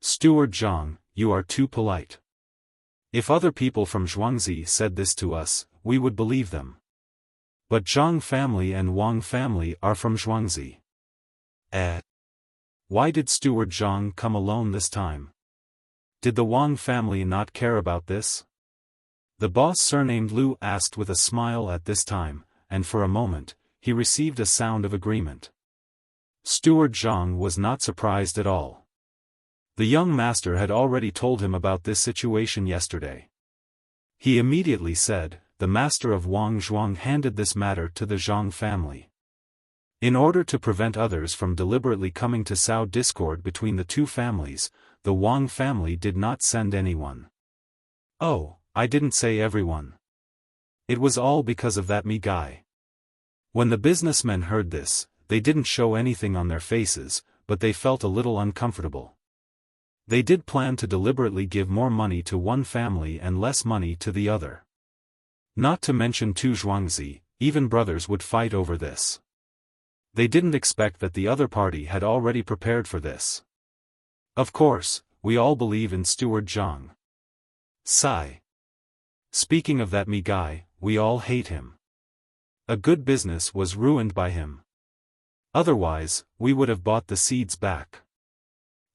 Steward Zhang, you are too polite. If other people from Zhuangzi said this to us, we would believe them. But Zhang family and Wang family are from Zhuangzi. Why did Steward Zhang come alone this time? Did the Wang family not care about this?" The boss surnamed Lu asked with a smile at this time, and for a moment, he received a sound of agreement. Steward Zhang was not surprised at all. The young master had already told him about this situation yesterday. He immediately said, "The master of Wang Zhuang handed this matter to the Zhang family. In order to prevent others from deliberately coming to sow discord between the two families, the Wang family did not send anyone." "Oh, I didn't say everyone. It was all because of that me guy." When the businessmen heard this, they didn't show anything on their faces, but they felt a little uncomfortable. They did plan to deliberately give more money to one family and less money to the other. Not to mention two Zhuangzi, even brothers would fight over this. They didn't expect that the other party had already prepared for this. Of course, we all believe in Steward Zhang. Sigh. Speaking of that me guy, we all hate him. A good business was ruined by him. Otherwise, we would have bought the seeds back.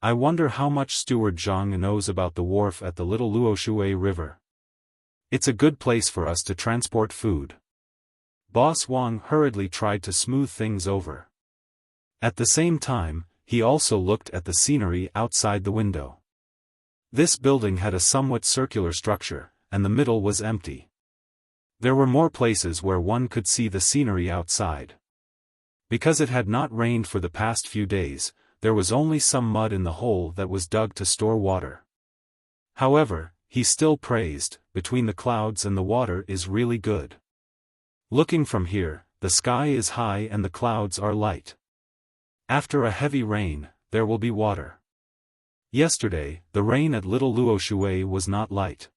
I wonder how much Steward Zhang knows about the wharf at the little Luoshui River. It's a good place for us to transport food. Boss Wang hurriedly tried to smooth things over. At the same time, he also looked at the scenery outside the window. This building had a somewhat circular structure, and the middle was empty. There were more places where one could see the scenery outside. Because it had not rained for the past few days, there was only some mud in the hole that was dug to store water. However, he still praised, "Between the Clouds and the Water is really good. Looking from here, the sky is high and the clouds are light. After a heavy rain, there will be water. Yesterday, the rain at Little Luoshui was not light.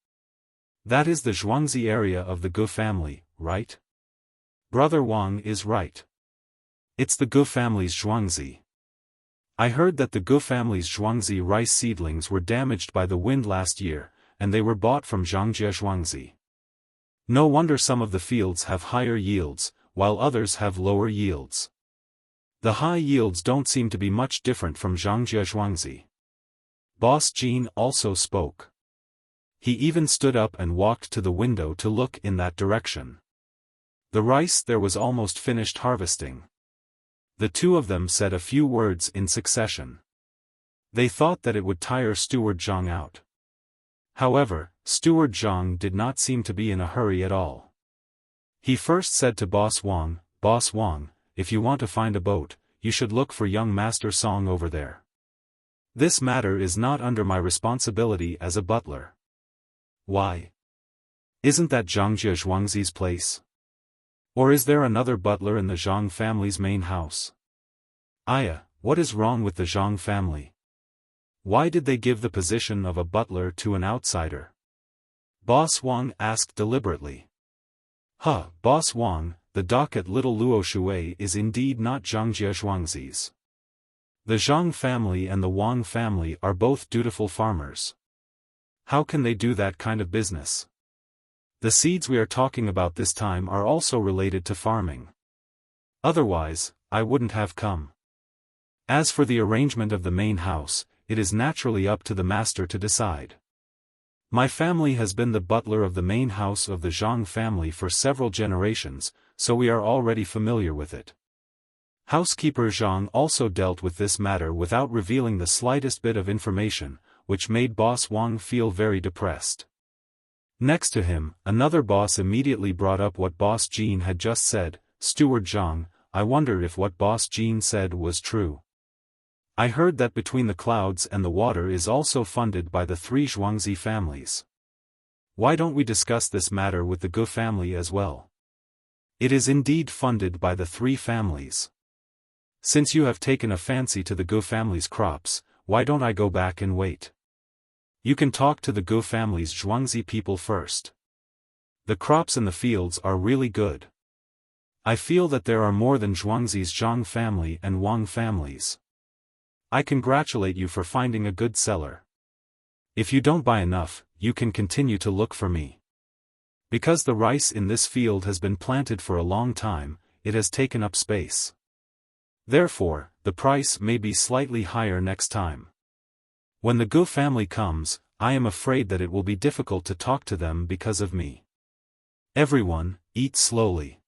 That is the Zhuangzi area of the Gu family, right? Brother Wang is right. It's the Gu family's Zhuangzi. I heard that the Gu family's Zhuangzi rice seedlings were damaged by the wind last year, and they were bought from Zhangjie Zhuangzi. No wonder some of the fields have higher yields, while others have lower yields. The high yields don't seem to be much different from Zhangjie Zhuangzi." Boss Jean also spoke. He even stood up and walked to the window to look in that direction. The rice there was almost finished harvesting. The two of them said a few words in succession. They thought that it would tire Steward Zhang out. However, Steward Zhang did not seem to be in a hurry at all. He first said to Boss Wang, "Boss Wang, if you want to find a boat, you should look for young Master Song over there. This matter is not under my responsibility as a butler." "Why? Isn't that Zhangjie Zhuangzi's place? Or is there another butler in the Zhang family's main house?" "Aya, what is wrong with the Zhang family? Why did they give the position of a butler to an outsider?" Boss Wang asked deliberately. Boss Wang, the dock at Little Luo Shui is indeed not Zhangjie Zhuangzi's. The Zhang family and the Wang family are both dutiful farmers. How can they do that kind of business? The seeds we are talking about this time are also related to farming. Otherwise, I wouldn't have come. As for the arrangement of the main house, it is naturally up to the master to decide. My family has been the butler of the main house of the Zhang family for several generations, so we are already familiar with it. Housekeeper Zhang also dealt with this matter without revealing the slightest bit of information, which made Boss Wang feel very depressed. Next to him, another boss immediately brought up what Boss Jean had just said. "Steward Zhang, I wonder if what Boss Jean said was true. I heard that Between the Clouds and the Water is also funded by the three Zhuangzi families. Why don't we discuss this matter with the Gu family as well? It is indeed funded by the three families. Since you have taken a fancy to the Gu family's crops, why don't I go back and wait? You can talk to the Gu family's Zhuangzi people first. The crops in the fields are really good. I feel that there are more than Zhuangzi's Zhang family and Wang families. I congratulate you for finding a good seller. If you don't buy enough, you can continue to look for me. Because the rice in this field has been planted for a long time, it has taken up space. Therefore, the price may be slightly higher next time. When the Gu family comes, I am afraid that it will be difficult to talk to them because of me. Everyone, eat slowly.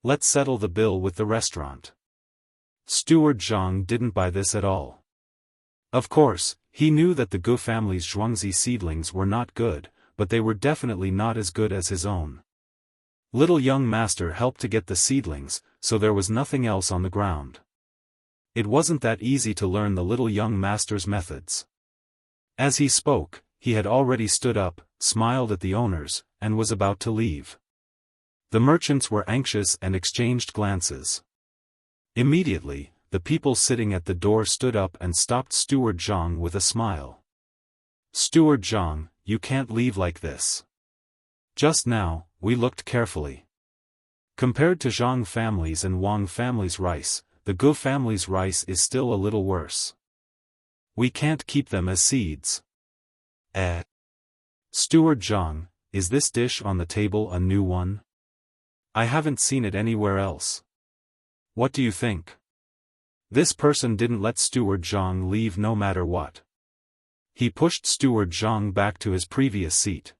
Let's settle the bill with the restaurant." Steward Zhang didn't buy this at all. Of course, he knew that the Gu family's Zhuangzi seedlings were not good, but they were definitely not as good as his own. Little young master helped to get the seedlings, so there was nothing else on the ground. It wasn't that easy to learn the little young master's methods. As he spoke, he had already stood up, smiled at the owners, and was about to leave. The merchants were anxious and exchanged glances. Immediately, the people sitting at the door stood up and stopped Steward Zhang with a smile. "Steward Zhang, you can't leave like this. Just now, we looked carefully. Compared to Zhang family's and Wang family's rice, the Gu family's rice is still a little worse. We can't keep them as seeds." Steward Zhang, is this dish on the table a new one? I haven't seen it anywhere else. What do you think? This person didn't let Steward Zhang leave no matter what. He pushed Steward Zhang back to his previous seat.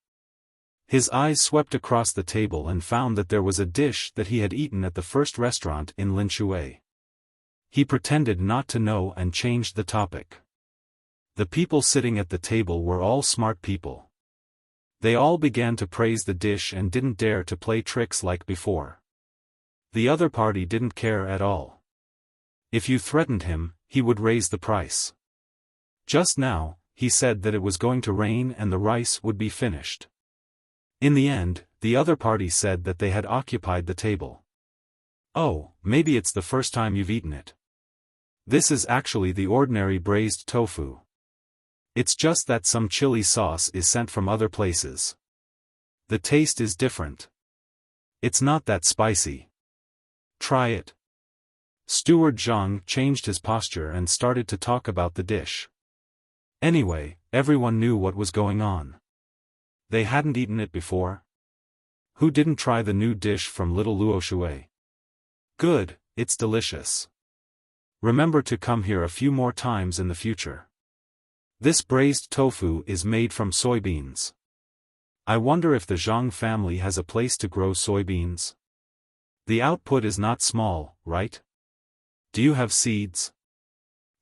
His eyes swept across the table and found that there was a dish that he had eaten at the first restaurant in Linshui. He pretended not to know and changed the topic. The people sitting at the table were all smart people. They all began to praise the dish and didn't dare to play tricks like before. The other party didn't care at all. If you threatened him, he would raise the price. Just now, he said that it was going to rain and the rice would be finished. In the end, the other party said that they had occupied the table. "Oh, maybe it's the first time you've eaten it. This is actually the ordinary braised tofu. It's just that some chili sauce is sent from other places. The taste is different. It's not that spicy. Try it." Steward Zhang changed his posture and started to talk about the dish. Anyway, everyone knew what was going on. They hadn't eaten it before. Who didn't try the new dish from Little Luo Shui? Good, it's delicious. Remember to come here a few more times in the future. This braised tofu is made from soybeans. I wonder if the Zhang family has a place to grow soybeans. The output is not small, right? Do you have seeds?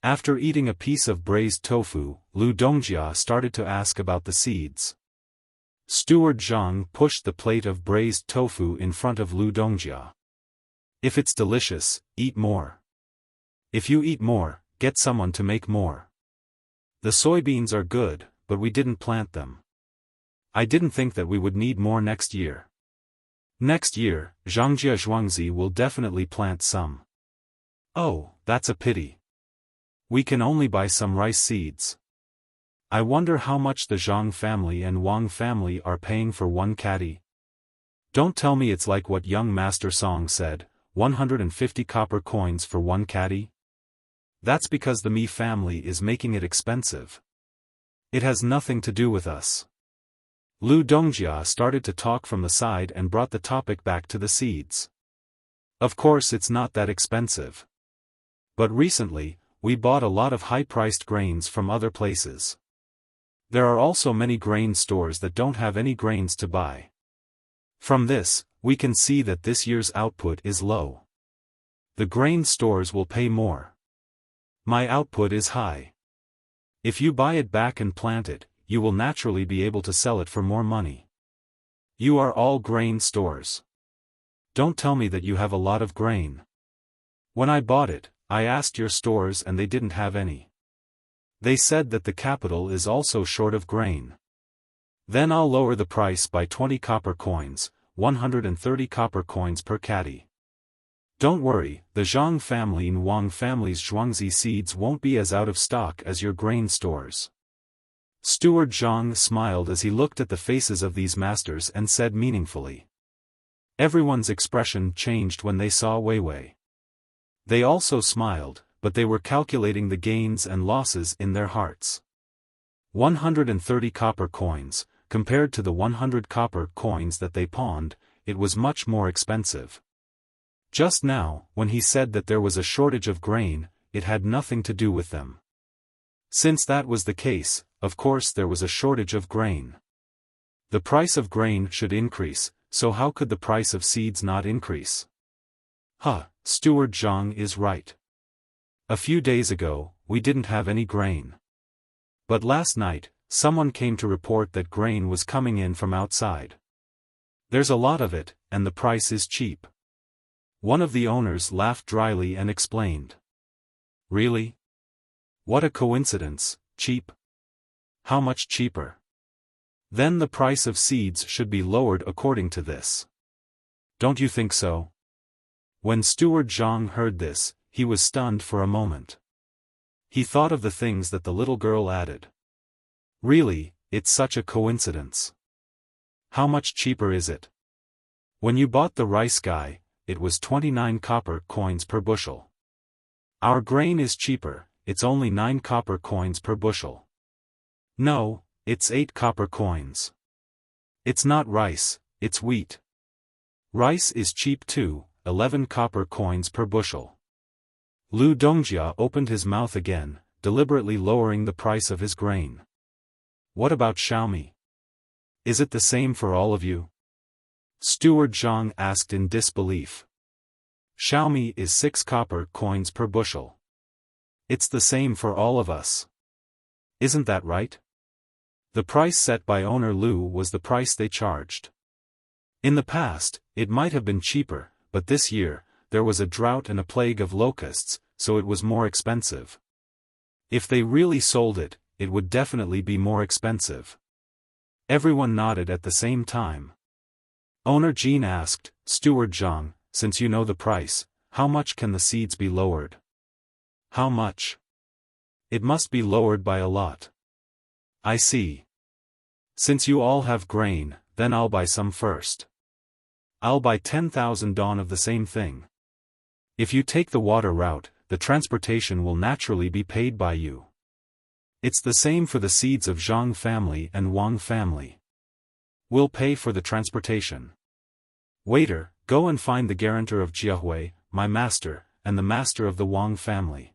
After eating a piece of braised tofu, Lu Dongjia started to ask about the seeds. Steward Zhang pushed the plate of braised tofu in front of Lu Dongjia. If it's delicious, eat more. If you eat more, get someone to make more. The soybeans are good, but we didn't plant them. I didn't think that we would need more next year. Next year, Zhangjia Zhuangzi will definitely plant some. Oh, that's a pity. We can only buy some rice seeds. I wonder how much the Zhang family and Wang family are paying for one caddy. Don't tell me it's like what young Master Song said, 150 copper coins for one caddy? That's because the Mi family is making it expensive. It has nothing to do with us. Lu Dongjia started to talk from the side and brought the topic back to the seeds. Of course it's not that expensive. But recently, we bought a lot of high-priced grains from other places. There are also many grain stores that don't have any grains to buy. From this, we can see that this year's output is low. The grain stores will pay more. My output is high. If you buy it back and plant it, you will naturally be able to sell it for more money. You are all grain stores. Don't tell me that you have a lot of grain. When I bought it, I asked your stores and they didn't have any. They said that the capital is also short of grain. Then I'll lower the price by 20 copper coins, 130 copper coins per caddy. Don't worry, the Zhang family and Wang family's Zhuangzi seeds won't be as out of stock as your grain stores. Steward Zhang smiled as he looked at the faces of these masters and said meaningfully. Everyone's expression changed when they saw Weiwei. They also smiled, but they were calculating the gains and losses in their hearts. 130 copper coins, compared to the 100 copper coins that they pawned, it was much more expensive. Just now, when he said that there was a shortage of grain, it had nothing to do with them. Since that was the case, of course there was a shortage of grain. The price of grain should increase, so how could the price of seeds not increase? Steward Zhang is right. A few days ago, we didn't have any grain. But last night, someone came to report that grain was coming in from outside. There's a lot of it, and the price is cheap. One of the owners laughed dryly and explained. Really? What a coincidence, cheap. How much cheaper? Then the price of seeds should be lowered according to this. Don't you think so? When Steward Zhang heard this, he was stunned for a moment. He thought of the things that the little girl added. Really, it's such a coincidence. How much cheaper is it? When you bought the rice guy, it was 29 copper coins per bushel. Our grain is cheaper, it's only 9 copper coins per bushel. No, it's 8 copper coins. It's not rice, it's wheat. Rice is cheap too, 11 copper coins per bushel. Lu Dongjia opened his mouth again, deliberately lowering the price of his grain. What about Xiaomi? Is it the same for all of you? Steward Zhang asked in disbelief. Xiaomi is 6 copper coins per bushel. It's the same for all of us. Isn't that right? The price set by owner Lu was the price they charged. In the past, it might have been cheaper, but this year, there was a drought and a plague of locusts, so it was more expensive. If they really sold it, it would definitely be more expensive. Everyone nodded at the same time. Owner Jean asked, Steward Zhang, since you know the price, how much can the seeds be lowered? How much? It must be lowered by a lot. I see. Since you all have grain, then I'll buy some first. I'll buy 10,000 dawn of the same thing. If you take the water route, the transportation will naturally be paid by you. It's the same for the seeds of Zhang family and Wang family. We'll pay for the transportation. Waiter, go and find the guarantor of Jiahui, my master, and the master of the Wang family.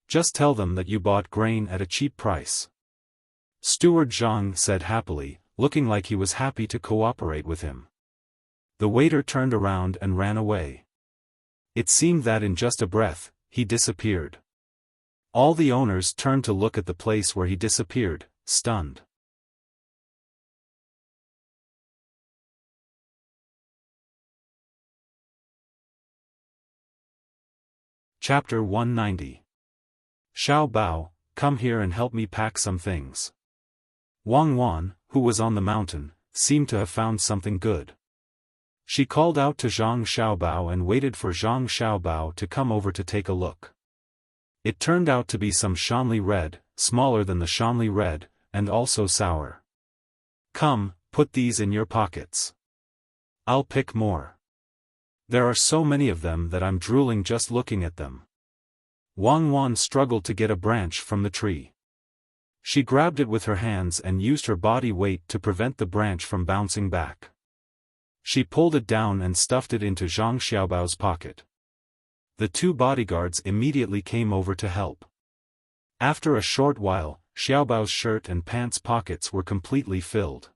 Just tell them that you bought grain at a cheap price. Steward Zhang said happily, looking like he was happy to cooperate with him. The waiter turned around and ran away. It seemed that in just a breath, he disappeared. All the owners turned to look at the place where he disappeared, stunned. Chapter 190. Xiao Bao, come here and help me pack some things. Wang Wan, who was on the mountain, seemed to have found something good. She called out to Zhang Xiaobao and waited for Zhang Xiaobao to come over to take a look. It turned out to be some Shanli red, smaller than the Shanli red, and also sour. Come, put these in your pockets. I'll pick more. There are so many of them that I'm drooling just looking at them. Wang Wan struggled to get a branch from the tree. She grabbed it with her hands and used her body weight to prevent the branch from bouncing back. She pulled it down and stuffed it into Zhang Xiaobao's pocket. The two bodyguards immediately came over to help. After a short while, Xiaobao's shirt and pants pockets were completely filled.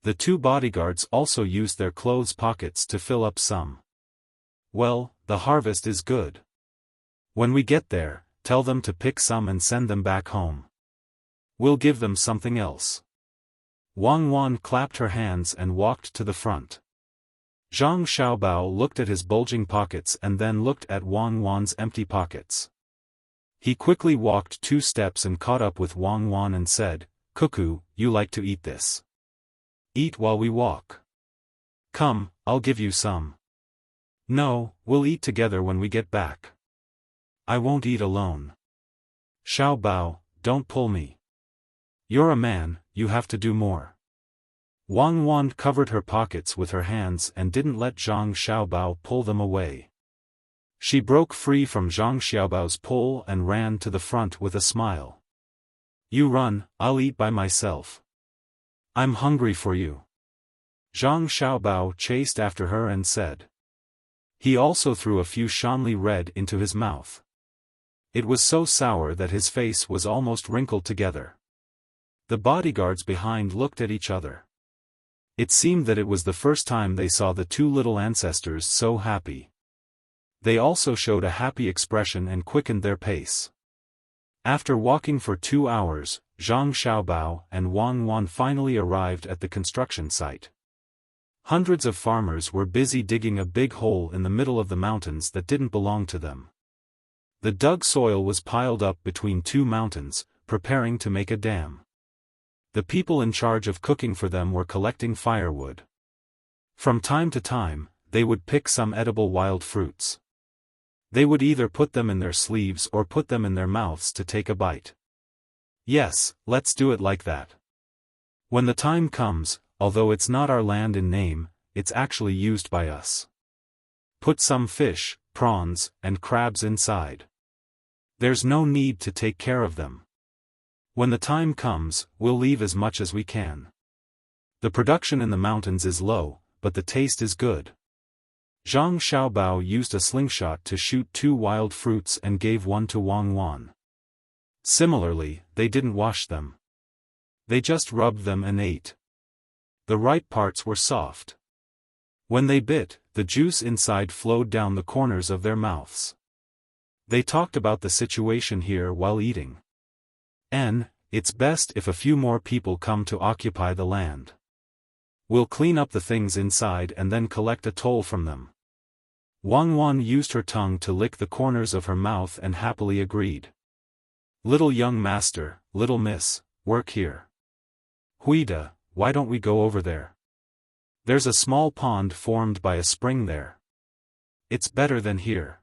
The two bodyguards also used their clothes pockets to fill up some. Well, the harvest is good. When we get there, tell them to pick some and send them back home. We'll give them something else. Wang Wan clapped her hands and walked to the front. Zhang Xiaobao looked at his bulging pockets and then looked at Wang Wan's empty pockets. He quickly walked 2 steps and caught up with Wang Wan and said, "Cuckoo, you like to eat this? Eat while we walk. Come, I'll give you some." "No, we'll eat together when we get back. I won't eat alone." "Xiao Bao, don't pull me. You're a man, you have to do more." Wang Wan covered her pockets with her hands and didn't let Zhang Xiaobao pull them away. She broke free from Zhang Xiaobao's pull and ran to the front with a smile. "You run, I'll eat by myself. I'm hungry for you." Zhang Xiaobao chased after her and said. He also threw a few Shanli red into his mouth. It was so sour that his face was almost wrinkled together. The bodyguards behind looked at each other. It seemed that it was the first time they saw the two little ancestors so happy. They also showed a happy expression and quickened their pace. After walking for 2 hours, Zhang Xiaobao and Wang Wan finally arrived at the construction site. Hundreds of farmers were busy digging a big hole in the middle of the mountains that didn't belong to them. The dug soil was piled up between 2 mountains, preparing to make a dam. The people in charge of cooking for them were collecting firewood. From time to time, they would pick some edible wild fruits. They would either put them in their sleeves or put them in their mouths to take a bite. Yes, let's do it like that. When the time comes, although it's not our land in name, it's actually used by us. Put some fish, prawns, and crabs inside. There's no need to take care of them. When the time comes, we'll leave as much as we can. The production in the mountains is low, but the taste is good." Zhang Xiaobao used a slingshot to shoot 2 wild fruits and gave one to Wang Wan. Similarly, they didn't wash them. They just rubbed them and ate. The ripe parts were soft. When they bit, the juice inside flowed down the corners of their mouths. They talked about the situation here while eating. It's best if a few more people come to occupy the land. We'll clean up the things inside and then collect a toll from them." Wang Wan used her tongue to lick the corners of her mouth and happily agreed. "Little young master, little miss, work here. Huida, why don't we go over there? There's a small pond formed by a spring there. It's better than here."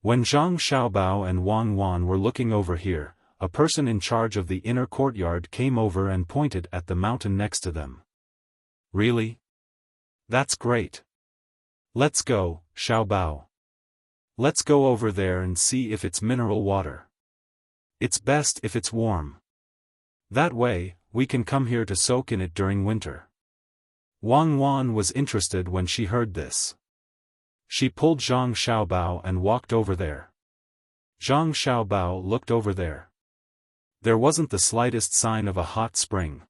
When Zhang Xiaobao and Wang Wan were looking over here, a person in charge of the inner courtyard came over and pointed at the mountain next to them. "Really? That's great. Let's go, Xiao Bao. Let's go over there and see if it's mineral water. It's best if it's warm. That way, we can come here to soak in it during winter." Wang Wan was interested when she heard this. She pulled Zhang Xiaobao and walked over there. Zhang Xiaobao looked over there. There wasn't the slightest sign of a hot spring.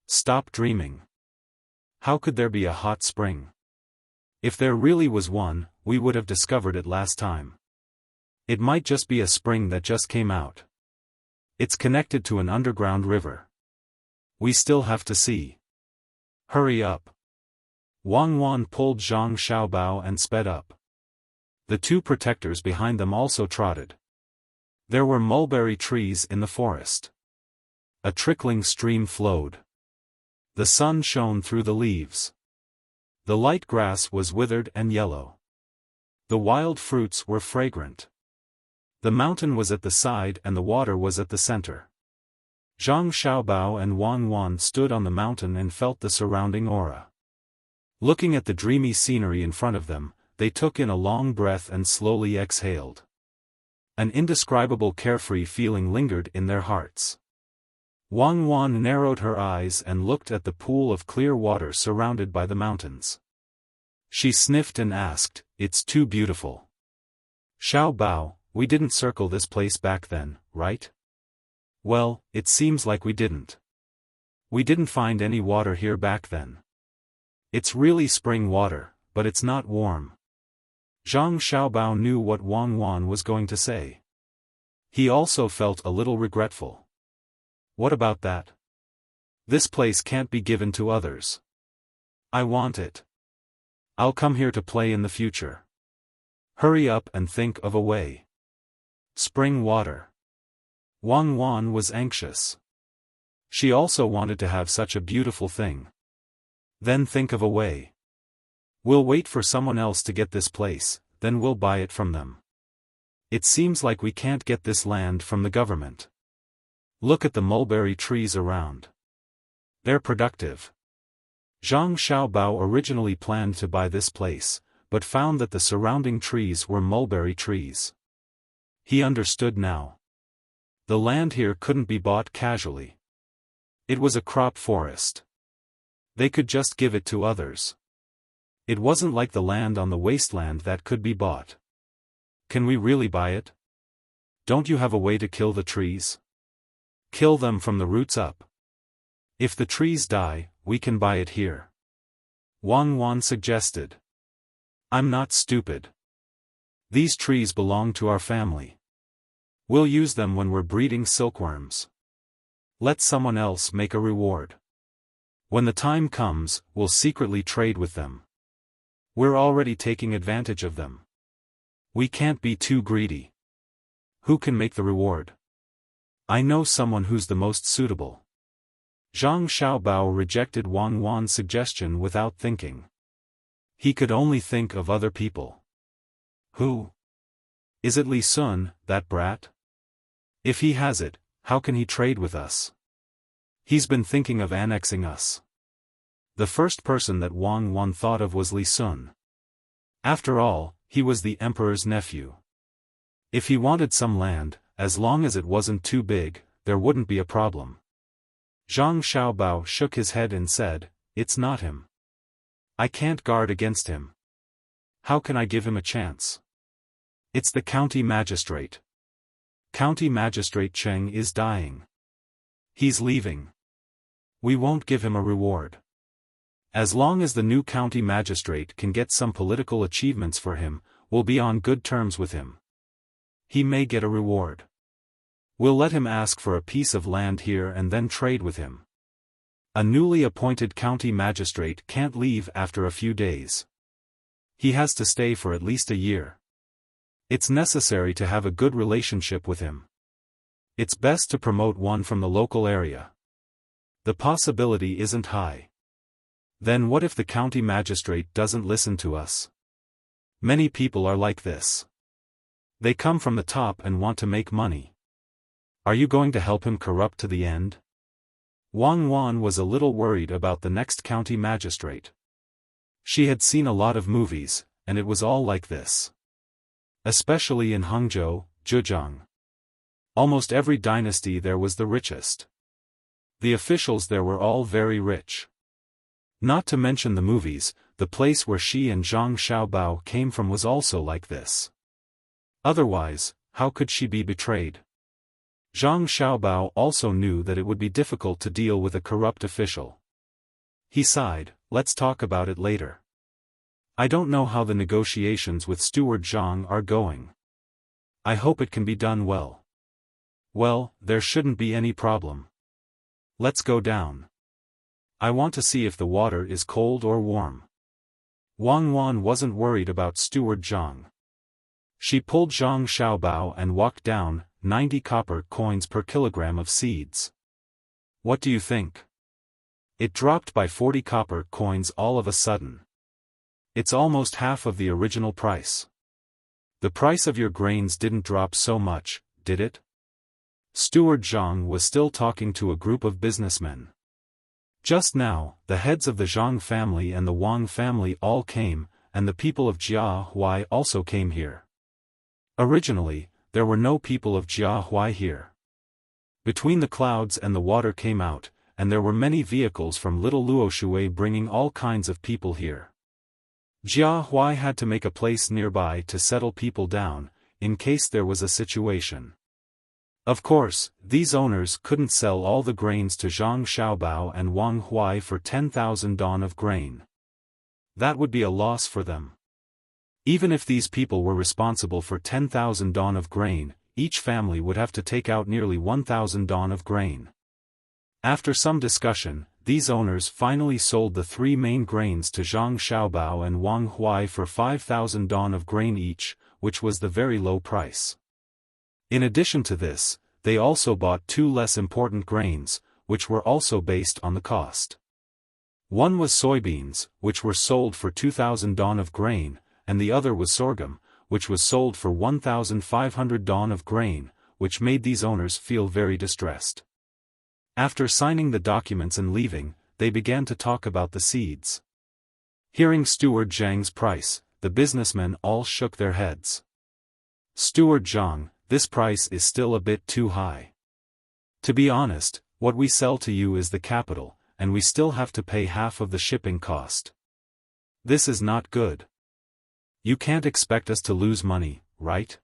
Stop dreaming. How could there be a hot spring? If there really was one, we would have discovered it last time. It might just be a spring that just came out. It's connected to an underground river. We still have to see. Hurry up. Wang Wan pulled Zhang Xiaobao and sped up. The two protectors behind them also trotted. There were mulberry trees in the forest. A trickling stream flowed. The sun shone through the leaves. The light grass was withered and yellow. The wild fruits were fragrant. The mountain was at the side and the water was at the center. Zhang Xiaobao and Wang Wan stood on the mountain and felt the surrounding aura. Looking at the dreamy scenery in front of them, they took in a long breath and slowly exhaled. An indescribable carefree feeling lingered in their hearts. Wang Wan narrowed her eyes and looked at the pool of clear water surrounded by the mountains. She sniffed and asked, "It's too beautiful." "Xiaobao, we didn't circle this place back then, right?" "Well, it seems like we didn't. We didn't find any water here back then. It's really spring water, but it's not warm." Zhang Xiaobao knew what Wang Wan was going to say. He also felt a little regretful. "What about that? This place can't be given to others. I want it. I'll come here to play in the future. Hurry up and think of a way." Spring water. Wang Wan was anxious. She also wanted to have such a beautiful thing. "Then think of a way. We'll wait for someone else to get this place, then we'll buy it from them. It seems like we can't get this land from the government. Look at the mulberry trees around. They're productive." Zhang Xiaobao originally planned to buy this place, but found that the surrounding trees were mulberry trees. He understood now. The land here couldn't be bought casually. It was a crop forest. They could just give it to others. It wasn't like the land on the wasteland that could be bought. "Can we really buy it? Don't you have a way to kill the trees? Kill them from the roots up. If the trees die, we can buy it here," Wang Wan suggested. "I'm not stupid. These trees belong to our family. We'll use them when we're breeding silkworms. Let someone else make a reward. When the time comes, we'll secretly trade with them. We're already taking advantage of them. We can't be too greedy. Who can make the reward? I know someone who's the most suitable." Zhang Xiaobao rejected Wang Wan's suggestion without thinking. He could only think of other people. "Who? Is it Li Sun, that brat? If he has it, how can he trade with us? He's been thinking of annexing us." The first person that Wang Wan thought of was Li Sun. After all, he was the emperor's nephew. If he wanted some land, as long as it wasn't too big, there wouldn't be a problem. Zhang Xiaobao shook his head and said, "It's not him. I can't guard against him. How can I give him a chance? It's the county magistrate. County Magistrate Cheng is dying. He's leaving. We won't give him a reward. As long as the new county magistrate can get some political achievements for him, we'll be on good terms with him. He may get a reward. We'll let him ask for a piece of land here and then trade with him. A newly appointed county magistrate can't leave after a few days. He has to stay for at least a year. It's necessary to have a good relationship with him. It's best to promote one from the local area. The possibility isn't high. Then what if the county magistrate doesn't listen to us? Many people are like this. They come from the top and want to make money. Are you going to help him corrupt to the end?" Wang Wan was a little worried about the next county magistrate. She had seen a lot of movies, and it was all like this. Especially in Hangzhou, Zhejiang. Almost every dynasty there was the richest. The officials there were all very rich. Not to mention the movies, the place where she and Zhang Xiaobao came from was also like this. Otherwise, how could she be betrayed? Zhang Xiaobao also knew that it would be difficult to deal with a corrupt official. He sighed, "Let's talk about it later. I don't know how the negotiations with Steward Zhang are going. I hope it can be done well." "Well, there shouldn't be any problem. Let's go down. I want to see if the water is cold or warm." Wang Wan wasn't worried about Steward Zhang. She pulled Zhang Xiaobao and walked down, 90 copper coins per kilogram of seeds. What do you think? It dropped by 40 copper coins all of a sudden. It's almost half of the original price. The price of your grains didn't drop so much, did it? Steward Zhang was still talking to a group of businessmen. Just now, the heads of the Zhang family and the Wang family all came, and the people of Jiahui also came here. Originally, there were no people of Jiahui here. Between the clouds and the water came out, and there were many vehicles from Little Luoshui bringing all kinds of people here. Jiahui had to make a place nearby to settle people down, in case there was a situation. Of course, these owners couldn't sell all the grains to Zhang Xiaobao and Wang Huai for 10,000 don of grain. That would be a loss for them. Even if these people were responsible for 10,000 don of grain, each family would have to take out nearly 1,000 don of grain. After some discussion, these owners finally sold the three main grains to Zhang Xiaobao and Wang Huai for 5,000 don of grain each, which was the very low price. In addition to this, they also bought two less important grains, which were also based on the cost. One was soybeans, which were sold for 2,000 don of grain, and the other was sorghum, which was sold for 1,500 don of grain, which made these owners feel very distressed. After signing the documents and leaving, they began to talk about the seeds. Hearing Steward Zhang's price, the businessmen all shook their heads. Steward Zhang, this price is still a bit too high. To be honest, what we sell to you is the capital, and we still have to pay half of the shipping cost. This is not good. You can't expect us to lose money, right?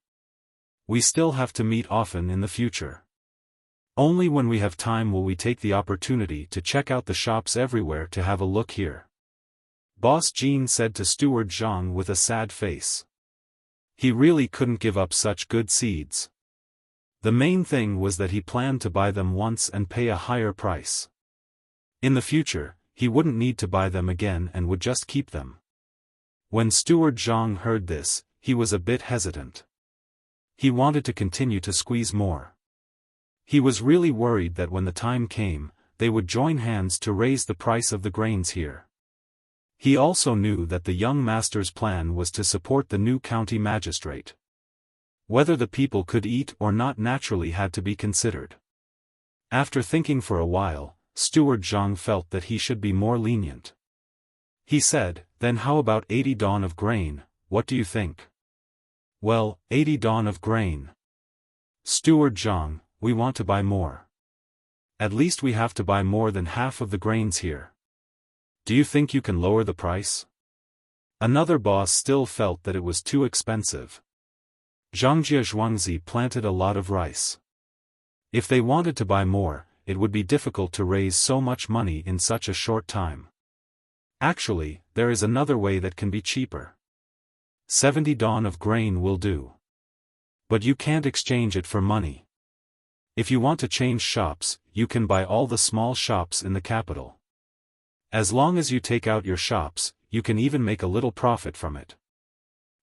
We still have to meet often in the future. Only when we have time will we take the opportunity to check out the shops everywhere to have a look here. Boss Jean said to Steward Zhang with a sad face. He really couldn't give up such good seeds. The main thing was that he planned to buy them once and pay a higher price. In the future, he wouldn't need to buy them again and would just keep them. When Steward Zhang heard this, he was a bit hesitant. He wanted to continue to squeeze more. He was really worried that when the time came, they would join hands to raise the price of the grains here. He also knew that the young master's plan was to support the new county magistrate. Whether the people could eat or not naturally had to be considered. After thinking for a while, Steward Zhang felt that he should be more lenient. He said, "Then how about 80 don of grain, what do you think?" "Well, 80 don of grain. Steward Zhang, we want to buy more. At least we have to buy more than half of the grains here. Do you think you can lower the price?" Another boss still felt that it was too expensive. Zhangjia Zhuangzi planted a lot of rice. If they wanted to buy more, it would be difficult to raise so much money in such a short time. Actually, there is another way that can be cheaper. 70 don of grain will do. But you can't exchange it for money. If you want to change shops, you can buy all the small shops in the capital. As long as you take out your shops, you can even make a little profit from it.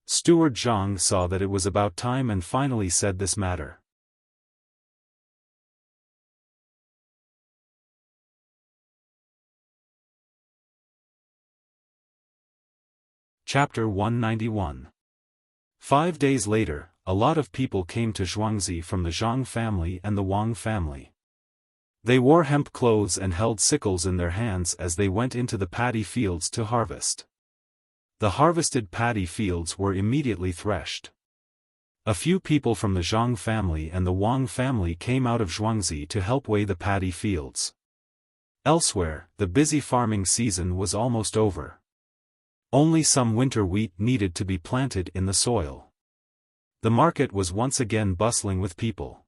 Steward Zhang saw that it was about time and finally said this matter. Chapter 191. 5 days later, a lot of people came to Zhuangzi from the Zhang family and the Wang family. They wore hemp clothes and held sickles in their hands as they went into the paddy fields to harvest. The harvested paddy fields were immediately threshed. A few people from the Zhang family and the Wang family came out of Zhuangzi to help weigh the paddy fields. Elsewhere, the busy farming season was almost over. Only some winter wheat needed to be planted in the soil. The market was once again bustling with people.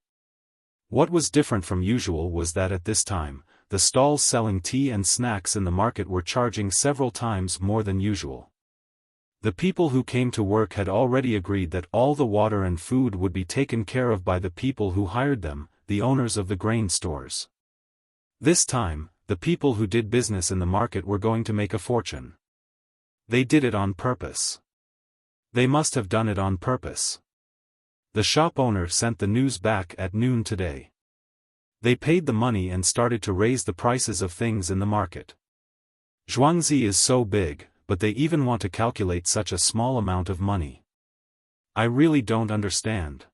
What was different from usual was that at this time, the stalls selling tea and snacks in the market were charging several times more than usual. The people who came to work had already agreed that all the water and food would be taken care of by the people who hired them, the owners of the grain stores. This time, the people who did business in the market were going to make a fortune. They did it on purpose. They must have done it on purpose. The shop owner sent the news back at noon today. They paid the money and started to raise the prices of things in the market. Zhuangzi is so big, but they even want to calculate such a small amount of money. I really don't understand.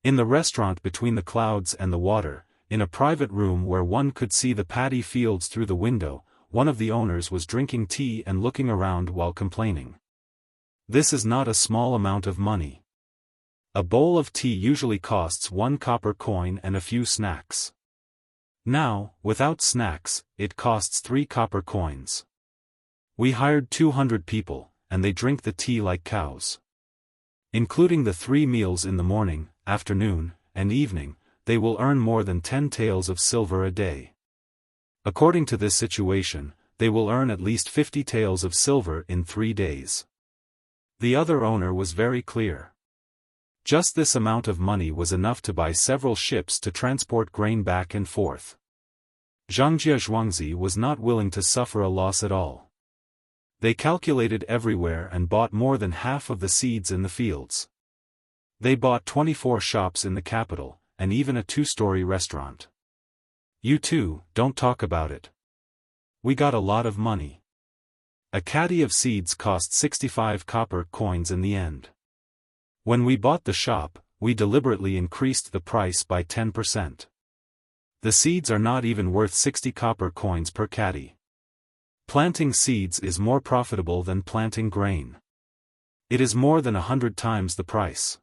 In the restaurant between the clouds and the water, in a private room where one could see the paddy fields through the window, one of the owners was drinking tea and looking around while complaining. This is not a small amount of money. A bowl of tea usually costs 1 copper coin and a few snacks. Now, without snacks, it costs 3 copper coins. We hired 200 people, and they drink the tea like cows. Including the 3 meals in the morning, afternoon, and evening, they will earn more than 10 taels of silver a day. According to this situation, they will earn at least 50 taels of silver in 3 days. The other owner was very clear. Just this amount of money was enough to buy several ships to transport grain back and forth. Zhangjia Zhuangzi was not willing to suffer a loss at all. They calculated everywhere and bought more than half of the seeds in the fields. They bought 24 shops in the capital, and even a 2-story restaurant. You too, don't talk about it. We got a lot of money. A caddy of seeds cost 65 copper coins in the end. When we bought the shop, we deliberately increased the price by 10%. The seeds are not even worth 60 copper coins per caddy. Planting seeds is more profitable than planting grain. It is more than 100 times the price.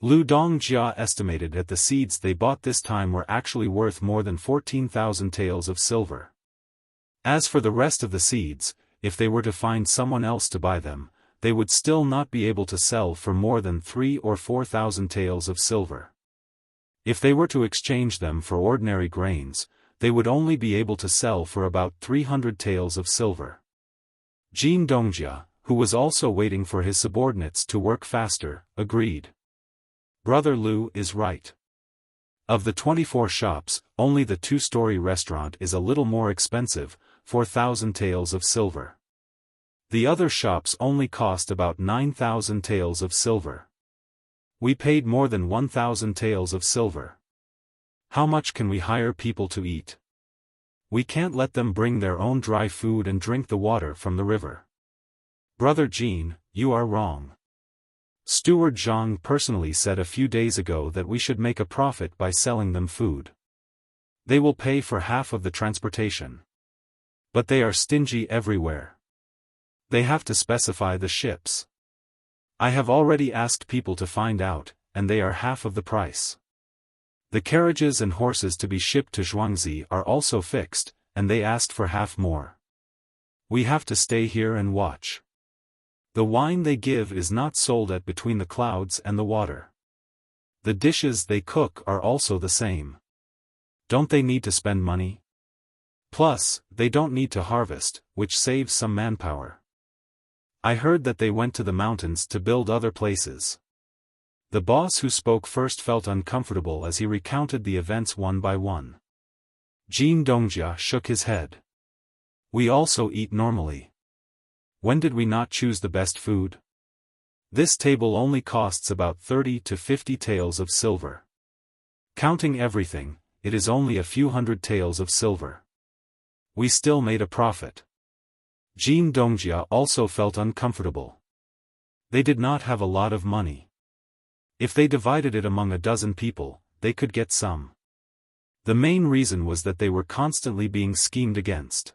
Lu Dongjia estimated that the seeds they bought this time were actually worth more than 14,000 taels of silver. As for the rest of the seeds, if they were to find someone else to buy them, they would still not be able to sell for more than 3,000 or 4,000 taels of silver. If they were to exchange them for ordinary grains, they would only be able to sell for about 300 taels of silver. Jin Dongjia, who was also waiting for his subordinates to work faster, agreed. Brother Lu is right. Of the 24 shops, only the 2-story restaurant is a little more expensive, 4,000 taels of silver. The other shops only cost about 9,000 taels of silver. We paid more than 1,000 taels of silver. How much can we hire people to eat? We can't let them bring their own dry food and drink the water from the river. Brother Jean, you are wrong. Steward Zhang personally said a few days ago that we should make a profit by selling them food. They will pay for half of the transportation. But they are stingy everywhere. They have to specify the ships. I have already asked people to find out, and they are half of the price. The carriages and horses to be shipped to Zhuangzi are also fixed, and they asked for half more. We have to stay here and watch. The wine they give is not sold at between the clouds and the water. The dishes they cook are also the same. Don't they need to spend money? Plus, they don't need to harvest, which saves some manpower. I heard that they went to the mountains to build other places. The boss who spoke first felt uncomfortable as he recounted the events one by one. Jin Dongjia shook his head. We also eat normally. When did we not choose the best food? This table only costs about 30 to 50 taels of silver. Counting everything, it is only a few hundred taels of silver. We still made a profit. Jin Dongjia also felt uncomfortable. They did not have a lot of money. If they divided it among a dozen people, they could get some. The main reason was that they were constantly being schemed against.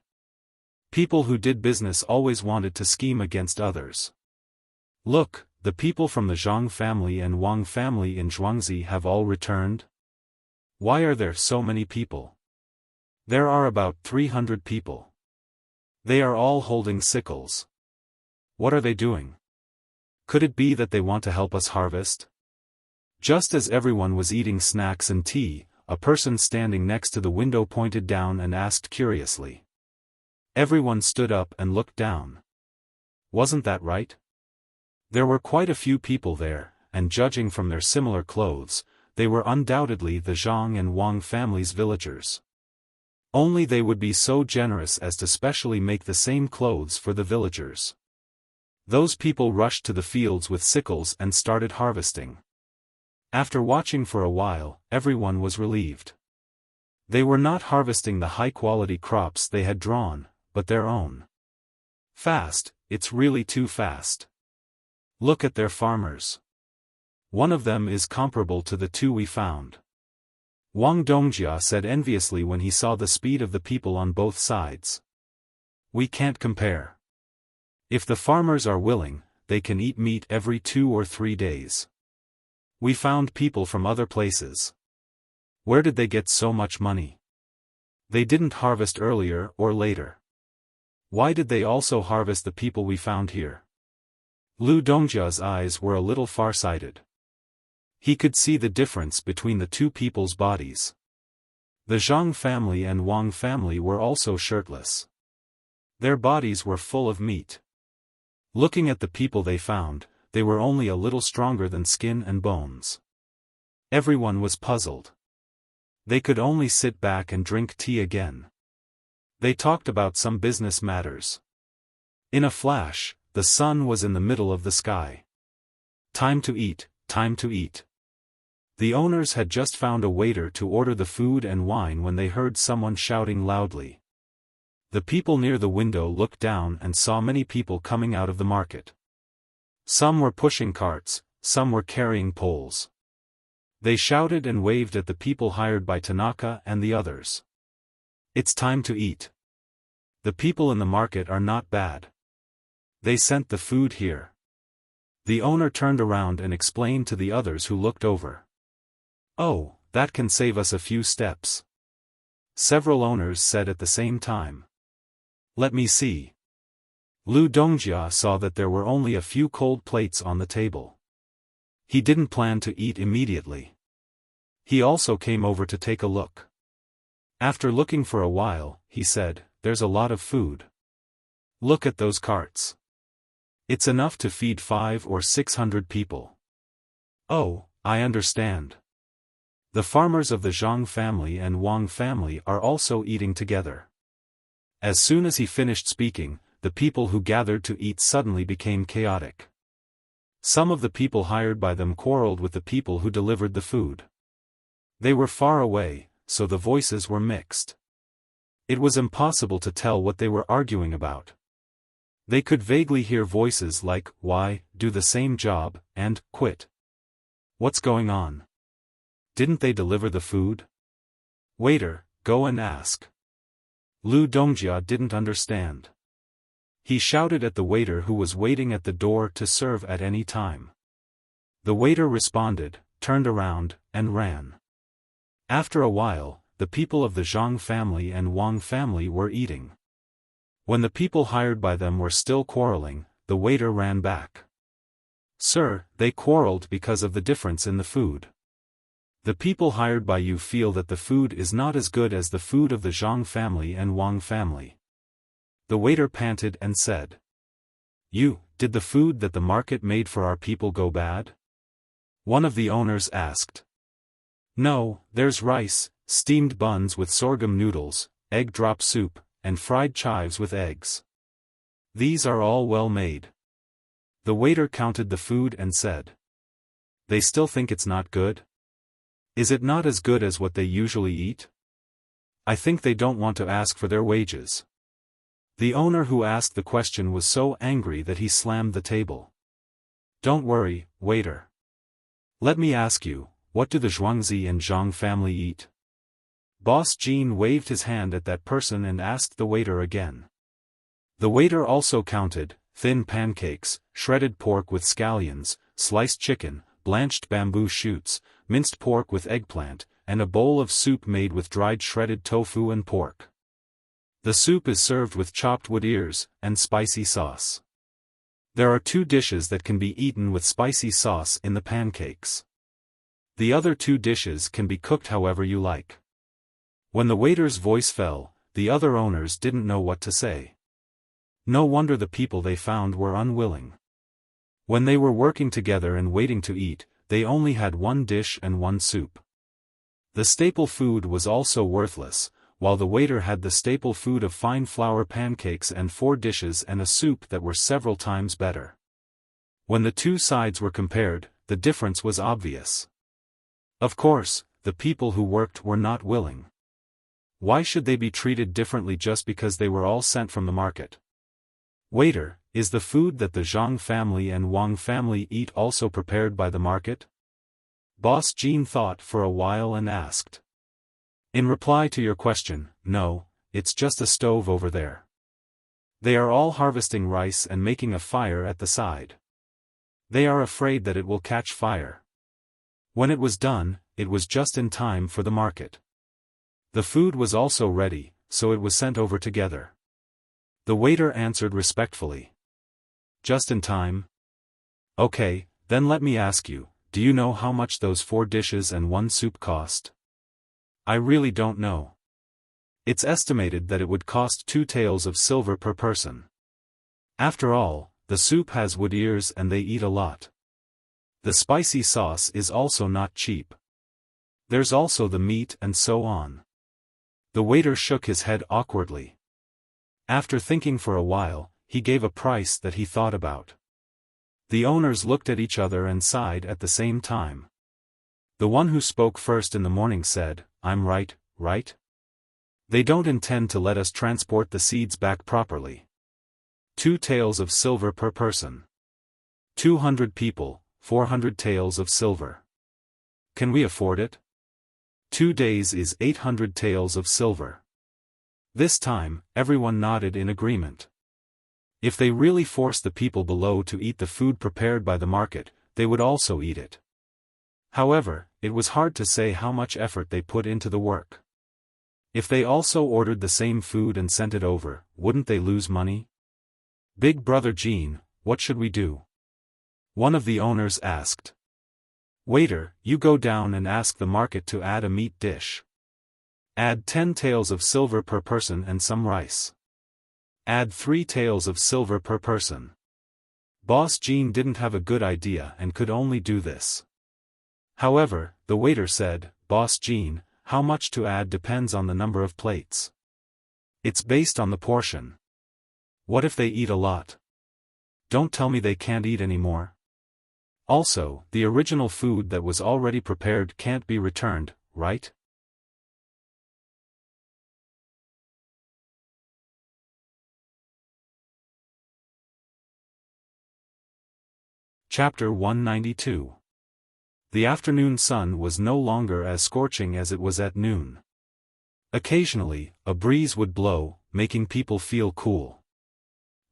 People who did business always wanted to scheme against others. Look, the people from the Zhang family and Wang family in Zhuangzi have all returned. Why are there so many people? There are about 300 people. They are all holding sickles. What are they doing? Could it be that they want to help us harvest? Just as everyone was eating snacks and tea, a person standing next to the window pointed down and asked curiously. Everyone stood up and looked down. Wasn't that right? There were quite a few people there, and judging from their similar clothes, they were undoubtedly the Zhang and Wang families' villagers. Only they would be so generous as to specially make the same clothes for the villagers. Those people rushed to the fields with sickles and started harvesting. After watching for a while, everyone was relieved. They were not harvesting the high-quality crops they had drawn, but their own. Fast, it's really too fast. Look at their farmers. One of them is comparable to the two we found. Wang Dongjia said enviously when he saw the speed of the people on both sides. We can't compare. If the farmers are willing, they can eat meat every 2 or 3 days. We found people from other places. Where did they get so much money? They didn't harvest earlier or later. Why did they also harvest the people we found here? Lu Dongjia's eyes were a little far-sighted. He could see the difference between the two people's bodies. The Zhang family and Wang family were also shirtless. Their bodies were full of meat. Looking at the people they found, they were only a little stronger than skin and bones. Everyone was puzzled. They could only sit back and drink tea again. They talked about some business matters. In a flash, the sun was in the middle of the sky. Time to eat, time to eat. The owners had just found a waiter to order the food and wine when they heard someone shouting loudly. The people near the window looked down and saw many people coming out of the market. Some were pushing carts, some were carrying poles. They shouted and waved at the people hired by Tanaka and the others. It's time to eat. The people in the market are not bad. They sent the food here. The owner turned around and explained to the others who looked over. Oh, that can save us a few steps. Several owners said at the same time. Let me see. Lu Dongjia saw that there were only a few cold plates on the table. He didn't plan to eat immediately. He also came over to take a look. After looking for a while, he said, "There's a lot of food. Look at those carts. It's enough to feed 500 or 600 people." Oh, I understand. The farmers of the Zhang family and Wang family are also eating together. As soon as he finished speaking, the people who gathered to eat suddenly became chaotic. Some of the people hired by them quarreled with the people who delivered the food. They were far away, so the voices were mixed. It was impossible to tell what they were arguing about. They could vaguely hear voices like, "Why, do the same job," and, "Quit. What's going on? Didn't they deliver the food? Waiter, go and ask." Lu Dongjia didn't understand. He shouted at the waiter who was waiting at the door to serve at any time. The waiter responded, turned around, and ran. After a while, the people of the Zhang family and Wang family were eating. When the people hired by them were still quarreling, the waiter ran back. "Sir, they quarreled because of the difference in the food. The people hired by you feel that the food is not as good as the food of the Zhang family and Wang family." The waiter panted and said, Did the food that the market made for our people go bad?" One of the owners asked. "No, there's rice, steamed buns with sorghum noodles, egg drop soup, and fried chives with eggs. These are all well made." The waiter counted the food and said, "They still think it's not good? Is it not as good as what they usually eat? I think they don't want to ask for their wages." The owner who asked the question was so angry that he slammed the table. "Don't worry, waiter. Let me ask you, what do the Zhuangzi and Zhang family eat?" Boss Jean waved his hand at that person and asked the waiter again. The waiter also counted, thin pancakes, shredded pork with scallions, sliced chicken, blanched bamboo shoots, minced pork with eggplant, and a bowl of soup made with dried shredded tofu and pork. The soup is served with chopped wood ears, and spicy sauce. There are 2 dishes that can be eaten with spicy sauce in the pancakes. The other 2 dishes can be cooked however you like. When the waiter's voice fell, the other owners didn't know what to say. No wonder the people they found were unwilling. When they were working together and waiting to eat, they only had 1 dish and 1 soup. The staple food was also worthless, while the waiter had the staple food of fine flour pancakes and 4 dishes and a soup that were several times better. When the 2 sides were compared, the difference was obvious. Of course, the people who worked were not willing. Why should they be treated differently just because they were all sent from the market? Waiter, is the food that the Zhang family and Wang family eat also prepared by the market? Boss Jean thought for a while and asked. In reply to your question, no, it's just a stove over there. They are all harvesting rice and making a fire at the side. They are afraid that it will catch fire. When it was done, it was just in time for the market. The food was also ready, so it was sent over together. The waiter answered respectfully. Just in time? Okay, then let me ask you, do you know how much those 4 dishes and 1 soup cost? I really don't know. It's estimated that it would cost 2 taels of silver per person. After all, the soup has wood ears and they eat a lot. The spicy sauce is also not cheap. There's also the meat and so on. The waiter shook his head awkwardly. After thinking for a while, he gave a price that he thought about. The owners looked at each other and sighed at the same time. The one who spoke first in the morning said, I'm right, right? They don't intend to let us transport the seeds back properly. 2 taels of silver per person. 200 people, 400 taels of silver. Can we afford it? 2 days is 800 taels of silver. This time, everyone nodded in agreement. If they really forced the people below to eat the food prepared by the market, they would also eat it. However, it was hard to say how much effort they put into the work. If they also ordered the same food and sent it over, wouldn't they lose money? Big Brother Jean, what should we do? One of the owners asked. Waiter, you go down and ask the market to add a meat dish. Add 10 taels of silver per person and some rice. Add 3 taels of silver per person. Boss Jean didn't have a good idea and could only do this. However, the waiter said, Boss Jean, how much to add depends on the number of plates. It's based on the portion. What if they eat a lot? Don't tell me they can't eat anymore. Also, the original food that was already prepared can't be returned, right? Chapter 192. The afternoon sun was no longer as scorching as it was at noon. Occasionally, a breeze would blow, making people feel cool.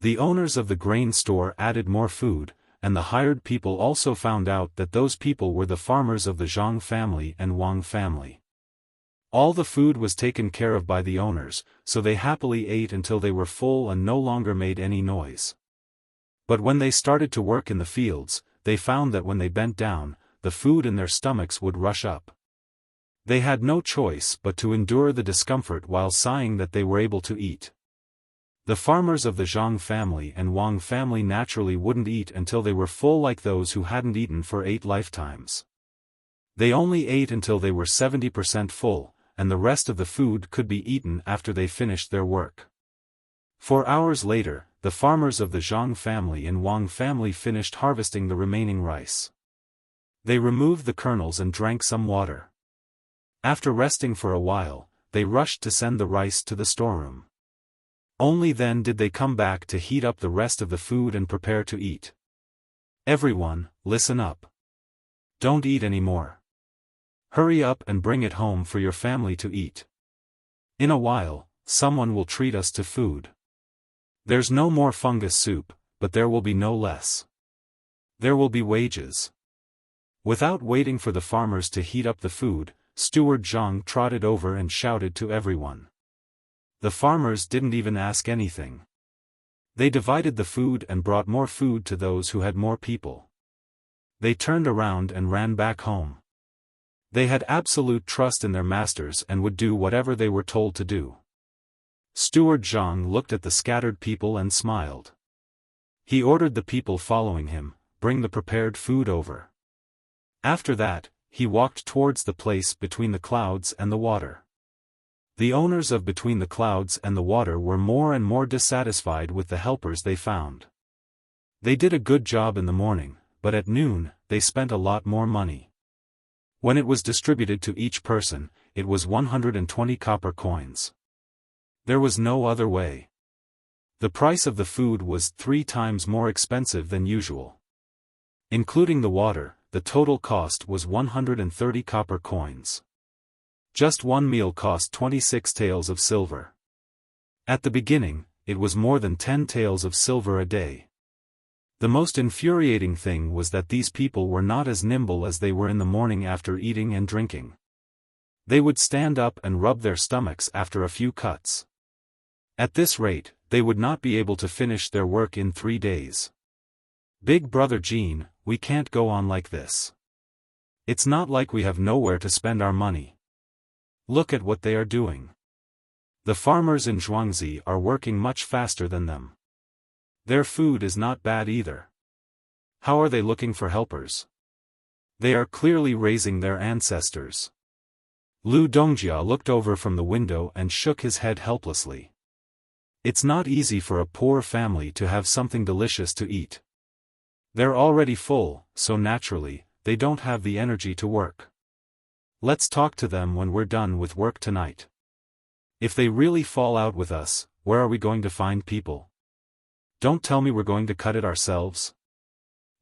The owners of the grain store added more food, and the hired people also found out that those people were the farmers of the Zhang family and Wang family. All the food was taken care of by the owners, so they happily ate until they were full and no longer made any noise. But when they started to work in the fields, they found that when they bent down, the food in their stomachs would rush up. They had no choice but to endure the discomfort while sighing that they were able to eat. The farmers of the Zhang family and Wang family naturally wouldn't eat until they were full like those who hadn't eaten for 8 lifetimes. They only ate until they were 70% full, and the rest of the food could be eaten after they finished their work. 4 hours later, the farmers of the Zhang family and Wang family finished harvesting the remaining rice. They removed the kernels and drank some water. After resting for a while, they rushed to send the rice to the storeroom. Only then did they come back to heat up the rest of the food and prepare to eat. Everyone, listen up. Don't eat anymore. Hurry up and bring it home for your family to eat. In a while, someone will treat us to food. There's no more fungus soup, but there will be no less. There will be wages. Without waiting for the farmers to heat up the food, Steward Zhang trotted over and shouted to everyone. The farmers didn't even ask anything. They divided the food and brought more food to those who had more people. They turned around and ran back home. They had absolute trust in their masters and would do whatever they were told to do. Steward Zhang looked at the scattered people and smiled. He ordered the people following him, bring the prepared food over. After that, he walked towards the place between the clouds and the water. The owners of Between the Clouds and the Water were more and more dissatisfied with the helpers they found. They did a good job in the morning, but at noon, they spent a lot more money. When it was distributed to each person, it was 120 copper coins. There was no other way. The price of the food was 3 times more expensive than usual. Including the water, the total cost was 130 copper coins. Just one meal cost 26 taels of silver. At the beginning, it was more than 10 taels of silver a day. The most infuriating thing was that these people were not as nimble as they were in the morning after eating and drinking. They would stand up and rub their stomachs after a few cuts. At this rate, they would not be able to finish their work in 3 days. Big Brother Jean, we can't go on like this. It's not like we have nowhere to spend our money. Look at what they are doing. The farmers in Zhuangzi are working much faster than them. Their food is not bad either. How are they looking for helpers? They are clearly raising their ancestors. Lu Dongjia looked over from the window and shook his head helplessly. It's not easy for a poor family to have something delicious to eat. They're already full, so naturally, they don't have the energy to work. Let's talk to them when we're done with work tonight. If they really fall out with us, where are we going to find people? Don't tell me we're going to cut it ourselves.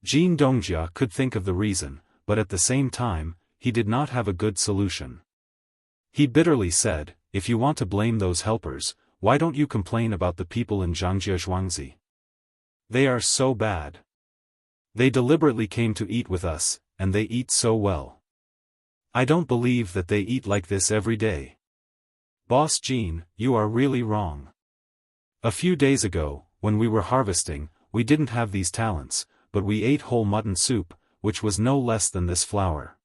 Jean Dongjia could think of the reason, but at the same time, he did not have a good solution. He bitterly said, if you want to blame those helpers, why don't you complain about the people in Zhangjia Zhuangzi? They are so bad. They deliberately came to eat with us, and they eat so well. I don't believe that they eat like this every day. Boss Jean, you are really wrong. A few days ago, when we were harvesting, we didn't have these talents, but we ate whole mutton soup, which was no less than this flour.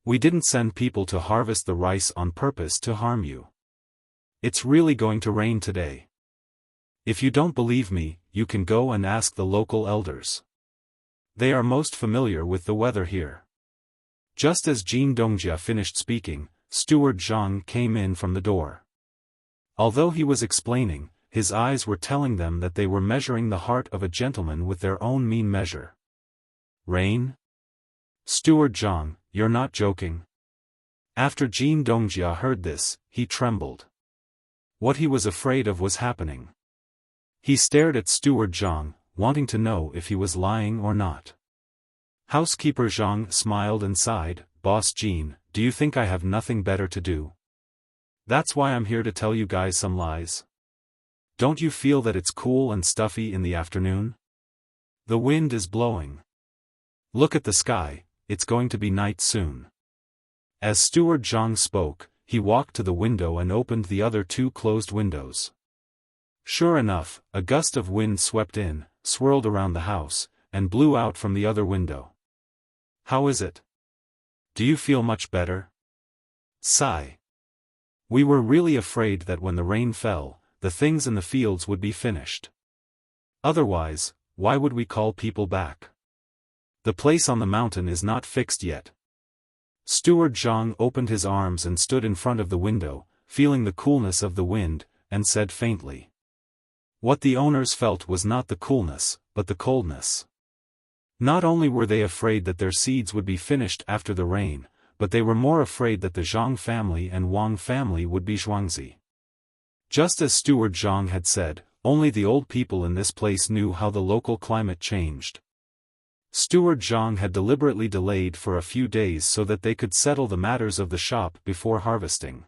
We didn't send people to harvest the rice on purpose to harm you. It's really going to rain today. If you don't believe me, you can go and ask the local elders. They are most familiar with the weather here. Just as Jean Dongjia finished speaking, Steward Zhang came in from the door. Although he was explaining, his eyes were telling them that they were measuring the heart of a gentleman with their own mean measure. Rain? Steward Zhang, you're not joking? After Jean Dongjia heard this, he trembled. What he was afraid of was happening. He stared at Steward Zhang, wanting to know if he was lying or not. Housekeeper Zhang smiled and sighed, Boss Jean, do you think I have nothing better to do? That's why I'm here to tell you guys some lies. Don't you feel that it's cool and stuffy in the afternoon? The wind is blowing. Look at the sky, it's going to be night soon. As Steward Zhang spoke, he walked to the window and opened the other 2 closed windows. Sure enough, a gust of wind swept in, swirled around the house, and blew out from the other window. How is it? Do you feel much better? Sigh. We were really afraid that when the rain fell, the things in the fields would be finished. Otherwise, why would we call people back? The place on the mountain is not fixed yet. Steward Zhang opened his arms and stood in front of the window, feeling the coolness of the wind, and said faintly. What the owners felt was not the coolness, but the coldness. Not only were they afraid that their seeds would be finished after the rain, but they were more afraid that the Zhang family and Wang family would be Zhuangzi. Just as Steward Zhang had said, only the old people in this place knew how the local climate changed. Steward Zhang had deliberately delayed for a few days so that they could settle the matters of the shop before harvesting.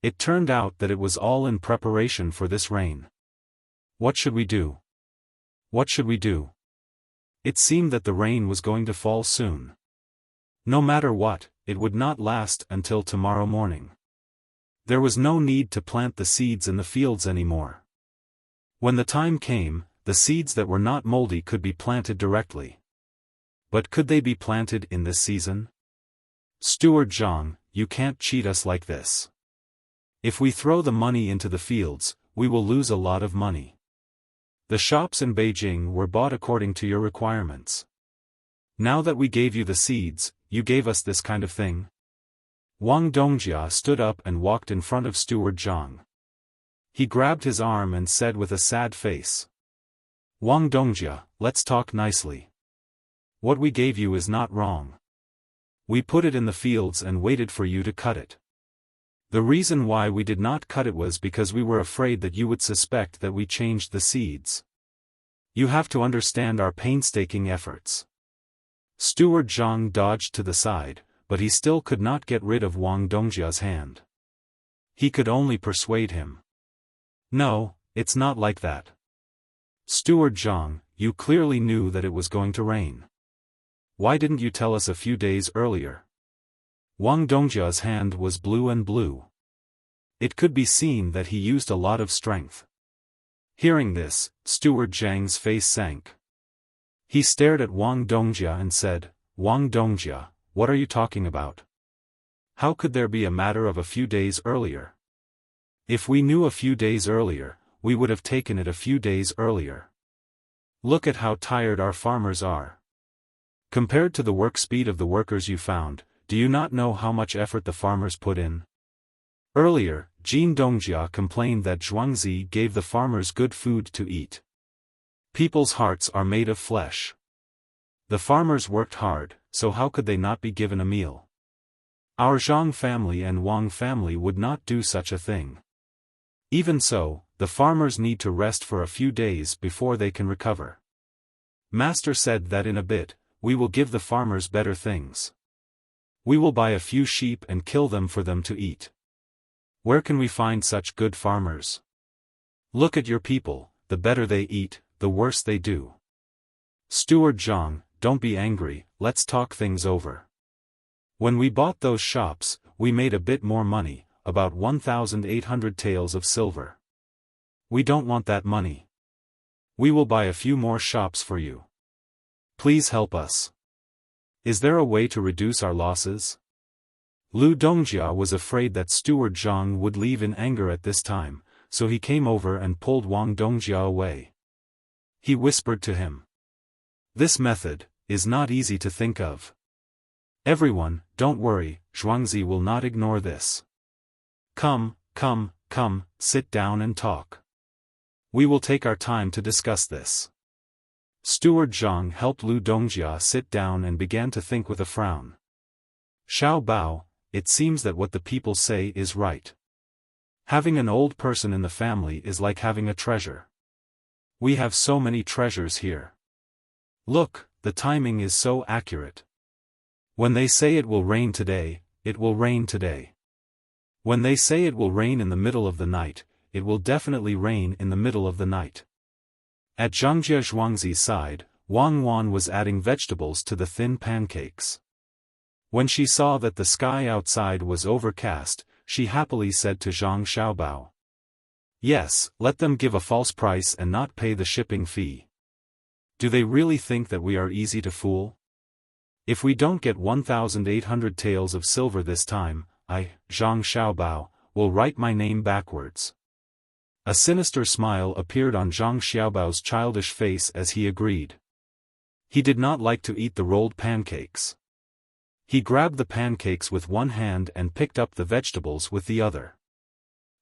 It turned out that it was all in preparation for this rain. What should we do? What should we do? It seemed that the rain was going to fall soon. No matter what, it would not last until tomorrow morning. There was no need to plant the seeds in the fields anymore. When the time came, the seeds that were not moldy could be planted directly. But could they be planted in this season? Steward Zhang, you can't cheat us like this. If we throw the money into the fields, we will lose a lot of money. The shops in Beijing were bought according to your requirements. Now that we gave you the seeds, you gave us this kind of thing? Wang Dongjia stood up and walked in front of Steward Zhang. He grabbed his arm and said with a sad face. Wang Dongjia, let's talk nicely. What we gave you is not wrong. We put it in the fields and waited for you to cut it. The reason why we did not cut it was because we were afraid that you would suspect that we changed the seeds. You have to understand our painstaking efforts." Steward Zhang dodged to the side, but he still could not get rid of Wang Dongjia's hand. He could only persuade him. "No, it's not like that. Steward Zhang, you clearly knew that it was going to rain. Why didn't you tell us a few days earlier?" Wang Dongjia's hand was blue and blue. It could be seen that he used a lot of strength. Hearing this, Steward Zhang's face sank. He stared at Wang Dongjia and said, "Wang Dongjia, what are you talking about? How could there be a matter of a few days earlier? If we knew a few days earlier, we would have taken it a few days earlier. Look at how tired our farmers are. Compared to the work speed of the workers you found, do you not know how much effort the farmers put in?" Earlier, Jin Dongjia complained that Zhuangzi gave the farmers good food to eat. People's hearts are made of flesh. The farmers worked hard, so how could they not be given a meal? Our Zhang family and Wang family would not do such a thing. Even so, the farmers need to rest for a few days before they can recover. Master said that in a bit, we will give the farmers better things. We will buy a few sheep and kill them for them to eat. Where can we find such good farmers? Look at your people, the better they eat, the worse they do. Steward Zhang, don't be angry, let's talk things over. When we bought those shops, we made a bit more money, about 1,800 taels of silver. We don't want that money. We will buy a few more shops for you. Please help us. Is there a way to reduce our losses? Lu Dongjia was afraid that Steward Zhang would leave in anger at this time, so he came over and pulled Wang Dongjia away. He whispered to him. "This method is not easy to think of. Everyone, don't worry, Zhuangzi will not ignore this. Come, sit down and talk. We will take our time to discuss this." Steward Zhang helped Lu Dongjia sit down and began to think with a frown. "Xiao Bao, it seems that what the people say is right. Having an old person in the family is like having a treasure. We have so many treasures here. Look, the timing is so accurate. When they say it will rain today, it will rain today. When they say it will rain in the middle of the night, it will definitely rain in the middle of the night." At Zhangjia Zhuangzi's side, Wang Wan was adding vegetables to the thin pancakes. When she saw that the sky outside was overcast, she happily said to Zhang Xiaobao, "Yes, let them give a false price and not pay the shipping fee. Do they really think that we are easy to fool? If we don't get 1,800 taels of silver this time, I, Zhang Xiaobao, will write my name backwards." A sinister smile appeared on Zhang Xiaobao's childish face as he agreed. He did not like to eat the rolled pancakes. He grabbed the pancakes with one hand and picked up the vegetables with the other.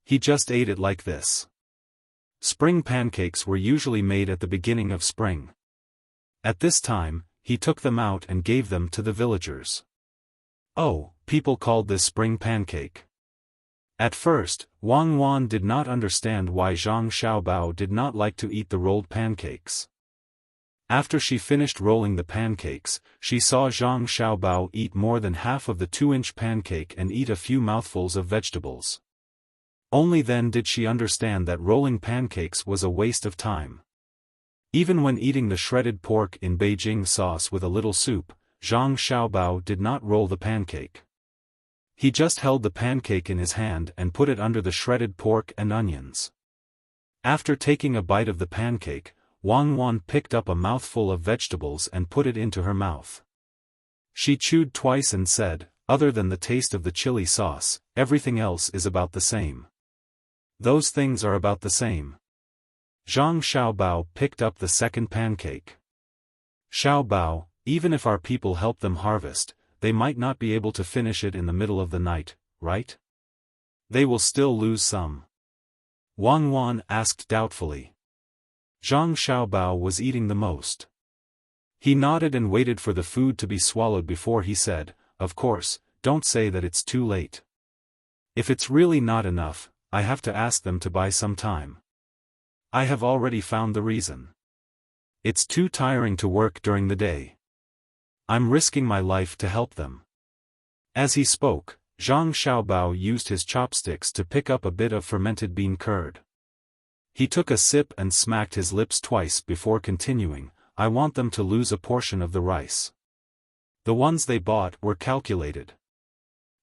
He just ate it like this. Spring pancakes were usually made at the beginning of spring. At this time, he took them out and gave them to the villagers. Oh, people called this spring pancake. At first, Wang Wan did not understand why Zhang Xiaobao did not like to eat the rolled pancakes. After she finished rolling the pancakes, she saw Zhang Xiaobao eat more than half of the 2-inch pancake and eat a few mouthfuls of vegetables. Only then did she understand that rolling pancakes was a waste of time. Even when eating the shredded pork in Beijing sauce with a little soup, Zhang Xiaobao did not roll the pancake. He just held the pancake in his hand and put it under the shredded pork and onions. After taking a bite of the pancake, Wang Wan picked up a mouthful of vegetables and put it into her mouth. She chewed twice and said, "Other than the taste of the chili sauce, everything else is about the same." "Those things are about the same." Zhang Xiaobao picked up the second pancake. "Xiaobao, even if our people help them harvest, they might not be able to finish it in the middle of the night, right? They will still lose some." Wang Wan asked doubtfully. Zhang Xiaobao was eating the most. He nodded and waited for the food to be swallowed before he said, of course, don't say that it's too late. If it's really not enough, I have to ask them to buy some time. I have already found the reason. It's too tiring to work during the day. I'm risking my life to help them. As he spoke, Zhang Xiaobao used his chopsticks to pick up a bit of fermented bean curd. He took a sip and smacked his lips twice before continuing, I want them to lose a portion of the rice. The ones they bought were calculated.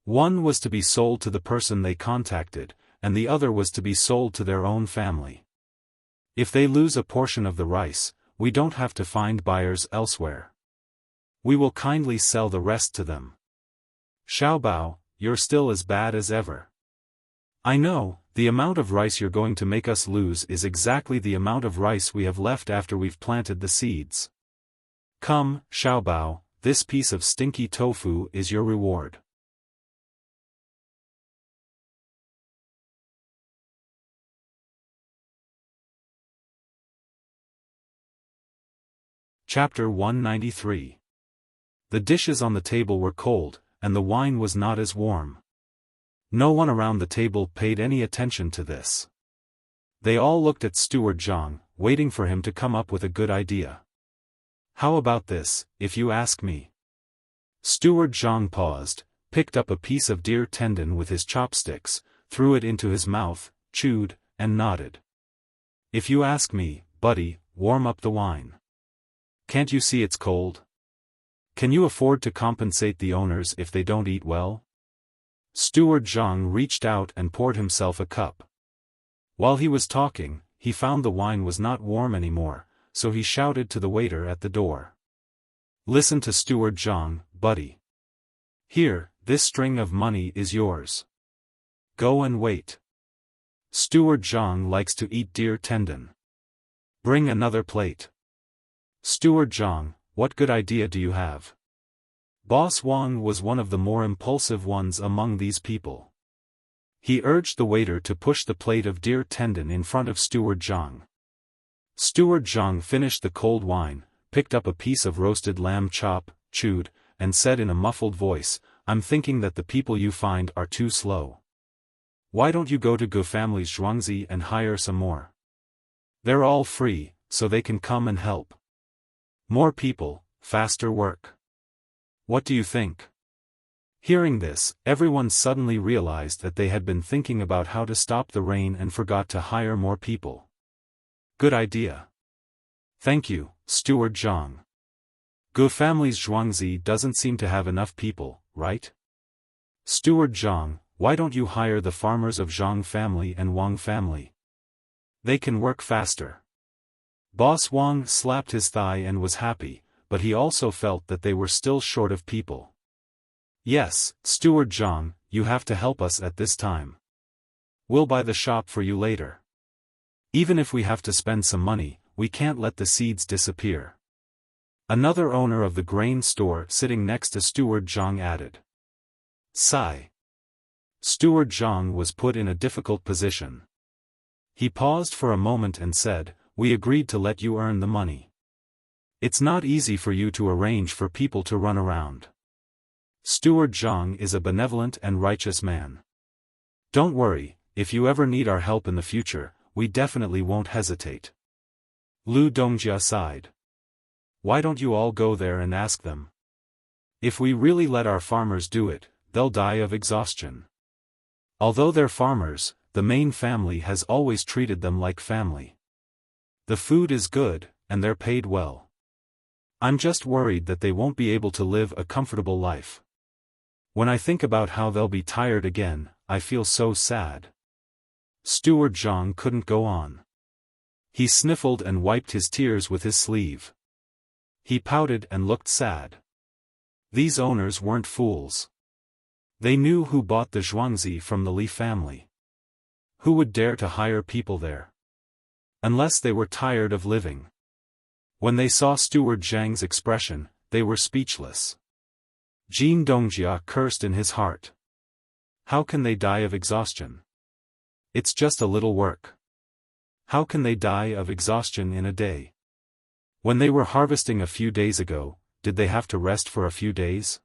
One was to be sold to the person they contacted, and the other was to be sold to their own family. If they lose a portion of the rice, we don't have to find buyers elsewhere. We will kindly sell the rest to them. Xiaobao, you're still as bad as ever. I know, the amount of rice you're going to make us lose is exactly the amount of rice we have left after we've planted the seeds. Come, Xiaobao, this piece of stinky tofu is your reward. Chapter 193. The dishes on the table were cold, and the wine was not as warm. No one around the table paid any attention to this. They all looked at Steward Zhang, waiting for him to come up with a good idea. How about this, if you ask me? Steward Zhang paused, picked up a piece of deer tendon with his chopsticks, threw it into his mouth, chewed, and nodded. If you ask me, buddy, warm up the wine. Can't you see it's cold? Can you afford to compensate the owners if they don't eat well? Steward Zhang reached out and poured himself a cup. While he was talking, he found the wine was not warm anymore, so he shouted to the waiter at the door. Listen to Steward Zhang, buddy. Here, this string of money is yours. Go and wait. Steward Zhang likes to eat deer tendon. Bring another plate. Steward Zhang, what good idea do you have? Boss Wang was one of the more impulsive ones among these people. He urged the waiter to push the plate of deer tendon in front of Steward Zhang. Steward Zhang finished the cold wine, picked up a piece of roasted lamb chop, chewed, and said in a muffled voice, I'm thinking that the people you find are too slow. Why don't you go to Gu Family's Zhuangzi and hire some more? They're all free, so they can come and help. More people, faster work. What do you think? Hearing this, everyone suddenly realized that they had been thinking about how to stop the rain and forgot to hire more people. Good idea. Thank you, Steward Zhang. Gu Family's Zhuangzi doesn't seem to have enough people, right? Steward Zhang, why don't you hire the farmers of Zhang family and Wang family? They can work faster. Boss Wang slapped his thigh and was happy, but he also felt that they were still short of people. Yes, Steward Zhang, you have to help us at this time. We'll buy the shop for you later. Even if we have to spend some money, we can't let the seeds disappear. Another owner of the grain store sitting next to Steward Zhang added. Sigh. Steward Zhang was put in a difficult position. He paused for a moment and said, We agreed to let you earn the money. It's not easy for you to arrange for people to run around. Steward Zhang is a benevolent and righteous man. Don't worry, if you ever need our help in the future, we definitely won't hesitate. Lu Dongjia sighed. Why don't you all go there and ask them? If we really let our farmers do it, they'll die of exhaustion. Although they're farmers, the main family has always treated them like family. The food is good, and they're paid well. I'm just worried that they won't be able to live a comfortable life. When I think about how they'll be tired again, I feel so sad. Steward Zhang couldn't go on. He sniffled and wiped his tears with his sleeve. He pouted and looked sad. These owners weren't fools. They knew who bought the Zhuangzi from the Li family. Who would dare to hire people there? Unless they were tired of living. When they saw Steward Zhang's expression, they were speechless. Jin Dongjia cursed in his heart. How can they die of exhaustion? It's just a little work. How can they die of exhaustion in a day? When they were harvesting a few days ago, did they have to rest for a few days?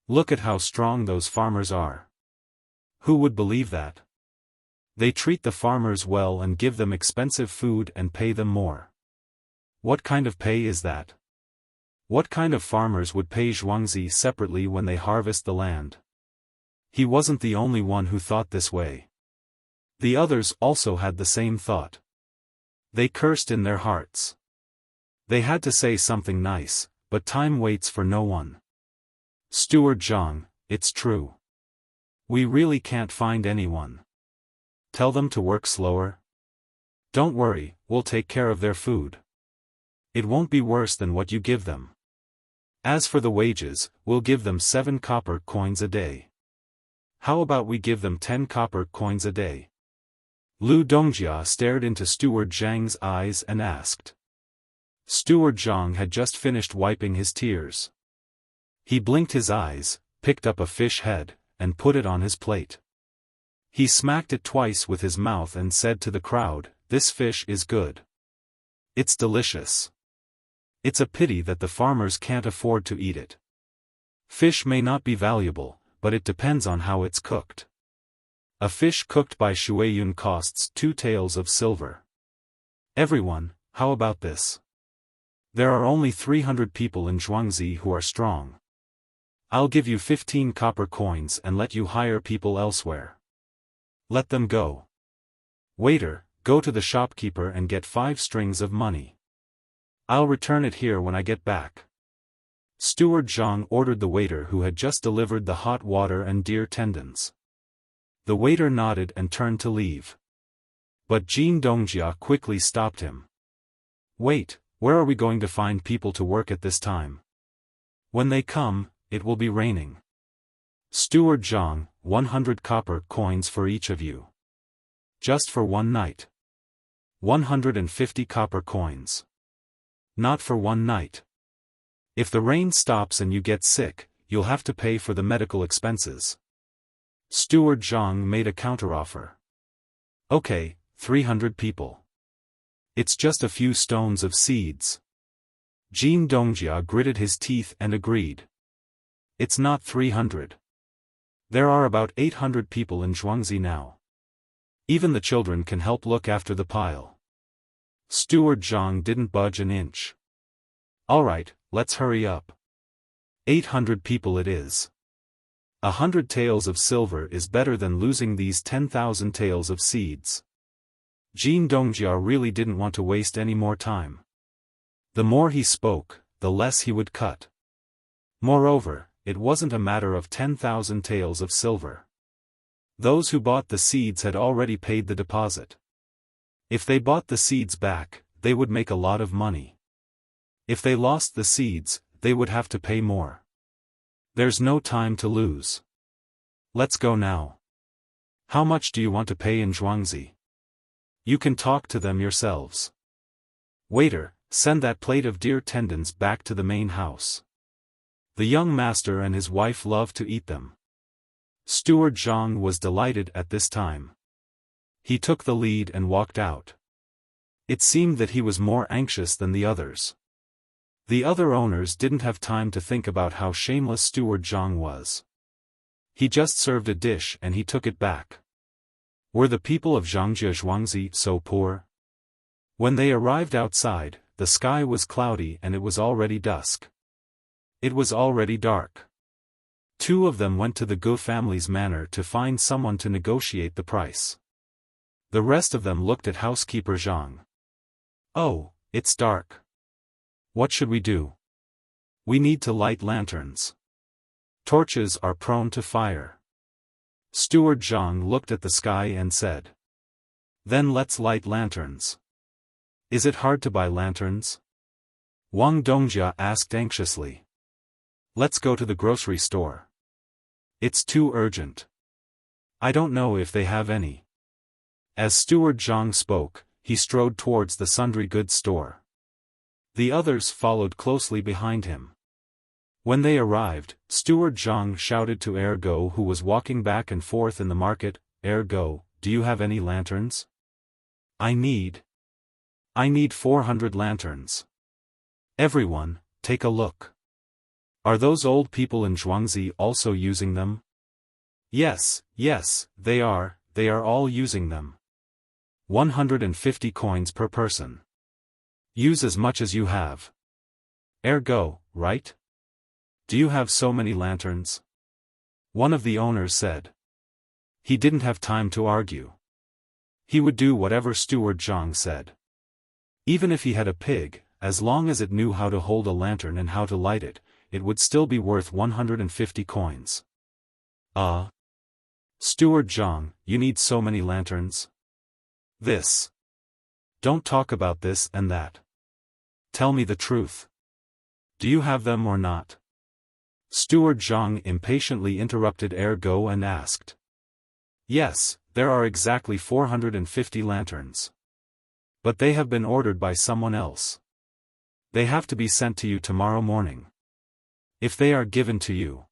Look at how strong those farmers are. Who would believe that? They treat the farmers well and give them expensive food and pay them more. What kind of pay is that? What kind of farmers would pay Zhuangzi separately when they harvest the land? He wasn't the only one who thought this way. The others also had the same thought. They cursed in their hearts. They had to say something nice, but time waits for no one. Steward Zhang, it's true. We really can't find anyone. Tell them to work slower. Don't worry, we'll take care of their food. It won't be worse than what you give them. As for the wages, we'll give them 7 copper coins a day. How about we give them 10 copper coins a day? Lu Dongjia stared into Steward Zhang's eyes and asked. Steward Zhang had just finished wiping his tears. He blinked his eyes, picked up a fish head, and put it on his plate. He smacked it twice with his mouth and said to the crowd, "This fish is good. It's delicious. It's a pity that the farmers can't afford to eat it. Fish may not be valuable, but it depends on how it's cooked. A fish cooked by Shuiyun costs 2 taels of silver. Everyone, how about this? There are only 300 people in Zhuangzi who are strong. I'll give you 15 copper coins and let you hire people elsewhere. Let them go. Waiter, go to the shopkeeper and get 5 strings of money. I'll return it here when I get back." Steward Zhang ordered the waiter who had just delivered the hot water and deer tendons. The waiter nodded and turned to leave. But Jin Dongjia quickly stopped him. "Wait, where are we going to find people to work at this time? When they come, it will be raining. Steward Zhang, 100 copper coins for each of you. Just for one night. 150 copper coins. Not for one night. If the rain stops and you get sick, you'll have to pay for the medical expenses." Steward Zhang made a counteroffer. "Okay, 300 people. It's just a few stones of seeds." Jin Dongjia gritted his teeth and agreed. "It's not 300. There are about 800 people in Zhuangzi now. Even the children can help look after the pile." Steward Zhang didn't budge an inch. "Alright, let's hurry up. 800 people it is. 100 taels of silver is better than losing these 10,000 taels of seeds." Jin Dongjia really didn't want to waste any more time. The more he spoke, the less he would cut. Moreover, it wasn't a matter of 10,000 taels of silver. Those who bought the seeds had already paid the deposit. If they bought the seeds back, they would make a lot of money. If they lost the seeds, they would have to pay more. There's no time to lose. Let's go now. How much do you want to pay in Zhuangzi? You can talk to them yourselves. Waiter, send that plate of deer tendons back to the main house. The young master and his wife love to eat them. Steward Zhang was delighted at this time. He took the lead and walked out. It seemed that he was more anxious than the others. The other owners didn't have time to think about how shameless Steward Zhang was. He just served a dish and he took it back. Were the people of Zhangjia Zhuangzi so poor? When they arrived outside, the sky was cloudy and it was already dusk. It was already dark. 2 of them went to the Gu family's manor to find someone to negotiate the price. The rest of them looked at housekeeper Zhang. "Oh, it's dark. What should we do? We need to light lanterns. Torches are prone to fire." Steward Zhang looked at the sky and said. "Then let's light lanterns." "Is it hard to buy lanterns?" Wang Dongjia asked anxiously. "Let's go to the grocery store. It's too urgent. I don't know if they have any." As Steward Zhang spoke, he strode towards the sundry goods store. The others followed closely behind him. When they arrived, Steward Zhang shouted to Ergo, who was walking back and forth in the market, "Ergo, do you have any lanterns? I need 400 lanterns. Everyone, take a look. Are those old people in Zhuangzi also using them? Yes, they are all using them. 150 coins per person. Use as much as you have. Ergo, right? Do you have so many lanterns? One of the owners said. He didn't have time to argue. He would do whatever Steward Zhang said. Even if he had a pig, as long as it knew how to hold a lantern and how to light it, it would still be worth 150 coins. Steward Zhang, you need so many lanterns? This. Don't talk about this and that. Tell me the truth. Do you have them or not? Steward Zhang impatiently interrupted Ergo and asked. Yes, there are exactly 450 lanterns. But they have been ordered by someone else. They have to be sent to you tomorrow morning. If they are given to you.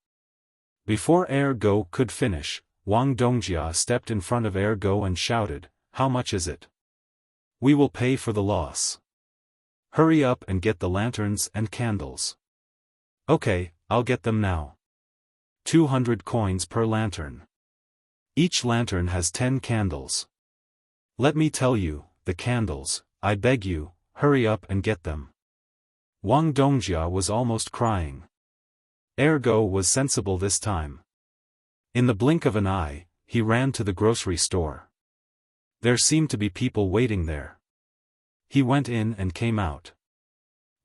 Before Ergo could finish, Wang Dongjia stepped in front of Ergo and shouted, "How much is it? We will pay for the loss. Hurry up and get the lanterns and candles." Okay, I'll get them now. 200 coins per lantern. Each lantern has 10 candles. Let me tell you, the candles, I beg you, hurry up and get them. Wang Dongjia was almost crying. Ergo was sensible this time. In the blink of an eye, he ran to the grocery store. There seemed to be people waiting there. He went in and came out.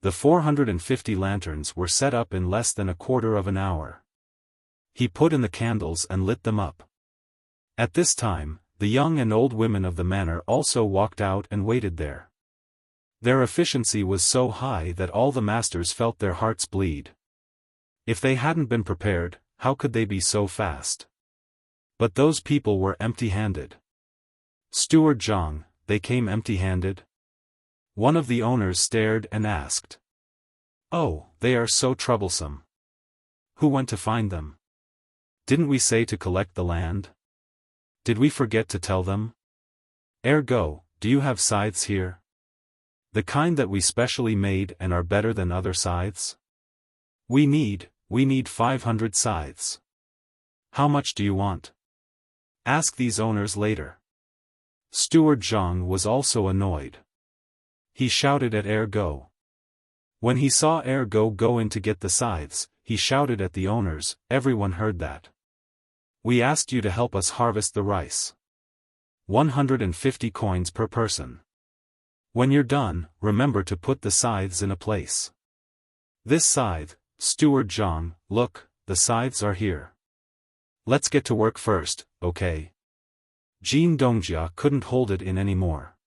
The 450 lanterns were set up in less than a quarter of an hour. He put in the candles and lit them up. At this time, the young and old women of the manor also walked out and waited there. Their efficiency was so high that all the masters felt their hearts bleed. If they hadn't been prepared, how could they be so fast? But those people were empty-handed. Steward Zhang, they came empty-handed? One of the owners stared and asked. Oh, they are so troublesome. Who went to find them? Didn't we say to collect the land? Did we forget to tell them? Ergo, do you have scythes here? The kind that we specially made and are better than other scythes? We need 500 scythes. How much do you want? Ask these owners later. Steward Zhang was also annoyed. He shouted at Ergo. When he saw Ergo go in to get the scythes, he shouted at the owners, everyone heard that. We asked you to help us harvest the rice. 150 coins per person. When you're done, remember to put the scythes in a place. This scythe, Steward Zhang, look, the scythes are here. Let's get to work first, okay? Jin Dongjia couldn't hold it in anymore.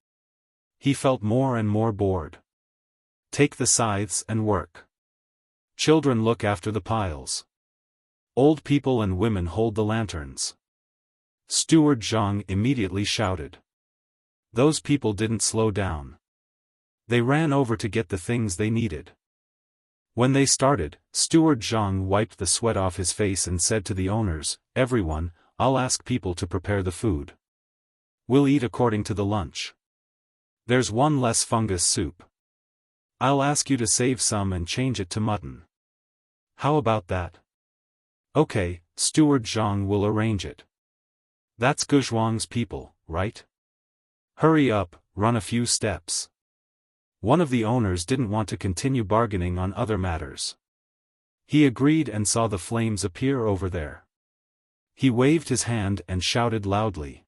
He felt more and more bored. Take the scythes and work. Children look after the piles. Old people and women hold the lanterns. Steward Zhang immediately shouted. Those people didn't slow down. They ran over to get the things they needed. When they started, Steward Zhang wiped the sweat off his face and said to the owners, everyone, I'll ask people to prepare the food. We'll eat according to the lunch. There's one less fungus soup. I'll ask you to save some and change it to mutton. How about that? Okay, Steward Zhang will arrange it. That's Guzhuang's people, right? Hurry up, run a few steps. One of the owners didn't want to continue bargaining on other matters. He agreed and saw the flames appear over there. He waved his hand and shouted loudly.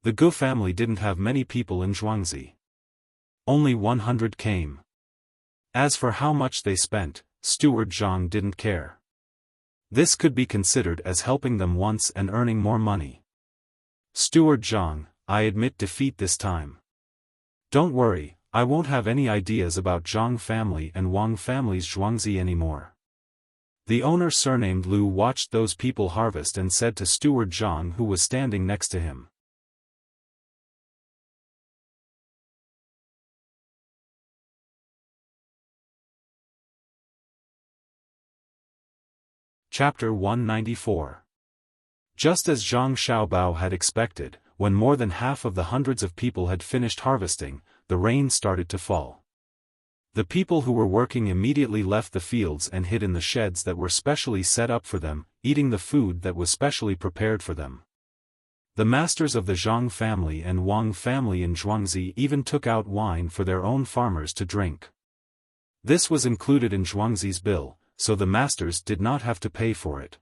The Gu family didn't have many people in Zhuangzi. Only 100 came. As for how much they spent, Steward Zhang didn't care. This could be considered as helping them once and earning more money. Steward Zhang, I admit defeat this time. Don't worry, I won't have any ideas about Zhang family and Wang family's Zhuangzi anymore. The owner surnamed Lu watched those people harvest and said to Steward Zhang who was standing next to him. Chapter 194. Just as Zhang Xiaobao had expected, when more than half of the hundreds of people had finished harvesting, the rain started to fall. The people who were working immediately left the fields and hid in the sheds that were specially set up for them, eating the food that was specially prepared for them. The masters of the Zhang family and Wang family in Zhuangzi even took out wine for their own farmers to drink. This was included in Zhuangzi's bill, so the masters did not have to pay for it.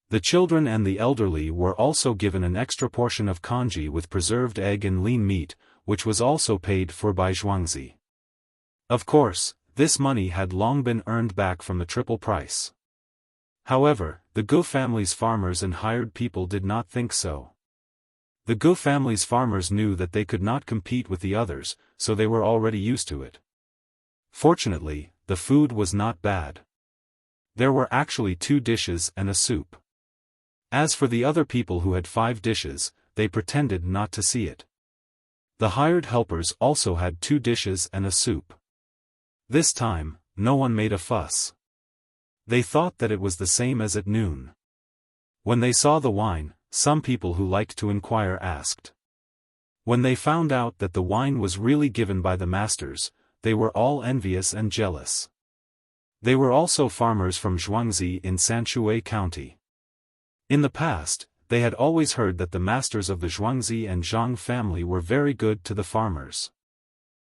The children and the elderly were also given an extra portion of congee with preserved egg and lean meat, which was also paid for by Zhuangzi. Of course, this money had long been earned back from the triple price. However, the Gu family's farmers and hired people did not think so. The Gu family's farmers knew that they could not compete with the others, so they were already used to it. Fortunately, the food was not bad. There were actually 2 dishes and a soup. As for the other people who had 5 dishes, they pretended not to see it. The hired helpers also had 2 dishes and a soup. This time, no one made a fuss. They thought that it was the same as at noon. When they saw the wine, some people who liked to inquire asked. When they found out that the wine was really given by the masters, they were all envious and jealous. They were also farmers from Zhuangzi in Sanshui County. In the past, they had always heard that the masters of the Zhuangzi and Zhang family were very good to the farmers.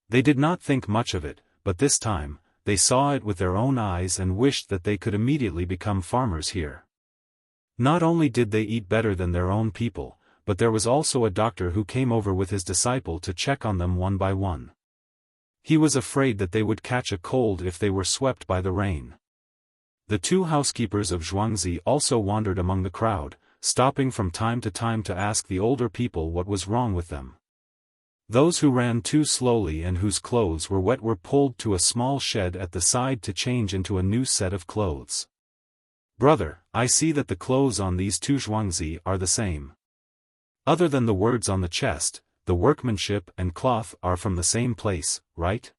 They did not think much of it, but this time, they saw it with their own eyes and wished that they could immediately become farmers here. Not only did they eat better than their own people, but there was also a doctor who came over with his disciple to check on them one by one. He was afraid that they would catch a cold if they were swept by the rain. The 2 housekeepers of Zhuangzi also wandered among the crowd, stopping from time to time to ask the older people what was wrong with them. Those who ran too slowly and whose clothes were wet were pulled to a small shed at the side to change into a new set of clothes. "Brother, I see that the clothes on these 2 Zhuangzi are the same. Other than the words on the chest, the workmanship and cloth are from the same place, right?"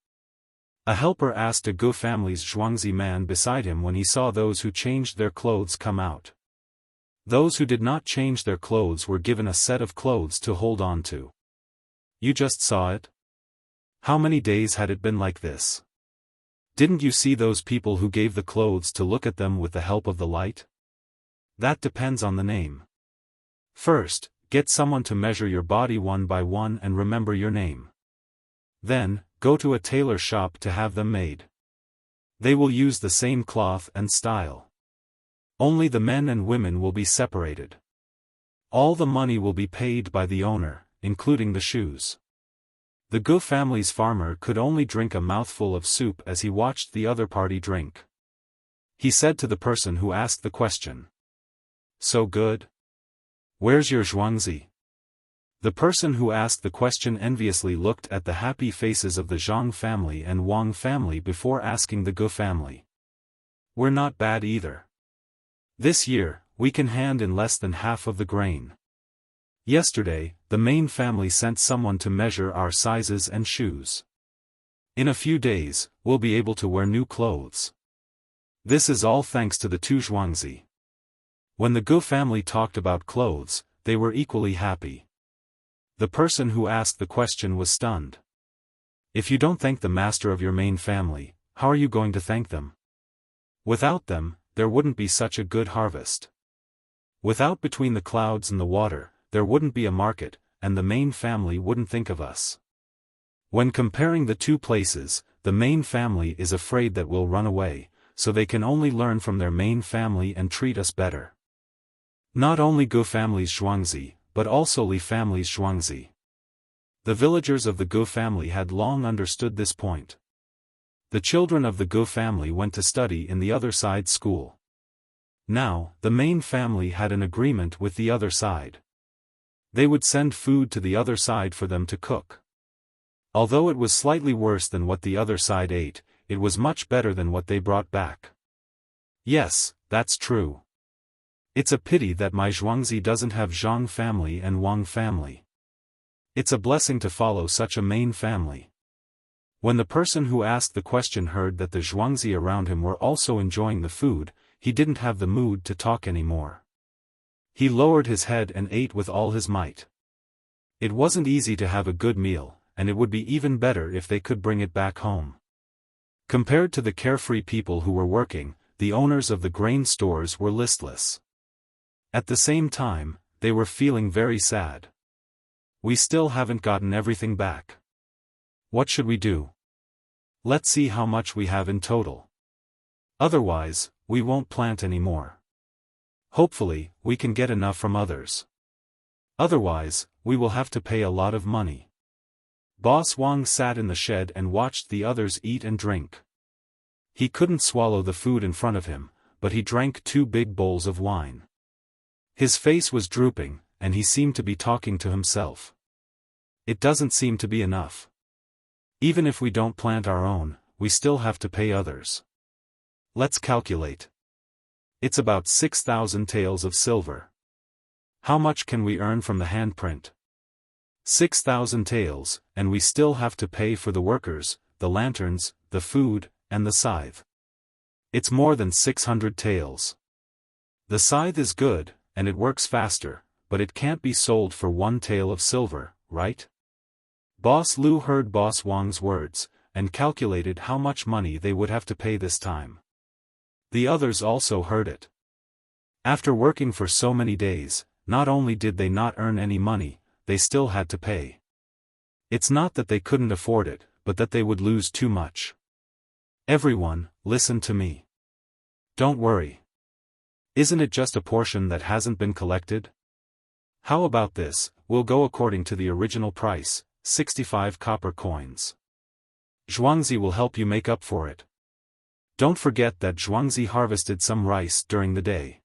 A helper asked a Gu family's Zhuangzi man beside him when he saw those who changed their clothes come out. Those who did not change their clothes were given a set of clothes to hold on to. "You just saw it? How many days had it been like this? Didn't you see those people who gave the clothes to look at them with the help of the light? That depends on the name. First, get someone to measure your body one by one and remember your name. Then, go to a tailor shop to have them made. They will use the same cloth and style. Only the men and women will be separated. All the money will be paid by the owner, including the shoes." The Gu family's farmer could only drink a mouthful of soup as he watched the other party drink. He said to the person who asked the question, "So good? Where's your Zhuangzi?" The person who asked the question enviously looked at the happy faces of the Zhang family and Wang family before asking the Gu family. "We're not bad either. This year, we can hand in less than half of the grain. Yesterday, the main family sent someone to measure our sizes and shoes. In a few days, we'll be able to wear new clothes. This is all thanks to the 2 Zhuangzi." When the Gu family talked about clothes, they were equally happy. The person who asked the question was stunned. "If you don't thank the master of your main family, how are you going to thank them? Without them, there wouldn't be such a good harvest. Without between the clouds and the water, there wouldn't be a market, and the main family wouldn't think of us. When comparing the 2 places, the main family is afraid that we'll run away, so they can only learn from their main family and treat us better." Not only Gu family's Zhuangzi, but also Li family's Zhuangzi. The villagers of the Gu family had long understood this point. The children of the Gu family went to study in the other side school. Now, the main family had an agreement with the other side. They would send food to the other side for them to cook. Although it was slightly worse than what the other side ate, it was much better than what they brought back. Yes, that's true. It's a pity that my Zhuangzi doesn't have Zhang family and Wang family. It's a blessing to follow such a main family. When the person who asked the question heard that the Zhuangzi around him were also enjoying the food, he didn't have the mood to talk anymore. He lowered his head and ate with all his might. It wasn't easy to have a good meal, and it would be even better if they could bring it back home. Compared to the carefree people who were working, the owners of the grain stores were listless. At the same time, they were feeling very sad. We still haven't gotten everything back. What should we do? Let's see how much we have in total. Otherwise, we won't plant anymore. Hopefully, we can get enough from others. Otherwise, we will have to pay a lot of money. Boss Wang sat in the shed and watched the others eat and drink. He couldn't swallow the food in front of him, but he drank 2 big bowls of wine. His face was drooping, and he seemed to be talking to himself. It doesn't seem to be enough. Even if we don't plant our own, we still have to pay others. Let's calculate. It's about 6,000 taels of silver. How much can we earn from the handprint? 6,000 taels, and we still have to pay for the workers, the lanterns, the food, and the scythe. It's more than 600 taels. The scythe is good, and it works faster, but it can't be sold for 1 tael of silver, right? Boss Lu heard Boss Wang's words, and calculated how much money they would have to pay this time. The others also heard it. After working for so many days, not only did they not earn any money, they still had to pay. It's not that they couldn't afford it, but that they would lose too much. Everyone, listen to me. Don't worry. Isn't it just a portion that hasn't been collected? How about this, we'll go according to the original price, 65 copper coins. Zhuangzi will help you make up for it. Don't forget that Zhuangzi harvested some rice during the day.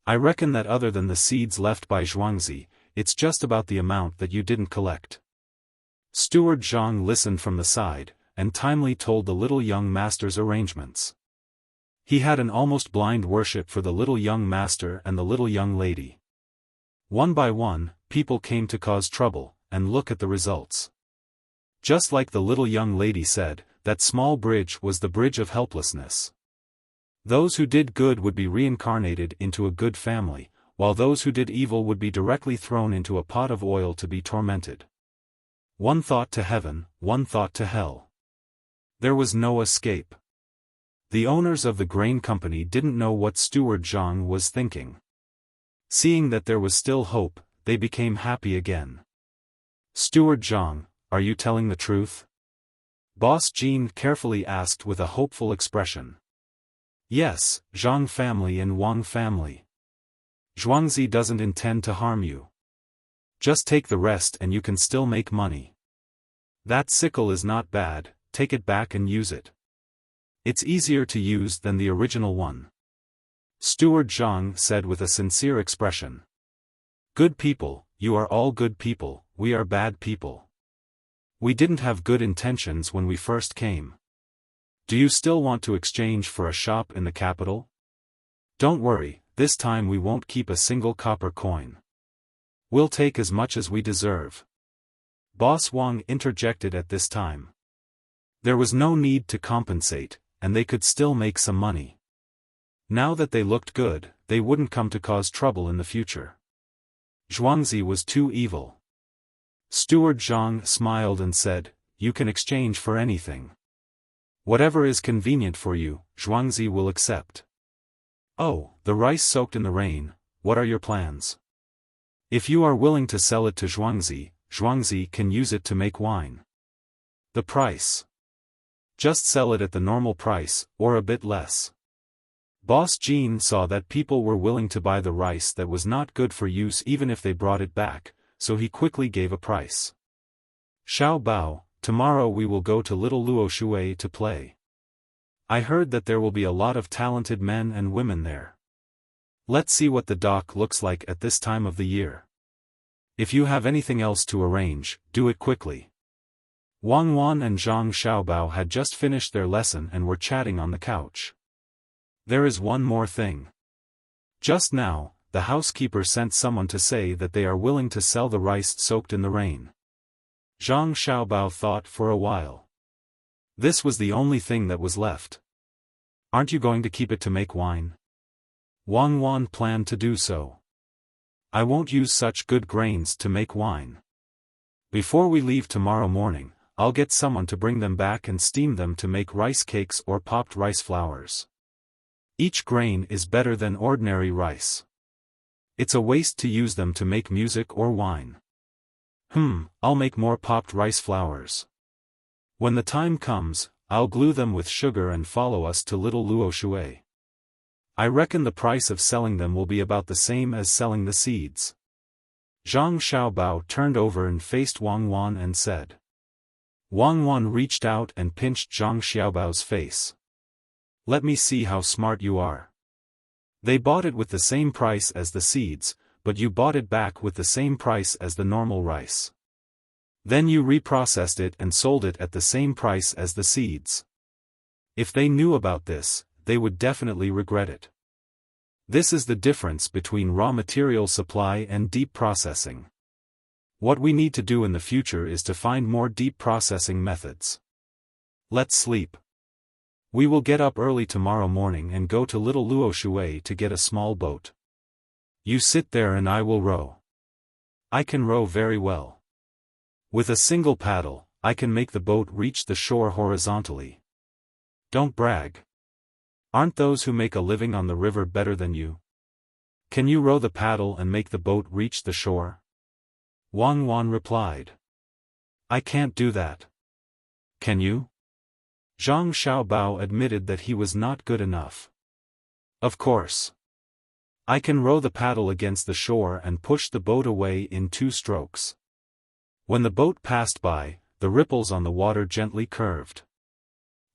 I reckon that other than the seeds left by Zhuangzi, it's just about the amount that you didn't collect. Steward Zhang listened from the side, and timely told the little young master's arrangements. He had an almost blind worship for the little young master and the little young lady. One by one, people came to cause trouble, and look at the results. Just like the little young lady said, that small bridge was the bridge of helplessness. Those who did good would be reincarnated into a good family, while those who did evil would be directly thrown into a pot of oil to be tormented. One thought to heaven, one thought to hell. There was no escape. The owners of the grain company didn't know what Steward Zhang was thinking. Seeing that there was still hope, they became happy again. Steward Zhang, are you telling the truth? Boss Jean carefully asked with a hopeful expression. Yes, Zhang family and Wang family. Zhuangzi doesn't intend to harm you. Just take the rest and you can still make money. That sickle is not bad, take it back and use it. It's easier to use than the original one. Steward Zhang said with a sincere expression. Good people, you are all good people, we are bad people. We didn't have good intentions when we first came. Do you still want to exchange for a shop in the capital? Don't worry, this time we won't keep a single copper coin. We'll take as much as we deserve. Boss Wang interjected at this time. There was no need to compensate, and they could still make some money. Now that they looked good, they wouldn't come to cause trouble in the future. Zhuangzi was too evil. Steward Zhang smiled and said, you can exchange for anything. Whatever is convenient for you, Zhuangzi will accept. Oh, the rice soaked in the rain, what are your plans? If you are willing to sell it to Zhuangzi, Zhuangzi can use it to make wine. The price. Just sell it at the normal price, or a bit less. Boss Jean saw that people were willing to buy the rice that was not good for use even if they brought it back, so he quickly gave a price. Xiao Bao, tomorrow we will go to Little Luoshui to play. I heard that there will be a lot of talented men and women there. Let's see what the dock looks like at this time of the year. If you have anything else to arrange, do it quickly. Wang Wan and Zhang Xiaobao had just finished their lesson and were chatting on the couch. There is one more thing. Just now, the housekeeper sent someone to say that they are willing to sell the rice soaked in the rain. Zhang Xiaobao thought for a while. This was the only thing that was left. Aren't you going to keep it to make wine? Wang Wan planned to do so. I won't use such good grains to make wine. Before we leave tomorrow morning, I'll get someone to bring them back and steam them to make rice cakes or popped rice flowers. Each grain is better than ordinary rice. It's a waste to use them to make music or wine. I'll make more popped rice flowers. When the time comes, I'll glue them with sugar and follow us to little Luo Shui. I reckon the price of selling them will be about the same as selling the seeds. Zhang Xiaobao turned over and faced Wang Wan and said. Wang Wan reached out and pinched Zhang Xiaobao's face. Let me see how smart you are. They bought it with the same price as the seeds, but you bought it back with the same price as the normal rice. Then you reprocessed it and sold it at the same price as the seeds. If they knew about this, they would definitely regret it. This is the difference between raw material supply and deep processing. What we need to do in the future is to find more deep processing methods. Let's sleep. We will get up early tomorrow morning and go to Little Luo Shui to get a small boat. You sit there and I will row. I can row very well. With a single paddle, I can make the boat reach the shore horizontally. Don't brag. Aren't those who make a living on the river better than you? Can you row the paddle and make the boat reach the shore? Wang Wan replied. I can't do that. Can you? Zhang Xiaobao admitted that he was not good enough. Of course. I can row the paddle against the shore and push the boat away in 2 strokes. When the boat passed by, the ripples on the water gently curved.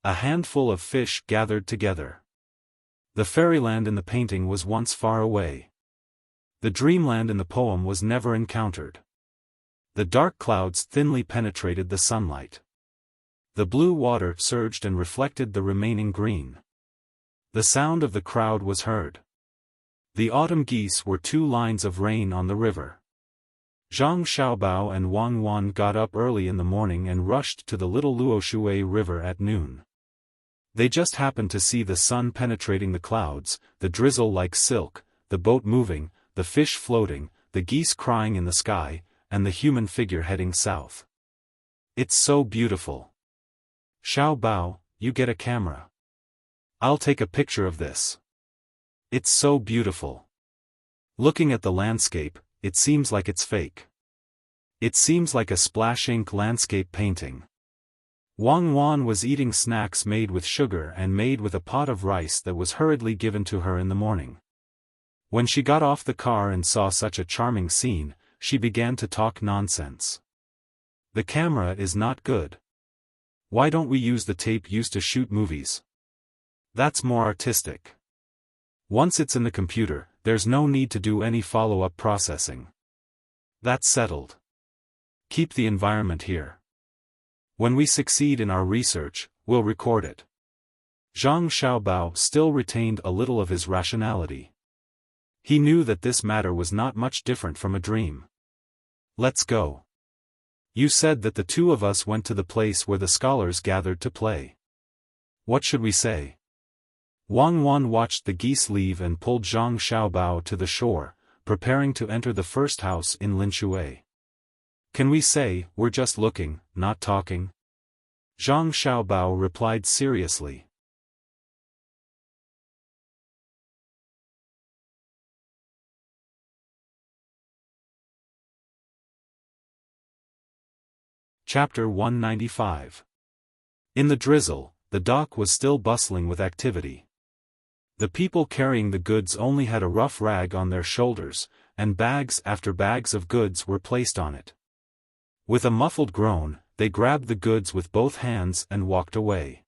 A handful of fish gathered together. The fairyland in the painting was once far away. The dreamland in the poem was never encountered. The dark clouds thinly penetrated the sunlight. The blue water surged and reflected the remaining green. The sound of the crowd was heard. The autumn geese were 2 lines of rain on the river. Zhang Xiaobao and Wang Wan got up early in the morning and rushed to the Little Luo Shui River at noon. They just happened to see the sun penetrating the clouds, the drizzle like silk, the boat moving, the fish floating, the geese crying in the sky, and the human figure heading south. It's so beautiful. Xiaobao, you get a camera. I'll take a picture of this. It's so beautiful. Looking at the landscape, it seems like it's fake. It seems like a splash ink landscape painting. Wang Wan was eating snacks made with sugar and made with a pot of rice that was hurriedly given to her in the morning. When she got off the car and saw such a charming scene, she began to talk nonsense. The camera is not good. Why don't we use the tape used to shoot movies? That's more artistic. Once it's in the computer, there's no need to do any follow-up processing. That's settled. Keep the environment here. When we succeed in our research, we'll record it. Zhang Xiaobao still retained a little of his rationality. He knew that this matter was not much different from a dream. Let's go. You said that the 2 of us went to the place where the scholars gathered to play. What should we say? Wang Wan watched the geese leave and pulled Zhang Xiaobao to the shore, preparing to enter the first house in Linshui. Can we say, we're just looking, not talking? Zhang Xiaobao replied seriously. Chapter 195. In the drizzle, the dock was still bustling with activity. The people carrying the goods only had a rough rag on their shoulders, and bags after bags of goods were placed on it. With a muffled groan, they grabbed the goods with both hands and walked away.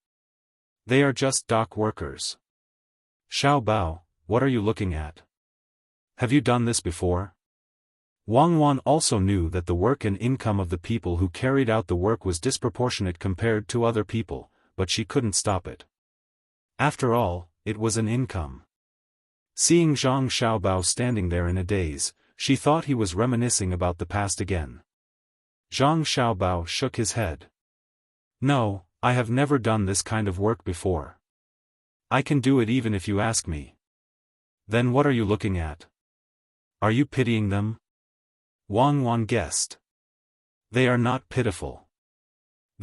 They are just dock workers. Xiaobao, what are you looking at? Have you done this before? Wang Wan also knew that the work and income of the people who carried out the work was disproportionate compared to other people, but she couldn't stop it. After all, it was an income. Seeing Zhang Xiaobao standing there in a daze, she thought he was reminiscing about the past again. Zhang Xiaobao shook his head. No, I have never done this kind of work before. I can do it even if you ask me. Then what are you looking at? Are you pitying them? Wang Wan guessed. They are not pitiful.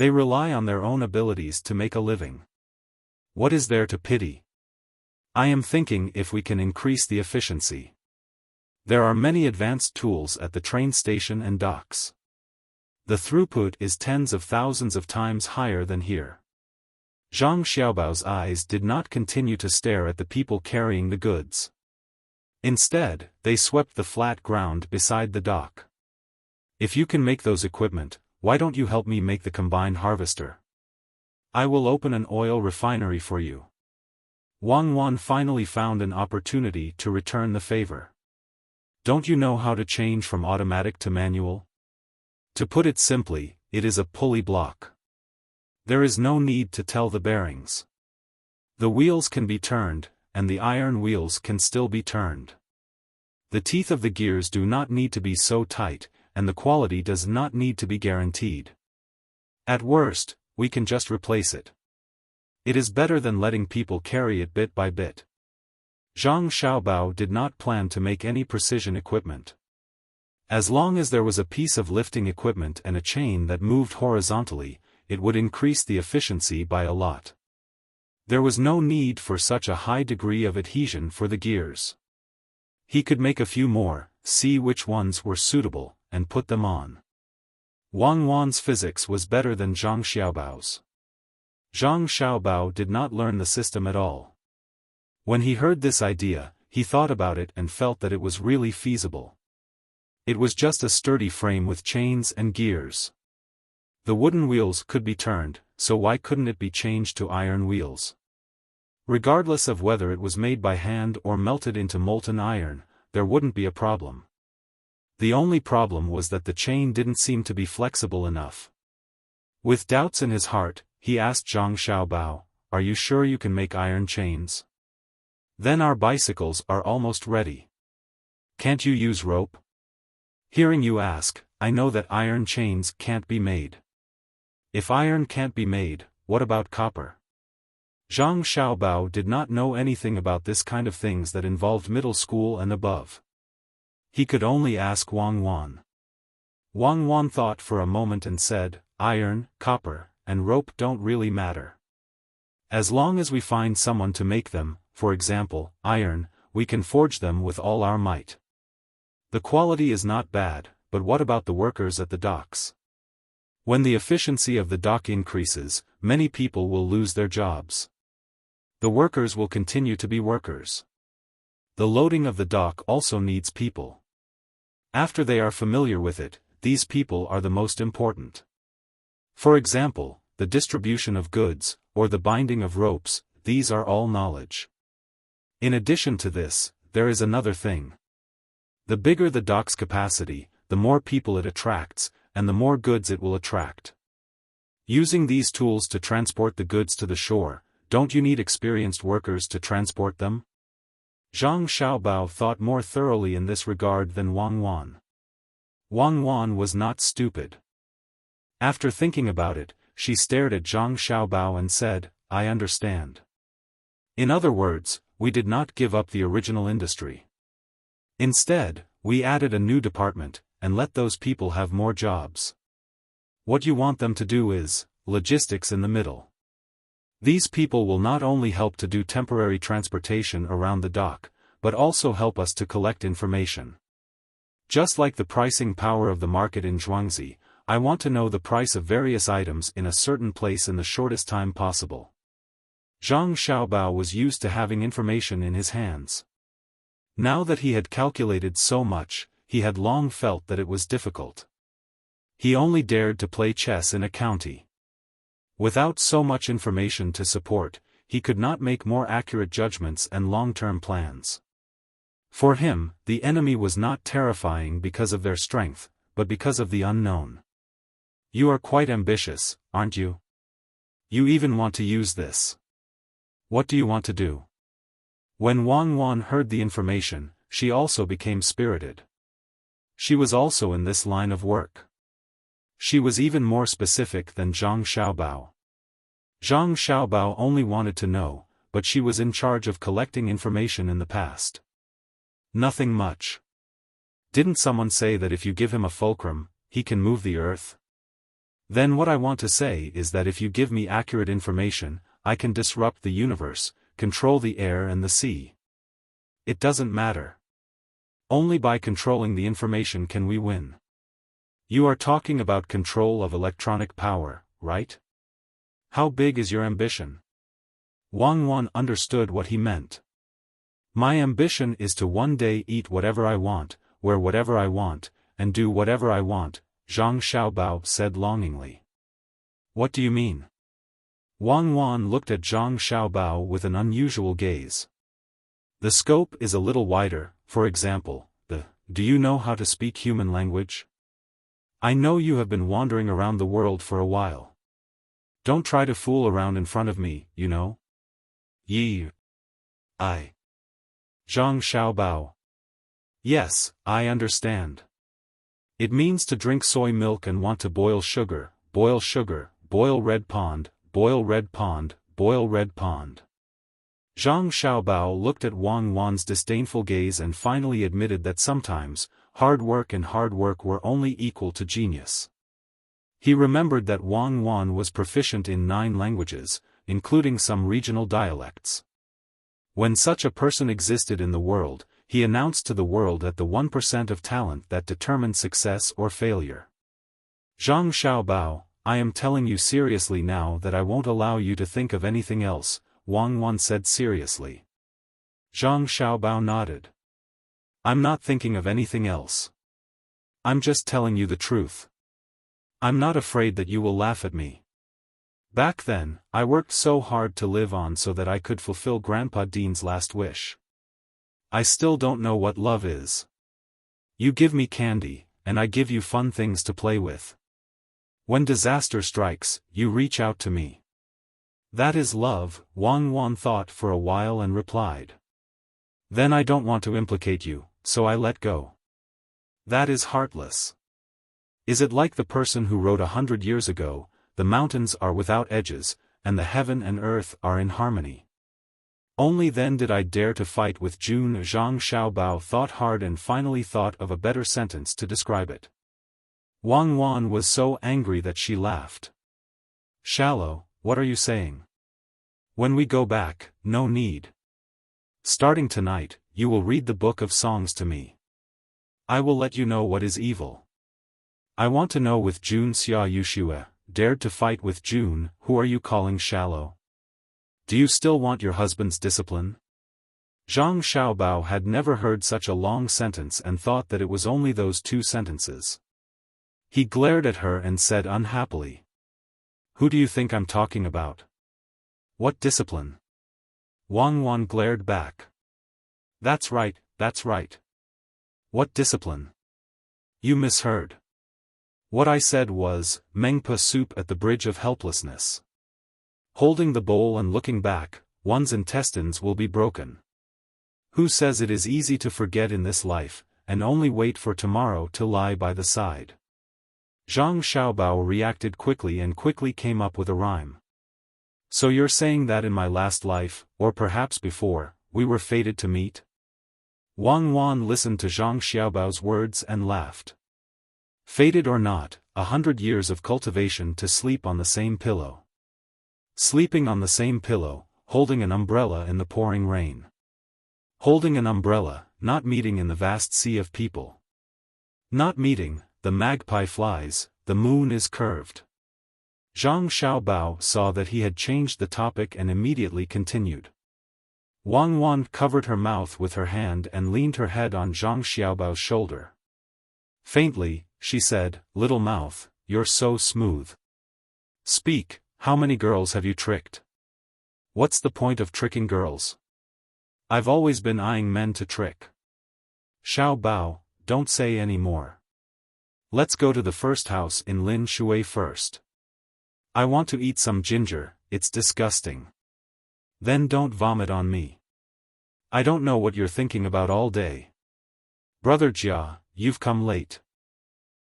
They rely on their own abilities to make a living. What is there to pity? I am thinking if we can increase the efficiency. There are many advanced tools at the train station and docks. The throughput is tens of thousands of times higher than here. Zhang Xiaobao's eyes did not continue to stare at the people carrying the goods. Instead, they swept the flat ground beside the dock. If you can make those equipment, why don't you help me make the combined harvester? I will open an oil refinery for you. Wang Wan finally found an opportunity to return the favor. Don't you know how to change from automatic to manual? To put it simply, it is a pulley block. There is no need to tell the bearings. The wheels can be turned, and the iron wheels can still be turned. The teeth of the gears do not need to be so tight, and the quality does not need to be guaranteed. At worst, we can just replace it. It is better than letting people carry it bit by bit. Zhang Xiaobao did not plan to make any precision equipment. As long as there was a piece of lifting equipment and a chain that moved horizontally, it would increase the efficiency by a lot. There was no need for such a high degree of adhesion for the gears. He could make a few more, see which ones were suitable, and put them on. Wang Wan's physics was better than Zhang Xiaobao's. Zhang Xiaobao did not learn the system at all. When he heard this idea, he thought about it and felt that it was really feasible. It was just a sturdy frame with chains and gears. The wooden wheels could be turned, so why couldn't it be changed to iron wheels? Regardless of whether it was made by hand or melted into molten iron, there wouldn't be a problem. The only problem was that the chain didn't seem to be flexible enough. With doubts in his heart, he asked Zhang Xiaobao, "Are you sure you can make iron chains? Then our bicycles are almost ready. Can't you use rope?" Hearing you ask, I know that iron chains can't be made. If iron can't be made, what about copper? Zhang Xiaobao did not know anything about this kind of things that involved middle school and above. He could only ask Wang Wan. Wang Wan thought for a moment and said, "Iron, copper, and rope don't really matter. As long as we find someone to make them, for example, iron, we can forge them with all our might. The quality is not bad, but what about the workers at the docks? When the efficiency of the dock increases, many people will lose their jobs. The workers will continue to be workers. The loading of the dock also needs people. After they are familiar with it, these people are the most important. For example, the distribution of goods, or the binding of ropes, these are all knowledge. In addition to this, there is another thing. The bigger the dock's capacity, the more people it attracts, and the more goods it will attract. Using these tools to transport the goods to the shore, don't you need experienced workers to transport them? Zhang Xiaobao thought more thoroughly in this regard than Wang Wan. Wang Wan was not stupid. After thinking about it, she stared at Zhang Xiaobao and said, "I understand." In other words, we did not give up the original industry. Instead, we added a new department, and let those people have more jobs. What you want them to do is, logistics in the middle. These people will not only help to do temporary transportation around the dock, but also help us to collect information. Just like the pricing power of the market in Zhuangzi, I want to know the price of various items in a certain place in the shortest time possible. Zhang Xiaobao was used to having information in his hands. Now that he had calculated so much, he had long felt that it was difficult. He only dared to play chess in a county. Without so much information to support, he could not make more accurate judgments and long-term plans. For him, the enemy was not terrifying because of their strength, but because of the unknown. You are quite ambitious, aren't you? You even want to use this. What do you want to do? When Wang Wan heard the information, she also became spirited. She was also in this line of work. She was even more specific than Zhang Xiaobao. Zhang Xiaobao only wanted to know, but she was in charge of collecting information in the past. Nothing much. Didn't someone say that if you give him a fulcrum, he can move the earth? Then what I want to say is that if you give me accurate information, I can disrupt the universe, control the air and the sea. It doesn't matter. Only by controlling the information can we win. You are talking about control of electronic power, right? How big is your ambition? Wang Wan understood what he meant. My ambition is to one day eat whatever I want, wear whatever I want, and do whatever I want, Zhang Xiaobao said longingly. What do you mean? Wang Wan looked at Zhang Xiaobao with an unusual gaze. The scope is a little wider, for example, do you know how to speak human language? I know you have been wandering around the world for a while. Don't try to fool around in front of me, you know? Yi. I. Zhang Xiaobao. Yes, I understand. It means to drink soy milk and want to boil sugar, boil red pond, boil red pond, boil red pond. Zhang Xiaobao looked at Wang Wan's disdainful gaze and finally admitted that sometimes, hard work and hard work were only equal to genius. He remembered that Wang Wan was proficient in 9 languages, including some regional dialects. When such a person existed in the world, he announced to the world that the 1% of talent that determined success or failure. Zhang Xiaobao, I am telling you seriously now that I won't allow you to think of anything else, Wang Wan said seriously. Zhang Xiaobao nodded. I'm not thinking of anything else. I'm just telling you the truth. I'm not afraid that you will laugh at me. Back then, I worked so hard to live on so that I could fulfill Grandpa Dean's last wish. I still don't know what love is. You give me candy, and I give you fun things to play with. When disaster strikes, you reach out to me. That is love, Wang Wan thought for a while and replied. Then I don't want to implicate you, so I let go. That is heartless. Is it like the person who wrote 100 years ago, the mountains are without edges, and the heaven and earth are in harmony? Only then did I dare to fight with June. Zhang Xiaobao thought hard and finally thought of a better sentence to describe it. Wang Wan was so angry that she laughed. Shallow, what are you saying? When we go back, no need. Starting tonight, you will read the book of songs to me. I will let you know what is evil. I want to know with June. Xia Yushue dared to fight with June. Who are you calling shallow? Do you still want your husband's discipline? Zhang Xiaobao had never heard such a long sentence and thought that it was only those 2 sentences. He glared at her and said unhappily. Who do you think I'm talking about? What discipline? Wang Wan glared back. That's right, that's right. What discipline? You misheard. What I said was, Mengpa soup at the bridge of helplessness. Holding the bowl and looking back, one's intestines will be broken. Who says it is easy to forget in this life, and only wait for tomorrow to lie by the side? Zhang Xiaobao reacted quickly and quickly came up with a rhyme. So you're saying that in my last life, or perhaps before, we were fated to meet? Wang Wan listened to Zhang Xiaobao's words and laughed. Fated or not, 100 years of cultivation to sleep on the same pillow. Sleeping on the same pillow, holding an umbrella in the pouring rain. Holding an umbrella, not meeting in the vast sea of people. Not meeting, the magpie flies, the moon is curved. Zhang Xiaobao saw that he had changed the topic and immediately continued. Wang Wan covered her mouth with her hand and leaned her head on Zhang Xiaobao's shoulder. Faintly, she said, Little mouth, you're so smooth. Speak, how many girls have you tricked? What's the point of tricking girls? I've always been eyeing men to trick. Xiaobao, don't say any more. Let's go to the first house in Lin Shui first. I want to eat some ginger, it's disgusting. Then don't vomit on me. I don't know what you're thinking about all day. Brother Jia, you've come late.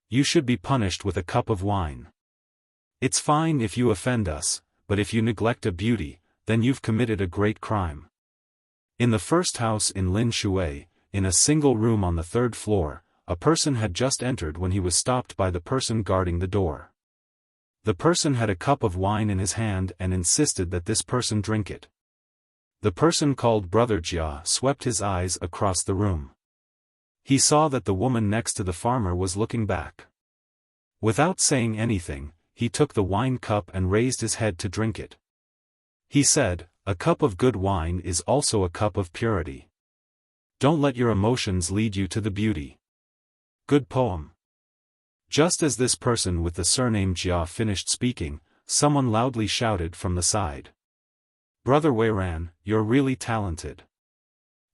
You should be punished with a cup of wine. It's fine if you offend us, but if you neglect a beauty, then you've committed a great crime. In the first house in Lin Shui, in a single room on the 3rd floor, a person had just entered when he was stopped by the person guarding the door. The person had a cup of wine in his hand and insisted that this person drink it. The person called Brother Jia swept his eyes across the room. He saw that the woman next to the farmer was looking back. Without saying anything, he took the wine cup and raised his head to drink it. He said, "A cup of good wine is also a cup of purity. Don't let your emotions lead you to the beauty." Good poem. Just as this person with the surname Jia finished speaking, someone loudly shouted from the side. "Brother Weiran, you're really talented.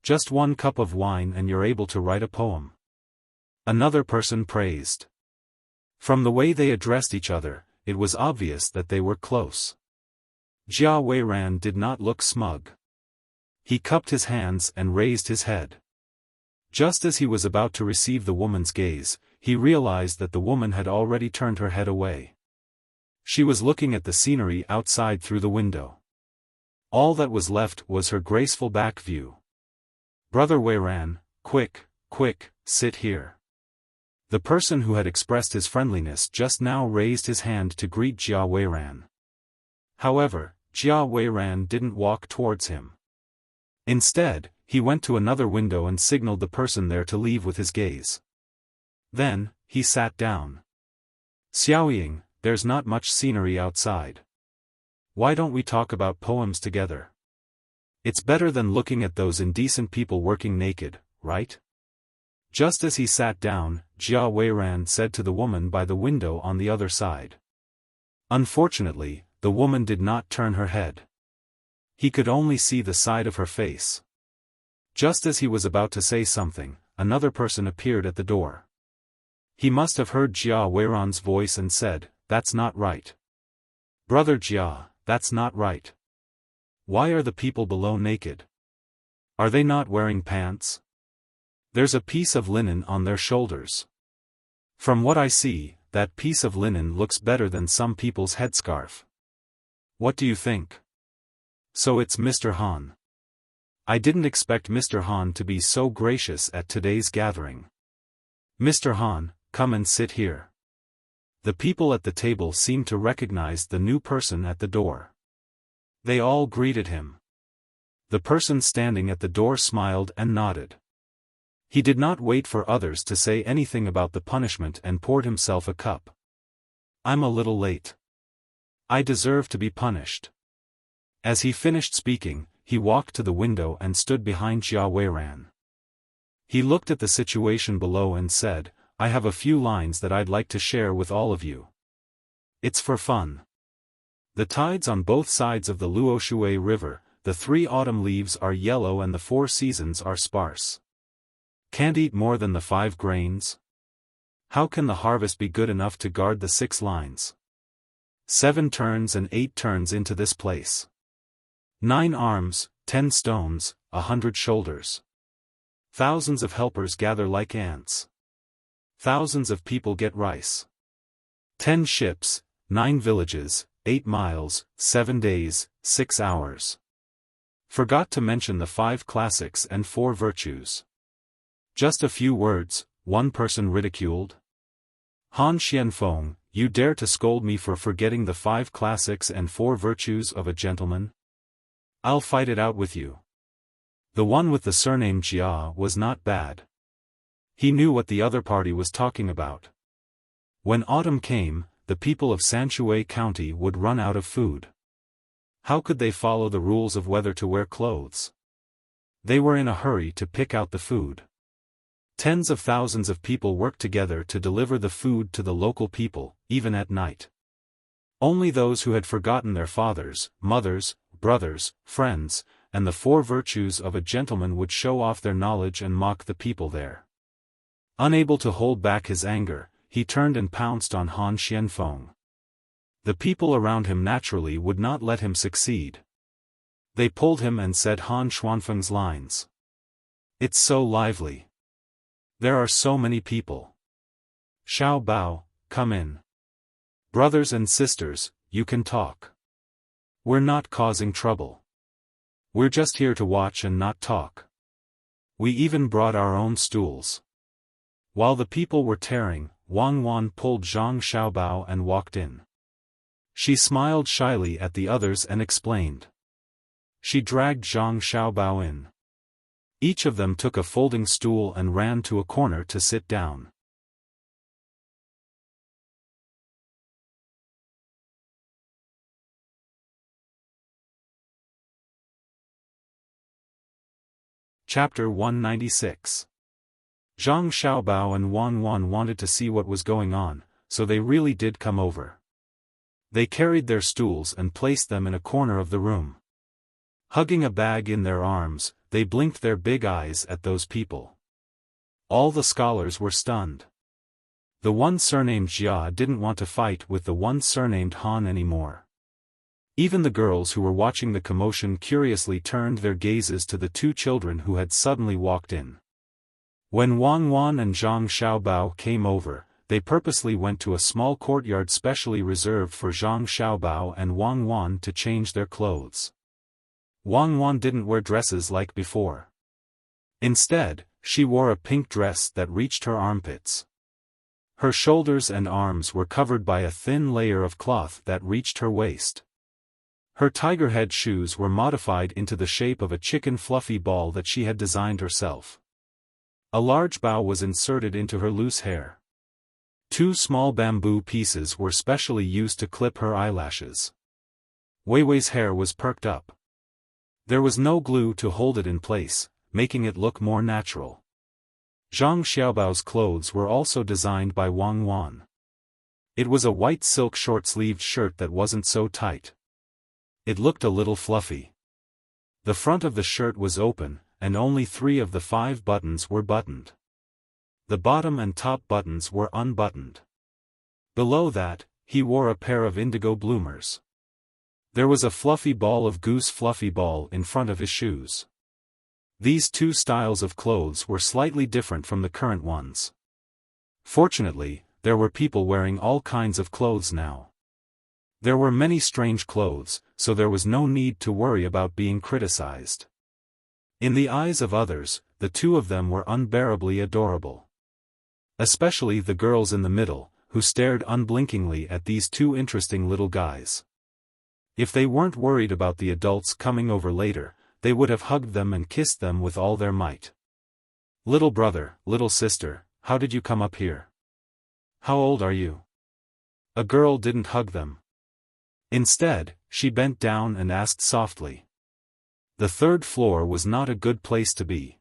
Just one cup of wine and you're able to write a poem." Another person praised. From the way they addressed each other, it was obvious that they were close. Jia Weiran did not look smug. He cupped his hands and raised his head. Just as he was about to receive the woman's gaze, he realized that the woman had already turned her head away. She was looking at the scenery outside through the window. All that was left was her graceful back view. "Brother Weiran, quick, sit here." The person who had expressed his friendliness just now raised his hand to greet Jia Weiran. However, Jia Weiran didn't walk towards him. Instead, he went to another window and signaled the person there to leave with his gaze. Then, he sat down. "Xiaoying, there's not much scenery outside. Why don't we talk about poems together? It's better than looking at those indecent people working naked, right?" Just as he sat down, Jia Weiran said to the woman by the window on the other side. Unfortunately, the woman did not turn her head. He could only see the side of her face. Just as he was about to say something, another person appeared at the door. He must have heard Jia Weiran's voice and said, "That's not right. Brother Jia, that's not right. Why are the people below naked? Are they not wearing pants? There's a piece of linen on their shoulders. From what I see, that piece of linen looks better than some people's headscarf. What do you think?" "So it's Mr. Han. I didn't expect Mr. Han to be so gracious at today's gathering. Mr. Han, come and sit here." The people at the table seemed to recognize the new person at the door. They all greeted him. The person standing at the door smiled and nodded. He did not wait for others to say anything about the punishment and poured himself a cup. "I'm a little late. I deserve to be punished." As he finished speaking, he walked to the window and stood behind Jia Weiran. He looked at the situation below and said, "I have a few lines that I'd like to share with all of you. It's for fun. The tides on both sides of the Luoshui River, the 3 autumn leaves are yellow and the 4 seasons are sparse. Can't eat more than the 5 grains? How can the harvest be good enough to guard the 6 lines? 7 turns and 8 turns into this place. 9 arms, 10 stones, 100 shoulders. Thousands of helpers gather like ants. Thousands of people get rice. 10 ships, 9 villages, 8 miles, 7 days, 6 hours. Forgot to mention the 5 classics and 4 virtues. Just a few words," one person ridiculed. "Han Xianfeng, you dare to scold me for forgetting the 5 classics and 4 virtues of a gentleman? I'll fight it out with you." The one with the surname Jia was not bad. He knew what the other party was talking about. When autumn came, the people of Sanshui County would run out of food. How could they follow the rules of whether to wear clothes? They were in a hurry to pick out the food. Tens of thousands of people worked together to deliver the food to the local people, even at night. Only those who had forgotten their fathers, mothers, brothers, friends, and the 4 virtues of a gentleman would show off their knowledge and mock the people there. Unable to hold back his anger, he turned and pounced on Han Xianfeng. The people around him naturally would not let him succeed. They pulled him and said Han Xianfeng's lines. "It's so lively. There are so many people. Xiao Bao, come in. Brothers and sisters, you can talk. We're not causing trouble. We're just here to watch and not talk. We even brought our own stools." While the people were tearing, Wang Wan pulled Zhang Xiaobao and walked in. She smiled shyly at the others and explained. She dragged Zhang Xiaobao in. Each of them took a folding stool and ran to a corner to sit down. Chapter 196. Zhang Xiaobao and Wang Wan wanted to see what was going on, so they really did come over. They carried their stools and placed them in a corner of the room. Hugging a bag in their arms, they blinked their big eyes at those people. All the scholars were stunned. The one surnamed Jia didn't want to fight with the one surnamed Han anymore. Even the girls who were watching the commotion curiously turned their gazes to the two children who had suddenly walked in. When Wang Wan and Zhang Xiaobao came over, they purposely went to a small courtyard specially reserved for Zhang Xiaobao and Wang Wan to change their clothes. Wang Wan didn't wear dresses like before. Instead, she wore a pink dress that reached her armpits. Her shoulders and arms were covered by a thin layer of cloth that reached her waist. Her tiger head shoes were modified into the shape of a chicken fluffy ball that she had designed herself. A large bow was inserted into her loose hair. Two small bamboo pieces were specially used to clip her eyelashes. Weiwei's hair was perked up. There was no glue to hold it in place, making it look more natural. Zhang Xiaobao's clothes were also designed by Wang Wan. It was a white silk short-sleeved shirt that wasn't so tight. It looked a little fluffy. The front of the shirt was open, and only 3 of the 5 buttons were buttoned. The bottom and top buttons were unbuttoned. Below that, he wore a pair of indigo bloomers. There was a fluffy ball of goose fluffy ball in front of his shoes. These two styles of clothes were slightly different from the current ones. Fortunately, there were people wearing all kinds of clothes now. There were many strange clothes, so there was no need to worry about being criticized. In the eyes of others, the two of them were unbearably adorable. Especially the girls in the middle, who stared unblinkingly at these two interesting little guys. If they weren't worried about the adults coming over later, they would have hugged them and kissed them with all their might. "Little brother, little sister, how did you come up here? How old are you?" A girl didn't hug them. Instead, she bent down and asked softly. The 3rd floor was not a good place to be.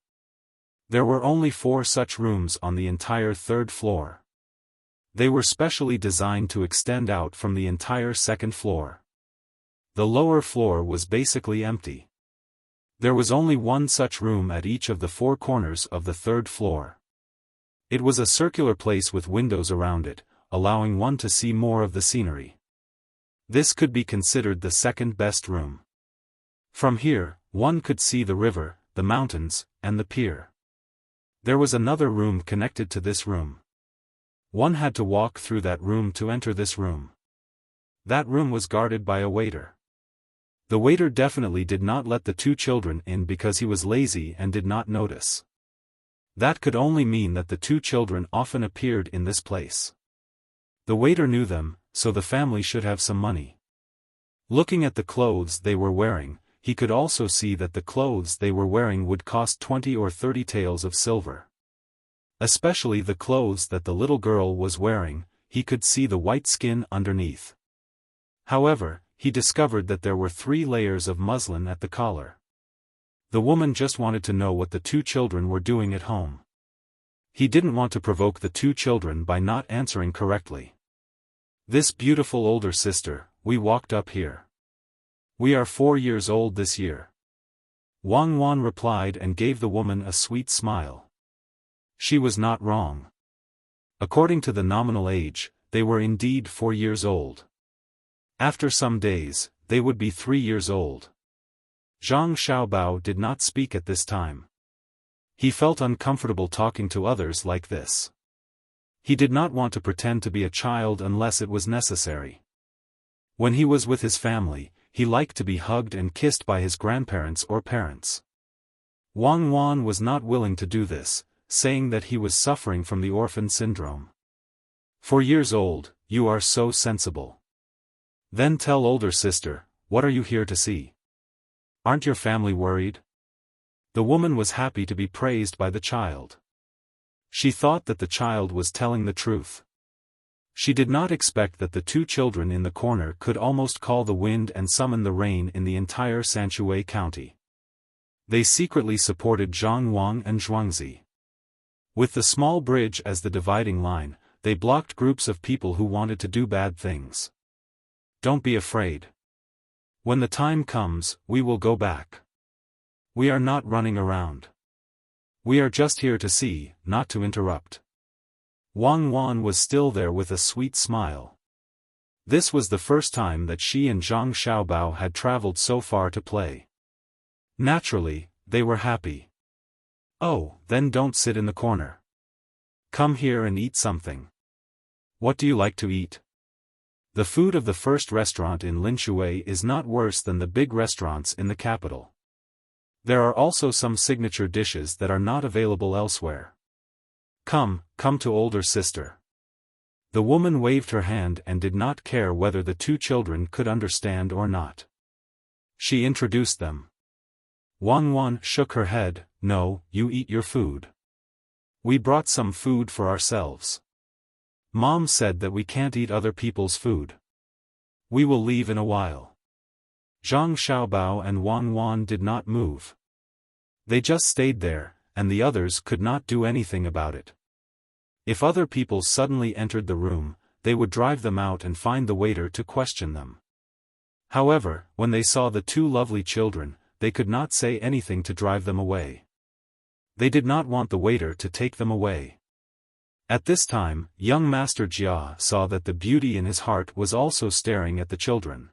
There were only 4 such rooms on the entire 3rd floor. They were specially designed to extend out from the entire 2nd floor. The lower floor was basically empty. There was only one such room at each of the 4 corners of the 3rd floor. It was a circular place with windows around it, allowing one to see more of the scenery. This could be considered the 2nd best room. From here, one could see the river, the mountains, and the pier. There was another room connected to this room. One had to walk through that room to enter this room. That room was guarded by a waiter. The waiter definitely did not let the 2 children in because he was lazy and did not notice. That could only mean that the 2 children often appeared in this place. The waiter knew them, so the family should have some money. Looking at the clothes they were wearing, he could also see that the clothes they were wearing would cost 20 or 30 taels of silver. Especially the clothes that the little girl was wearing, he could see the white skin underneath. However, he discovered that there were 3 layers of muslin at the collar. The woman just wanted to know what the 2 children were doing at home. He didn't want to provoke the 2 children by not answering correctly. "This beautiful older sister, we walked up here. We are 4 years old this year." Wang Wan replied and gave the woman a sweet smile. She was not wrong. According to the nominal age, they were indeed 4 years old. After some days, they would be 3 years old. Zhang Xiaobao did not speak at this time. He felt uncomfortable talking to others like this. He did not want to pretend to be a child unless it was necessary. When he was with his family, he liked to be hugged and kissed by his grandparents or parents. Wang Wan was not willing to do this, saying that he was suffering from the orphan syndrome. 4 years old, you are so sensible. Then tell older sister, what are you here to see? Aren't your family worried? The woman was happy to be praised by the child. She thought that the child was telling the truth. She did not expect that the two children in the corner could almost call the wind and summon the rain in the entire Sanshui County. They secretly supported Zhang Wang and Zhuangzi. With the small bridge as the dividing line, they blocked groups of people who wanted to do bad things. Don't be afraid. When the time comes, we will go back. We are not running around. We are just here to see, not to interrupt. Wang Wan was still there with a sweet smile. This was the first time that she and Zhang Xiaobao had traveled so far to play. Naturally, they were happy. Oh, then don't sit in the corner. Come here and eat something. What do you like to eat? The food of the first restaurant in Linshui is not worse than the big restaurants in the capital. There are also some signature dishes that are not available elsewhere. Come to older sister. The woman waved her hand and did not care whether the two children could understand or not. She introduced them. Wang Wan shook her head, no, you eat your food. We brought some food for ourselves. Mom said that we can't eat other people's food. We will leave in a while. Zhang Xiaobao and Wang Wan did not move. They just stayed there, and the others could not do anything about it. If other people suddenly entered the room, they would drive them out and find the waiter to question them. However, when they saw the two lovely children, they could not say anything to drive them away. They did not want the waiter to take them away. At this time, young Master Jia saw that the beauty in his heart was also staring at the children.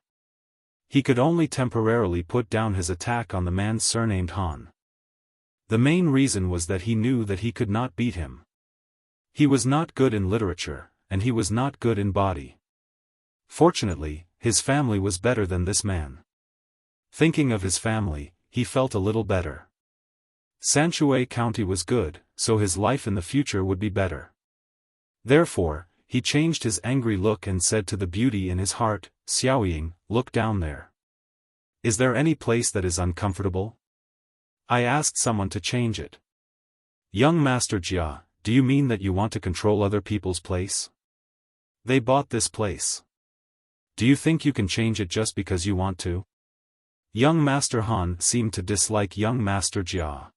He could only temporarily put down his attack on the man surnamed Han. The main reason was that he knew that he could not beat him. He was not good in literature, and he was not good in body. Fortunately, his family was better than this man. Thinking of his family, he felt a little better. Sanshui County was good, so his life in the future would be better. Therefore, he changed his angry look and said to the beauty in his heart, Xiaoying, look down there. Is there any place that is uncomfortable? I asked someone to change it. Young Master Jia, do you mean that you want to control other people's place? They bought this place. Do you think you can change it just because you want to? Young Master Han seemed to dislike young Master Jia.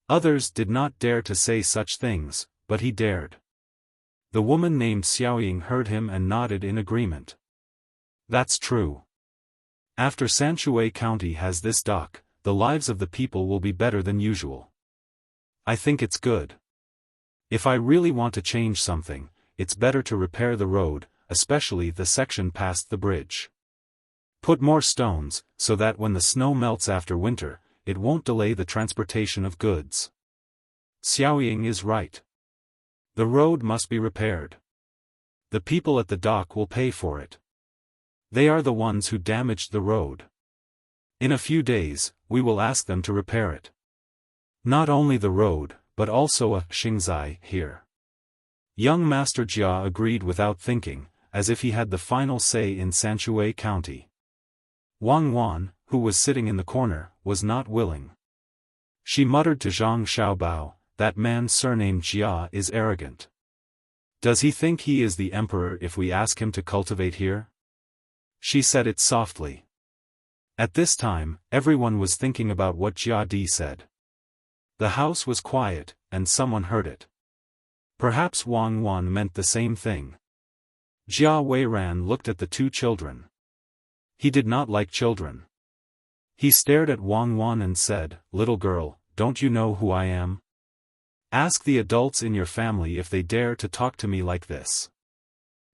Others did not dare to say such things, but he dared. The woman named Xiaoying heard him and nodded in agreement. That's true. After Sanshui County has this dock, the lives of the people will be better than usual. I think it's good. If I really want to change something, it's better to repair the road, especially the section past the bridge. Put more stones, so that when the snow melts after winter, it won't delay the transportation of goods. Xiaoying is right. The road must be repaired. The people at the dock will pay for it. They are the ones who damaged the road. In a few days, we will ask them to repair it. Not only the road, but also a Xingzai here. Young Master Jia agreed without thinking, as if he had the final say in Sanshui County. Wang Wan, who was sitting in the corner, was not willing. She muttered to Zhang Xiaobao, that man surnamed Jia is arrogant. Does he think he is the emperor if we ask him to cultivate here? She said it softly. At this time, everyone was thinking about what Jia Di said. The house was quiet, and someone heard it. Perhaps Wang Wan meant the same thing. Jia Weiran looked at the two children. He did not like children. He stared at Wang Wan and said, "Little girl, don't you know who I am? Ask the adults in your family if they dare to talk to me like this."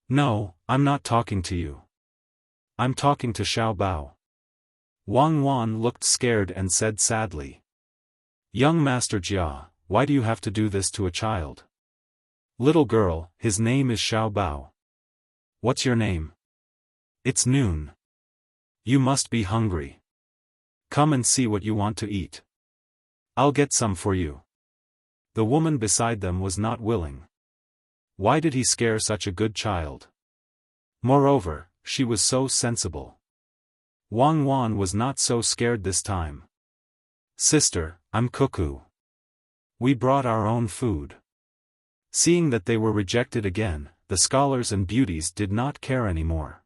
"No, I'm not talking to you. I'm talking to Xiaobao." Wang Wan looked scared and said sadly, "Young Master Jia, why do you have to do this to a child?" "Little girl, his name is Xiaobao. What's your name?" "It's noon. You must be hungry. Come and see what you want to eat. I'll get some for you." The woman beside them was not willing. Why did he scare such a good child? Moreover, she was so sensible. Wang Wan was not so scared this time. Sister, I'm cuckoo. We brought our own food. Seeing that they were rejected again, the scholars and beauties did not care anymore.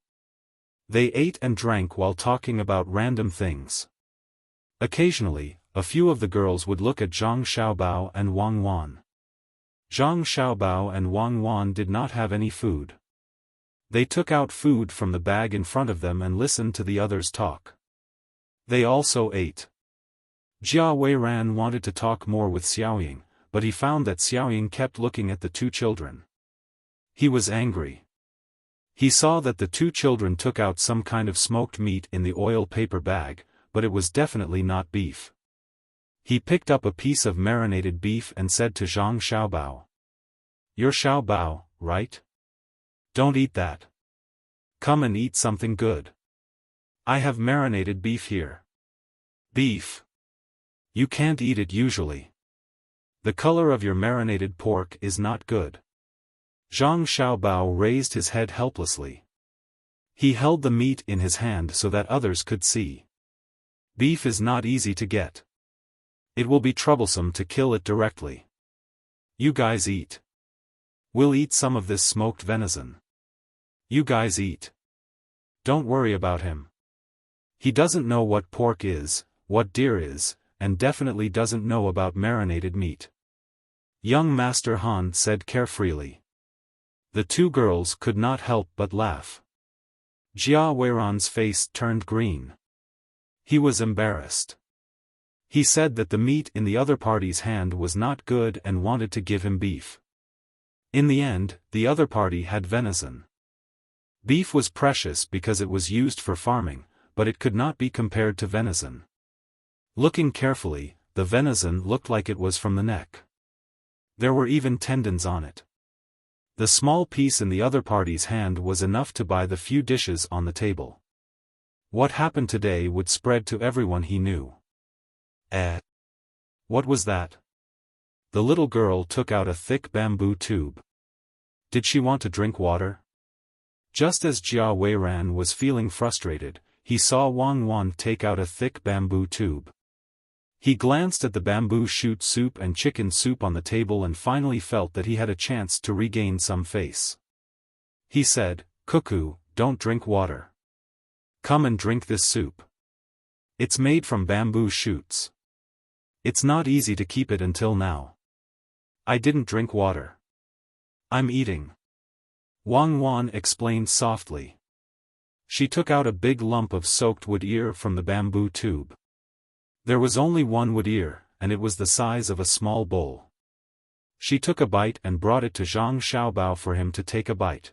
They ate and drank while talking about random things. Occasionally, a few of the girls would look at Zhang Xiaobao and Wang Wan. Zhang Xiaobao and Wang Wan did not have any food. They took out food from the bag in front of them and listened to the others talk. They also ate. Jia Weiran wanted to talk more with Xiaoying, but he found that Xiaoying kept looking at the two children. He was angry. He saw that the two children took out some kind of smoked meat in the oil paper bag, but it was definitely not beef. He picked up a piece of marinated beef and said to Zhang Xiaobao. You're Xiaobao, right? Don't eat that. Come and eat something good. I have marinated beef here. Beef. You can't eat it usually. The color of your marinated pork is not good. Zhang Xiaobao raised his head helplessly. He held the meat in his hand so that others could see. Beef is not easy to get. It will be troublesome to kill it directly. You guys eat. We'll eat some of this smoked venison. You guys eat. Don't worry about him. He doesn't know what pork is, what deer is, and definitely doesn't know about marinated meat. Young Master Han said carefreely. The two girls could not help but laugh. Jia Weiran's face turned green. He was embarrassed. He said that the meat in the other party's hand was not good and wanted to give him beef. In the end, the other party had venison. Beef was precious because it was used for farming, but it could not be compared to venison. Looking carefully, the venison looked like it was from the neck. There were even tendons on it. The small piece in the other party's hand was enough to buy the few dishes on the table. What happened today would spread to everyone he knew. What was that? The little girl took out a thick bamboo tube. Did she want to drink water? Just as Jia Weiran was feeling frustrated, he saw Wang Wan take out a thick bamboo tube. He glanced at the bamboo shoot soup and chicken soup on the table and finally felt that he had a chance to regain some face. He said, Cuckoo, don't drink water. Come and drink this soup. It's made from bamboo shoots. It's not easy to keep it until now. I didn't drink water. I'm eating. Wang Wan explained softly. She took out a big lump of soaked wood ear from the bamboo tube. There was only one wood ear, and it was the size of a small bowl. She took a bite and brought it to Zhang Xiaobao for him to take a bite.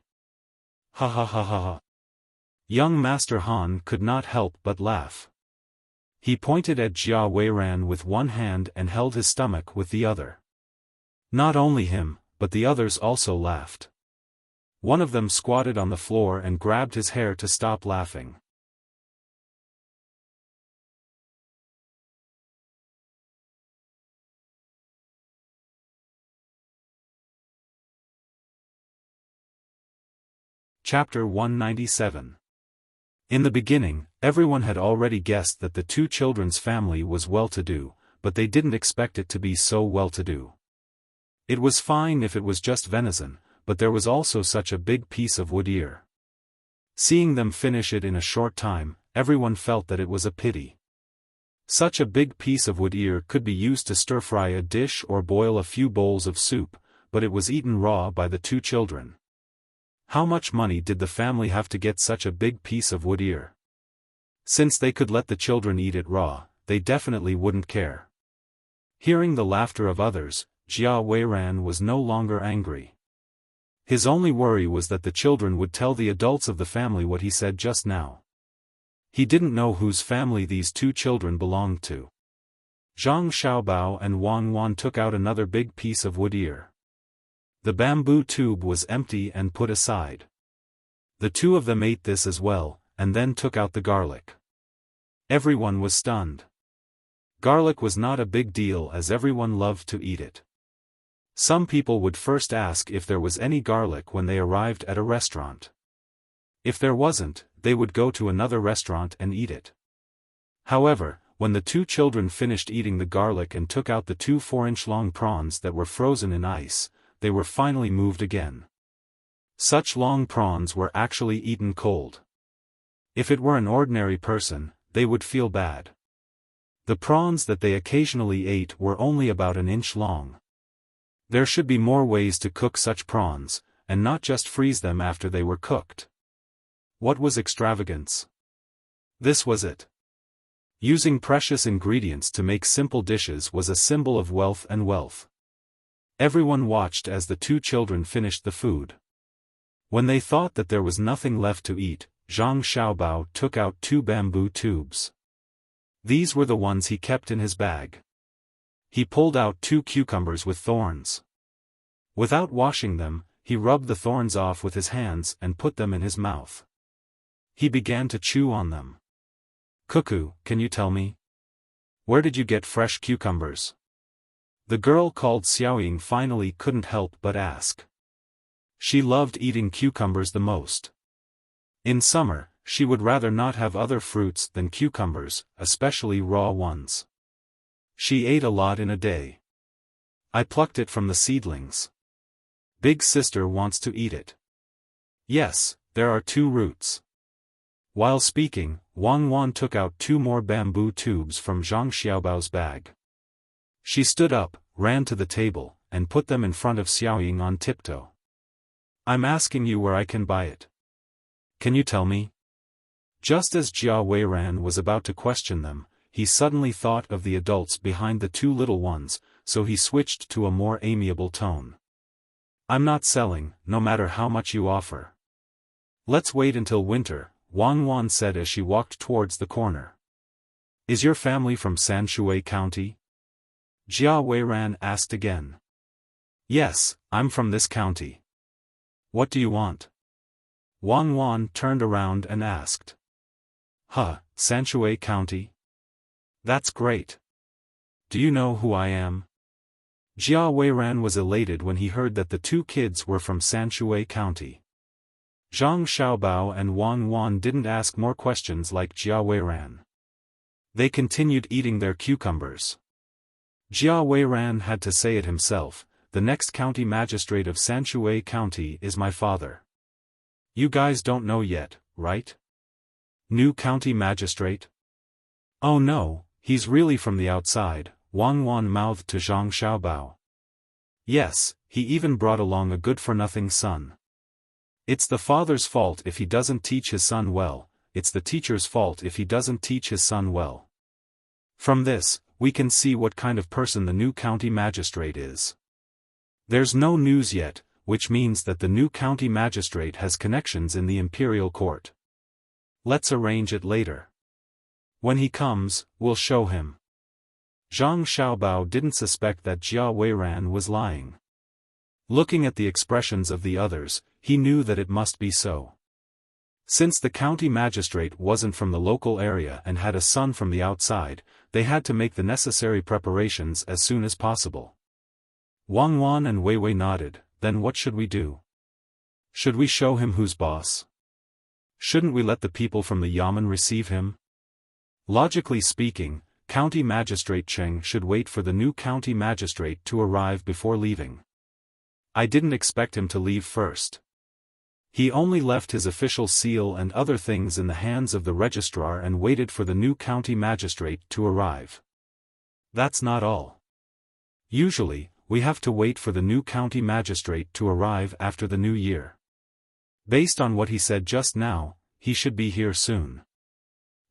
Ha ha ha ha ha. Young Master Han could not help but laugh. He pointed at Jia Weiran with one hand and held his stomach with the other. Not only him, but the others also laughed. One of them squatted on the floor and grabbed his hair to stop laughing. Chapter 197. In the beginning, everyone had already guessed that the two children's family was well-to-do, but they didn't expect it to be so well-to-do. It was fine if it was just venison, but there was also such a big piece of wood ear. Seeing them finish it in a short time, everyone felt that it was a pity. Such a big piece of wood ear could be used to stir-fry a dish or boil a few bowls of soup, but it was eaten raw by the two children. How much money did the family have to get such a big piece of wood ear? Since they could let the children eat it raw, they definitely wouldn't care. Hearing the laughter of others, Jia Weiran was no longer angry. His only worry was that the children would tell the adults of the family what he said just now. He didn't know whose family these two children belonged to. Zhang Xiaobao and Wang Wan took out another big piece of wood ear. The bamboo tube was empty and put aside. The two of them ate this as well, and then took out the garlic. Everyone was stunned. Garlic was not a big deal as everyone loved to eat it. Some people would first ask if there was any garlic when they arrived at a restaurant. If there wasn't, they would go to another restaurant and eat it. However, when the two children finished eating the garlic and took out the 2 4-inch-long prawns that were frozen in ice, they were finally moved again. Such long prawns were actually eaten cold. If it were an ordinary person, they would feel bad. The prawns that they occasionally ate were only about an inch long. There should be more ways to cook such prawns, and not just freeze them after they were cooked. What was extravagance? This was it. Using precious ingredients to make simple dishes was a symbol of wealth and wealth. Everyone watched as the two children finished the food. When they thought that there was nothing left to eat, Zhang Xiaobao took out 2 bamboo tubes. These were the ones he kept in his bag. He pulled out 2 cucumbers with thorns. Without washing them, he rubbed the thorns off with his hands and put them in his mouth. He began to chew on them. "Cuckoo, can you tell me? Where did you get fresh cucumbers?" The girl called Xiaoying finally couldn't help but ask. She loved eating cucumbers the most. In summer, she would rather not have other fruits than cucumbers, especially raw ones. She ate a lot in a day. "I plucked it from the seedlings. Big sister wants to eat it." "Yes, there are 2 roots." While speaking, Wang Wan took out 2 more bamboo tubes from Zhang Xiaobao's bag. She stood up, ran to the table, and put them in front of Xiaoying on tiptoe. "I'm asking you where I can buy it. Can you tell me?" Just as Jia Weiran was about to question them, he suddenly thought of the adults behind the 2 little ones, so he switched to a more amiable tone. "I'm not selling, no matter how much you offer. Let's wait until winter," Wang Wan said as she walked towards the corner. "Is your family from Sanshui County?" Jia Weiran asked again. "Yes, I'm from this county. What do you want?" Wang Wan turned around and asked. Sanshui County? That's great. Do you know who I am?" Jia Weiran was elated when he heard that the 2 kids were from Sanshui County. Zhang Xiaobao and Wang Wan didn't ask more questions like Jia Weiran. They continued eating their cucumbers. Jia Weiran had to say it himself, "The next county magistrate of Sanshui County is my father." "You guys don't know yet, right? New county magistrate?" "Oh no, he's really from the outside," Wang Wan mouthed to Zhang Xiaobao. "Yes, he even brought along a good-for-nothing son. It's the father's fault if he doesn't teach his son well, it's the teacher's fault if he doesn't teach his son well. From this, we can see what kind of person the new county magistrate is. There's no news yet, which means that the new county magistrate has connections in the imperial court. Let's arrange it later. When he comes, we'll show him." Zhang Xiaobao didn't suspect that Jia Weiran was lying. Looking at the expressions of the others, he knew that it must be so. Since the county magistrate wasn't from the local area and had a son from the outside, they had to make the necessary preparations as soon as possible. Wang Wan and Wei Wei nodded. "Then what should we do? Should we show him who's boss? Shouldn't we let the people from the Yamen receive him?" Logically speaking, County Magistrate Cheng should wait for the new county magistrate to arrive before leaving. I didn't expect him to leave first. He only left his official seal and other things in the hands of the registrar and waited for the new county magistrate to arrive. That's not all. Usually, we have to wait for the new county magistrate to arrive after the new year. Based on what he said just now, he should be here soon.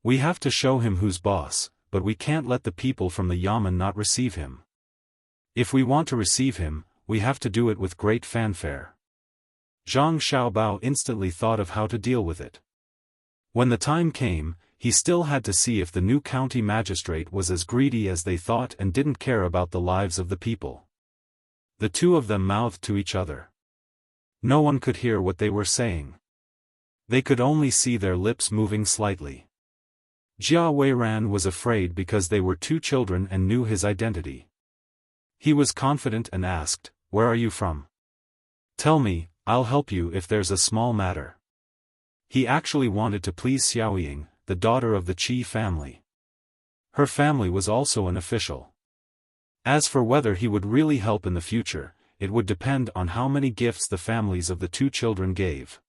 We have to show him who's boss, but we can't let the people from the Yamen not receive him. If we want to receive him, we have to do it with great fanfare. Zhang Xiaobao instantly thought of how to deal with it. When the time came, he still had to see if the new county magistrate was as greedy as they thought and didn't care about the lives of the people. The 2 of them mouthed to each other. No one could hear what they were saying. They could only see their lips moving slightly. Jia Weiran was afraid because they were 2 children and knew his identity. He was confident and asked, "Where are you from? Tell me, I'll help you if there's a small matter." He actually wanted to please Xiaoying, the daughter of the Qi family. Her family was also an official. As for whether he would really help in the future, it would depend on how many gifts the families of the two children gave.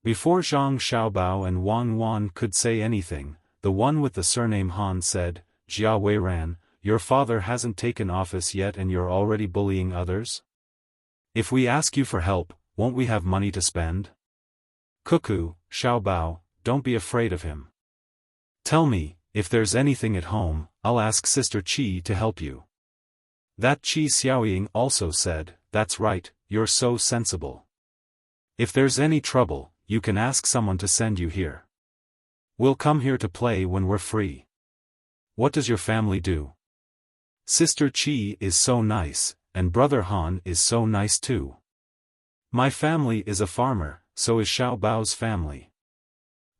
Before Zhang Xiaobao and Wang Wan could say anything, the one with the surname Han said, "Jia Weiran, your father hasn't taken office yet and you're already bullying others? If we ask you for help, won't we have money to spend? Cuckoo, Xiaobao, don't be afraid of him. Tell me, if there's anything at home, I'll ask Sister Qi to help you." That Qi Xiaoying also said, "That's right, you're so sensible. If there's any trouble, you can ask someone to send you here. We'll come here to play when we're free. What does your family do? Sister Qi is so nice, and Brother Han is so nice too. My family is a farmer, so is Xiaobao's family.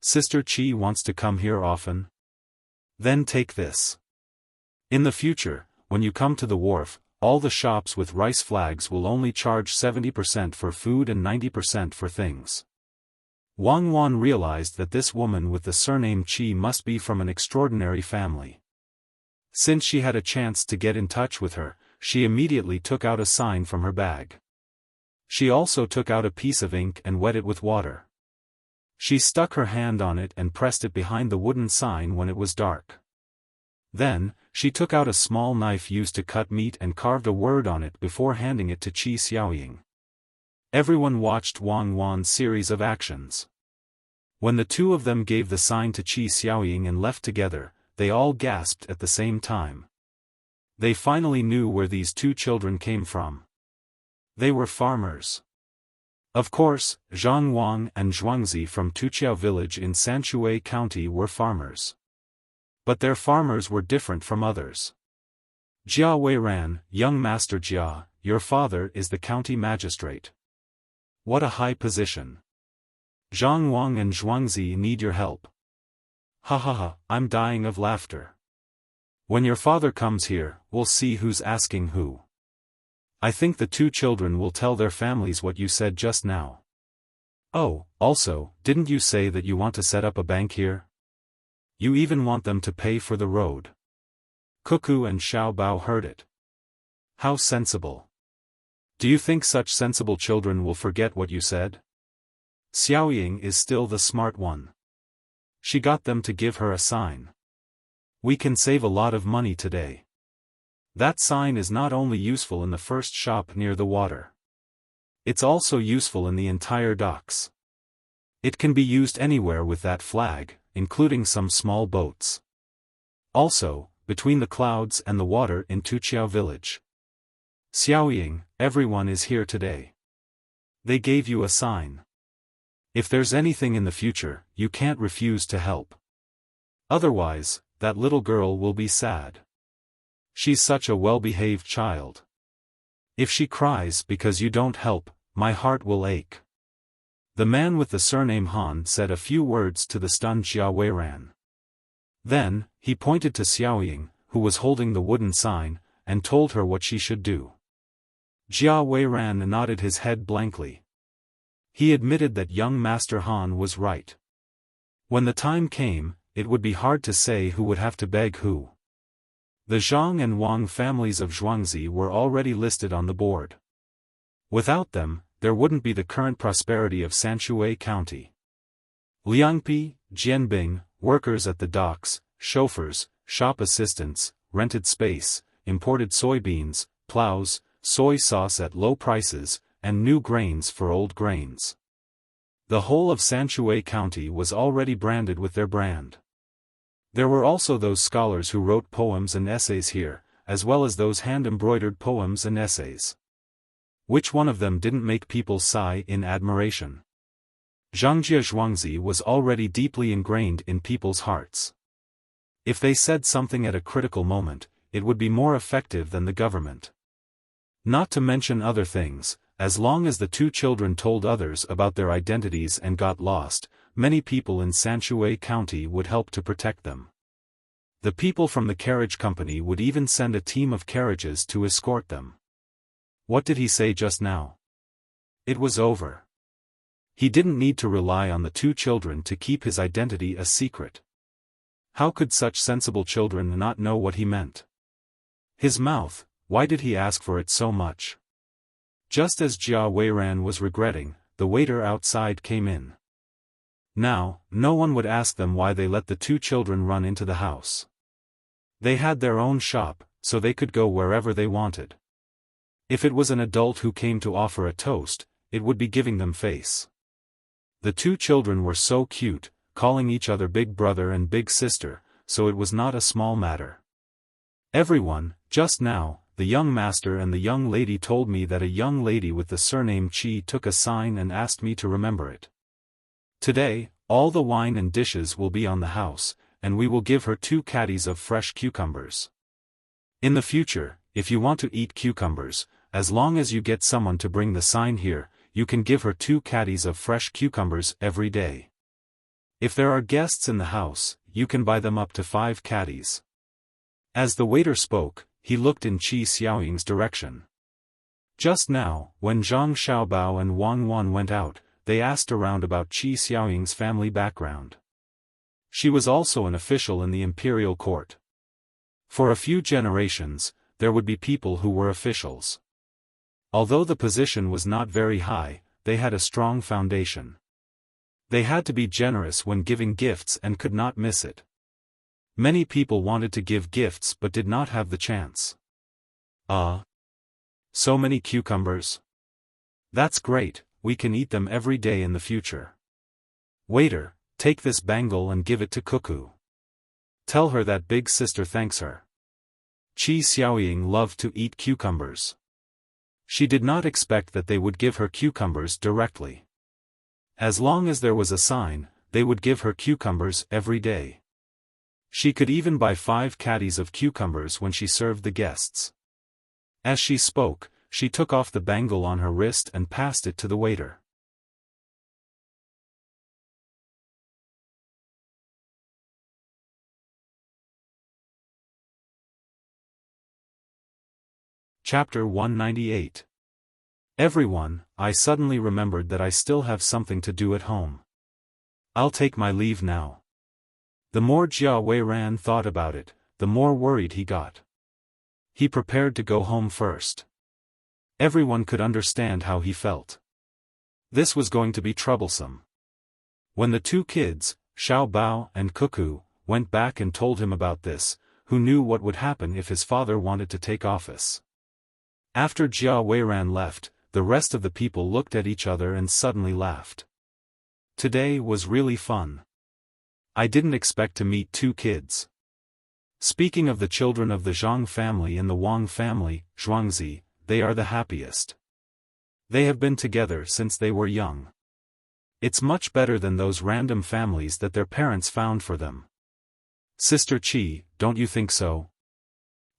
Sister Qi wants to come here often. Then take this. In the future, when you come to the wharf, all the shops with rice flags will only charge 70% for food and 90% for things." Wang Wan realized that this woman with the surname Qi must be from an extraordinary family. Since she had a chance to get in touch with her, she immediately took out a sign from her bag. She also took out a piece of ink and wet it with water. She stuck her hand on it and pressed it behind the wooden sign when it was dark. Then, she took out a small knife used to cut meat and carved a word on it before handing it to Qi Xiaoying. Everyone watched Wang Wan's series of actions. When the two of them gave the sign to Qi Xiaoying and left together, they all gasped at the same time. They finally knew where these two children came from. They were farmers. Of course, Zhang Wang and Zhuangzi from Tuqiao village in Sanshui County were farmers. But their farmers were different from others. "Jia Weiran, young Master Jia, your father is the county magistrate. What a high position. Zhang Wang and Zhuangzi need your help. Ha ha ha, I'm dying of laughter. When your father comes here, we'll see who's asking who. I think the two children will tell their families what you said just now. Oh, also, didn't you say that you want to set up a bank here? You even want them to pay for the road." Cuckoo and Xiaobao heard it. How sensible. Do you think such sensible children will forget what you said? Xiaoying is still the smart one. She got them to give her a sign. We can save a lot of money today. That sign is not only useful in the first shop near the water. It's also useful in the entire docks. It can be used anywhere with that flag, including some small boats. Also, between the clouds and the water in Tuqiao village. Xiaoying, everyone is here today. They gave you a sign. If there's anything in the future, you can't refuse to help. Otherwise, that little girl will be sad. She's such a well-behaved child. If she cries because you don't help, my heart will ache. The man with the surname Han said a few words to the stunned Jia Weiran. Then, he pointed to Xiaoying, who was holding the wooden sign, and told her what she should do. Jia Weiran nodded his head blankly. He admitted that young Master Han was right. When the time came, it would be hard to say who would have to beg who. The Zhang and Wang families of Zhuangzi were already listed on the board. Without them, there wouldn't be the current prosperity of Sanshui County. Liangpi, Jianbing, workers at the docks, chauffeurs, shop assistants, rented space, imported soybeans, plows, soy sauce at low prices, and new grains for old grains. The whole of Sanshui County was already branded with their brand. There were also those scholars who wrote poems and essays here, as well as those hand-embroidered poems and essays. Which one of them didn't make people sigh in admiration? Zhangjia Zhuangzi was already deeply ingrained in people's hearts. If they said something at a critical moment, it would be more effective than the government. Not to mention other things, as long as the two children told others about their identities and got lost, many people in Sanshui County would help to protect them. The people from the carriage company would even send a team of carriages to escort them. What did he say just now? It was over. He didn't need to rely on the two children to keep his identity a secret. How could such sensible children not know what he meant? His mouth, why did he ask for it so much? Just as Jia Weiran was regretting, the waiter outside came in. Now, no one would ask them why they let the two children run into the house. They had their own shop, so they could go wherever they wanted. If it was an adult who came to offer a toast, it would be giving them face. The two children were so cute, calling each other big brother and big sister, so it was not a small matter. Everyone, just now, the young master and the young lady told me that a young lady with the surname Qi took a sign and asked me to remember it. Today, all the wine and dishes will be on the house, and we will give her 2 caddies of fresh cucumbers. In the future, if you want to eat cucumbers, as long as you get someone to bring the sign here, you can give her 2 caddies of fresh cucumbers every day. If there are guests in the house, you can buy them up to 5 caddies. As the waiter spoke, he looked in Qi Xiaoying's direction. Just now, when Zhang Xiaobao and Wang Wan went out, they asked around about Qi Xiaoying's family background. She was also an official in the imperial court. For a few generations, there would be people who were officials. Although the position was not very high, they had a strong foundation. They had to be generous when giving gifts and could not miss it. Many people wanted to give gifts but did not have the chance. So many cucumbers. That's great, we can eat them every day in the future. Waiter, take this bangle and give it to Cuckoo. Tell her that big sister thanks her. Qi Xiaoying loved to eat cucumbers. She did not expect that they would give her cucumbers directly. As long as there was a sign, they would give her cucumbers every day. She could even buy 5 caddies of cucumbers when she served the guests. As she spoke, she took off the bangle on her wrist and passed it to the waiter. Chapter 198. Everyone, I suddenly remembered that I still have something to do at home. I'll take my leave now. The more Jia Weiran thought about it, the more worried he got. He prepared to go home first. Everyone could understand how he felt. This was going to be troublesome. When the 2 kids, Xiao Bao and Cuckoo, went back and told him about this, who knew what would happen if his father wanted to take office? After Jia Weiran left, the rest of the people looked at each other and suddenly laughed. Today was really fun. I didn't expect to meet 2 kids. Speaking of the children of the Zhang family and the Wang family, Zhuangzi, they are the happiest. They have been together since they were young. It's much better than those random families that their parents found for them. Sister Qi, don't you think so?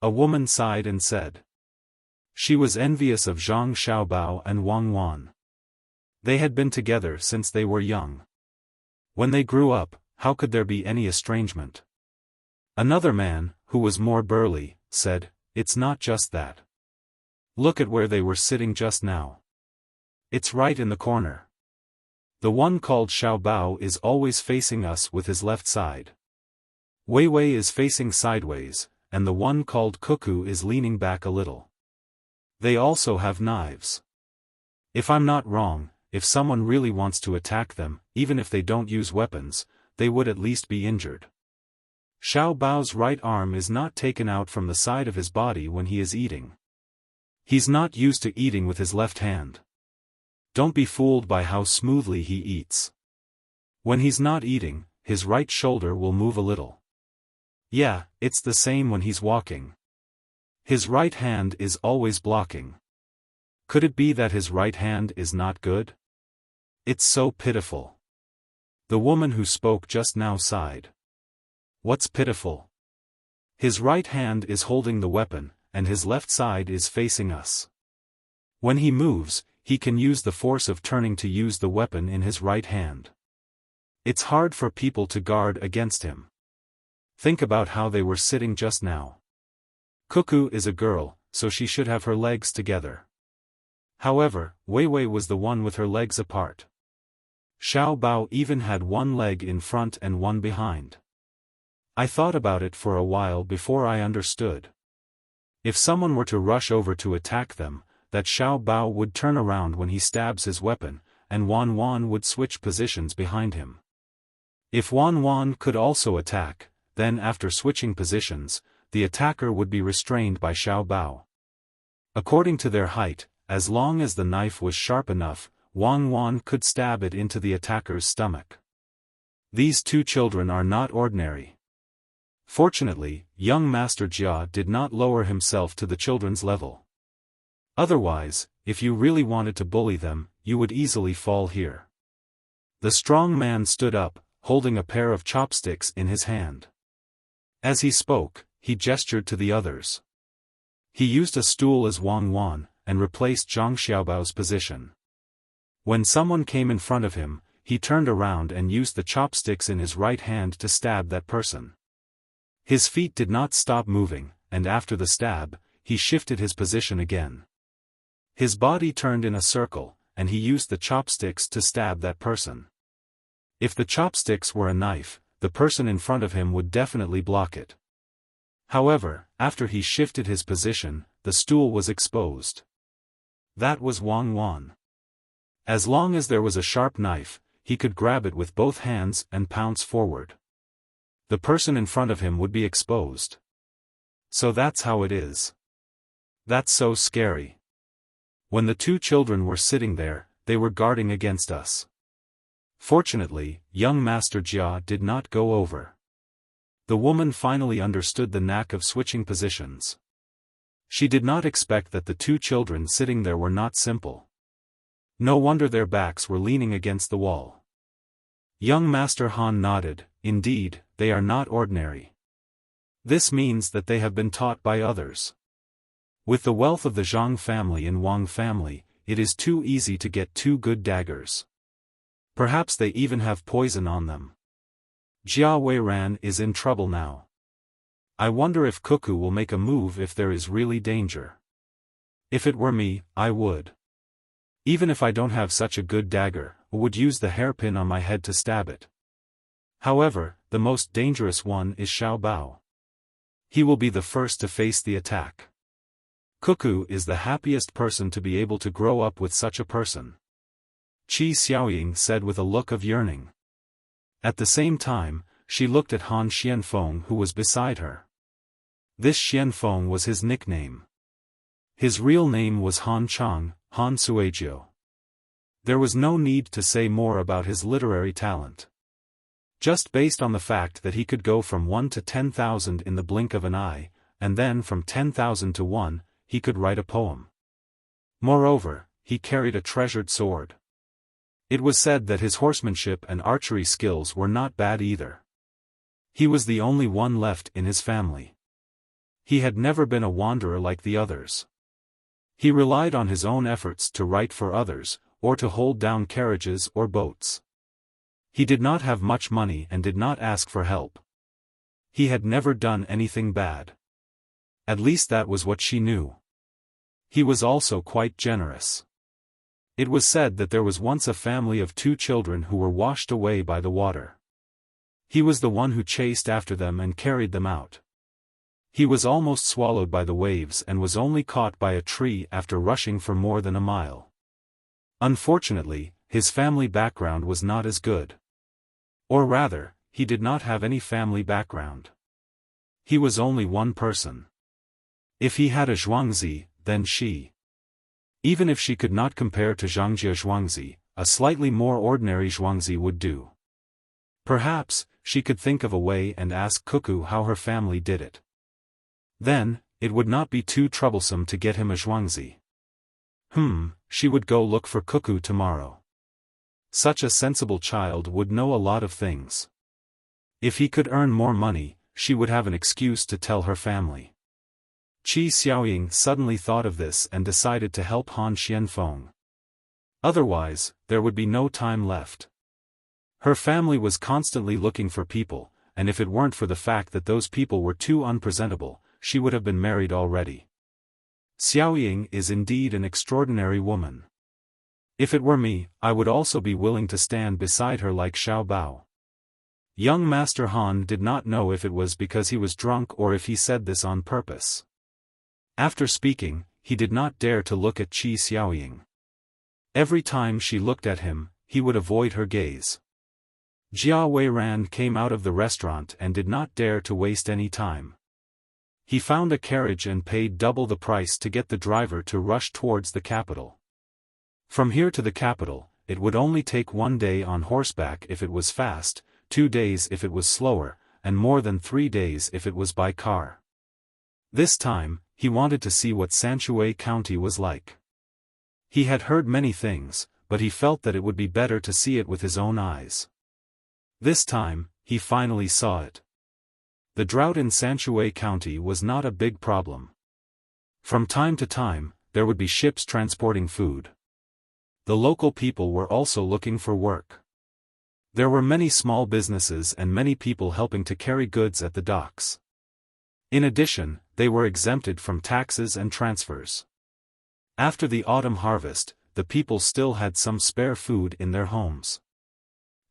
A woman sighed and said. She was envious of Zhang Xiaobao and Wang Wan. They had been together since they were young. When they grew up, how could there be any estrangement? Another man, who was more burly, said, it's not just that. Look at where they were sitting just now. It's right in the corner. The one called Xiaobao is always facing us with his left side. Wei Wei is facing sideways, and the one called Cuckoo is leaning back a little. They also have knives. If I'm not wrong, if someone really wants to attack them, even if they don't use weapons, they would at least be injured. Xiao Bao's right arm is not taken out from the side of his body when he is eating. He's not used to eating with his left hand. Don't be fooled by how smoothly he eats. When he's not eating, his right shoulder will move a little. Yeah, it's the same when he's walking. His right hand is always blocking. Could it be that his right hand is not good? It's so pitiful. The woman who spoke just now sighed. What's pitiful? His right hand is holding the weapon, and his left side is facing us. When he moves, he can use the force of turning to use the weapon in his right hand. It's hard for people to guard against him. Think about how they were sitting just now. Cuckoo is a girl, so she should have her legs together. However, Wei Wei was the one with her legs apart. Xiao Bao even had one leg in front and one behind. I thought about it for a while before I understood. If someone were to rush over to attack them, that Xiao Bao would turn around when he stabs his weapon, and Wan Wan would switch positions behind him. If Wan Wan could also attack, then after switching positions, the attacker would be restrained by Xiao Bao. According to their height, as long as the knife was sharp enough, Wan Wan could stab it into the attacker's stomach. These two children are not ordinary. Fortunately, young Master Jia did not lower himself to the children's level. Otherwise, if you really wanted to bully them, you would easily fall here. The strong man stood up, holding a pair of chopsticks in his hand. As he spoke, he gestured to the others. He used a stool as Wan Wan, and replaced Zhang Xiaobao's position. When someone came in front of him, he turned around and used the chopsticks in his right hand to stab that person. His feet did not stop moving, and after the stab, he shifted his position again. His body turned in a circle, and he used the chopsticks to stab that person. If the chopsticks were a knife, the person in front of him would definitely block it. However, after he shifted his position, the stool was exposed. That was Wan Wan. As long as there was a sharp knife, he could grab it with both hands and pounce forward. The person in front of him would be exposed. So that's how it is. That's so scary. When the two children were sitting there, they were guarding against us. Fortunately, young Master Jia did not go over. The woman finally understood the knack of switching positions. She did not expect that the two children sitting there were not simple. No wonder their backs were leaning against the wall. Young Master Han nodded. Indeed, they are not ordinary. This means that they have been taught by others. With the wealth of the Zhang family and Wang family, it is too easy to get two good daggers. Perhaps they even have poison on them. Jia Weiran is in trouble now. I wonder if Cuckoo will make a move if there is really danger. If it were me, I would. Even if I don't have such a good dagger, I would use the hairpin on my head to stab it. However, the most dangerous one is Xiao Bao. He will be the first to face the attack. Cuckoo is the happiest person to be able to grow up with such a person. Qi Xiaoying said with a look of yearning. At the same time, she looked at Han Xianfeng who was beside her. This Xianfeng was his nickname. His real name was Han Chang, Han Suejiu. There was no need to say more about his literary talent. Just based on the fact that he could go from 1 to 10,000 in the blink of an eye, and then from 10,000 to 1, he could write a poem. Moreover, he carried a treasured sword. It was said that his horsemanship and archery skills were not bad either. He was the only one left in his family. He had never been a wanderer like the others. He relied on his own efforts to write for others, or to hold down carriages or boats. He did not have much money and did not ask for help. He had never done anything bad. At least that was what she knew. He was also quite generous. It was said that there was once a family of 2 children who were washed away by the water. He was the one who chased after them and carried them out. He was almost swallowed by the waves and was only caught by a tree after rushing for more than a mile. Unfortunately, his family background was not as good. Or rather, he did not have any family background. He was only one person. If he had a Zhuangzi, then she. Even if she could not compare to Zhangjia Zhuangzi, a slightly more ordinary Zhuangzi would do. Perhaps, she could think of a way and ask Cuckoo how her family did it. Then, it would not be too troublesome to get him a Zhuangzi. She would go look for Cuckoo tomorrow. Such a sensible child would know a lot of things. If he could earn more money, she would have an excuse to tell her family. Qi Xiaoying suddenly thought of this and decided to help Han Xianfeng. Otherwise, there would be no time left. Her family was constantly looking for people, and if it weren't for the fact that those people were too unpresentable, she would have been married already. Xiaoying is indeed an extraordinary woman. If it were me, I would also be willing to stand beside her like Xiao Bao. Young Master Han did not know if it was because he was drunk or if he said this on purpose. After speaking, he did not dare to look at Qi Xiaoying. Every time she looked at him, he would avoid her gaze. Jia Weiran came out of the restaurant and did not dare to waste any time. He found a carriage and paid double the price to get the driver to rush towards the capital. From here to the capital, it would only take 1 day on horseback if it was fast, 2 days if it was slower, and more than 3 days if it was by car. This time, he wanted to see what Sanshui County was like. He had heard many things, but he felt that it would be better to see it with his own eyes. This time, he finally saw it. The drought in Sanshui County was not a big problem. From time to time, there would be ships transporting food. The local people were also looking for work. There were many small businesses and many people helping to carry goods at the docks. In addition, they were exempted from taxes and transfers. After the autumn harvest, the people still had some spare food in their homes.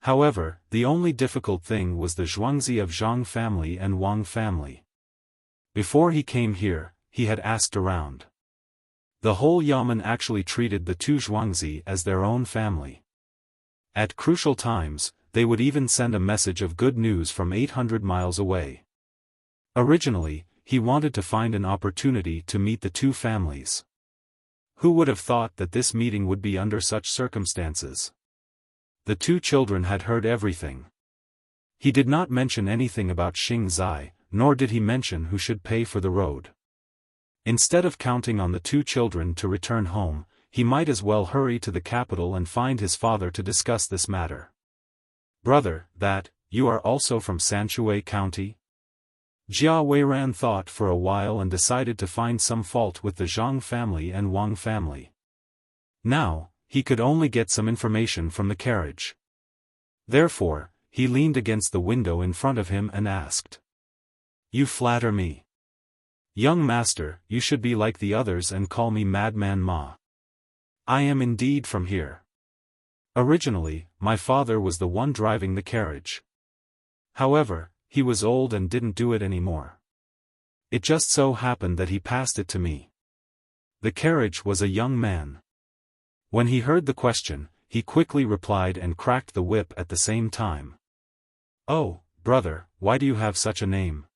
However, the only difficult thing was the Zhuangzi of Zhang family and Wang family. Before he came here, he had asked around. The whole Yamen actually treated the two Zhuangzi as their own family. At crucial times, they would even send a message of good news from 800 miles away. Originally, he wanted to find an opportunity to meet the two families. Who would have thought that this meeting would be under such circumstances? The two children had heard everything. He did not mention anything about Xing Zai, nor did he mention who should pay for the road. Instead of counting on the two children to return home, he might as well hurry to the capital and find his father to discuss this matter. "Brother, you are also from Sanshui County?" Jia Weiran thought for a while and decided to find some fault with the Zhang family and Wang family. Now, he could only get some information from the carriage. Therefore, he leaned against the window in front of him and asked. "You flatter me. Young master, you should be like the others and call me Madman Ma. I am indeed from here. Originally, my father was the one driving the carriage. However, he was old and didn't do it anymore. It just so happened that he passed it to me." The carriage was a young man. When he heard the question, he quickly replied and cracked the whip at the same time. "Oh, brother, why do you have such a name?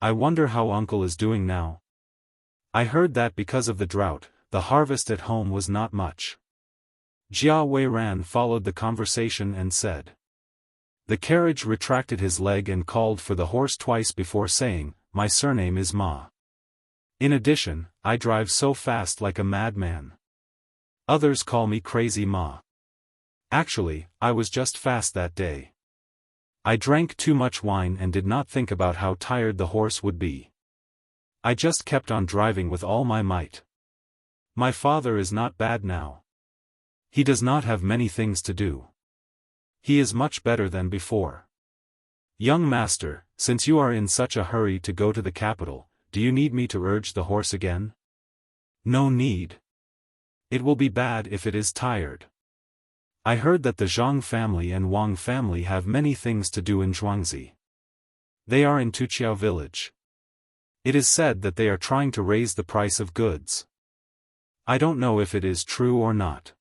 I wonder how uncle is doing now. I heard that because of the drought, the harvest at home was not much." Jia Weiran followed the conversation and said. The carriage retracted his leg and called for the horse twice before saying, "My surname is Ma. In addition, I drive so fast like a madman. Others call me Crazy Ma. Actually, I was just fast that day. I drank too much wine and did not think about how tired the horse would be. I just kept on driving with all my might. My father is not bad now. He does not have many things to do. He is much better than before. Young master, since you are in such a hurry to go to the capital, do you need me to urge the horse again?" "No need. It will be bad if it is tired. I heard that the Zhang family and Wang family have many things to do in Zhuangzi. They are in Tuqiao village. It is said that they are trying to raise the price of goods. I don't know if it is true or not."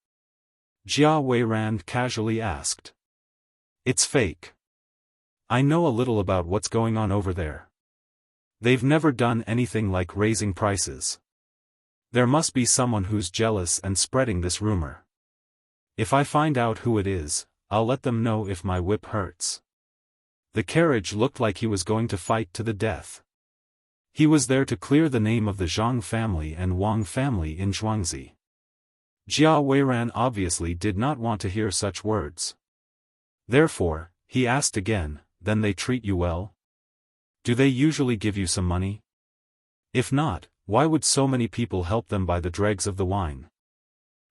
Jia Weiran casually asked. "It's fake. I know a little about what's going on over there. They've never done anything like raising prices. There must be someone who's jealous and spreading this rumor. If I find out who it is, I'll let them know if my whip hurts." The carriage looked like he was going to fight to the death. He was there to clear the name of the Zhang family and Wang family in Zhuangzi. Jia Weiran obviously did not want to hear such words. Therefore, he asked again, "Then they treat you well? Do they usually give you some money? If not, why would so many people help them buy the dregs of the wine?"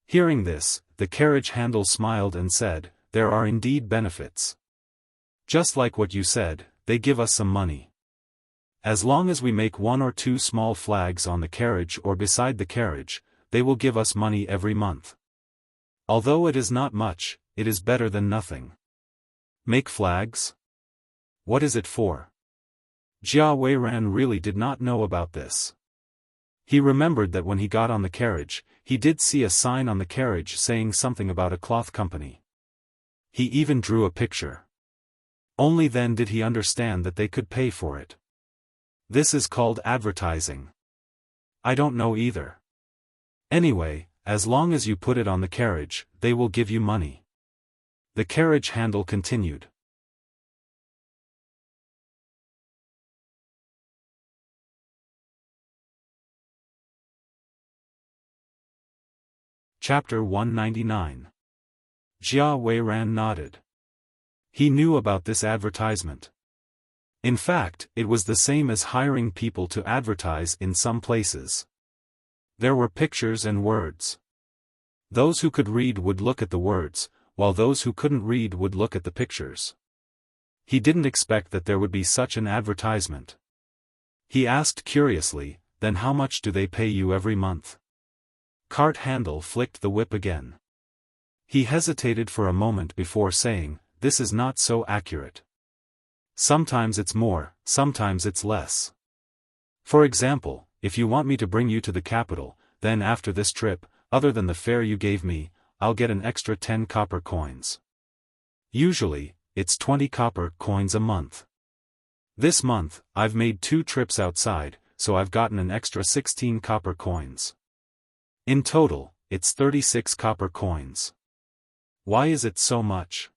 Hearing this, the carriage handle smiled and said, "There are indeed benefits. Just like what you said, they give us some money. As long as we make 1 or 2 small flags on the carriage or beside the carriage, they will give us money every month. Although it is not much, it is better than nothing. Make flags? What is it for? Jia Weiran really did not know about this. He remembered that when he got on the carriage, he did see a sign on the carriage saying something about a cloth company. He even drew a picture. Only then did he understand that they could pay for it. This is called advertising. I don't know either. Anyway, as long as you put it on the carriage, they will give you money. The carriage handle continued. Chapter 199. Jia Weiran nodded. He knew about this advertisement. In fact, it was the same as hiring people to advertise in some places. There were pictures and words. Those who could read would look at the words, while those who couldn't read would look at the pictures. He didn't expect that there would be such an advertisement. He asked curiously, "Then how much do they pay you every month?" Cart handle flicked the whip again. He hesitated for a moment before saying, "This is not so accurate. Sometimes it's more, sometimes it's less. For example, if you want me to bring you to the capital, then after this trip, other than the fare you gave me, I'll get an extra 10 copper coins. Usually, it's 20 copper coins a month. This month, I've made 2 trips outside, so I've gotten an extra 16 copper coins. In total, it's 36 copper coins. Why is it so much?"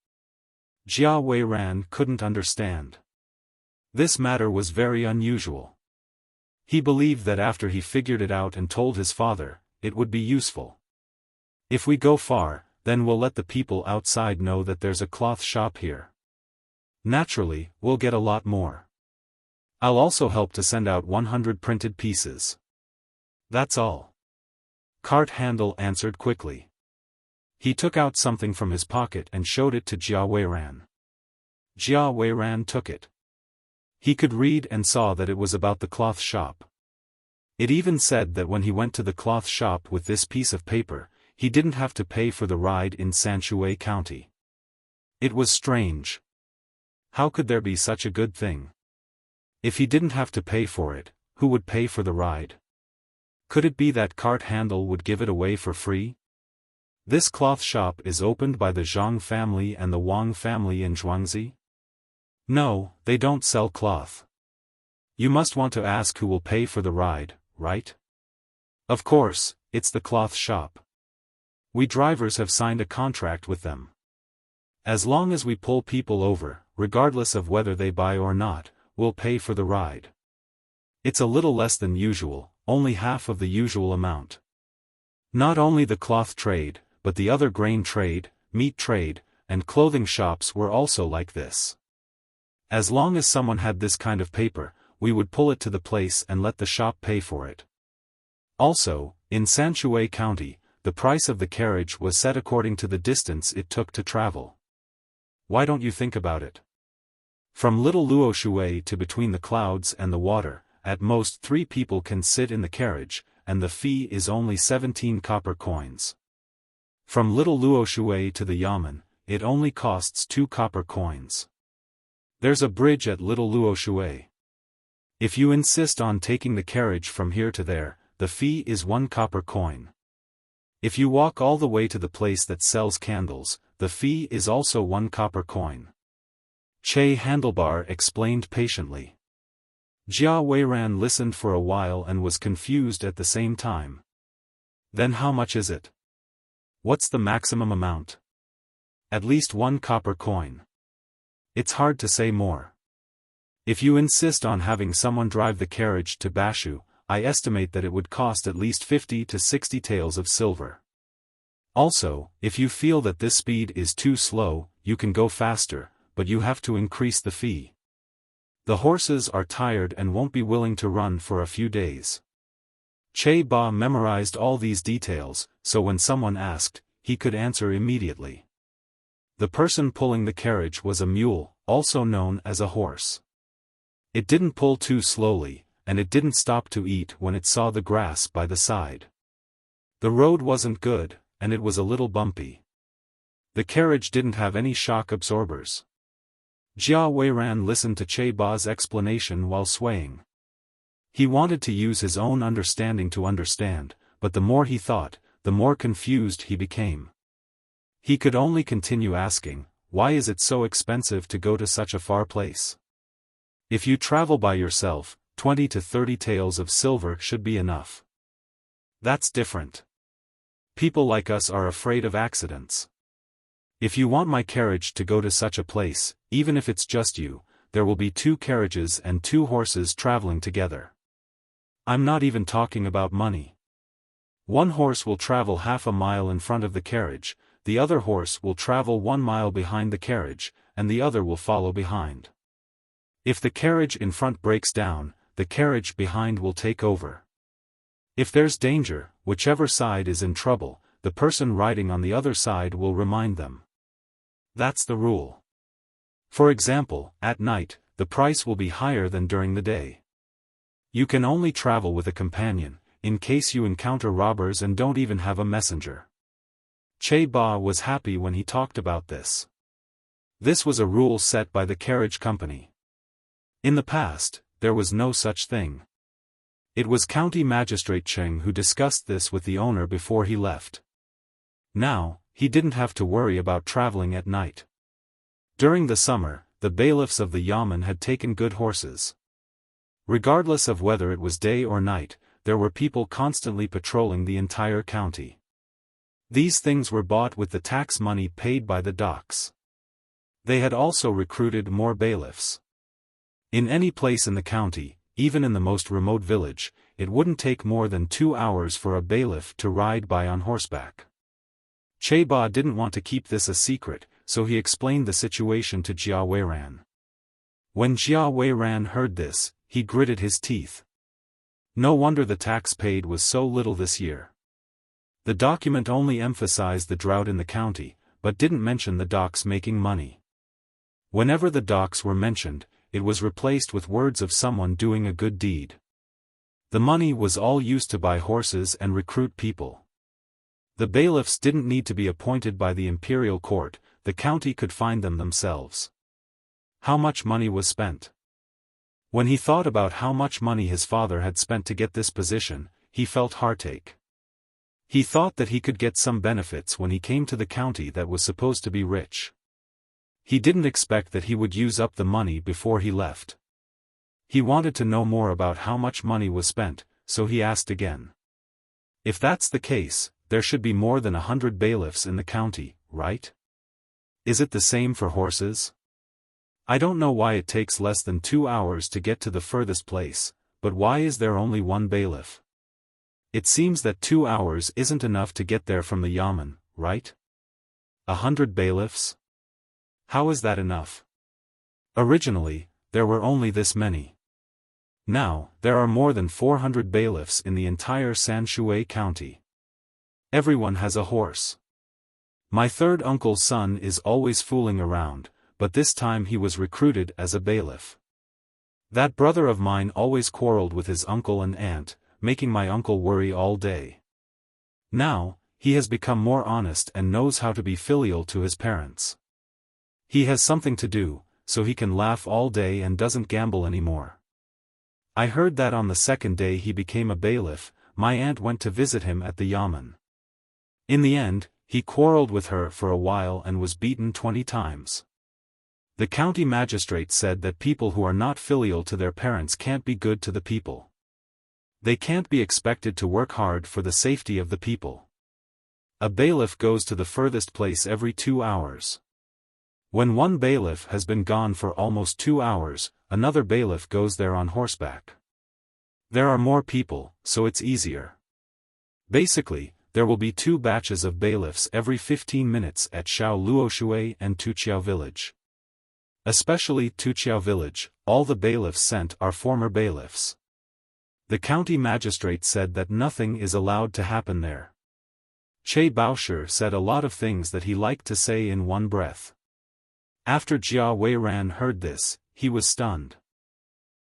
Jia Weiran couldn't understand. This matter was very unusual. He believed that after he figured it out and told his father, it would be useful. "If we go far, then we'll let the people outside know that there's a cloth shop here. Naturally, we'll get a lot more. I'll also help to send out 100 printed pieces. That's all." Cart handle answered quickly. He took out something from his pocket and showed it to Jia Weiran. Jia Weiran took it. He could read and saw that it was about the cloth shop. It even said that when he went to the cloth shop with this piece of paper, he didn't have to pay for the ride in Sanshui County. It was strange. How could there be such a good thing? If he didn't have to pay for it, who would pay for the ride? Could it be that cart handle would give it away for free? This cloth shop is opened by the Zhang family and the Wang family in Zhuangzi? No, they don't sell cloth. You must want to ask who will pay for the ride, right? Of course, it's the cloth shop. We drivers have signed a contract with them. As long as we pull people over, regardless of whether they buy or not, we'll pay for the ride. It's a little less than usual, only half of the usual amount. Not only the cloth trade, but the other grain trade, meat trade, and clothing shops were also like this. As long as someone had this kind of paper, we would pull it to the place and let the shop pay for it. Also, in Sanshui County, the price of the carriage was set according to the distance it took to travel. Why don't you think about it? From Little Luoshui to between the clouds and the water, at most 3 people can sit in the carriage, and the fee is only 17 copper coins. From Little Luoshui to the Yamen, it only costs 2 copper coins. There's a bridge at Little Luoshui. If you insist on taking the carriage from here to there, the fee is 1 copper coin. If you walk all the way to the place that sells candles, the fee is also 1 copper coin. Che Handlebar explained patiently. Jia Weiran listened for a while and was confused at the same time. Then how much is it? What's the maximum amount? At least 1 copper coin. It's hard to say more. If you insist on having someone drive the carriage to Bashu, I estimate that it would cost at least 50 to 60 taels of silver. Also, if you feel that this speed is too slow, you can go faster, but you have to increase the fee. The horses are tired and won't be willing to run for a few days. Che Ba memorized all these details, so when someone asked, he could answer immediately. The person pulling the carriage was a mule, also known as a horse. It didn't pull too slowly, and it didn't stop to eat when it saw the grass by the side. The road wasn't good, and it was a little bumpy. The carriage didn't have any shock absorbers. Jia Weiran listened to Che Ba's explanation while swaying. He wanted to use his own understanding to understand, but the more he thought, the more confused he became. He could only continue asking, why is it so expensive to go to such a far place? If you travel by yourself, 20 to 30 taels of silver should be enough. That's different. People like us are afraid of accidents. If you want my carriage to go to such a place, even if it's just you, there will be 2 carriages and 2 horses traveling together. I'm not even talking about money. One horse will travel half a mile in front of the carriage, the other horse will travel 1 mile behind the carriage, and the other will follow behind. If the carriage in front breaks down, the carriage behind will take over. If there's danger, whichever side is in trouble, the person riding on the other side will remind them. That's the rule. For example, at night, the price will be higher than during the day. You can only travel with a companion, in case you encounter robbers and don't even have a messenger. Che Ba was happy when he talked about this. This was a rule set by the carriage company. In the past, there was no such thing. It was County Magistrate Cheng who discussed this with the owner before he left. Now, he didn't have to worry about traveling at night. During the summer, the bailiffs of the Yamen had taken good horses. Regardless of whether it was day or night, there were people constantly patrolling the entire county. These things were bought with the tax money paid by the docks. They had also recruited more bailiffs. In any place in the county, even in the most remote village, it wouldn't take more than 2 hours for a bailiff to ride by on horseback. Che Ba didn't want to keep this a secret, so he explained the situation to Jia Weiran. When Jia Weiran heard this, he gritted his teeth. No wonder the tax paid was so little this year. The document only emphasized the drought in the county, but didn't mention the docks making money. Whenever the docks were mentioned, it was replaced with words of someone doing a good deed. The money was all used to buy horses and recruit people. The bailiffs didn't need to be appointed by the imperial court, the county could find them themselves. How much money was spent? When he thought about how much money his father had spent to get this position, he felt heartache. He thought that he could get some benefits when he came to the county that was supposed to be rich. He didn't expect that he would use up the money before he left. He wanted to know more about how much money was spent, so he asked again. If that's the case, there should be more than 100 bailiffs in the county, right? Is it the same for horses? I don't know why it takes less than 2 hours to get to the furthest place, but why is there only one bailiff? It seems that 2 hours isn't enough to get there from the Yamen, right? 100 bailiffs? How is that enough? Originally, there were only this many. Now, there are more than 400 bailiffs in the entire Sanshui County. Everyone has a horse. My third uncle's son is always fooling around, but this time he was recruited as a bailiff. That brother of mine always quarreled with his uncle and aunt, making my uncle worry all day. Now, he has become more honest and knows how to be filial to his parents. He has something to do, so he can laugh all day and doesn't gamble anymore. I heard that on the second day he became a bailiff, my aunt went to visit him at the Yamen. In the end, he quarreled with her for a while and was beaten 20 times. The county magistrate said that people who are not filial to their parents can't be good to the people. They can't be expected to work hard for the safety of the people. A bailiff goes to the furthest place every 2 hours. When one bailiff has been gone for almost 2 hours, another bailiff goes there on horseback. There are more people, so it's easier. Basically, there will be 2 batches of bailiffs every 15 minutes at Shao Luoshui and Tuqiao village. Especially Tuqiao village, all the bailiffs sent are former bailiffs. The county magistrate said that nothing is allowed to happen there. Che Baosher said a lot of things that he liked to say in one breath. After Jia Weiran heard this, he was stunned.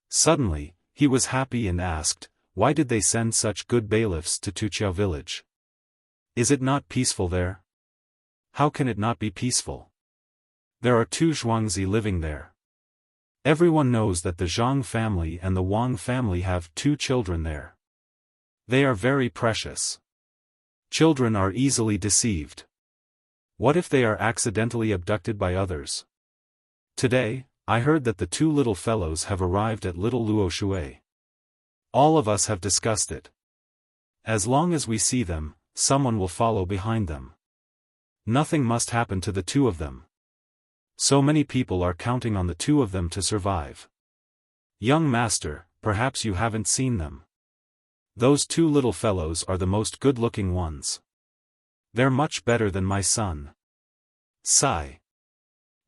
Suddenly, he was happy and asked, why did they send such good bailiffs to Tuqiao village? Is it not peaceful there? How can it not be peaceful? There are 2 Zhuangzi living there. Everyone knows that the Zhang family and the Wang family have 2 children there. They are very precious. Children are easily deceived. What if they are accidentally abducted by others? Today, I heard that the 2 little fellows have arrived at Little Luoshui. All of us have discussed it. As long as we see them, someone will follow behind them. Nothing must happen to the 2 of them. So many people are counting on the 2 of them to survive. Young master, perhaps you haven't seen them. Those 2 little fellows are the most good-looking ones. They're much better than my son. Sigh.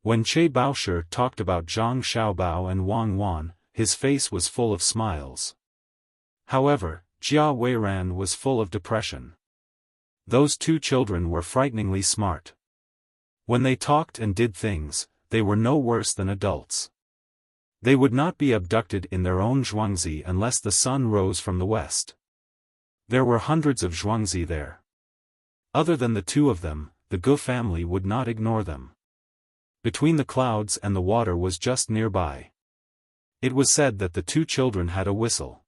When Che Baoshi talked about Zhang Xiaobao and Wang Wan, his face was full of smiles. However, Jia Weiran was full of depression. Those 2 children were frighteningly smart. When they talked and did things, they were no worse than adults. They would not be abducted in their own Zhuangzi unless the sun rose from the west. There were hundreds of Zhuangzi there. Other than the 2 of them, the Gu family would not ignore them. Between the clouds and the water was just nearby. It was said that the 2 children had a whistle.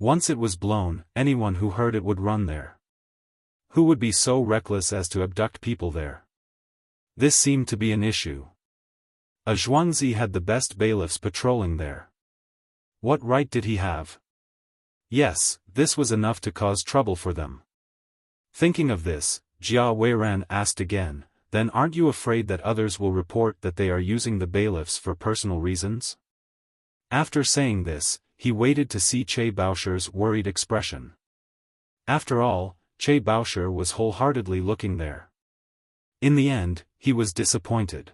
Once it was blown, anyone who heard it would run there. Who would be so reckless as to abduct people there? This seemed to be an issue. A Zhuangzi had the best bailiffs patrolling there. What right did he have? Yes, this was enough to cause trouble for them. Thinking of this, Jia Weiran asked again, then aren't you afraid that others will report that they are using the bailiffs for personal reasons? After saying this, he waited to see Che Baoshi's worried expression. After all, Che Baoshi was wholeheartedly looking there. In the end, he was disappointed.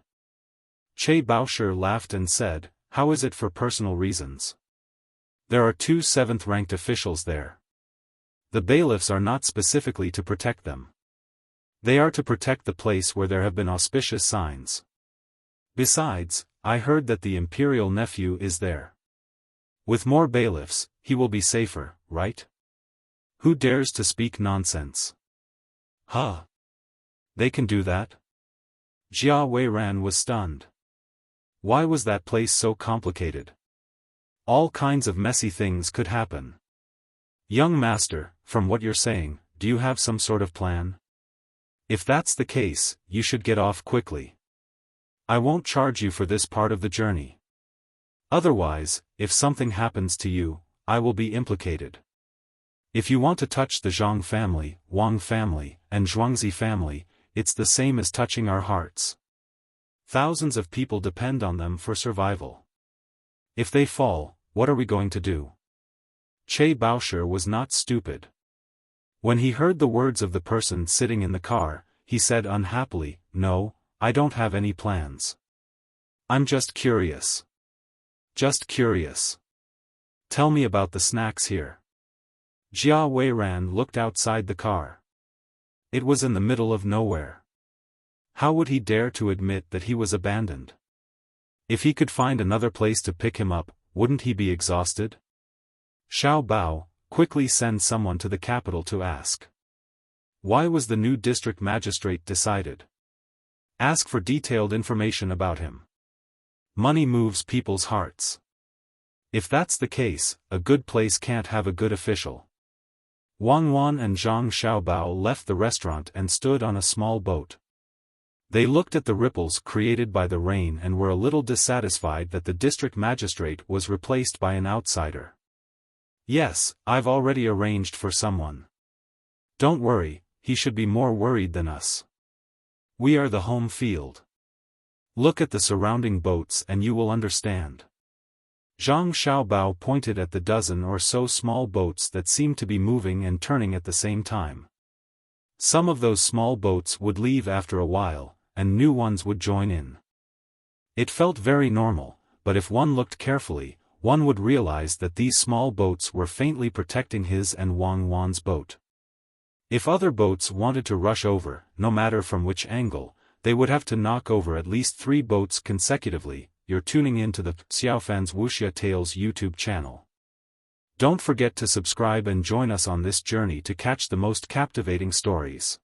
Che Baoshi laughed and said, how is it for personal reasons? There are 2 7th-ranked officials there. The bailiffs are not specifically to protect them. They are to protect the place where there have been auspicious signs. Besides, I heard that the imperial nephew is there. With more bailiffs, he will be safer, right? Who dares to speak nonsense? Huh? They can do that? Jia Weiran was stunned. Why was that place so complicated? All kinds of messy things could happen. Young master, from what you're saying, do you have some sort of plan? If that's the case, you should get off quickly. I won't charge you for this part of the journey. Otherwise, if something happens to you, I will be implicated. If you want to touch the Zhang family, Wang family, and Zhuangzi family, it's the same as touching our hearts. Thousands of people depend on them for survival. If they fall, what are we going to do? Che Baoshi was not stupid. When he heard the words of the person sitting in the car, he said unhappily, no, I don't have any plans. I'm just curious. Just curious. Tell me about the snacks here. Jia Weiran looked outside the car. It was in the middle of nowhere. How would he dare to admit that he was abandoned? If he could find another place to pick him up, wouldn't he be exhausted? Xiao Bao, quickly send someone to the capital to ask. Why was the new district magistrate decided? Ask for detailed information about him. Money moves people's hearts. If that's the case, a good place can't have a good official. Wang Wan and Zhang Xiaobao left the restaurant and stood on a small boat. They looked at the ripples created by the rain and were a little dissatisfied that the district magistrate was replaced by an outsider. Yes, I've already arranged for someone. Don't worry, he should be more worried than us. We are the home field. Look at the surrounding boats and you will understand. Zhang Xiaobao pointed at the dozen or so small boats that seemed to be moving and turning at the same time. Some of those small boats would leave after a while, and new ones would join in. It felt very normal, but if one looked carefully, one would realize that these small boats were faintly protecting his and Wang Wan's boat. If other boats wanted to rush over, no matter from which angle, they would have to knock over at least 3 boats consecutively. You're tuning in to the Xiaofan's Wuxia Tales YouTube channel. Don't forget to subscribe and join us on this journey to catch the most captivating stories.